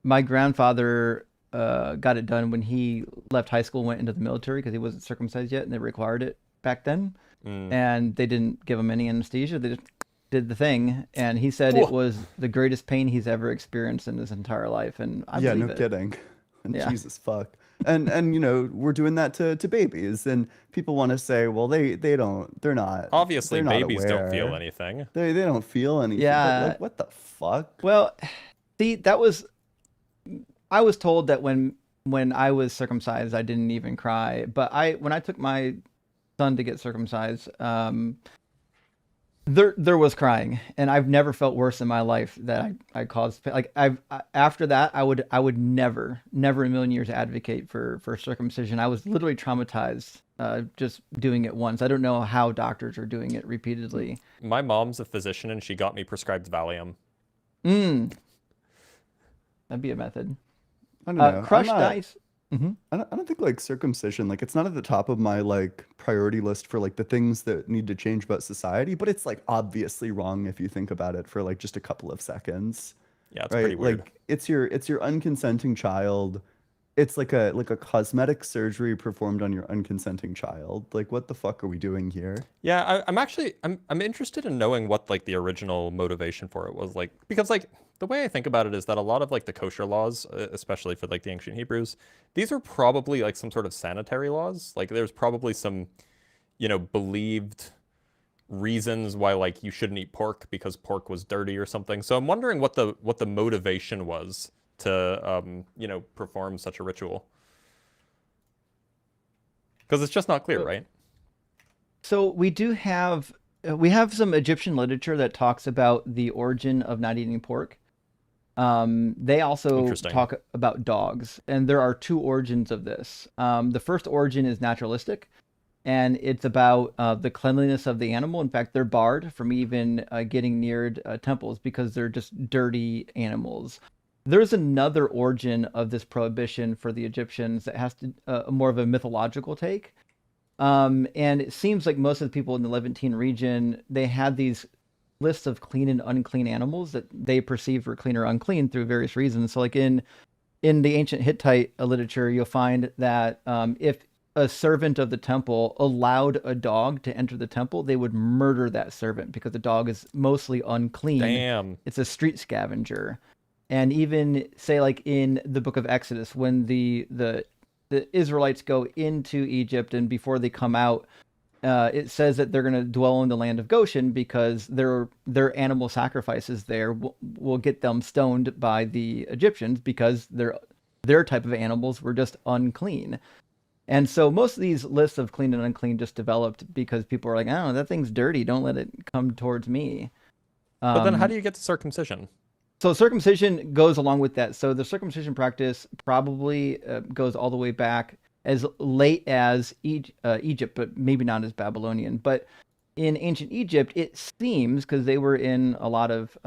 My grandfather got it done when he left high school and went into the military because he wasn't circumcised yet, and they required it back then. And they didn't give him any anesthesia. They just did the thing, and he said Whoa. it was the greatest pain he's ever experienced in his entire life. And I Yeah, believe no it. kidding. And Yeah. Jesus fuck. And you know, we're doing that to babies, and people want to say, well, they're not obviously they're not babies don't feel aware. anything. They don't feel anything. Yeah. But, like, what the fuck? Well, see, I was told that when I was circumcised, I didn't even cry. But when I took my son to get circumcised, there was crying, and I've never felt worse in my life that I caused like after that I would never in a million years advocate for circumcision. I was literally traumatized just doing it once. I don't know how doctors are doing it repeatedly. My mom's a physician, and she got me prescribed Valium. That'd be a method. I don't know. Crushed I'm not- ice. I don't think like circumcision, like it's not at the top of my like priority list for like the things that need to change about society, but it's like obviously wrong if you think about it for like just a couple of seconds, Yeah, it's right? pretty weird. Like it's your unconsenting child. It's like a cosmetic surgery performed on your unconsenting child. Like what the fuck are we doing here? Yeah, I'm interested in knowing what like the original motivation for it was like, because like the way I think about it is that a lot of like the kosher laws, especially for like the ancient Hebrews, these are probably like some sort of sanitary laws. Like there's probably some, believed reasons why like you shouldn't eat pork because pork was dirty or something. So I'm wondering what the motivation was to perform such a ritual. Because it's just not clear, right? So we have some Egyptian literature that talks about the origin of not eating pork. They also Interesting. talk about dogs, and there are two origins of this. The first origin is naturalistic, and it's about the cleanliness of the animal. In fact, they're barred from even getting near temples because they're just dirty animals. There's another origin of this prohibition for the Egyptians that has to more of a mythological take. And it seems like most of the people in the Levantine region, they had these lists of clean and unclean animals that they perceived were clean or unclean through various reasons. So like in the ancient Hittite literature, you'll find that if a servant of the temple allowed a dog to enter the temple, they would murder that servant because the dog is mostly unclean. Damn. It's a street scavenger. And even say like in the book of Exodus, when the the Israelites go into Egypt, and before they come out, it says that they're going to dwell in the land of Goshen because their animal sacrifices there will get them stoned by the Egyptians because their type of animals were just unclean. And so most of these lists of clean and unclean just developed because people are like, oh, that thing's dirty. Don't let it come towards me. But then how do you get to circumcision? So circumcision goes along with that. So the circumcision practice probably goes all the way back as late as Egypt, but maybe not as Babylonian. But in ancient Egypt, it seems, because they were in a lot of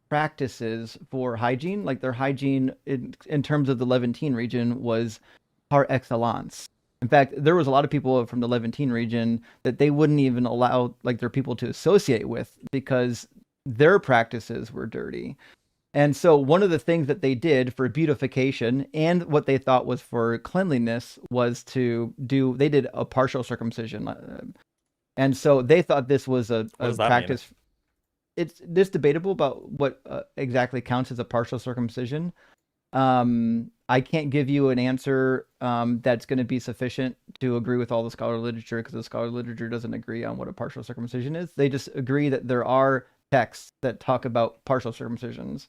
practices for hygiene, like their hygiene in terms of the Levantine region was par excellence. In fact, there was a lot of people from the Levantine region that they wouldn't even allow like their people to associate with because their practices were dirty. And so one of the things that they did for beautification and what they thought was for cleanliness was they did a partial circumcision. And so they thought this was a practice. It's debatable about what exactly counts as a partial circumcision. I can't give you an answer that's going to be sufficient to agree with all the scholarly literature because the scholarly literature doesn't agree on what a partial circumcision is. They just agree that there are texts that talk about partial circumcisions.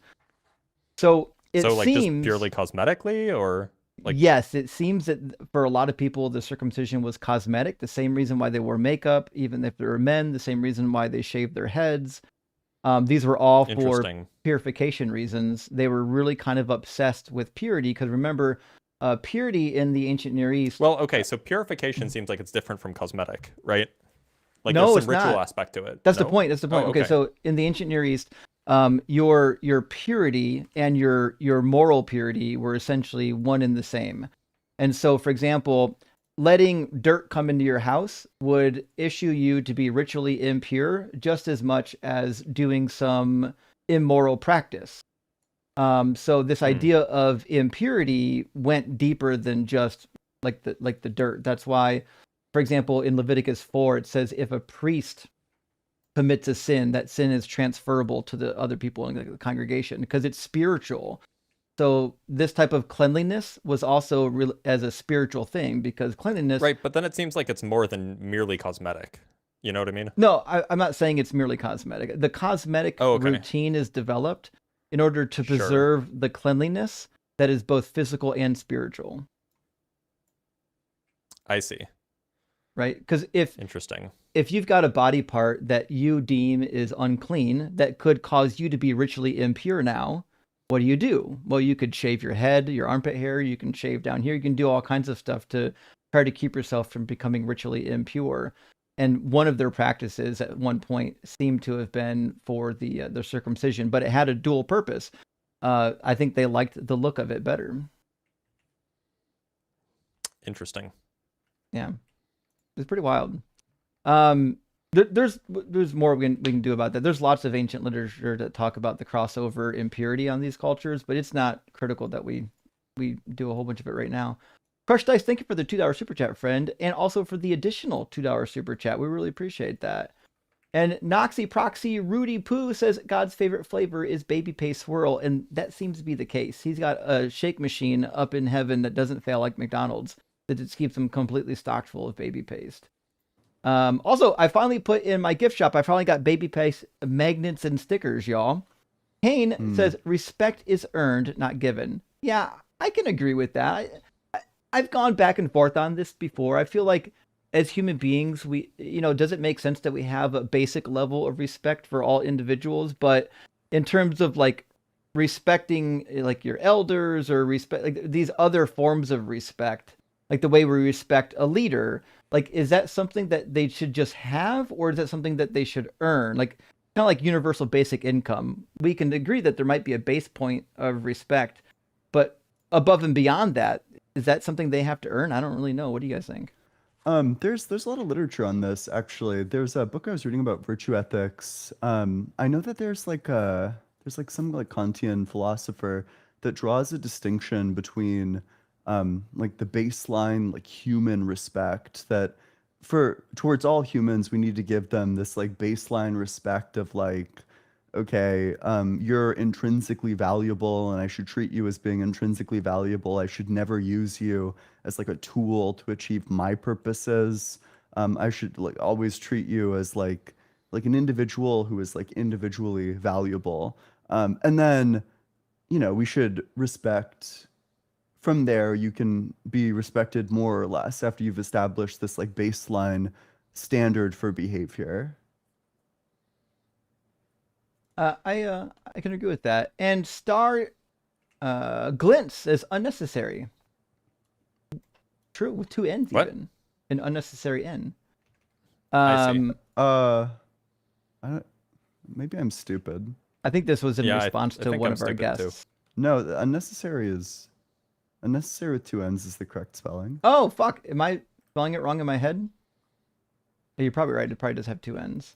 So it seems just purely cosmetically, or like yes, it seems that for a lot of people the circumcision was cosmetic, the same reason why they wore makeup, even if they were men, the same reason why they shaved their heads. These were all for purification reasons. They were really kind of obsessed with purity because remember, purity in the ancient Near East. Well, okay, so purification seems like it's different from cosmetic, right? Like no, there's some it's ritual not. aspect to it. That's the point. That's the point. Okay, so in the ancient Near East, your purity and your moral purity were essentially one and the same. And so, for example, letting dirt come into your house would issue you to be ritually impure just as much as doing some immoral practice. So this idea of impurity went deeper than just like the dirt. That's why, for example, in Leviticus 4, it says if a priest commits a sin, that sin is transferable to the other people in the congregation because it's spiritual. So this type of cleanliness was also as a spiritual thing because cleanliness... Right, but then it seems like it's more than merely cosmetic. You know what I mean? No, I'm not saying it's merely cosmetic. The cosmetic routine is developed in order to preserve the cleanliness that is both physical and spiritual. I see. Right? Because Interesting. If you've got a body part that you deem is unclean, that could cause you to be ritually impure now, what do? Well, you could shave your head, your armpit hair, you can shave down here, you can do all kinds of stuff to try to keep yourself from becoming ritually impure. And one of their practices at one point seemed to have been for the circumcision, but it had a dual purpose. I think they liked the look of it better. Interesting. Yeah, it's pretty wild. There's more we can do about that. There's lots of ancient literature that talk about the crossover impurity on these cultures, but it's not critical that we do a whole bunch of it right now. Crush Dice, thank you for the $2 super chat, friend, and also for the additional $2 super chat. We really appreciate that. And Noxy Proxy Rudy Poo says God's favorite flavor is baby paste swirl, and that seems to be the case. He's got a shake machine up in heaven that doesn't fail like McDonald's, that just keeps him completely stocked full of baby paste. Also, I finally put in my gift shop, I finally got baby paste magnets and stickers, y'all. Kane says, respect is earned, not given. Yeah, I can agree with that. I've gone back and forth on this before. I feel like as human beings, does it make sense that we have a basic level of respect for all individuals? But in terms of like respecting like your elders or respect like these other forms of respect, like the way we respect a leader, like, is that something that they should just have, or is that something that they should earn? Like, kind of like universal basic income. We can agree that there might be a base point of respect, but above and beyond that, is that something they have to earn? I don't really know. What do you guys think? There's a lot of literature on this, actually. There's a book I was reading about virtue ethics. I know that there's some like Kantian philosopher that draws a distinction between like the baseline like human respect that towards all humans we need to give them this like baseline respect of like okay, you're intrinsically valuable and I should treat you as being intrinsically valuable. I should never use you as like a tool to achieve my purposes. I should like always treat you as like an individual who is like individually valuable. And then, you know, we should respect from there. You can be respected more or less after you've established this like baseline standard for behavior. I can agree with that. And Star Glints is unnecessary. True, with two N's What? even. An unnecessary N. I see. I don't, maybe I'm stupid. I think this was in Yeah, I response to think one I'm of our stupid, too. guests. No, the unnecessary with two N's is the correct spelling. Oh, fuck. Am I spelling it wrong in my head? Yeah, you're probably right. It probably does have two N's.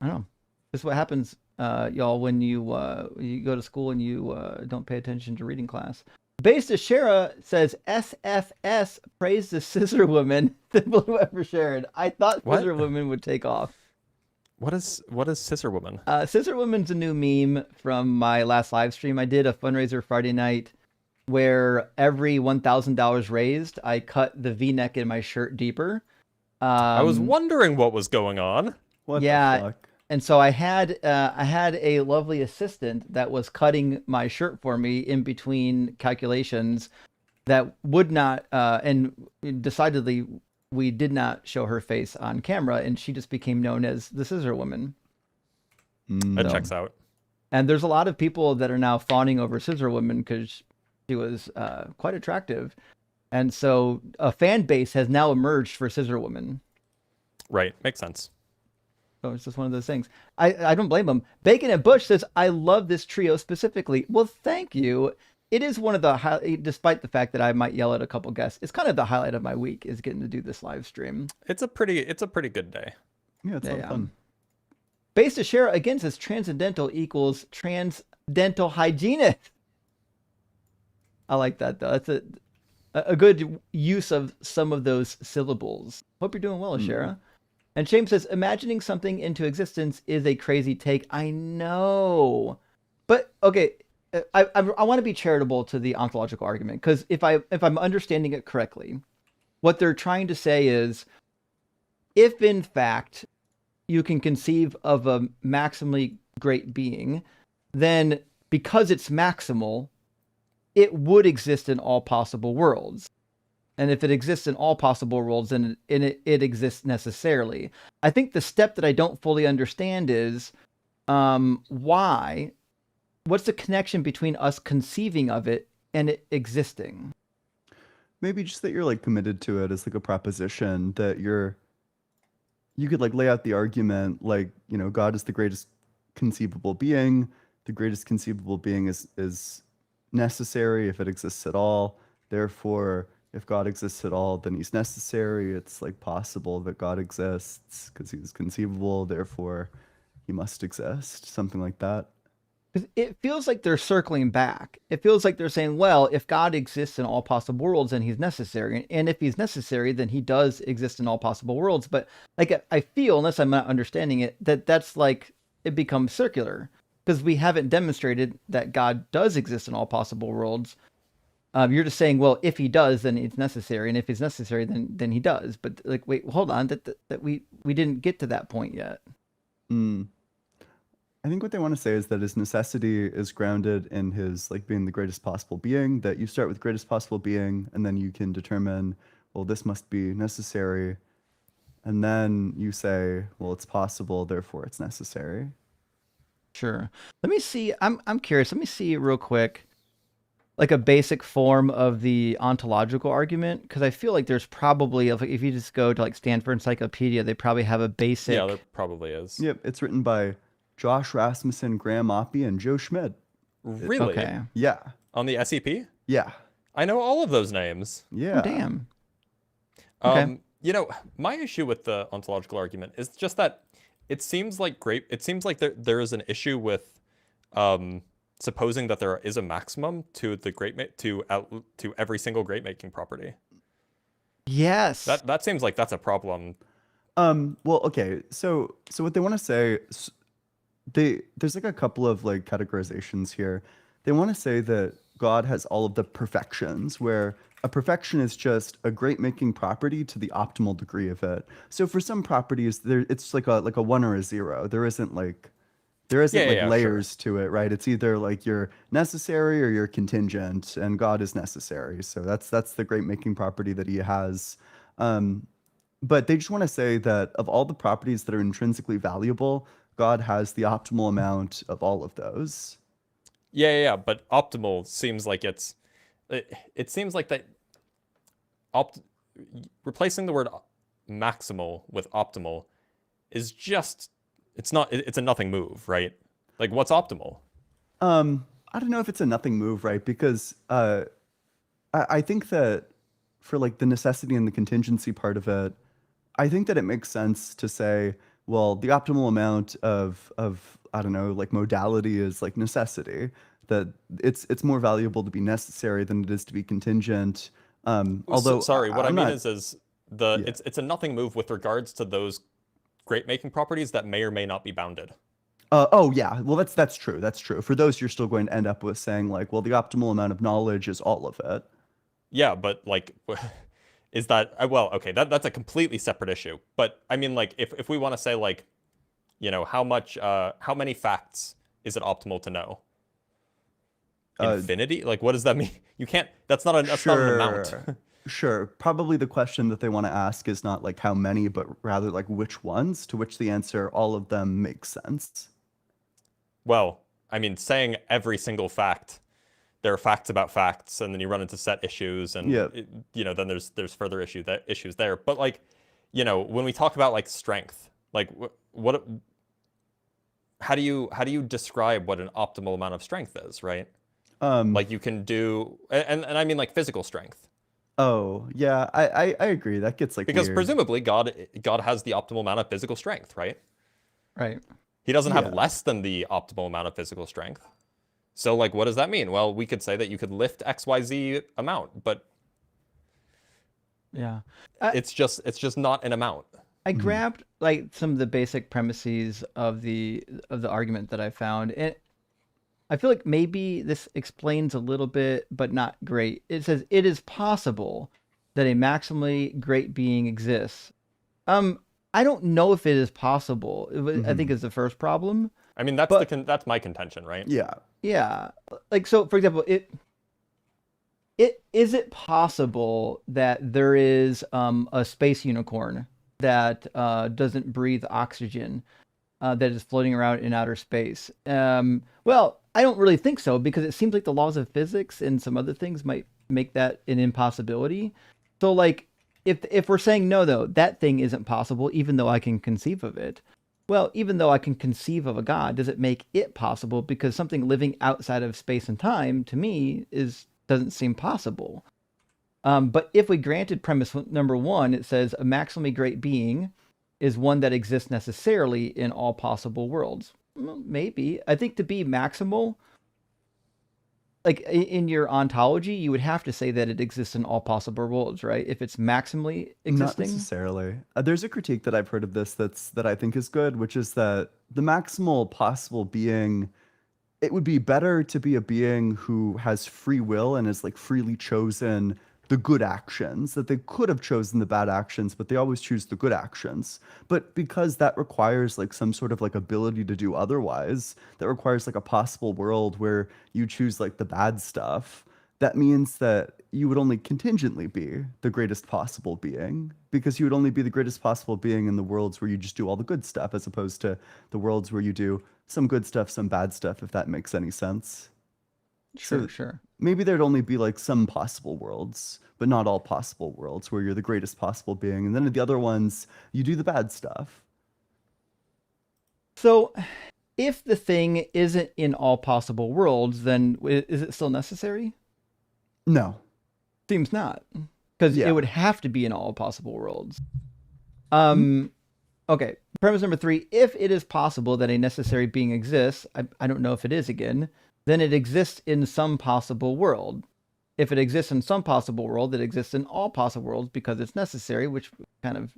I don't know. This is what happens, y'all, when you go to school and you don't pay attention to reading class. Base Shara says SFS praised the scissor woman that Blue ever shared. I thought What? scissor woman would take off. What is Scissor Woman? Scissor woman's a new meme from my last live stream. I did a fundraiser Friday night where every $1,000 raised, I cut the V-neck in my shirt deeper. I was wondering what was going on. What Yeah. the fuck? And so I had a lovely assistant that was cutting my shirt for me in between calculations that would not, and decidedly we did not show her face on camera, and she just became known as the Scissor Woman. That No. checks out. And there's a lot of people that are now fawning over Scissor Woman because she was quite attractive. And so a fan base has now emerged for Scissor Woman. Right, makes sense. So it's just one of those things. I don't blame them. Bacon and Bush says, I love this trio specifically. Well, thank you. It is one of the, despite the fact that I might yell at a couple guests, it's kind of the highlight of my week is getting to do this live stream. It's a pretty good day. Yeah, it's a lot of fun. Base to share again says transcendental equals transcendental hygienist. I like that though. That's a good use of some of those syllables. Hope you're doing well, Ashera. And Shame says, imagining something into existence is a crazy take. I know. But, okay, I want to be charitable to the ontological argument, because if I'm understanding it correctly, what they're trying to say is, if in fact you can conceive of a maximally great being, then because it's maximal, it would exist in all possible worlds. And if it exists in all possible worlds, then it exists necessarily. I think the step that I don't fully understand is why. What's the connection between us conceiving of it and it existing? Maybe just that you're like committed to it as like a proposition that you could like lay out the argument like, you know, God is the greatest conceivable being. The greatest conceivable being is necessary if it exists at all. Therefore, if God exists at all, then he's necessary. It's like possible that God exists because he's conceivable. Therefore, he must exist. Something like that. Because it feels like they're circling back. It feels like they're saying, well, if God exists in all possible worlds, then he's necessary. And if he's necessary, then he does exist in all possible worlds. But like I feel, unless I'm not understanding it, that's like it becomes circular. Because we haven't demonstrated that God does exist in all possible worlds. You're just saying, well, if he does, then it's necessary, and if it's necessary, then he does. But like, wait, hold on, that we didn't get to that point yet. I think what they want to say is that his necessity is grounded in his like being the greatest possible being. That you start with greatest possible being, and then you can determine, well, this must be necessary, and then you say, well, it's possible, therefore it's necessary. Sure. Let me see. I'm curious. Let me see real quick. Like a basic form of the ontological argument, because I feel like there's probably, if you just go to like Stanford Encyclopedia, they probably have a basic. Yeah, there probably is. Yep, it's written by Josh Rasmussen, Graham Oppie, and Joe Schmid. Really? Okay. Yeah. On the SEP? Yeah. I know all of those names. Yeah. Oh, damn. Okay. You know, my issue with the ontological argument is just that it seems like there is an issue with supposing that there is a maximum to the to every single great making property. Yes. That seems like that's a problem. Well, okay. So what they want to say, there's like a couple of like categorizations here. They want to say that God has all of the perfections, where a perfection is just a great making property to the optimal degree of it. So for some properties, it's like a one or a zero. There isn't like Yeah, sure. layers to it, right? It's either like you're necessary or you're contingent, and God is necessary. So that's the great making property that he has. Um, but they just want to say that of all the properties that are intrinsically valuable, God has the optimal amount of all of those. Yeah. But optimal seems like it seems like that replacing the word maximal with optimal is just it's a nothing move, right? Like what's optimal? I don't know if it's a nothing move, right? Because I think that for like the necessity and the contingency part of it, I think that it makes sense to say, well, the optimal amount of I don't know, like modality is like necessity. That it's more valuable to be necessary than it is to be contingent. Although Sorry, what I I'm mean not, is yeah. it's a nothing move with regards to those great making properties that may or may not be bounded. Oh yeah, well that's true. That's true. For those, you're still going to end up with saying like, well, the optimal amount of knowledge is all of it. Yeah, but like is that well, okay, that's a completely separate issue. But I mean like if we want to say like, how many facts is it optimal to know? Infinity? Like what does that mean? You can't that's not an amount. Sure. Sure. Probably the question that they want to ask is not like how many, but rather like which ones, to which the answer, all of them makes sense. Well, I mean saying every single fact, there are facts about facts, and then you run into set issues, and Yeah. then there's further issues there. But like, when we talk about like strength, like what how do you describe what an optimal amount of strength is, right? Like you can do, and I mean like physical strength, Oh, yeah, I agree. That gets like because weird. presumably God has the optimal amount of physical strength, right? Right. He doesn't Yeah. have less than the optimal amount of physical strength. So like, what does that mean? Well, we could say that you could lift XYZ amount, but Yeah. it's just not an amount. I Mhm. grabbed like some of the basic premises of the argument that I found, and I feel like maybe this explains a little bit, but not great. It says it is possible that a maximally great being exists. I don't know if it is possible. I think Mhm. is the first problem. I mean, But that's my contention, right? Yeah. yeah, like so. For example, is it possible that there is a space unicorn that doesn't breathe oxygen, that is floating around in outer space? Well, I don't really think so, because it seems like the laws of physics and some other things might make that an impossibility. So like if we're saying no, though, that thing isn't possible, even though I can conceive of it. Well, even though I can conceive of a God, does it make it possible? Because something living outside of space and time, to me, doesn't seem possible. But if we granted premise number one, it says a maximally great being is one that exists necessarily in all possible worlds. Well, maybe. I think to be maximal, like in your ontology, you would have to say that it exists in all possible worlds, right? If it's maximally Not existing. necessarily. There's a critique that I've heard of this that I think is good, which is that the maximal possible being, it would be better to be a being who has free will and has like freely chosen the good actions, that they could have chosen the bad actions, but they always choose the good actions. But because that requires like some sort of like ability to do otherwise, that requires like a possible world where you choose like the bad stuff, that means that you would only contingently be the greatest possible being, because you would only be the greatest possible being in the worlds where you just do all the good stuff, as opposed to the worlds where you do some good stuff, some bad stuff, if that makes any sense. Sure, So sure. maybe there'd only be like some possible worlds, but not all possible worlds where you're the greatest possible being. And then in the other ones, you do the bad stuff. So, if the thing isn't in all possible worlds, then is it still necessary? No. Seems not, because Yeah. it would have to be in all possible worlds. Hmm. Okay. Premise number three: if it is possible that a necessary being exists, I don't know if it is again, then it exists in some possible world. If it exists in some possible world, it exists in all possible worlds because it's necessary, which kind of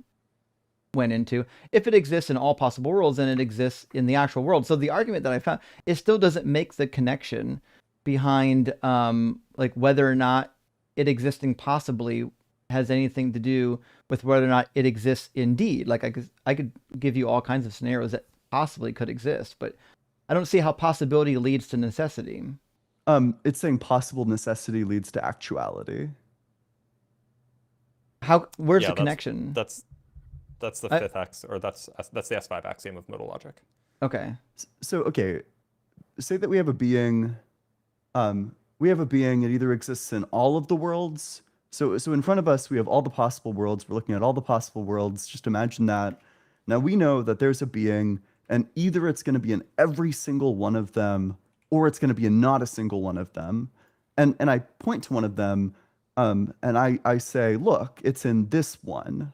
went into. If it exists in all possible worlds, then it exists in the actual world. So the argument that I found, it still doesn't make the connection behind like whether or not it existing possibly has anything to do with whether or not it exists indeed. Like I could give you all kinds of scenarios that possibly could exist, but I don't see how possibility leads to necessity. It's saying possible necessity leads to actuality. Where's Yeah, the connection? That's the fifth or that's the S5 axiom of modal logic. Okay. So, okay, say that we have a being. It either exists in all of the worlds. So in front of us, we have all the possible worlds. We're looking at all the possible worlds. Just imagine that. Now we know that there's a being, and either it's going to be in every single one of them, or it's going to be in not a single one of them. And I point to one of them, and I say, look, it's in this one.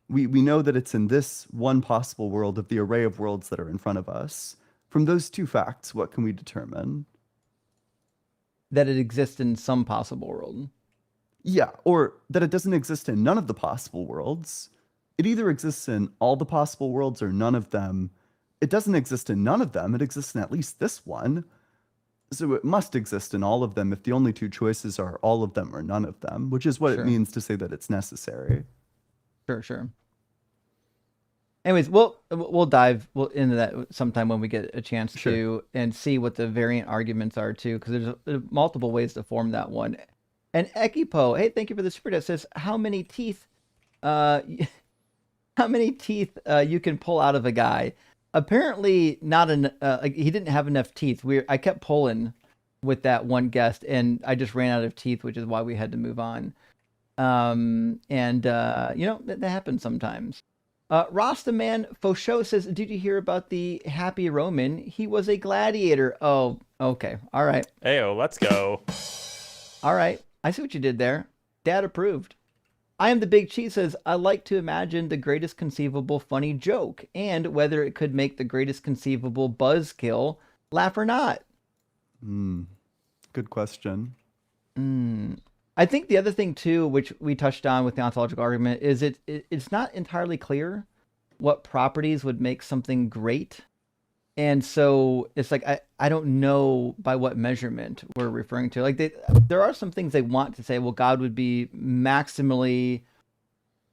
We know that it's in this one possible world of the array of worlds that are in front of us. From those two facts, what can we determine? That it exists in some possible world. Yeah, or that it doesn't exist in none of the possible worlds. It either exists in all the possible worlds or none of them. It doesn't exist in none of them. It exists in at least this one. So it must exist in all of them if the only two choices are all of them or none of them, which is what Sure. it means to say that it's necessary. Sure. Anyways, we'll dive into that sometime when we get a chance to, and see what the variant arguments are too, because there's multiple ways to form that one. And Ekipo, hey, thank you for the super chat. Says how many teeth you can pull out of a guy? Apparently not he didn't have enough teeth. I kept pulling with that one guest, and I just ran out of teeth, which is why we had to move on. That happens sometimes. Rastaman Fosho says, did you hear about the happy Roman? He was a gladiator. Oh, okay. All right. Ayo, let's go. All right. I see what you did there. Dad approved. I am the Big Cheat says, I like to imagine the greatest conceivable funny joke and whether it could make the greatest conceivable buzzkill laugh or not. Good question. I think the other thing too, which we touched on with the ontological argument, is it's not entirely clear what properties would make something great. And so it's like, I don't know by what measurement we're referring to. Like there are some things they want to say, well, God would be maximally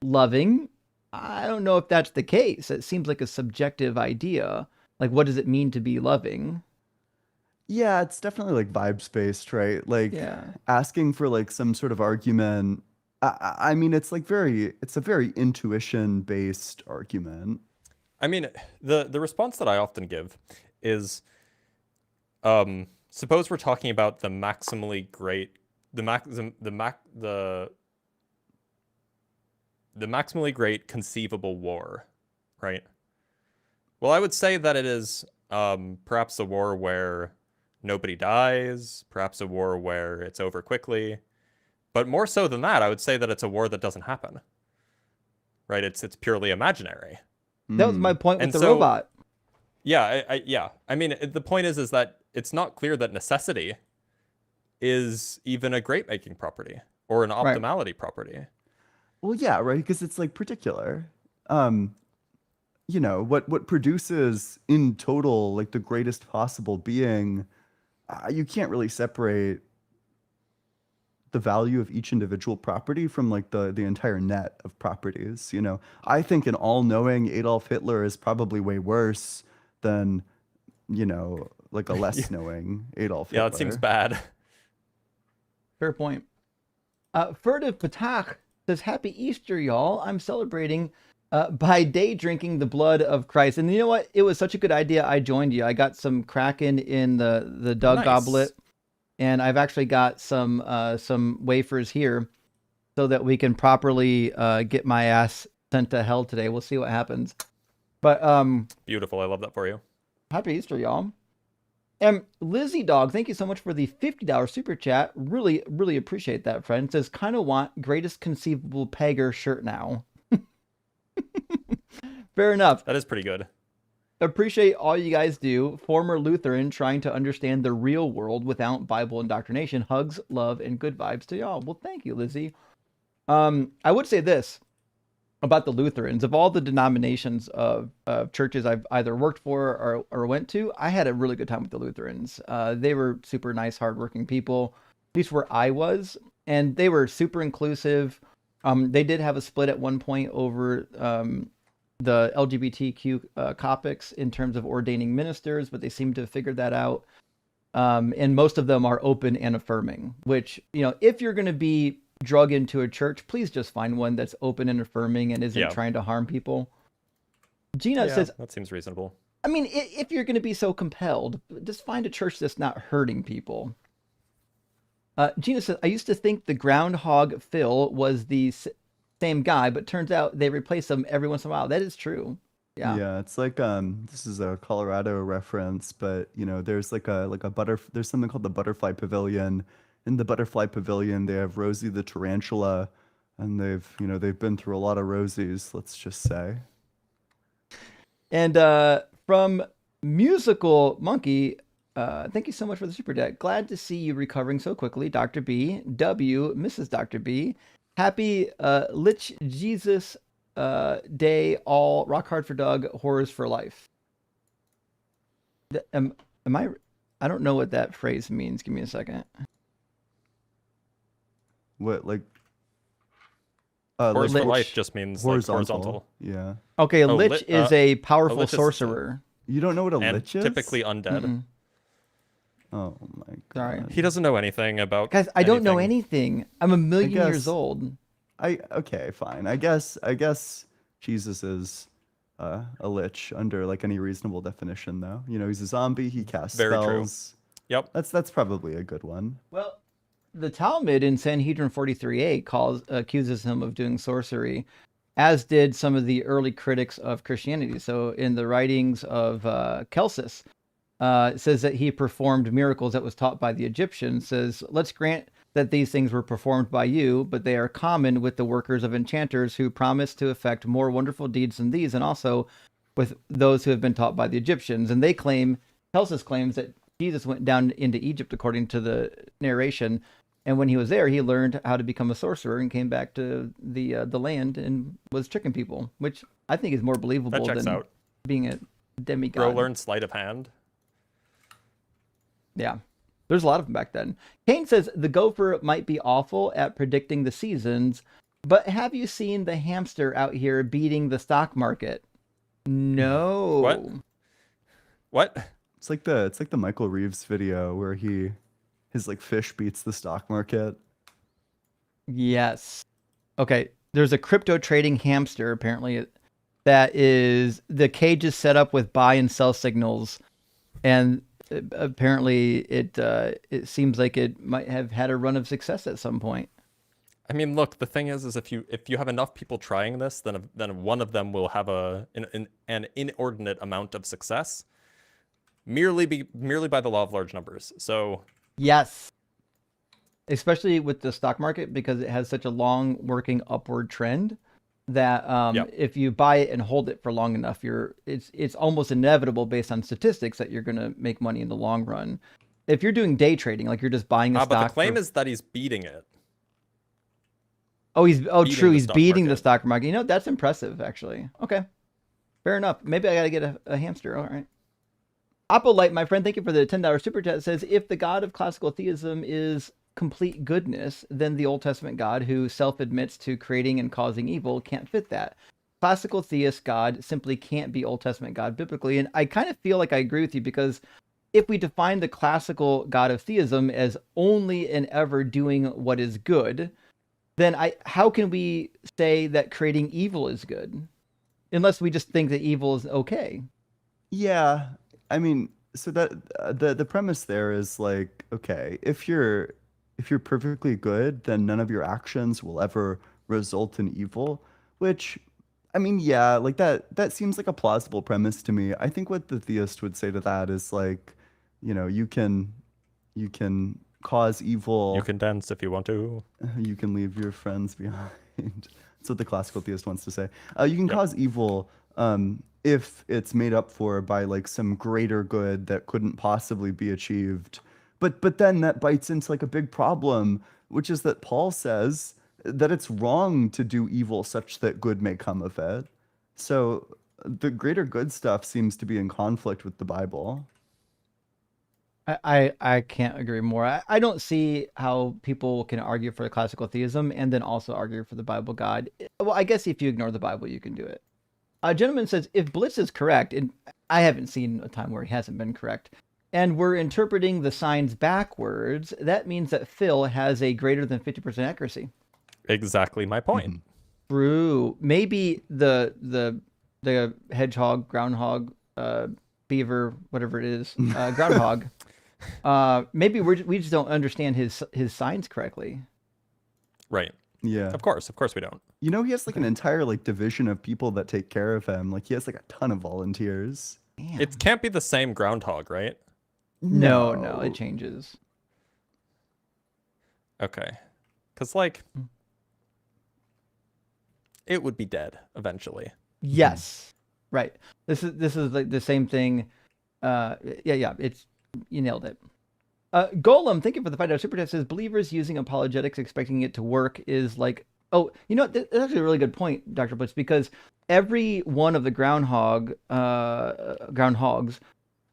loving. I don't know if that's the case. It seems like a subjective idea. Like, what does it mean to be loving? Yeah, it's definitely like vibes based, right? Like asking for like some sort of argument. I mean, it's a very intuition based argument. I mean, the response that I often give is, suppose we're talking about the maximally great, the maximally great conceivable war, right? Well, I would say that it is perhaps a war where nobody dies, perhaps a war where it's over quickly, but more so than that, I would say that it's a war that doesn't happen, right? It's purely imaginary. That was my point with the robot. Yeah, I mean, the point is that it's not clear that necessity is even a great-making property or an optimality property. Well, yeah, right, because it's like particular. What produces in total like the greatest possible being, you can't really separate the value of each individual property from like the entire net of properties. I think an all-knowing Adolf Hitler is probably way worse than like a less knowing Adolf Hitler. Yeah, it seems bad. Fair point. Furtive Patach says, happy Easter, y'all. I'm celebrating by day drinking the blood of Christ. And you know what? It was such a good idea. I joined you. I got some Kraken in the Doug goblet. And I've actually got some wafers here so that we can properly get my ass sent to hell today. We'll see what happens. But beautiful. I love that for you. Happy Easter, y'all. And Lizzie Dog, thank you so much for the $50 super chat. Really, really appreciate that, friend. It says, kind of want greatest conceivable Pegger shirt now. Fair enough. That is pretty good. Appreciate all you guys do. Former Lutheran trying to understand the real world without Bible indoctrination. Hugs, love, and good vibes to y'all. Well, thank you, Lizzie. I would say this. about the Lutherans. Of all the denominations of churches I've either worked for or went to, I had a really good time with the Lutherans. They were super nice, hardworking people, at least where I was, and they were super inclusive. They did have a split at one point over the LGBTQ topics in terms of ordaining ministers, but they seem to have figured that out. And most of them are open and affirming, which, if you're going to be drug into a church, please just find one that's open and affirming and isn't trying to harm people. Gina says, that seems reasonable. I mean, if you're going to be so compelled, just find a church that's not hurting people. Gina says, I used to think the Groundhog Phil was the same guy, but turns out they replace him every once in a while. That is true. Yeah, it's like this is a Colorado reference, but there's there's something called the Butterfly Pavilion. In the Butterfly Pavilion, they have Rosie the tarantula, and they've been through a lot of Rosies, let's just say. And from Musical Monkey, thank you so much for the super chat. Glad to see you recovering so quickly, Dr. B. W, Mrs. Dr. B. Happy Lich Jesus Day, all rock hard for Doug, horrors for life. Am I don't know what that phrase means. Give me a second. What, like? Horrors lich. for life just means horizontal. Yeah. Okay, a lich is a powerful lich is- sorcerer. You don't know what a And lich is? typically undead. Mm-mm. Oh my god. Sorry. He doesn't know anything about. Guys, I don't know anything. I'm a million years guess- old. Okay, fine. I guess Jesus is a lich under like any reasonable definition, though. He's a zombie. He casts Very true. spells. Yep. That's probably a good one. Well, the Talmud in Sanhedrin 43a accuses him of doing sorcery, as did some of the early critics of Christianity. So in the writings of Celsus, it says that he performed miracles that was taught by the Egyptians. Says, let's grant that these things were performed by you, but they are common with the workers of enchanters who promise to effect more wonderful deeds than these, and also with those who have been taught by the Egyptians. And they claim, Celsus claims that Jesus went down into Egypt according to the narration, and when he was there, he learned how to become a sorcerer and came back to the land and was tricking people, which I think is more believable That checks than out. being a demigod. Bro learned sleight of hand. Yeah. There's a lot of them back then. Kane says the gopher might be awful at predicting the seasons, but have you seen the hamster out here beating the stock market? No. What? It's like the Michael Reeves video where his like fish beats the stock market. Yes. Okay. There's a crypto trading hamster apparently that is the cage is set up with buy and sell signals, and apparently it seems like it might have had a run of success at some point. I mean, look, the thing is if you have enough people trying this, then one of them will have an inordinate amount of success, merely by the law of large numbers. So yes, especially with the stock market, because it has such a long working upward trend that if you buy it and hold it for long enough, it's almost inevitable based on statistics that you're going to make money in the long run. If you're doing day trading, like you're just buying the stock. But the claim is that he's beating it. Oh, true. He's stock beating the market. stock market. That's impressive, actually. Okay, fair enough. Maybe I got to get a hamster. All right. Apolite, my friend, thank you for the $10 super chat. Says, if the God of classical theism is complete goodness, then the Old Testament God who self-admits to creating and causing evil can't fit that. Classical theist God simply can't be Old Testament God biblically. And I kind of feel like I agree with you, because if we define the classical God of theism as only and ever doing what is good, then how can we say that creating evil is good? Unless we just think that evil is okay. Yeah, I mean, so that the premise there is like, okay, if you're perfectly good, then none of your actions will ever result in evil, which, I mean, yeah, like that seems like a plausible premise to me. I think what the theist would say to that is like, you can cause evil. You can dance if you want to. You can leave your friends behind. That's what the classical theist wants to say. You can cause evil if it's made up for by like some greater good that couldn't possibly be achieved. But then that bites into like a big problem, which is that Paul says that it's wrong to do evil such that good may come of it. So the greater good stuff seems to be in conflict with the Bible. I can't agree more. I don't see how people can argue for classical theism and then also argue for the Bible God. Well, I guess if you ignore the Bible, you can do it. A gentleman says, if Blitz is correct, and I haven't seen a time where he hasn't been correct, and we're interpreting the signs backwards, that means that Phil has a greater than 50% accuracy. Exactly my point. True. Maybe the hedgehog, groundhog, beaver, whatever it is, groundhog. Maybe we just don't understand his signs correctly. Right. Yeah. Of course we don't. You know, he has like an entire like division of people that take care of him. Like he has like a ton of volunteers. Damn. It can't be the same groundhog, right? No, it changes. Okay. Because, like, it would be dead eventually. Yes. Right. This is like the same thing. Yeah. It's, you nailed it. Golem, thank you for the $5 super chat. Says believers using apologetics expecting it to work is like, oh, you know, that's actually a really good point, Dr. Blitz, because every one of the groundhogs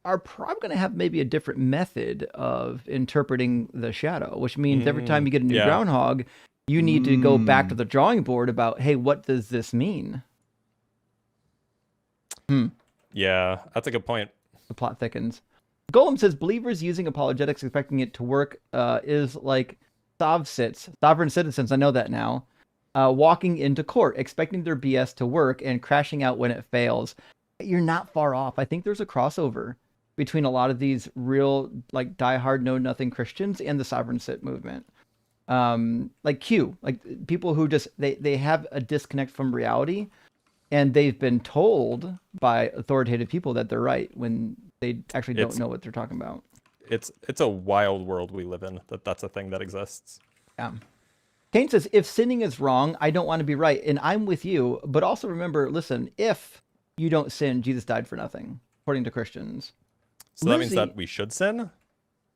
are probably going to have maybe a different method of interpreting the shadow, which means every time you get a new groundhog, you need to go back to the drawing board about, hey, what does this mean? Yeah, that's a good point. The plot thickens. Golem says believers using apologetics expecting it to work is like sovereign citizens, I know that now, walking into court expecting their BS to work and crashing out when it fails. You're not far off. I think there's a crossover between a lot of these real like diehard know nothing Christians and the sovereign cit movement. Like Q, like people who just they have a disconnect from reality, and they've been told by authoritative people that they're right when they actually don't know what they're talking about. It's a wild world we live in. That's a thing that exists. Yeah. Kane says, if sinning is wrong, I don't want to be right. And I'm with you. But also remember, listen, if you don't sin, Jesus died for nothing, according to Christians. So that means that we should sin?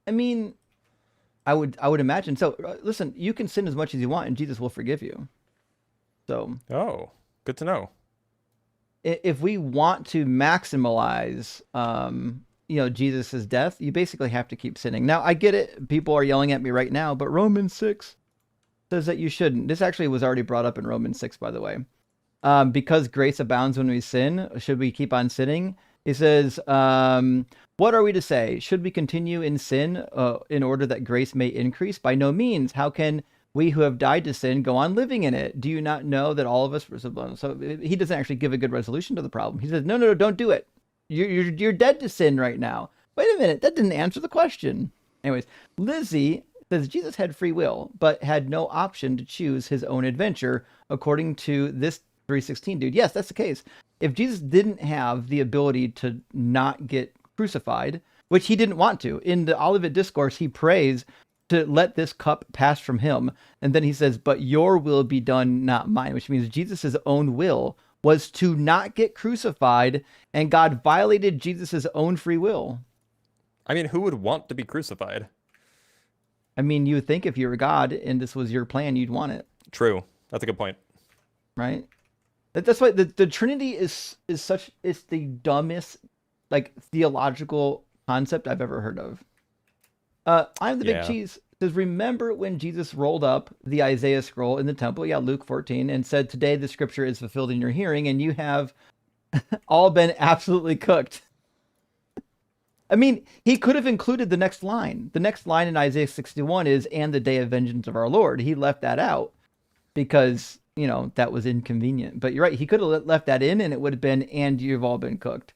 I mean, I would imagine. So listen, you can sin as much as you want and Jesus will forgive you. So. Oh, good to know. If we want to maximize, Jesus's death, you basically have to keep sinning. Now, I get it. People are yelling at me right now, but Romans 6 says that you shouldn't. This actually was already brought up in Romans 6, by the way. Because grace abounds when we sin, should we keep on sinning? He says, what are we to say? Should we continue in sin in order that grace may increase? By no means. How can we who have died to sin go on living in it? Do you not know that all of us were subliminal? So he doesn't actually give a good resolution to the problem. He says, no, don't do it. You're dead to sin right now. Wait a minute, that didn't answer the question. Anyways, Lizzie says Jesus had free will, but had no option to choose his own adventure, according to this 3:16 dude. Yes, that's the case. If Jesus didn't have the ability to not get crucified, which he didn't want to, in the Olivet Discourse, he prays to let this cup pass from him. And then he says, but your will be done, not mine, which means Jesus' own will was to not get crucified, and God violated Jesus' own free will. I mean, who would want to be crucified? I mean, you would think if you were God and this was your plan, you'd want it. True. That's a good point. Right? That's why the Trinity is the dumbest, like, theological concept I've ever heard of. I'm the Big Cheese says, remember when Jesus rolled up the Isaiah scroll in the temple, Luke 14, and said, today the scripture is fulfilled in your hearing, and you have all been absolutely cooked. I mean, he could have included the next line. The next line in Isaiah 61 is, and the day of vengeance of our Lord. He left that out because, that was inconvenient. But you're right, he could have left that in, and it would have been, and you've all been cooked.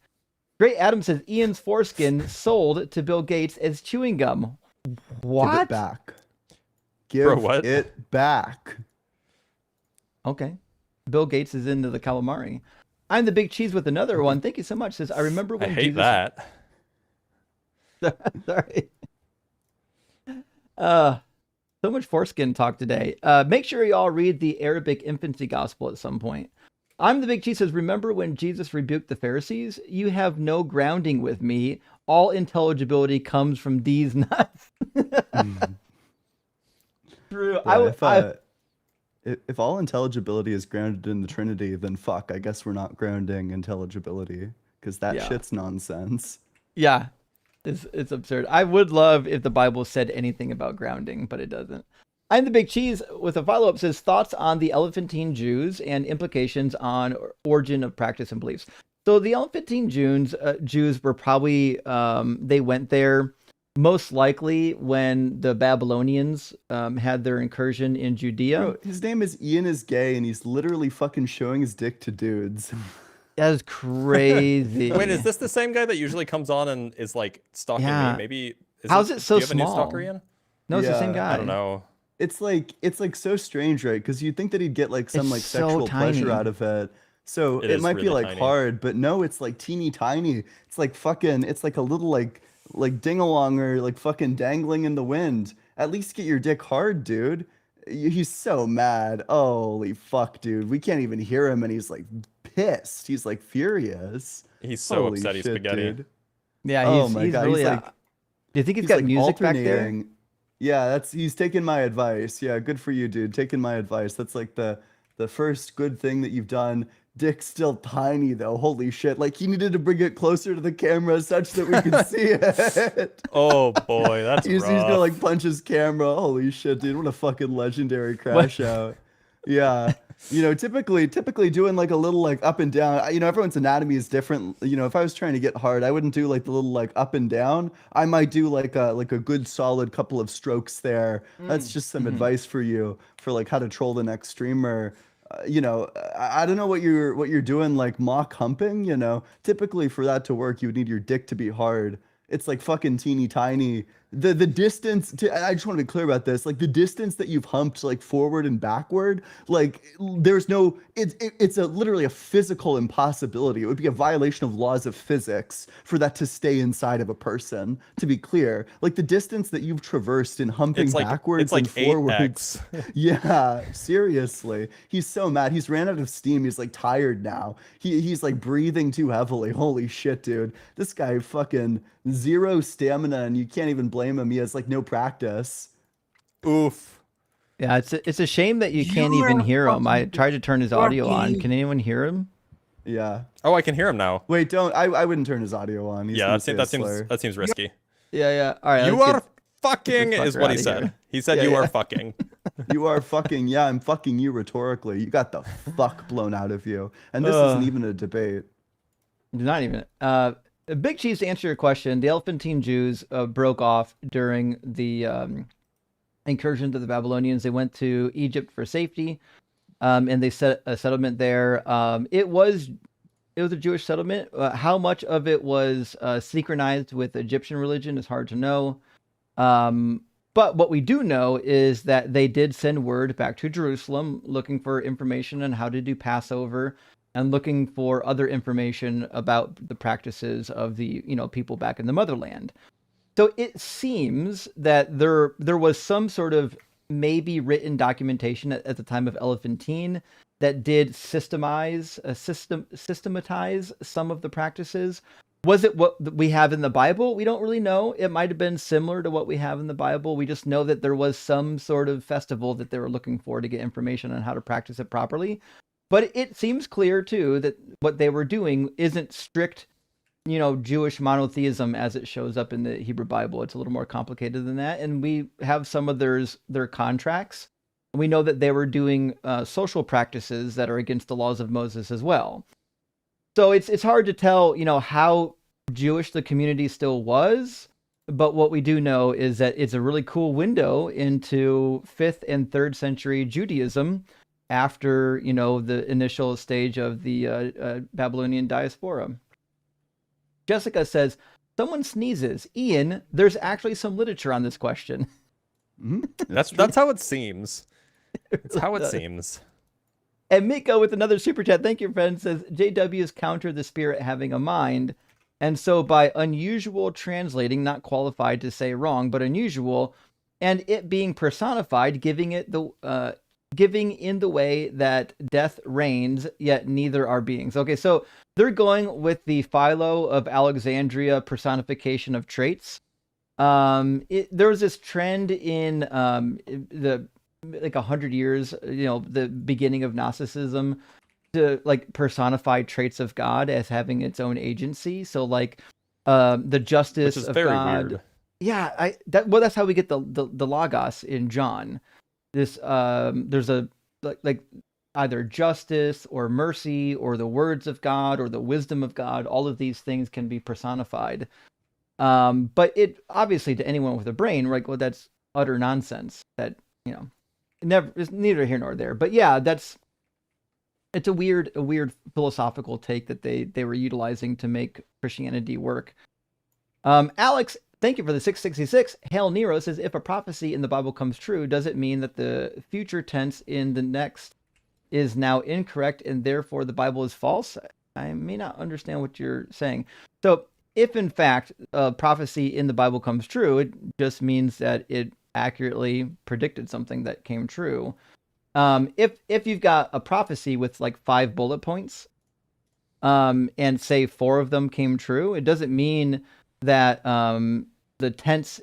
Great Adam says, Ian's foreskin sold to Bill Gates as chewing gum. What? Give it back. Give it back. Okay. Bill Gates is into the calamari. I'm the Big Cheese with another one. Thank you so much. Says, I remember when I hate that. Sorry. So much foreskin talk today. Make sure you all read the Arabic infancy gospel at some point. I'm the Big Cheese says, remember when Jesus rebuked the Pharisees? You have no grounding with me. All intelligibility comes from these nuts. True. Yeah, if all intelligibility is grounded in the Trinity, then fuck, I guess we're not grounding intelligibility because that Yeah. shit's nonsense. Yeah, it's absurd. I would love if the Bible said anything about grounding, but it doesn't. I'm the Big Cheese with a follow-up says thoughts on the Elephantine Jews and implications on origin of practice and beliefs. So the Elephantine Jews were probably they went there most likely when the Babylonians had their incursion in Judea. Bro, his name is Ian is gay and he's literally fucking showing his dick to dudes. That is crazy. Wait, is this the same guy that usually comes on and is like stalking Yeah. me? Maybe. How's it so do you have a new small? stalker, Ian? No, it's the same Yeah, guy. I don't know. It's like so strange, right? Because you'd think that he'd get like some It's like so sexual pleasure tiny. out of it. So It it is might be really like tiny. hard, but no, it's like teeny tiny. It's like fucking, it's like a little like ding-along or like fucking dangling in the wind. At least get your dick hard, dude. He's so mad. Holy fuck, dude. We can't even hear him and he's like pissed. He's like furious. He's so Holy upset he's shit, spaghetti. dude. Yeah, Oh he's, my he's God, really. he's like- do you think he's He's got like music back there? alternating. Yeah, he's taking my advice. Yeah, good for you, dude. Taking my advice. That's like the first good thing that you've done. Dick's still tiny though. Holy shit. Like he needed to bring it closer to the camera such that we could see it. Oh boy, that's He's rough. gonna like punch his camera. Holy shit, dude. What a fucking legendary crash out. Yeah. You know, typically doing like a little like up and down. You know, everyone's anatomy is different. You know, if I was trying to get hard, I wouldn't do like the little like up and down. I might do like a good solid couple of strokes there. That's just some advice for you for like how to troll the next streamer. You know, I don't know what you're doing like mock humping. You know, typically for that to work, you would need your dick to be hard. It's like fucking teeny tiny. The distance I just want to be clear about this. Like the distance that you've humped like forward and backward, like there's no it's literally a physical impossibility. It would be a violation of laws of physics for that to stay inside of a person, to be clear. Like the distance that you've traversed in humping It's like backwards it's like and forwards. 8x. Yeah, seriously. He's so mad. He's ran out of steam. He's like tired now. He's like breathing too heavily. Holy shit, dude. This guy fucking zero stamina and you can't even blame him. He has like no practice. Oof. Yeah, it's a shame that you can't even hear him. I tried to turn his audio on. Can anyone hear him? Yeah. Oh, I can hear him now. Wait, don't. I wouldn't turn his audio on. He's Yeah, gonna that say a seems slur. that seems risky. Yeah. All right. You let's are get- fucking get this is what fucker he outta said. here. He said Yeah, you yeah. are fucking. You are fucking. Yeah, I'm fucking you rhetorically. You got the fuck blown out of you. And this isn't even a debate. Not even. Big Cheese, to answer your question, the Elephantine Jews broke off during the incursion of the Babylonians. They went to Egypt for safety, and they set a settlement there. It was a Jewish settlement. How much of it was synchronized with Egyptian religion is hard to know. But what we do know is that they did send word back to Jerusalem looking for information on how to do Passover and looking for other information about the practices of the people back in the motherland. So it seems that there was some sort of maybe written documentation at the time of Elephantine that did systematize some of the practices. Was it what we have in the Bible? We don't really know. It might have been similar to what we have in the Bible. We just know that there was some sort of festival that they were looking for to get information on how to practice it properly. But it seems clear, too, that what they were doing isn't strict, Jewish monotheism as it shows up in the Hebrew Bible. It's a little more complicated than that. And we have some of their contracts. We know that they were doing social practices that are against the laws of Moses as well. So it's hard to tell, how Jewish the community still was. But what we do know is that it's a really cool window into 5th and 3rd century Judaism after, the initial stage of the Babylonian diaspora. Jessica says, someone sneezes. Ian, there's actually some literature on this question. Mm-hmm. That's how it seems. It's how it seems. And Miko with another super chat, thank you, friend, says, JW's counter the spirit having a mind. And so by unusual translating, not qualified to say wrong, but unusual, and it being personified, giving in the way that death reigns, yet neither are beings. Okay, so they're going with the Philo of Alexandria personification of traits. There was this trend in the like 100 years, the beginning of Gnosticism, to like personify traits of God as having its own agency. So like the justice Which is of very God. weird. Yeah, that's how we get the Logos in John. This there's a like either justice or mercy or the words of God or the wisdom of God. All of these things can be personified. But it obviously, to anyone with a brain, right? Well, that's utter nonsense. That never is neither here nor there. But yeah, it's a weird philosophical take that they were utilizing to make Christianity work. Alex, thank you for the 666. Hail Nero says, if a prophecy in the Bible comes true, does it mean that the future tense in the next is now incorrect and therefore the Bible is false? I may not understand what you're saying. So if in fact a prophecy in the Bible comes true, it just means that it accurately predicted something that came true. If you've got a prophecy with like 5 bullet points, and say 4 of them came true, it doesn't mean that the tense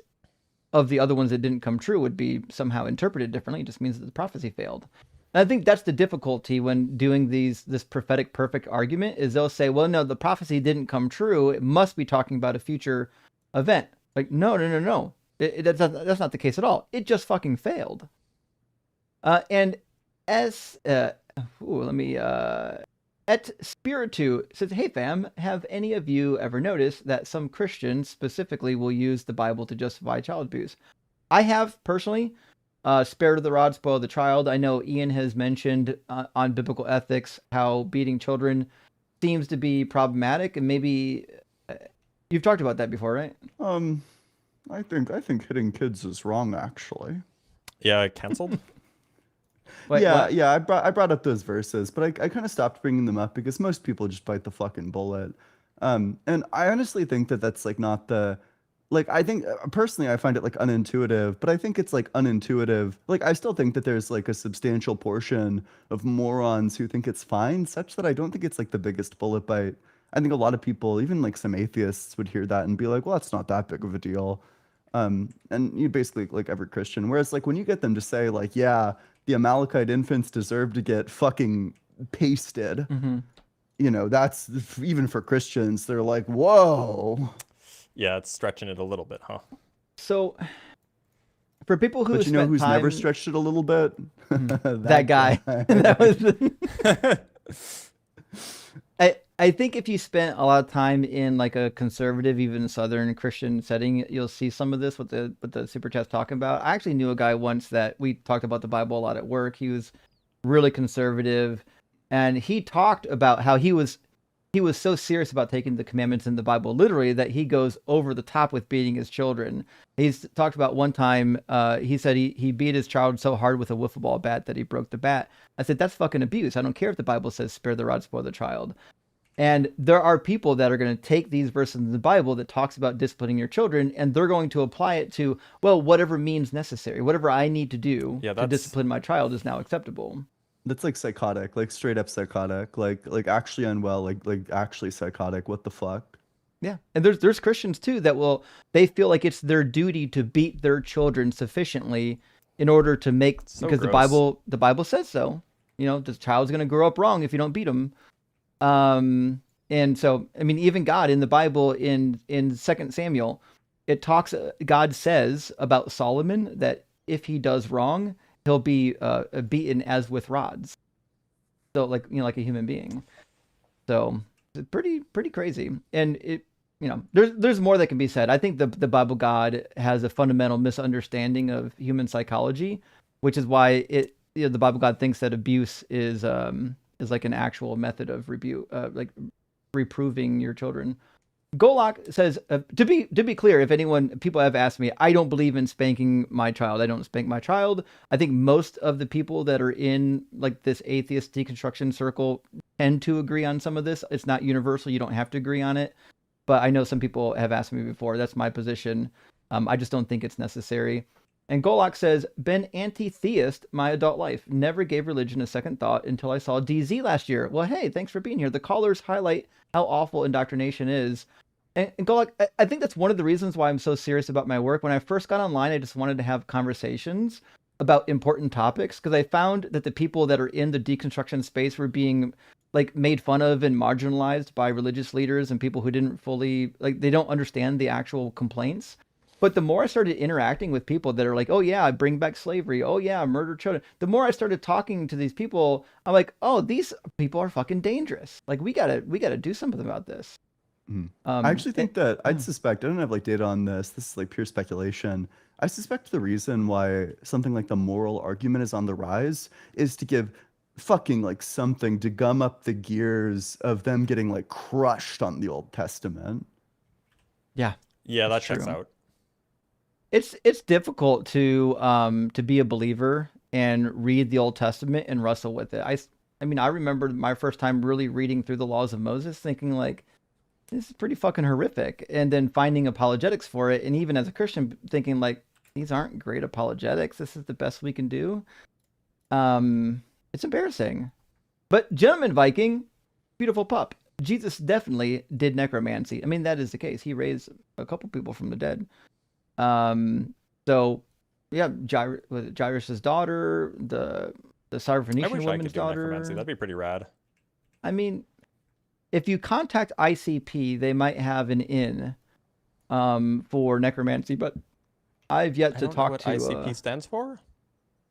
of the other ones that didn't come true would be somehow interpreted differently. It just means that the prophecy failed. And I think that's the difficulty when doing this prophetic perfect argument, is they'll say, well, no, the prophecy didn't come true. It must be talking about a future event. Like, no. That's not the case at all. It just fucking failed. And as Et Spiritu says, hey fam, have any of you ever noticed that some Christians specifically will use the Bible to justify child abuse? I have personally. Spare the rod, spoil the child. I know Ian has mentioned on biblical ethics how beating children seems to be problematic, and maybe you've talked about that before, right? I think hitting kids is wrong, actually. Yeah, canceled. Wait, yeah, what? yeah. I brought up those verses, but I kind of stopped bringing them up because most people just bite the fucking bullet. And I honestly think that that's like not the. Like, I think personally, I find it like unintuitive, but I think it's like unintuitive. Like, I still think that there's like a substantial portion of morons who think it's fine, such that I don't think it's like the biggest bullet bite. I think a lot of people, even like some atheists, would hear that and be like, well, that's not that big of a deal. And you basically like every Christian. Whereas like when you get them to say like, yeah, the Amalekite infants deserve to get fucking pasted, that's even for Christians, they're like, whoa. Yeah, it's stretching it a little bit, huh? So, for people who But you know spent who's time, never stretched it a little bit? that guy. That was. I think if you spent a lot of time in like a conservative, even Southern Christian setting, you'll see some of this. What the super chat's talking about. I actually knew a guy once that we talked about the Bible a lot at work. He was really conservative, and he talked about how he was so serious about taking the commandments in the Bible literally that he goes over the top with beating his children. He's talked about one time, he said he beat his child so hard with a wiffle ball bat that he broke the bat. I said, that's fucking abuse. I don't care if the Bible says spare the rod, spoil the child. And there are people that are going to take these verses in the Bible that talks about disciplining your children, and they're going to apply it to, well, whatever means necessary, whatever I need to do to discipline my child is now acceptable. That's like psychotic, like straight up psychotic, like actually unwell, like actually psychotic. What the fuck? Yeah, and there's Christians too that they feel like it's their duty to beat their children sufficiently in order to make because gross. the Bible says so. The child's going to grow up wrong if you don't beat him. And so I mean, even God in the Bible in 2 Samuel, it talks. God says about Solomon that if he does wrong, he'll be beaten as with rods. So like a human being. So it's pretty crazy. And it there's more that can be said. I think the Bible God has a fundamental misunderstanding of human psychology, which is why the Bible God thinks that abuse is like an actual method of like reproving your children. Golok says, to be clear, if people have asked me, I don't believe in spanking my child. I don't spank my child. I think most of the people that are in like this atheist deconstruction circle tend to agree on some of this. It's not universal. You don't have to agree on it. But I know some people have asked me before. That's my position. I just don't think it's necessary. And Golok says, been anti-theist my adult life. Never gave religion a second thought until I saw DZ last year. Well, hey, thanks for being here. The callers highlight how awful indoctrination is. And Golok, I think that's one of the reasons why I'm so serious about my work. When I first got online, I just wanted to have conversations. about important topics, because I found that the people that are in the deconstruction space were being like made fun of and marginalized by religious leaders and people who didn't fully like they don't understand the actual complaints. But the more I started interacting with people that are like, oh yeah, bring back slavery, oh yeah, murder children, the more I started talking to these people, I'm like, oh, these people are fucking dangerous. Like we gotta do something about this. I actually think that I'd suspect, I don't have like data on this is like pure speculation. I suspect the reason why something like the moral argument is on the rise is to give fucking like something to gum up the gears of them getting like crushed on the Old Testament. Yeah, Yeah, that that's checks true. out. It's difficult to be a believer and read the Old Testament and wrestle with it. I mean, I remember my first time really reading through the laws of Moses, thinking like, this is pretty fucking horrific, and then finding apologetics for it, and even as a Christian, thinking like, these aren't great apologetics. This is the best we can do. It's embarrassing. But Gentleman Viking, beautiful pup. Jesus definitely did necromancy. I mean, that is the case. He raised a couple people from the dead. So yeah, Jairus's daughter, the I Syrophoenician wish I woman's could do necromancy. daughter. That'd be pretty rad. I mean, if you contact ICP, they might have an in for necromancy, but I've yet I to don't know talk what to ICP stands for.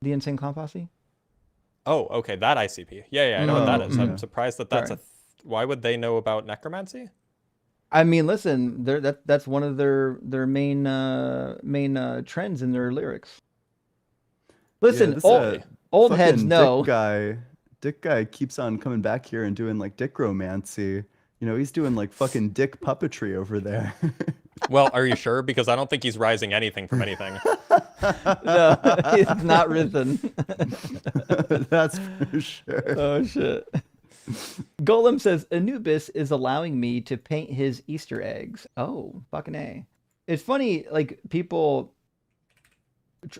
the Insane Clown Posse. Oh, okay, that ICP. Yeah, I know what that is. yeah. I'm surprised that that's Sorry. Why would they know about necromancy? I mean, listen, that's one of their main trends in their lyrics. Listen, this, old heads fucking know. Dick guy keeps on coming back here and doing like dickromancy. You know, he's doing like fucking dick puppetry over there. Well, are you sure? Because I don't think he's rising anything from anything. No, it's not risen. That's for sure. Oh shit. Golem says Anubis is allowing me to paint his Easter eggs. Oh, fucking A. It's funny, like people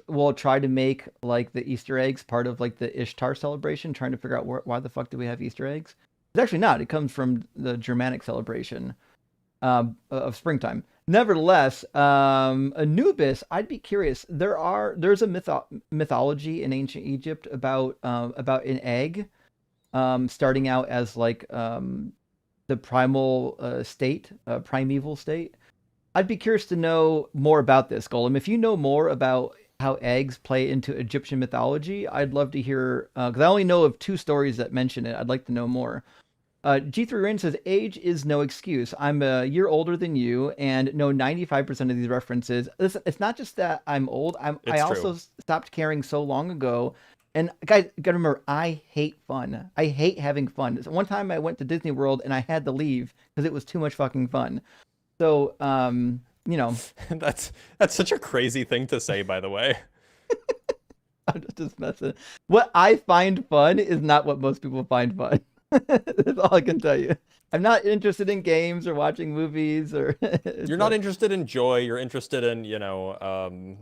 will try to make like the Easter eggs part of like the Ishtar celebration, trying to figure out why the fuck do we have Easter eggs. It's actually not. It comes from the Germanic celebration of springtime. Nevertheless, Anubis, I'd be curious. There's a mythology in ancient Egypt about an egg starting out as like the primal state, primeval state. I'd be curious to know more about this, Golem. If you know more about how eggs play into Egyptian mythology, I'd love to hear, because I only know of 2 stories that mention it. I'd like to know more. G3 Rain says, age is no excuse. I'm a year older than you and know 95% of these references. Listen, it's not just that I'm old. I also stopped caring so long ago. And guys, you gotta remember, I hate fun. I hate having fun. So one time I went to Disney World and I had to leave because it was too much fucking fun. So, you know. That's such a crazy thing to say, by the way. I'm just messing. What I find fun is not what most people find fun. That's all I can tell you. I'm not interested in games or watching movies or. You're not interested in joy. You're interested in, you know,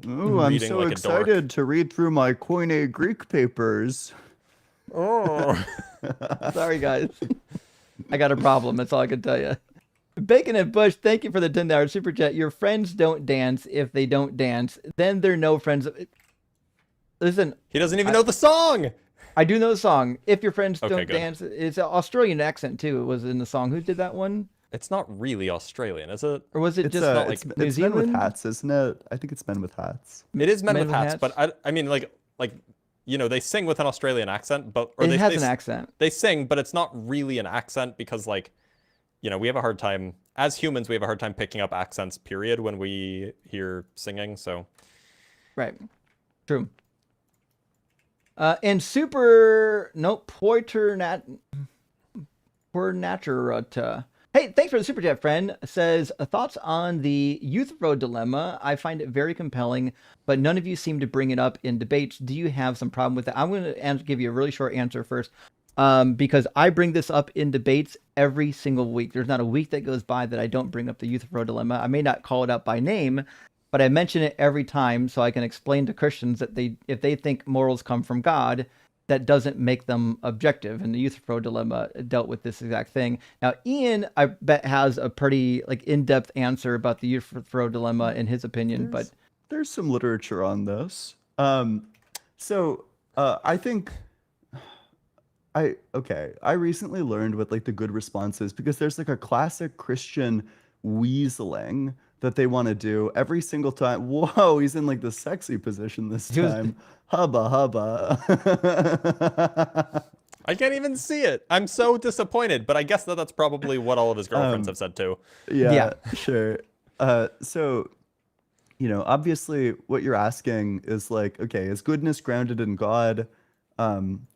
Ooh, I'm reading so like excited to read through my Koine Greek papers. Oh. Sorry, guys. I got a problem. That's all I can tell you. Bacon and Bush, thank you for the $10 super chat. Your friends don't dance. If they don't dance, then they're no friends. Listen. He doesn't even know the song. I do know the song. If your friends Okay, don't good. dance, it's an Australian accent too. It was in the song. Who did that one? It's not really Australian, is it? Or was it It's just not like New it's Men with Zealand? Hats, isn't it? I think it's Men with Hats. It is Men Men with with Hats, Hats? but I mean, like you know, they sing with an Australian accent, but It has an accent. They sing, but it's not really an accent because, like, you know, we have a hard time as humans. We have a hard time picking up accents. Period. When we hear singing, so Right. True. And Poiter Naturata. Hey, thanks for the super chat, friend. Says thoughts on the Euthyphro dilemma. I find it very compelling, but none of you seem to bring it up in debates. Do you have some problem with it? I'm going to give you a really short answer first, because I bring this up in debates every single week. There's not a week that goes by that I don't bring up the Euthyphro dilemma. I may not call it out by name, but I mention it every time so I can explain to Christians that if they think morals come from God, that doesn't make them objective. And the Euthyphro dilemma dealt with this exact thing. Now, Ian, I bet, has a pretty like in-depth answer about the Euthyphro dilemma in his opinion. But there's some literature on this. So I think I recently learned what like the good response is, because there's like a classic Christian weaseling that they want to do every single time. Whoa, he's in like the sexy position this He was- time. Hubba hubba. I can't even see it. I'm so disappointed, but I guess that's probably what all of his girlfriends have said too. Yeah, sure. So, you know, obviously what you're asking is like, okay, is goodness grounded in God?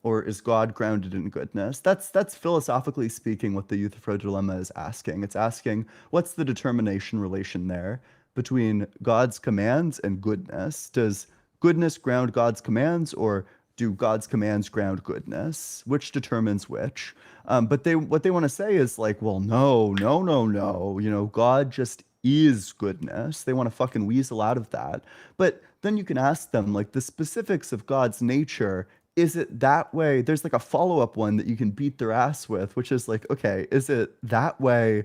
Or is God grounded in goodness? That's philosophically speaking what the Euthyphro dilemma is asking. It's asking, what's the determination relation there between God's commands and goodness? Does goodness ground God's commands, or do God's commands ground goodness? Which determines which? But what they want to say is like, well, no, no, no, no. You know, God just is goodness. They want to fucking weasel out of that. But then you can ask them like the specifics of God's nature. Is it that way? There's like a follow-up one that you can beat their ass with, which is like, okay, is it that way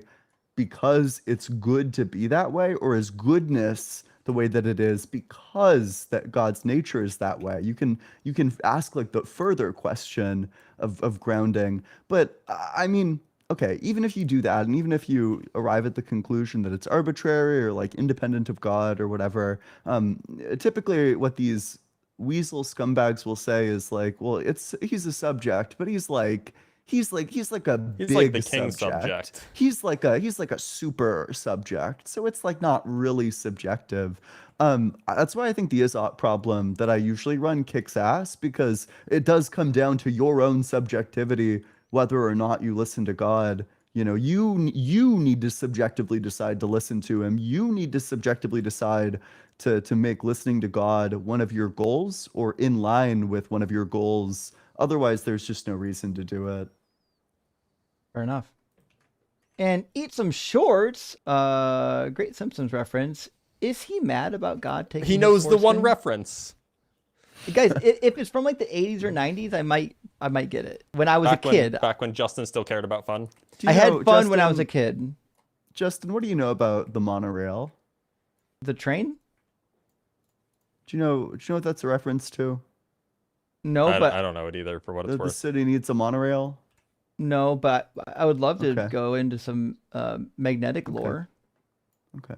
because it's good to be that way, or is goodness the way that it is because that God's nature is that way? You can ask like the further question of grounding. But I mean, okay, even if you do that, and even if you arrive at the conclusion that it's arbitrary or like independent of God or whatever, typically what these weasel scumbags will say is like, well, he's a subject, but he's like a He's big like the king subject. He's like a super subject. So it's like not really subjective. That's why I think the Izot problem that I usually run kicks ass, because it does come down to your own subjectivity, whether or not you listen to God. You know, you need to subjectively decide to listen to him. You need to subjectively decide to make listening to God one of your goals, or in line with one of your goals. Otherwise, there's just no reason to do it. Fair enough. And Eat Some Shorts, great Simpsons reference. Is he mad about God taking He his knows the one foreskin? reference. Guys, if it's from like the 80s or 90s, I might get it. When I was a kid, Back when Justin still cared about fun. Do you I had know, fun when I was a Justin- kid. Justin, what do you know about the monorail? The train? Do you know what that's a reference to? No, I but don't know it either, for what it's The worth. city needs a monorail. no, but I would love to Okay. go into some magnetic Okay. lore. Okay.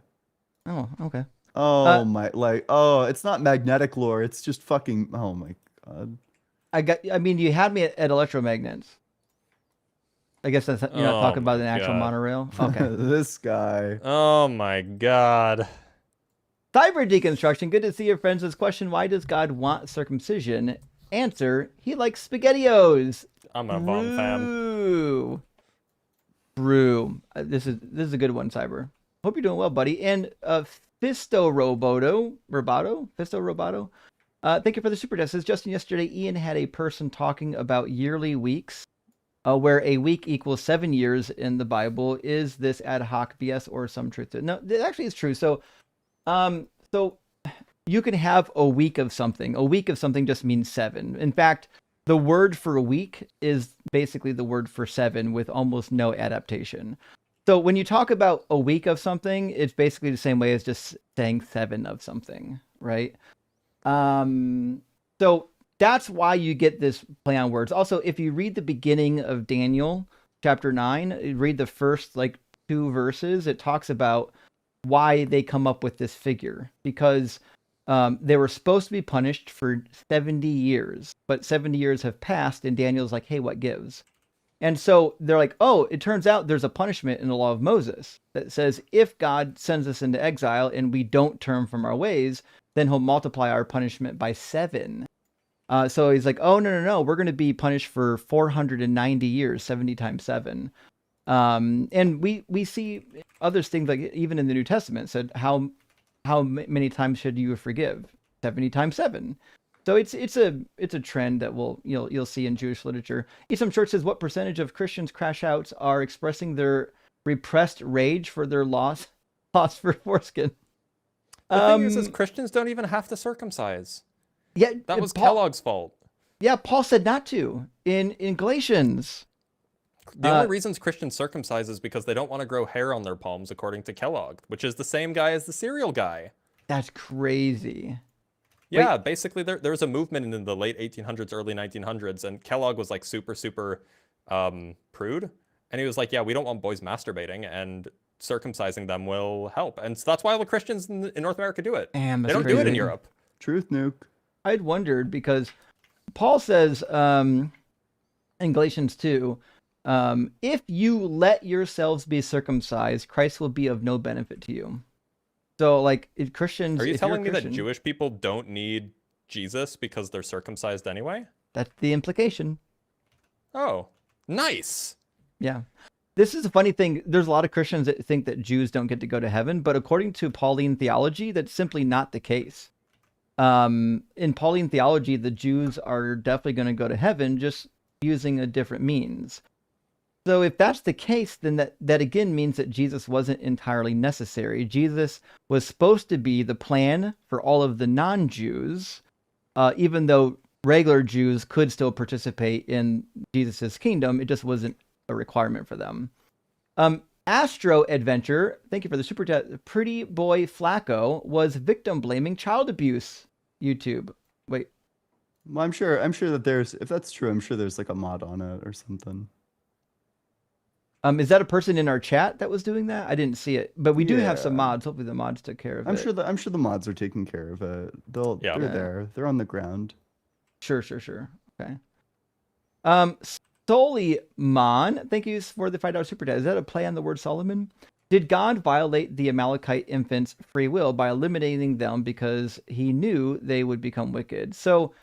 Oh, okay. Oh my, like, oh, it's not magnetic lore. It's just fucking. Oh my god. I mean, you had me at electromagnets. I guess that's you're not Oh talking about my an actual God. monorail. Okay. This guy. Oh my god. Cyber deconstruction. Good to see your friends. This question: why does God want circumcision? Answer: he likes SpaghettiOs. I'm a Vom fan. Brew. This is a good one, Cyber. Hope you're doing well, buddy. And Fisto Roboto. Thank you for the super chat. Says Justin, yesterday Ian had a person talking about yearly weeks, where a week equals 7 years in the Bible. Is this ad hoc BS or some truth to it? No, it actually is true. So you can have a week of something. A week of something just means 7. In fact, the word for a week is basically the word for 7 with almost no adaptation. So when you talk about a week of something, it's basically the same way as just saying 7 of something, right? So that's why you get this play on words. Also, if you read the beginning of Daniel chapter 9, read the first like 2 verses, it talks about why they come up with this figure, because they were supposed to be punished for 70 years, but 70 years have passed, and Daniel's like, hey, what gives? And so they're like, oh, it turns out there's a punishment in the law of Moses that says if God sends us into exile and we don't turn from our ways, then he'll multiply our punishment by 7. So he's like, oh, no, we're going to be punished for 490 years, 70 times 7. And we see other things, like even in the New Testament said, how many times should you forgive? 70 times 7. So it's a trend that you'll see in Jewish literature. Some church says, what percentage of Christians crash outs are expressing their repressed rage for their loss for foreskin? The thing is Christians don't even have to circumcise. Yeah, That was Paul, Kellogg's fault. Yeah, Paul said not to in Galatians. The only reasons Christians circumcise is because they don't want to grow hair on their palms, according to Kellogg, which is the same guy as the cereal guy. That's crazy. Yeah, basically there was a movement in the late 1800s, early 1900s, and Kellogg was like super prude, and he was like, yeah, we don't want boys masturbating, and circumcising them will help, and so that's why all the Christians in North America do it. Damn, They that's don't do it in crazy. Europe. Truth nuke. I'd wondered because Paul says in Galatians 2, if you let yourselves be circumcised, Christ will be of no benefit to you. So, like, if Christians, Are you if you're a telling me that Christian, Jewish people don't need Jesus because they're circumcised anyway? that's the implication. Oh, nice. Yeah. This is a funny thing. There's a lot of Christians that think that Jews don't get to go to heaven, but according to Pauline theology, that's simply not the case. In Pauline theology, the Jews are definitely going to go to heaven, just using a different means. So if that's the case, then that again means that Jesus wasn't entirely necessary. Jesus was supposed to be the plan for all of the non-Jews, even though regular Jews could still participate in Jesus's kingdom. It just wasn't a requirement for them. Astro Adventure, thank you for the super chat. Pretty Boy Flacco was victim blaming child abuse. YouTube. Wait. Well, I'm sure that there's, if that's true, I'm sure there's like a mod on it or something. Is that a person in our chat that was doing that? I didn't see it, but we do have some Yeah. mods. Hopefully the mods took care of I'm it. sure the mods are taking care of it. They're Yeah. there. They're on the ground. Sure. Okay. Soliman, thank you for the $5 super chat. Is that a play on the word Solomon? Did God violate the Amalekite infants' free will by eliminating them because he knew they would become wicked? So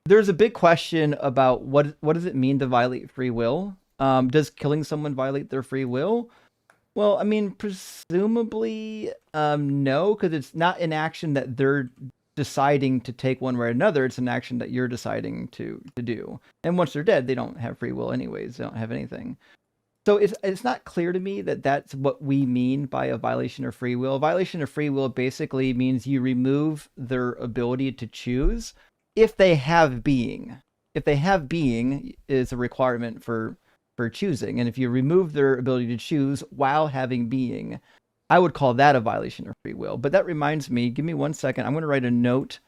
there's a big question about what does it mean to violate free will? Does killing someone violate their free will? Well, I mean, presumably, no, because it's not an action that they're deciding to take one way or another. It's an action that you're deciding to do. And once they're dead, they don't have free will anyways. They don't have anything. So it's not clear to me that that's what we mean by a violation of free will. A violation of free will basically means you remove their ability to choose if they have being. If they have being is a requirement for choosing. And if you remove their ability to choose while having being, I would call that a violation of free will. But that reminds me, give me 1 second. I'm going to write a note.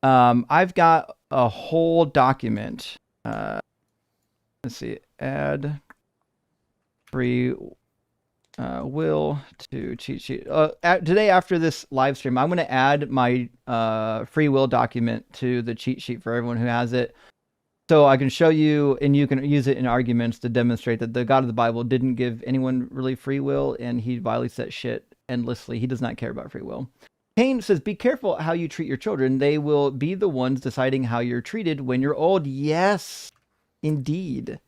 I've got a whole document. Let's see, add free will to cheat sheet. Today after this live stream, I'm going to add my free will document to the cheat sheet for everyone who has it. So I can show you, and you can use it in arguments to demonstrate that the God of the Bible didn't give anyone really free will, and he violates that shit endlessly. He does not care about free will. Kane says, be careful how you treat your children. They will be the ones deciding how you're treated when you're old. Yes, indeed.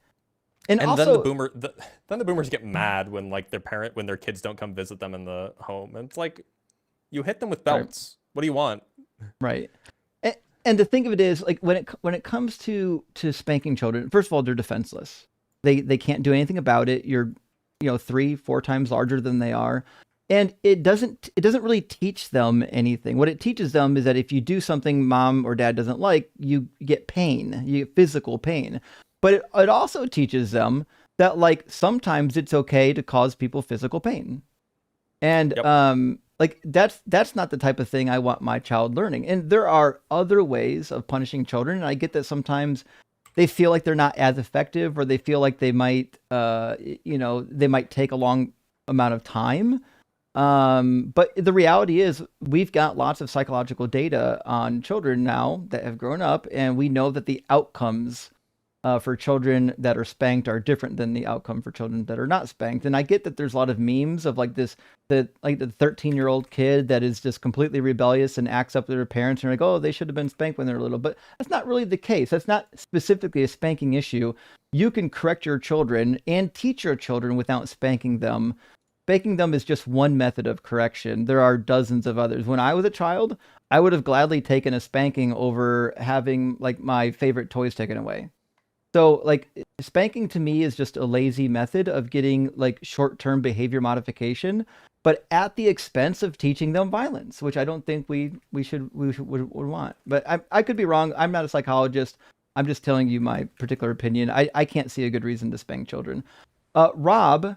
And also, then the boomers get mad when like when their kids don't come visit them in the home. And it's like, you hit them with belts. Right. What do you want? Right. And the thing of it is, like when it comes to spanking children, first of all, they're defenseless. They can't do anything about it. You're 3-4 times larger than they are. And it doesn't really teach them anything. What it teaches them is that if you do something mom or dad doesn't like, you get pain, you get physical pain. But it also teaches them that like sometimes it's okay to cause people physical pain. And yep. Like that's not the type of thing I want my child learning. And there are other ways of punishing children. And I get that sometimes they feel like they're not as effective, or they feel like they might, they might take a long amount of time. But the reality is we've got lots of psychological data on children now that have grown up, and we know that the outcomes for children that are spanked are different than the outcome for children that are not spanked. And I get that there's a lot of memes of like the 13-year-old kid that is just completely rebellious and acts up to their parents and like, oh, they should have been spanked when they were little. But that's not really the case. That's not specifically a spanking issue. You can correct your children and teach your children without spanking them. Spanking them is just one method of correction. There are dozens of others. When I was a child, I would have gladly taken a spanking over having like my favorite toys taken away. So like spanking to me is just a lazy method of getting like short-term behavior modification, but at the expense of teaching them violence, which I don't think we would want. But I could be wrong. I'm not a psychologist. I'm just telling you my particular opinion. I can't see a good reason to spank children. Rob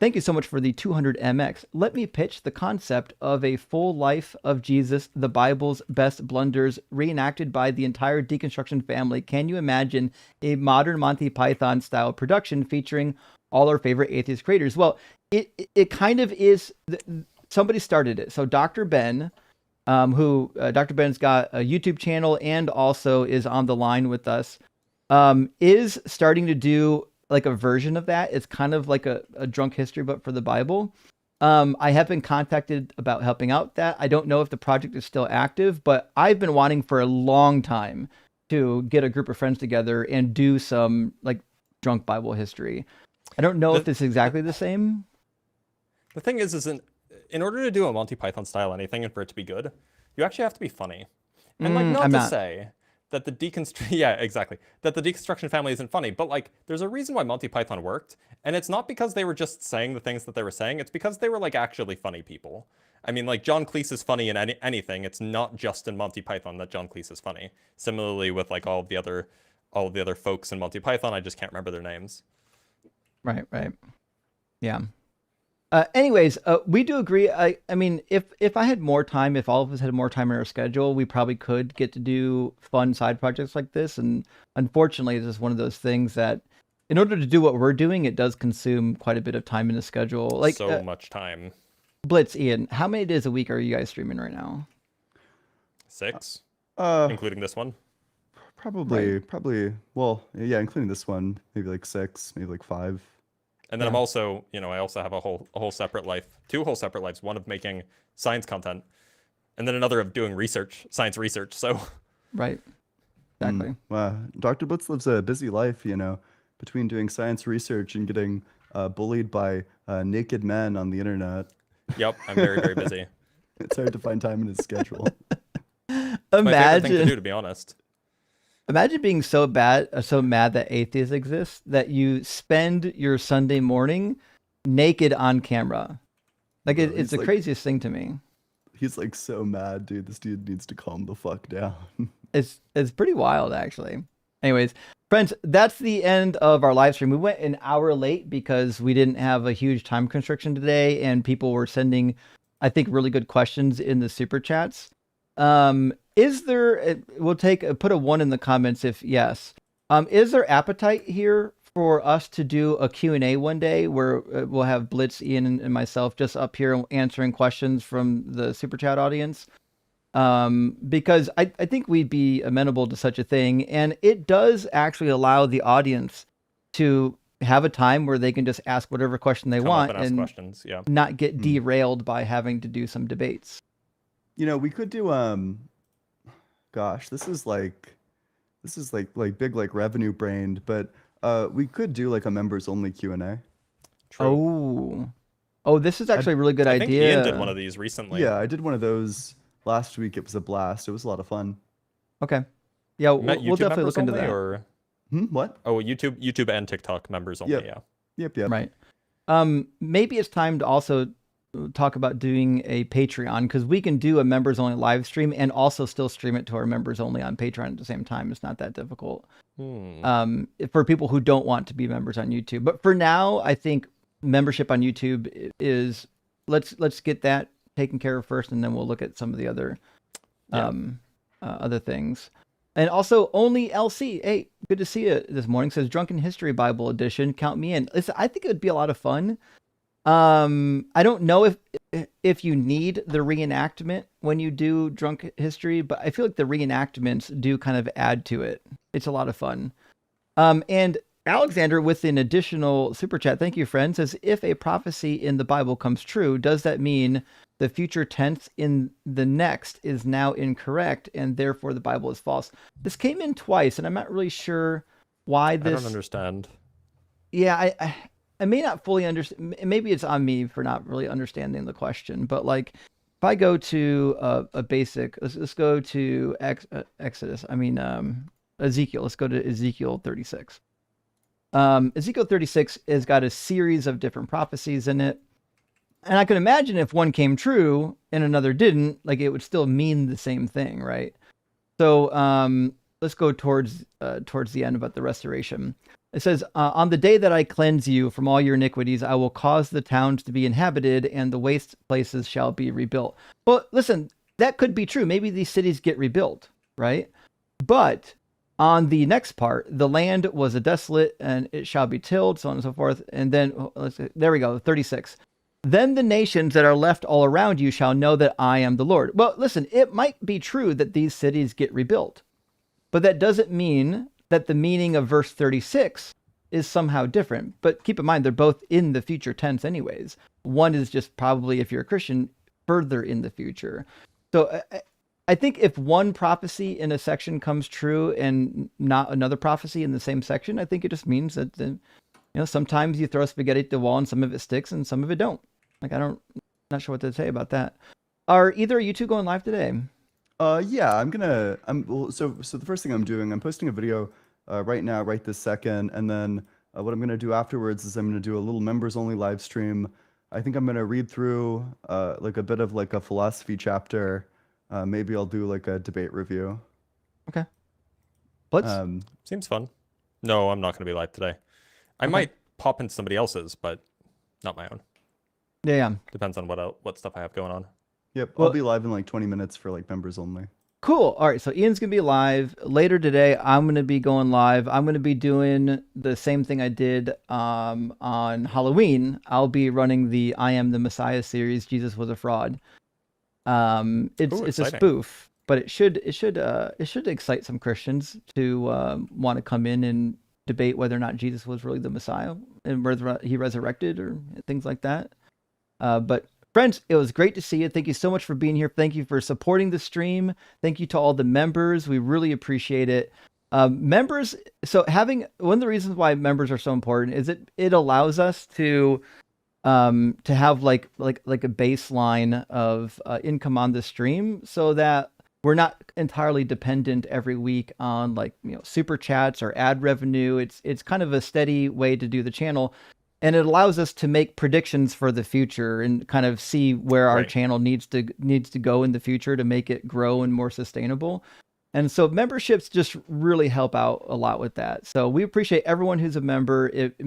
Thank you so much for the 200 MX. Let me pitch the concept of a full life of Jesus, the Bible's best blunders, reenacted by the entire deconstruction family. Can you imagine a modern Monty Python style production featuring all our favorite atheist creators? Well, it kind of is. Somebody started it. So Dr. Ben, Dr. Ben's got a YouTube channel and also is on the line with us, is starting to do like a version of that. It's kind of like a drunk history, but for the Bible. I have been contacted about helping out that. I don't know if the project is still active, but I've been wanting for a long time to get a group of friends together and do some like drunk Bible history. I don't know if this is exactly the same. The thing is in order to do a Monty Python style anything and for it to be good, you actually have to be funny. And like not I'm to not. say that the that the deconstruction family isn't funny, but like there's a reason why Monty Python worked, and it's not because they were just saying the things that they were saying, it's because they were like actually funny people. I mean, like John Cleese is funny in anything. It's not just in Monty Python that John Cleese is funny. Similarly with like all of the other folks in Monty Python, I just can't remember their names. Right. Yeah. Anyways, we do agree. I mean, if I had more time, if all of us had more time in our schedule, we probably could get to do fun side projects like this. And unfortunately, this is one of those things that, in order to do what we're doing, it does consume quite a bit of time in the schedule. Like so much time. Blitz, Ian, how many days a week are you guys streaming right now? 6, Uh, including this one. Probably. Well, yeah, including this one, maybe like 6, maybe like 5. And then I'm also, I also have a whole separate life, 2 whole separate lives, one of making science content, and then another of doing science research. So, right, exactly. Wow, Dr. Blitz lives a busy life, between doing science research and getting bullied by naked men on the internet. Yep, I'm very, very busy. It's hard to find time in his schedule. It's my favorite thing to do, to be honest. Imagine being so mad that atheists exist that you spend your Sunday morning naked on camera. Like it's the craziest thing to me. He's like so mad, dude. This dude needs to calm the fuck down. It's pretty wild, actually. Anyways, friends, that's the end of our live stream. We went an hour late because we didn't have a huge time constriction today, and people were sending, I think, really good questions in the super chats. Is there, we'll put a 1 in the comments if yes. Is there appetite here for us to do a Q&A one day where we'll have Blitz, Ian, and myself just up here answering questions from the super chat audience? Because I think we'd be amenable to such a thing, and it does actually allow the audience to have a time where they can just ask whatever question they want and ask questions, yeah. Not get derailed by having to do some debates. We could do gosh, this is like big like revenue brained, but we could do like a members only Q&A. True. Oh, this is actually a really good I idea. think Ian did one of these recently. Yeah, I did one of those last week. It was a blast. It was a lot of fun. Okay. Yeah, we'll definitely look into only, that. Or... What? Oh, YouTube and TikTok members only, Yep. Right. Maybe it's time to also talk about doing a Patreon, because we can do a members only live stream and also still stream it to our members only on Patreon at the same time. It's not that difficult. For people who don't want to be members on YouTube. But for now, I think membership on YouTube is, let's get that taken care of first, and then we'll look at some of the other other things. And also, only LC, hey, good to see you this morning, says Drunken History Bible Edition, count me in. Listen, I think it would be a lot of fun. I don't know if you need the reenactment when you do drunk history, but I feel like the reenactments do kind of add to it. It's a lot of fun. And Alexander with an additional super chat, thank you, friend, says, if a prophecy in the Bible comes true, does that mean the future tense in the next is now incorrect and therefore the Bible is false? This came in twice, and I'm not really sure why this. I don't understand. Yeah, I may not fully understand. Maybe it's on me for not really understanding the question. But like, if I go to a basic, let's go to Exodus. Ezekiel. Let's go to Ezekiel 36. Ezekiel 36 has got a series of different prophecies in it, and I can imagine if one came true and another didn't, like it would still mean the same thing, right? So let's go towards the end about the restoration. It says, on the day that I cleanse you from all your iniquities, I will cause the towns to be inhabited and the waste places shall be rebuilt. Well, listen, that could be true. Maybe these cities get rebuilt, right? But on the next part, the land was a desolate and it shall be tilled, so on and so forth. And then, there we go, 36. Then the nations that are left all around you shall know that I am the Lord. Well, listen, it might be true that these cities get rebuilt, but that doesn't mean that the meaning of verse 36 is somehow different. But keep in mind, they're both in the future tense anyways. One is just probably, if you're a Christian, further in the future. So I think if one prophecy in a section comes true and not another prophecy in the same section, I think it just means that, sometimes you throw spaghetti at the wall and some of it sticks and some of it don't. Like, not sure what to say about that. Are either of you two going live today? Yeah, so the first thing I'm doing, I'm posting a video right now, right this second, and then what I'm gonna do afterwards is I'm gonna do a little members only live stream. I think I'm gonna read through like a bit of like a philosophy chapter. Maybe I'll do like a debate review. Okay. Let's. Seems fun. No, I'm not gonna be live today. I might pop in somebody else's, but not my own. Yeah. Depends on what stuff I have going on. Yep, Well, I'll be live in like 20 minutes for like members only. Cool. All right. So Ian's going to be live later today. I'm going to be going live. I'm going to be doing the same thing I did on Halloween. I'll be running the I Am the Messiah series. Jesus was a fraud. It's a spoof, but it should excite some Christians to want to come in and debate whether or not Jesus was really the Messiah and whether he resurrected or things like that. But friends, it was great to see you. Thank you so much for being here. Thank you for supporting the stream. Thank you to all the members. We really appreciate it. Members, so having one of the reasons why members are so important is it allows us to have like a baseline of income on the stream, so that we're not entirely dependent every week on super chats or ad revenue. It's kind of a steady way to do the channel. And it allows us to make predictions for the future and kind of see where our channel needs to go in the future to make it grow and more sustainable. And so memberships just really help out a lot with that. So we appreciate everyone who's a member. It